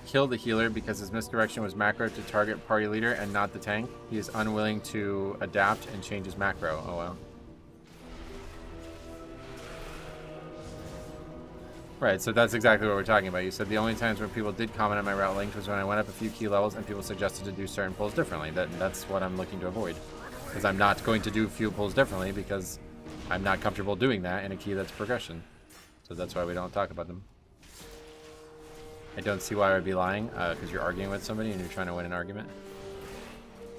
killed the healer because his misdirection was macro to target party leader and not the tank. He is unwilling to adapt and change his macro. Oh well. Right, so that's exactly what we're talking about. You said the only times when people did comment on my route linked was when I went up a few key levels and people suggested to do certain pulls differently. That's what I'm looking to avoid. Because I'm not going to do few pulls differently because I'm not comfortable doing that in a key that's progression. So that's why we don't talk about them. I don't see why I would be lying, because you're arguing with somebody and you're trying to win an argument.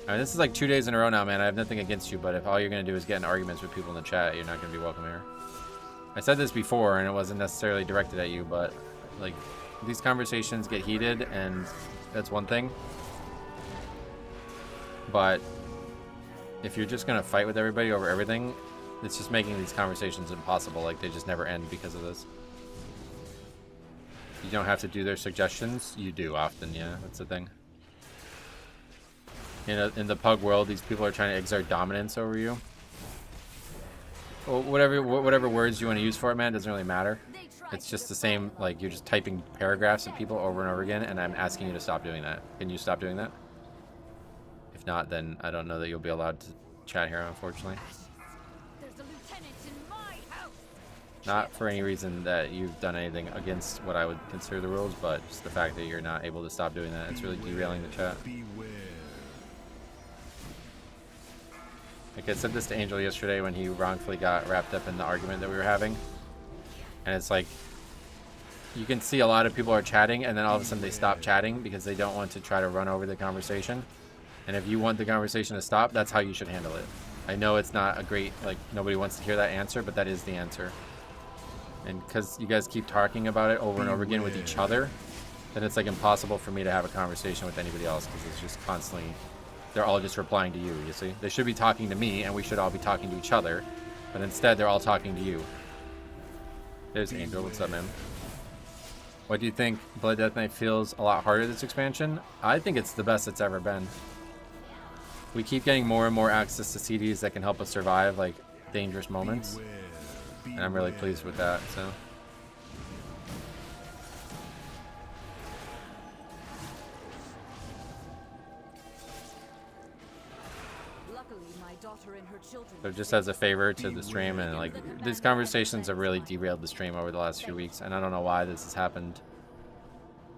I mean, this is like 2 days in a row now, man. I have nothing against you, but if all you're going to do is get in arguments with people in the chat, you're not going to be welcome here. I said this before, and it wasn't necessarily directed at you, but, like, these conversations get heated, and that's one thing. But if you're just going to fight with everybody over everything, it's just making these conversations impossible. Like, they just never end because of this. You don't have to do their suggestions. You do often, yeah. That's the thing. In the pug world, these people are trying to exert dominance over you. Well, whatever words you want to use for it, man, doesn't really matter. It's just the same, like, you're just typing paragraphs of people over and over again, and I'm asking you to stop doing that. Can you stop doing that? If not, then I don't know that you'll be allowed to chat here, unfortunately. There's a lieutenant in my house. Not for any reason that you've done anything against what I would consider the rules, but just the fact that you're not able to stop doing that. It's really derailing the chat. Like I said this to Angel yesterday when he wrongfully got wrapped up in the argument that we were having. And it's like, you can see a lot of people are chatting and then all of a sudden they stop chatting because they don't want to try to run over the conversation. And if you want the conversation to stop, that's how you should handle it. I know it's not a great, like, nobody wants to hear that answer, but that is the answer. And because you guys keep talking about it over and over again with each other, then it's like impossible for me to have a conversation with anybody else because it's just constantly... They're all just replying to you, you see? They should be talking to me, and we should all be talking to each other. But instead, they're all talking to you. There's Angel. What's up, man? What do you think? Blood Death Knight feels a lot harder this expansion? I think it's the best it's ever been. We keep getting more and more access to CDs that can help us survive, like, dangerous moments. And I'm really pleased with that, so... So just as a favor to the stream, and like these conversations have really derailed the stream over the last few weeks, and I don't know why this has happened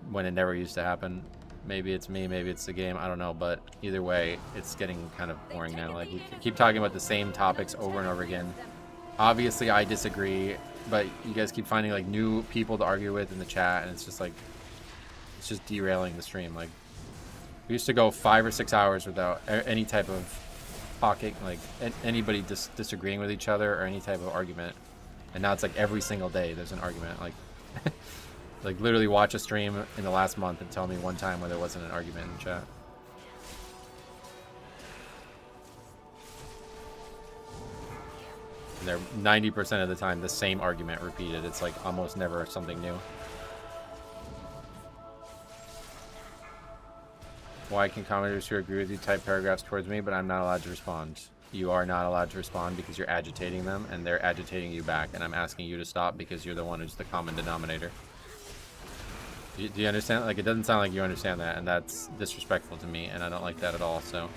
when it never used to happen. Maybe it's me, maybe it's the game, I don't know, but either way, it's getting kind of boring now. Like, we keep talking about the same topics over and over again. Obviously, I disagree, but you guys keep finding like new people to argue with in the chat, and it's just like, it's just derailing the stream. Like, we used to go 5 or 6 hours without any type of talking, like anybody disagreeing with each other or any type of argument, and now it's like every single day there's an argument. Like like literally watch a stream in the last month and tell me one time where there wasn't an argument in the chat. And they're 90% of the time the same argument repeated. It's like almost never something new. Why can commenters who agree with you type paragraphs towards me, but I'm not allowed to respond? You are not allowed to respond because you're agitating them, and they're agitating you back, and I'm asking you to stop because you're the one who's the common denominator. Do you understand? Like, it doesn't sound like you understand that, and that's disrespectful to me, and I don't like that at all, so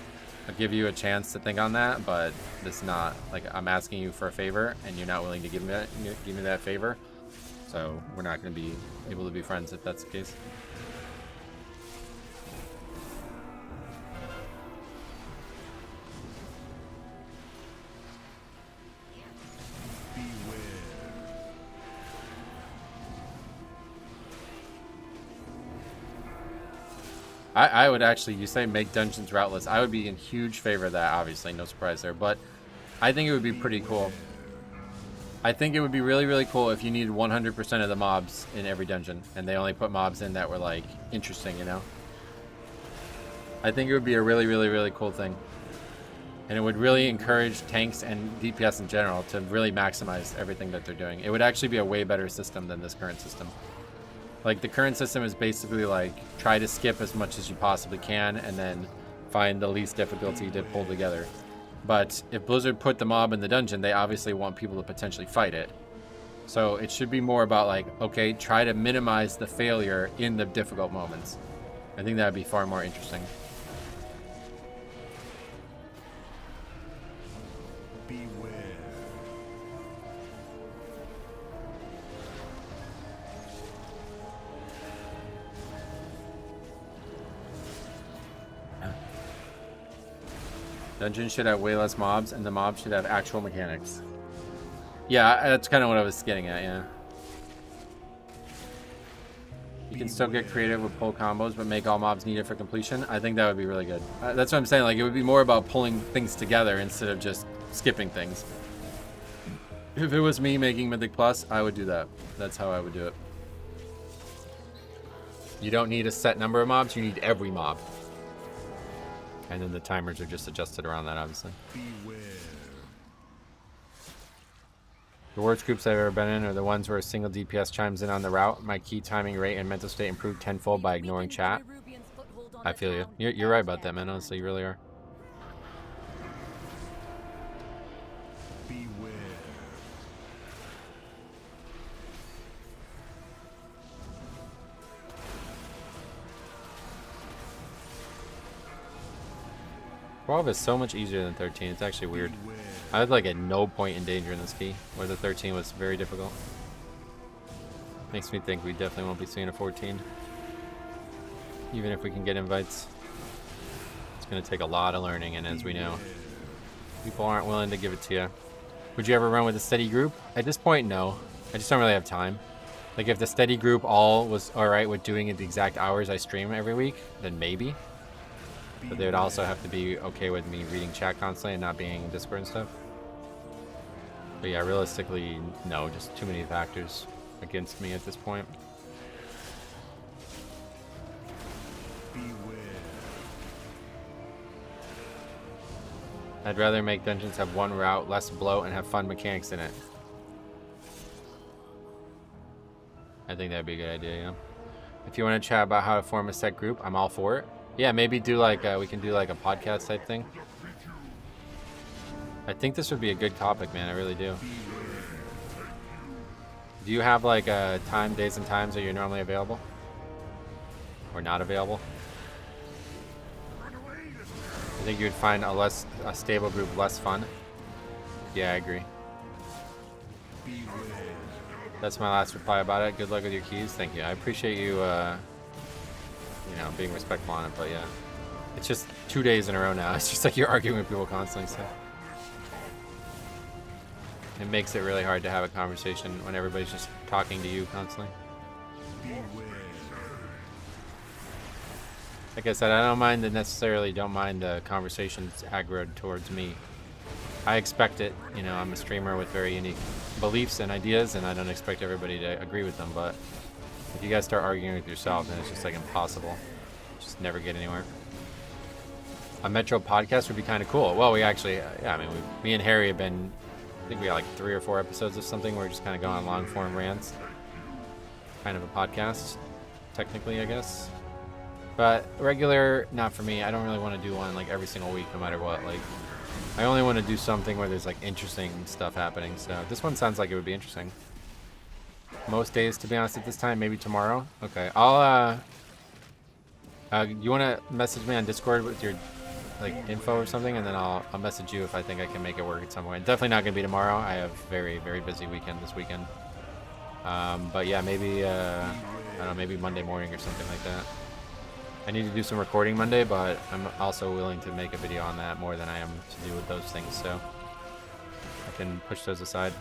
I'll give you a chance to think on that, but it's not, like, I'm asking you for a favor, and you're not willing to give me that favor, so we're not going to be able to be friends if that's the case. I would actually, you say make dungeons routeless. I would be in huge favor of that, obviously, no surprise there, but I think it would be pretty cool. I think it would be really, really cool if you needed 100% of the mobs in every dungeon, and they only put mobs in that were, like, interesting, you know? I think it would be a really, really, really cool thing. And it would really encourage tanks and DPS in general to really maximize everything that they're doing. It would actually be a way better system than this current system. Like, the current system is basically like, try to skip as much as you possibly can and then find the least difficulty to pull together. But if Blizzard put the mob in the dungeon, they obviously want people to potentially fight it. So it should be more about like, okay, try to minimize the failure in the difficult moments. I think that would be far more interesting. Dungeons should have way less mobs, and the mobs should have actual mechanics. Yeah, that's kind of what I was getting at, yeah. You can still get creative with pull combos, but make all mobs needed for completion. I think that would be really good. That's what I'm saying. Like, it would be more about pulling things together instead of just skipping things. If it was me making Mythic Plus, I would do that. That's how I would do it. You don't need a set number of mobs, you need every mob. And then the timers are just adjusted around that, obviously. Beware. The worst groups I've ever been in are the ones where a single DPS chimes in on the route. My key timing rate and mental state improved tenfold by ignoring chat. I feel you. You're right about that, man. Honestly, you really are. Beware. .12 is so much easier than 13. It's actually weird. I was like at no point in danger in this key, where the 13 was very difficult. Makes me think we definitely won't be seeing a 14. Even if we can get invites. It's going to take a lot of learning, and as we know, people aren't willing to give it to you. Would you ever run with a steady group? At this point, no. I just don't really have time. Like, if the steady group all was alright with doing it the exact hours I stream every week, then maybe. But they would also have to be okay with me reading chat constantly and not being in Discord and stuff. But yeah, realistically, no, just too many factors against me at this point. Beware. I'd rather make dungeons have one route, less bloat, and have fun mechanics in it. I think that'd be a good idea, yeah. If you want to chat about how to form a set group, I'm all for it. Yeah, maybe do like we can do like a podcast type thing. I think this would be a good topic, man. I really do. Do you have like days and times that you're normally available? Or not available? I think you'd find a stable group less fun. Yeah, I agree. That's my last reply about it. Good luck with your keys. Thank you. I appreciate you you know, being respectful on it, but yeah. It's just 2 days in a row now. It's just like you're arguing with people constantly, so. It makes it really hard to have a conversation when everybody's just talking to you constantly. Like I said, I don't mind the conversations aggroed towards me. I expect it, you know, I'm a streamer with very unique beliefs and ideas, and I don't expect everybody to agree with them, but if you guys start arguing with yourself, then it's just like impossible. Just never get anywhere. A Metro podcast would be kind of cool. Well, we actually, yeah, I mean, me and Harry have been, I think we got like 3 or 4 episodes of something where we're just kind of going on long form rants. Kind of a podcast, technically, I guess. But regular, not for me. I don't really want to do one like every single week, no matter what. Like, I only want to do something where there's like interesting stuff happening. So this one sounds like it would be interesting. Most days, to be honest, at this time. Maybe tomorrow. Okay, I'll you want to message me on Discord with your like info or something, and then I'll message you if I think I can make it work at some point. Definitely not gonna be tomorrow. I have very busy weekend this weekend. But yeah, maybe I don't know, maybe Monday morning or something like that. I need to do some recording Monday, but I'm also willing to make a video on that more than I am to do with those things, so I can push those aside.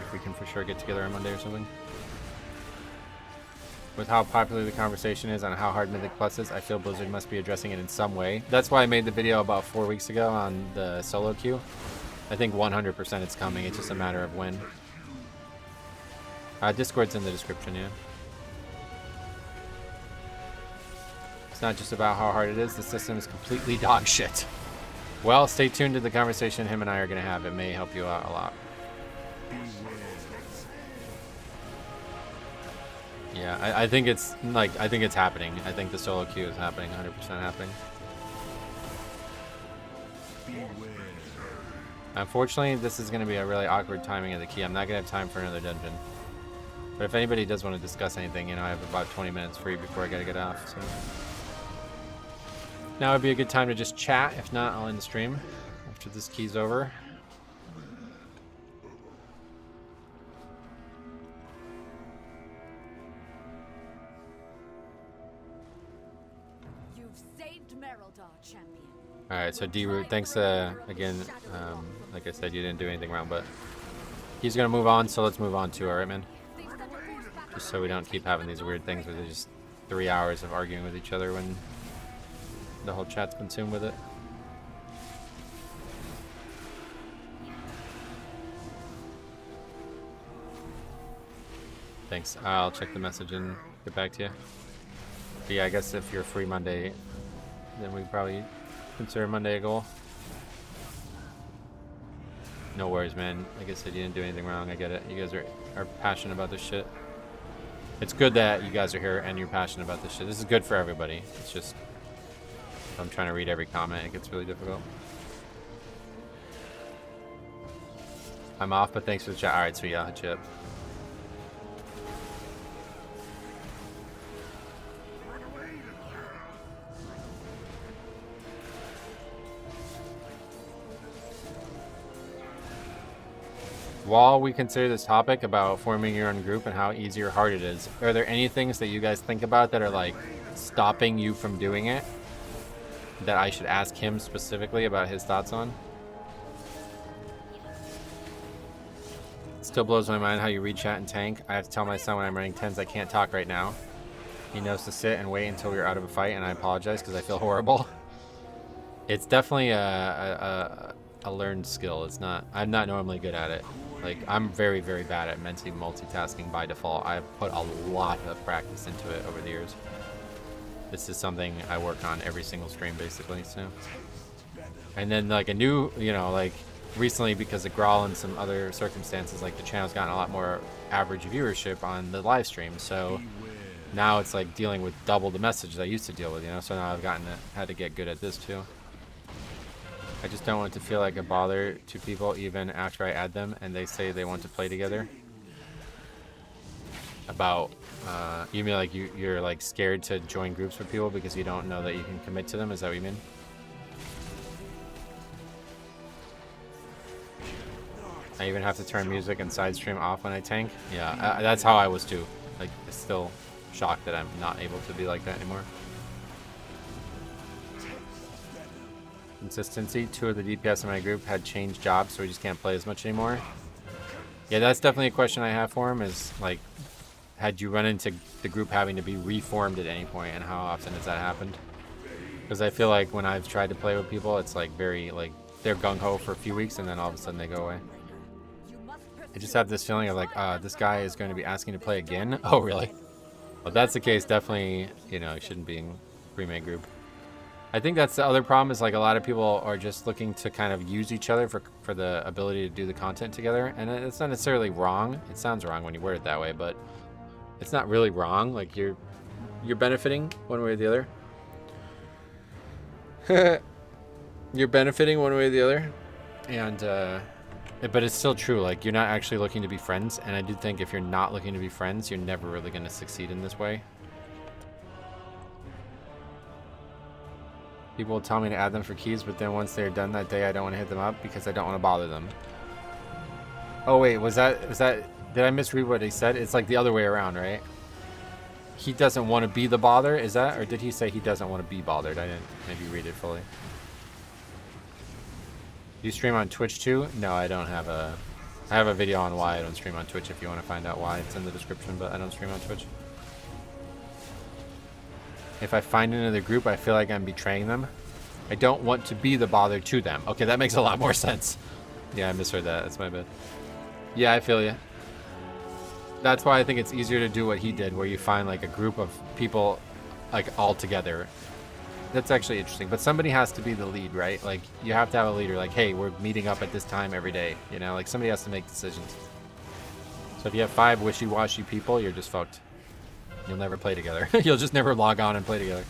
If we can for sure get together on Monday or something. With how popular the conversation is on how hard Mythic Plus is, I feel Blizzard must be addressing it in some way. That's why I made the video about 4 weeks ago on the solo queue. I think 100% it's coming, it's just a matter of when. Discord's in the description, yeah. It's not just about how hard it is, the system is completely dog shit. Well, stay tuned to the conversation him and I are going to have. It may help you out a lot. Yeah, I think it's like, I think it's happening. I think the solo queue is happening, 100% happening. Unfortunately, this is going to be a really awkward timing of the key. I'm not going to have time for another dungeon. But if anybody does want to discuss anything, you know, I have about 20 minutes free before I got to get off, so. Now would be a good time to just chat. If not, I'll end the stream after this key's over. You've saved Merildar, champion. All right, so D-Root, thanks again. Like I said, you didn't do anything wrong, but he's gonna move on, so let's move on too, all right, man? Just so we don't keep having these weird things where there's just 3 hours of arguing with each other when the whole chat's consumed with it. Thanks. I'll check the message and get back to you. But yeah, I guess if you're free Monday, then we probably consider Monday a goal. No worries, man. Like I said, you didn't do anything wrong. I get it. You guys are passionate about this shit. It's good that you guys are here and you're passionate about this shit. This is good for everybody. It's just, if I'm trying to read every comment, it gets really difficult. I'm off, but thanks for the chat. Alright, sweet. I'll hit you up. While we consider this topic about forming your own group and how easy or hard it is, are there any things that you guys think about that are like stopping you from doing it that I should ask him specifically about his thoughts on? It still blows my mind how you read chat and tank. I have to tell my son when I'm running 10s I can't talk right now. He knows to sit and wait until we're out of a fight, and I apologize because I feel horrible. It's definitely a learned skill. It's not, I'm not normally good at it. Like, I'm very, very bad at mentally multitasking by default. I've put a lot of practice into it over the years. This is something I work on every single stream, basically, so. And then, like, a new, you know, like, recently, because of Grawl and some other circumstances, like, the channel's gotten a lot more average viewership on the live stream, so now it's, like, dealing with double the messages I used to deal with, you know, so now I've had to get good at this, too. I just don't want to feel like a bother to people even after I add them and they say they want to play together. About, you mean like you're like scared to join groups with people because you don't know that you can commit to them? Is that what you mean? I even have to turn music and side stream off when I tank? Yeah, that's how I was too. Like, it's still shocked that I'm not able to be like that anymore. Consistency. 2 of the DPS in my group had changed jobs, so we just can't play as much anymore. Yeah, that's definitely a question I have for him, is like, had you run into the group having to be reformed at any point, and how often has that happened? Because I feel like when I've tried to play with people, it's like very, like, they're gung-ho for a few weeks and then all of a sudden they go away. I just have this feeling of like, this guy is going to be asking to play again? Oh, really? Well, if that's the case, definitely, you know, it shouldn't be in pre-made group. I think that's the other problem, is like a lot of people are just looking to kind of use each other for the ability to do the content together, and it's not necessarily wrong. It sounds wrong when you word it that way, but it's not really wrong. Like, you're benefiting one way or the other. You're benefiting one way or the other, and but it's still true. Like, you're not actually looking to be friends, and I do think if you're not looking to be friends, you're never really going to succeed in this way. People will tell me to add them for keys, but then once they're done that day, I don't want to hit them up because I don't want to bother them. Oh wait, was that, did I misread what he said? It's like the other way around, right? He doesn't want to be the bother, is that? Or did he say he doesn't want to be bothered? I didn't maybe read it fully. Do you stream on Twitch too? No, I don't have a... I have a video on why I don't stream on Twitch if you want to find out why. It's in the description, but I don't stream on Twitch. If I find another group, I feel like I'm betraying them. I don't want to be the bother to them. Okay, that makes a lot more sense. Yeah, I misheard that. That's my bad. Yeah, I feel you. That's why I think it's easier to do what he did, where you find like a group of people like all together. That's actually interesting. But somebody has to be the lead, right? Like, you have to have a leader. Like, hey, we're meeting up at this time every day. You know, like somebody has to make decisions. So if you have 5 wishy-washy people, you're just fucked. You'll never play together. You'll just never log on and play together.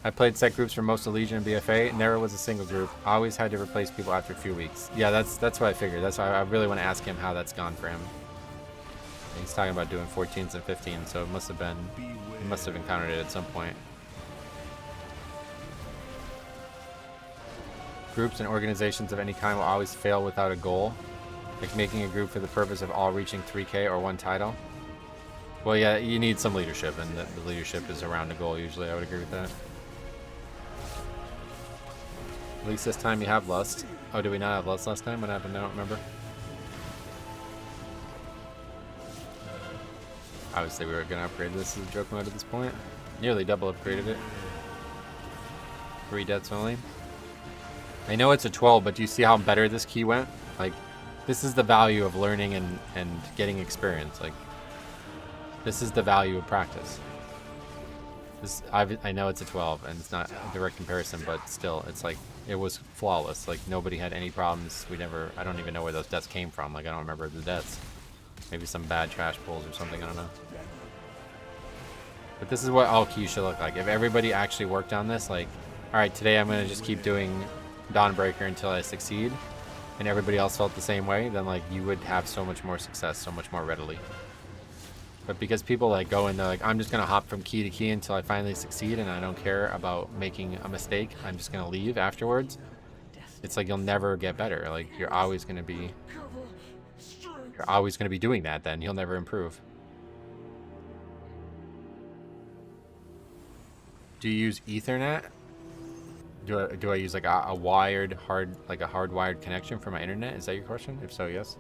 I played set groups for most of Legion and BFA. Never was a single group. I always had to replace people after a few weeks. Yeah, that's what I figured. That's why I really want to ask him how that's gone for him. He's talking about doing 14s and 15s, so it must have been, he must have encountered it at some point. Groups and organizations of any kind will always fail without a goal. Like making a group for the purpose of all reaching 3K or 1 title. Well, yeah, you need some leadership, and the leadership is around a goal usually. I would agree with that. At least this time you have Lust. Oh, did we not have Lust last time? What happened? I don't remember. Obviously, we were going to upgrade this as a joke mode at this point. Nearly double upgraded it. 3 deaths only. I know it's a 12, but do you see how better this key went? Like, this is the value of learning and getting experience. Like, this is the value of practice. This, I know it's a 12, and it's not a direct comparison, but still, it's like, it was flawless. Like, nobody had any problems. I don't even know where those deaths came from. Like, I don't remember the deaths. Maybe some bad trash pulls or something, I don't know. But this is what all keys should look like. If everybody actually worked on this, like, alright, today I'm going to just keep doing Dawnbreaker until I succeed, and everybody else felt the same way, then, like, you would have so much more success, so much more readily. But because people, like, go and they're like, I'm just going to hop from key to key until I finally succeed, and I don't care about making a mistake, I'm just going to leave afterwards, it's like you'll never get better. Like, you're always going to be doing that, then you'll never improve. Do you use Ethernet? Do I use like a wired hardwired connection for my internet? Is that your question? If so, yes.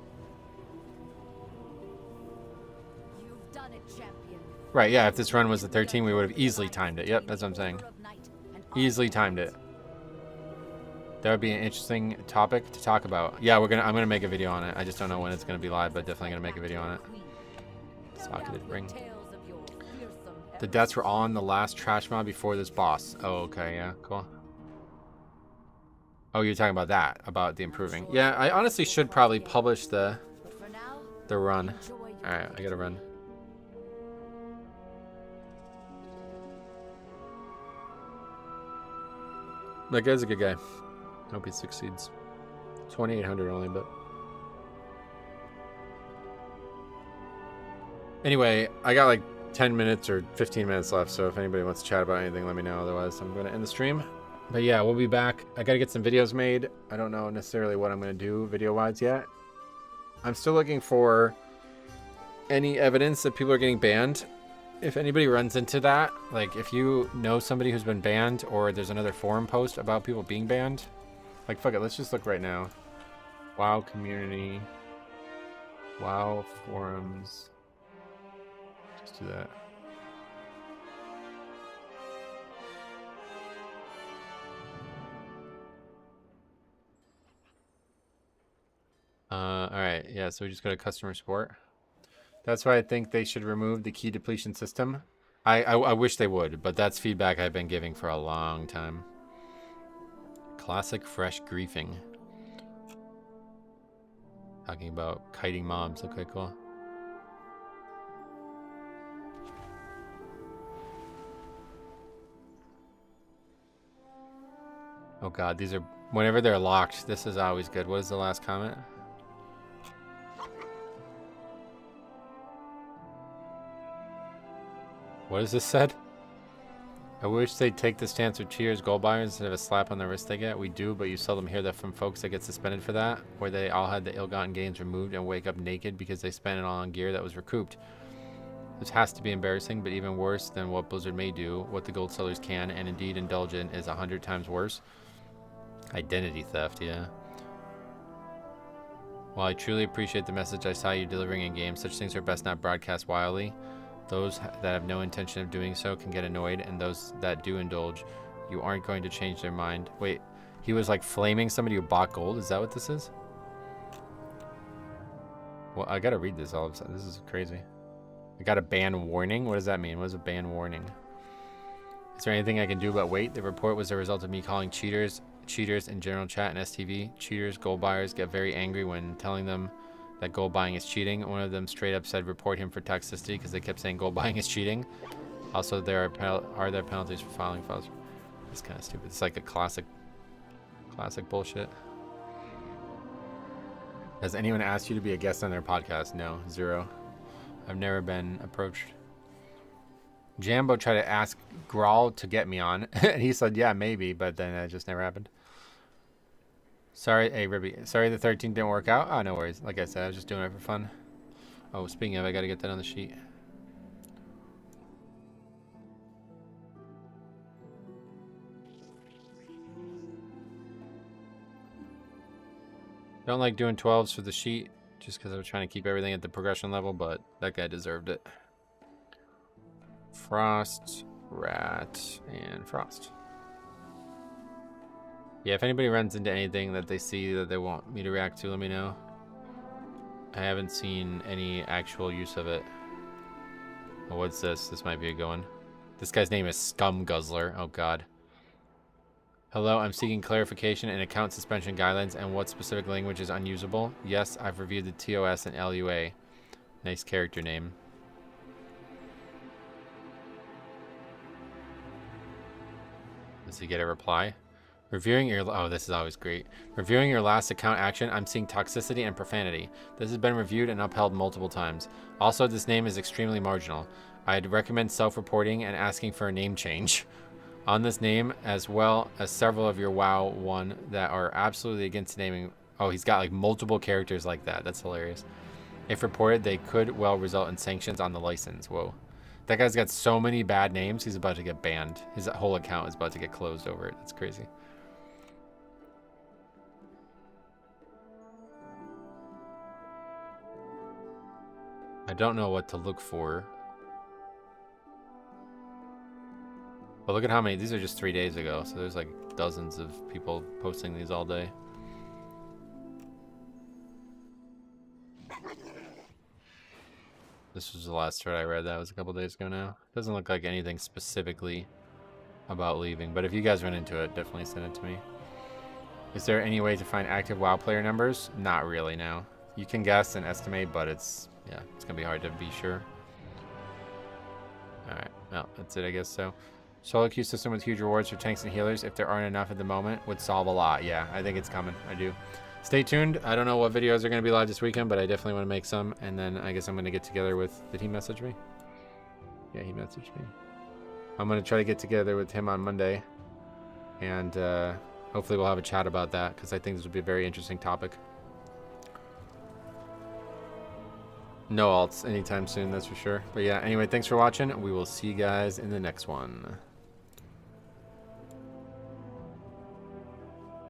You've done it, champion. Right, yeah, if this run was a 13, we would have easily timed it. Yep, that's what I'm saying. Easily timed it. That would be an interesting topic to talk about. Yeah, I'm gonna make a video on it. I just don't know when it's gonna be live, but definitely gonna make a video on it. Socketed ring. The deaths were all on the last trash mob before this boss. Oh, okay, yeah, cool. Oh, you're talking about that, about the improving. Yeah, I honestly should probably publish the run. Alright, I gotta run. That guy's a good guy. Hope he succeeds. 2,800 only, but... Anyway, I got like 10 minutes or 15 minutes left, so if anybody wants to chat about anything, let me know. Otherwise, I'm going to end the stream. But yeah, we'll be back. I got to get some videos made. I don't know necessarily what I'm going to do video-wise yet. I'm still looking for any evidence that people are getting banned. If anybody runs into that, like if you know somebody who's been banned or there's another forum post about people being banned, like fuck it, let's just look right now. WoW community, WoW forums. Just do that. Alright, yeah, so we just go to customer support. That's why I think they should remove the key depletion system. I wish they would, but that's feedback I've been giving for a long time. Classic fresh griefing. Talking about kiting mobs. Okay, cool. Oh god, these are... Whenever they're locked, this is always good. What is the last comment? What is this said? I wish they'd take the stance of cheaters, gold buyers instead of a slap on the wrist they get. We do, but you seldom hear that from folks that get suspended for that, where they all had the ill-gotten gains removed and wake up naked because they spent it all on gear that was recouped. This has to be embarrassing, but even worse than what Blizzard may do, what the gold sellers can, and indeed indulge in, is 100 times worse. Identity theft, yeah. While I truly appreciate the message I saw you delivering in game, such things are best not broadcast wildly. Those that have no intention of doing so can get annoyed, and those that do indulge, you aren't going to change their mind. Wait, he was like flaming somebody who bought gold? Is that what this is? Well, I gotta read this all of a sudden. This is crazy. I got a ban warning? What does that mean? What is a ban warning? Is there anything I can do about wait? The report was a result of me calling cheaters in general chat and STV. Cheaters, gold buyers get very angry when telling them that gold buying is cheating. One of them straight up said report him for toxicity because they kept saying gold buying is cheating. Also, are there penalties for filing files? It's kind of stupid. It's like a classic bullshit. Has anyone asked you to be a guest on their podcast? No, 0. I've never been approached. Jambo tried to ask Grawl to get me on, and he said, yeah, maybe, but then it just never happened. Sorry, hey, Ribby. Sorry the 13 didn't work out. Oh, no worries. Like I said, I was just doing it for fun. Oh, speaking of, I gotta get that on the sheet. Don't like doing 12s for the sheet, just because I was trying to keep everything at the progression level, but that guy deserved it. Frost, Rat, and Frost. Yeah, if anybody runs into anything that they see that they want me to react to, let me know. I haven't seen any actual use of it. Oh, what's this? This might be a good one. This guy's name is Scum Guzzler. Oh, God. Hello, I'm seeking clarification in account suspension guidelines and what specific language is unusable. Yes, I've reviewed the TOS and LUA. Nice character name. Does he get a reply? Reviewing your... Oh, this is always great. Reviewing your last account action, I'm seeing toxicity and profanity. This has been reviewed and upheld multiple times. Also, this name is extremely marginal. I'd recommend self-reporting and asking for a name change on this name, as well as several of your WoW one that are absolutely against naming. Oh, he's got like multiple characters like that. That's hilarious. If reported, they could well result in sanctions on the license. Whoa. That guy's got so many bad names, he's about to get banned. His whole account is about to get closed over it. That's crazy. I don't know what to look for. But look at how many. These are just 3 days ago, so there's like dozens of people posting these all day. This was the last thread I read. That was a couple days ago now. Doesn't look like anything specifically about leaving, but if you guys run into it, definitely send it to me. Is there any way to find active WoW player numbers? Not really, no. You can guess and estimate, but it's gonna be hard to be sure. Alright, well, that's it, I guess so. Solo queue system with huge rewards for tanks and healers, if there aren't enough at the moment, would solve a lot. Yeah, I think it's coming. I do. Stay tuned. I don't know what videos are going to be live this weekend, but I definitely want to make some. And then I guess I'm going to get together with... Did he message me? Yeah, he messaged me. I'm going to try to get together with him on Monday. And hopefully we'll have a chat about that, because I think this would be a very interesting topic. No alts anytime soon, that's for sure. But yeah, anyway, thanks for watching. We will see you guys in the next one.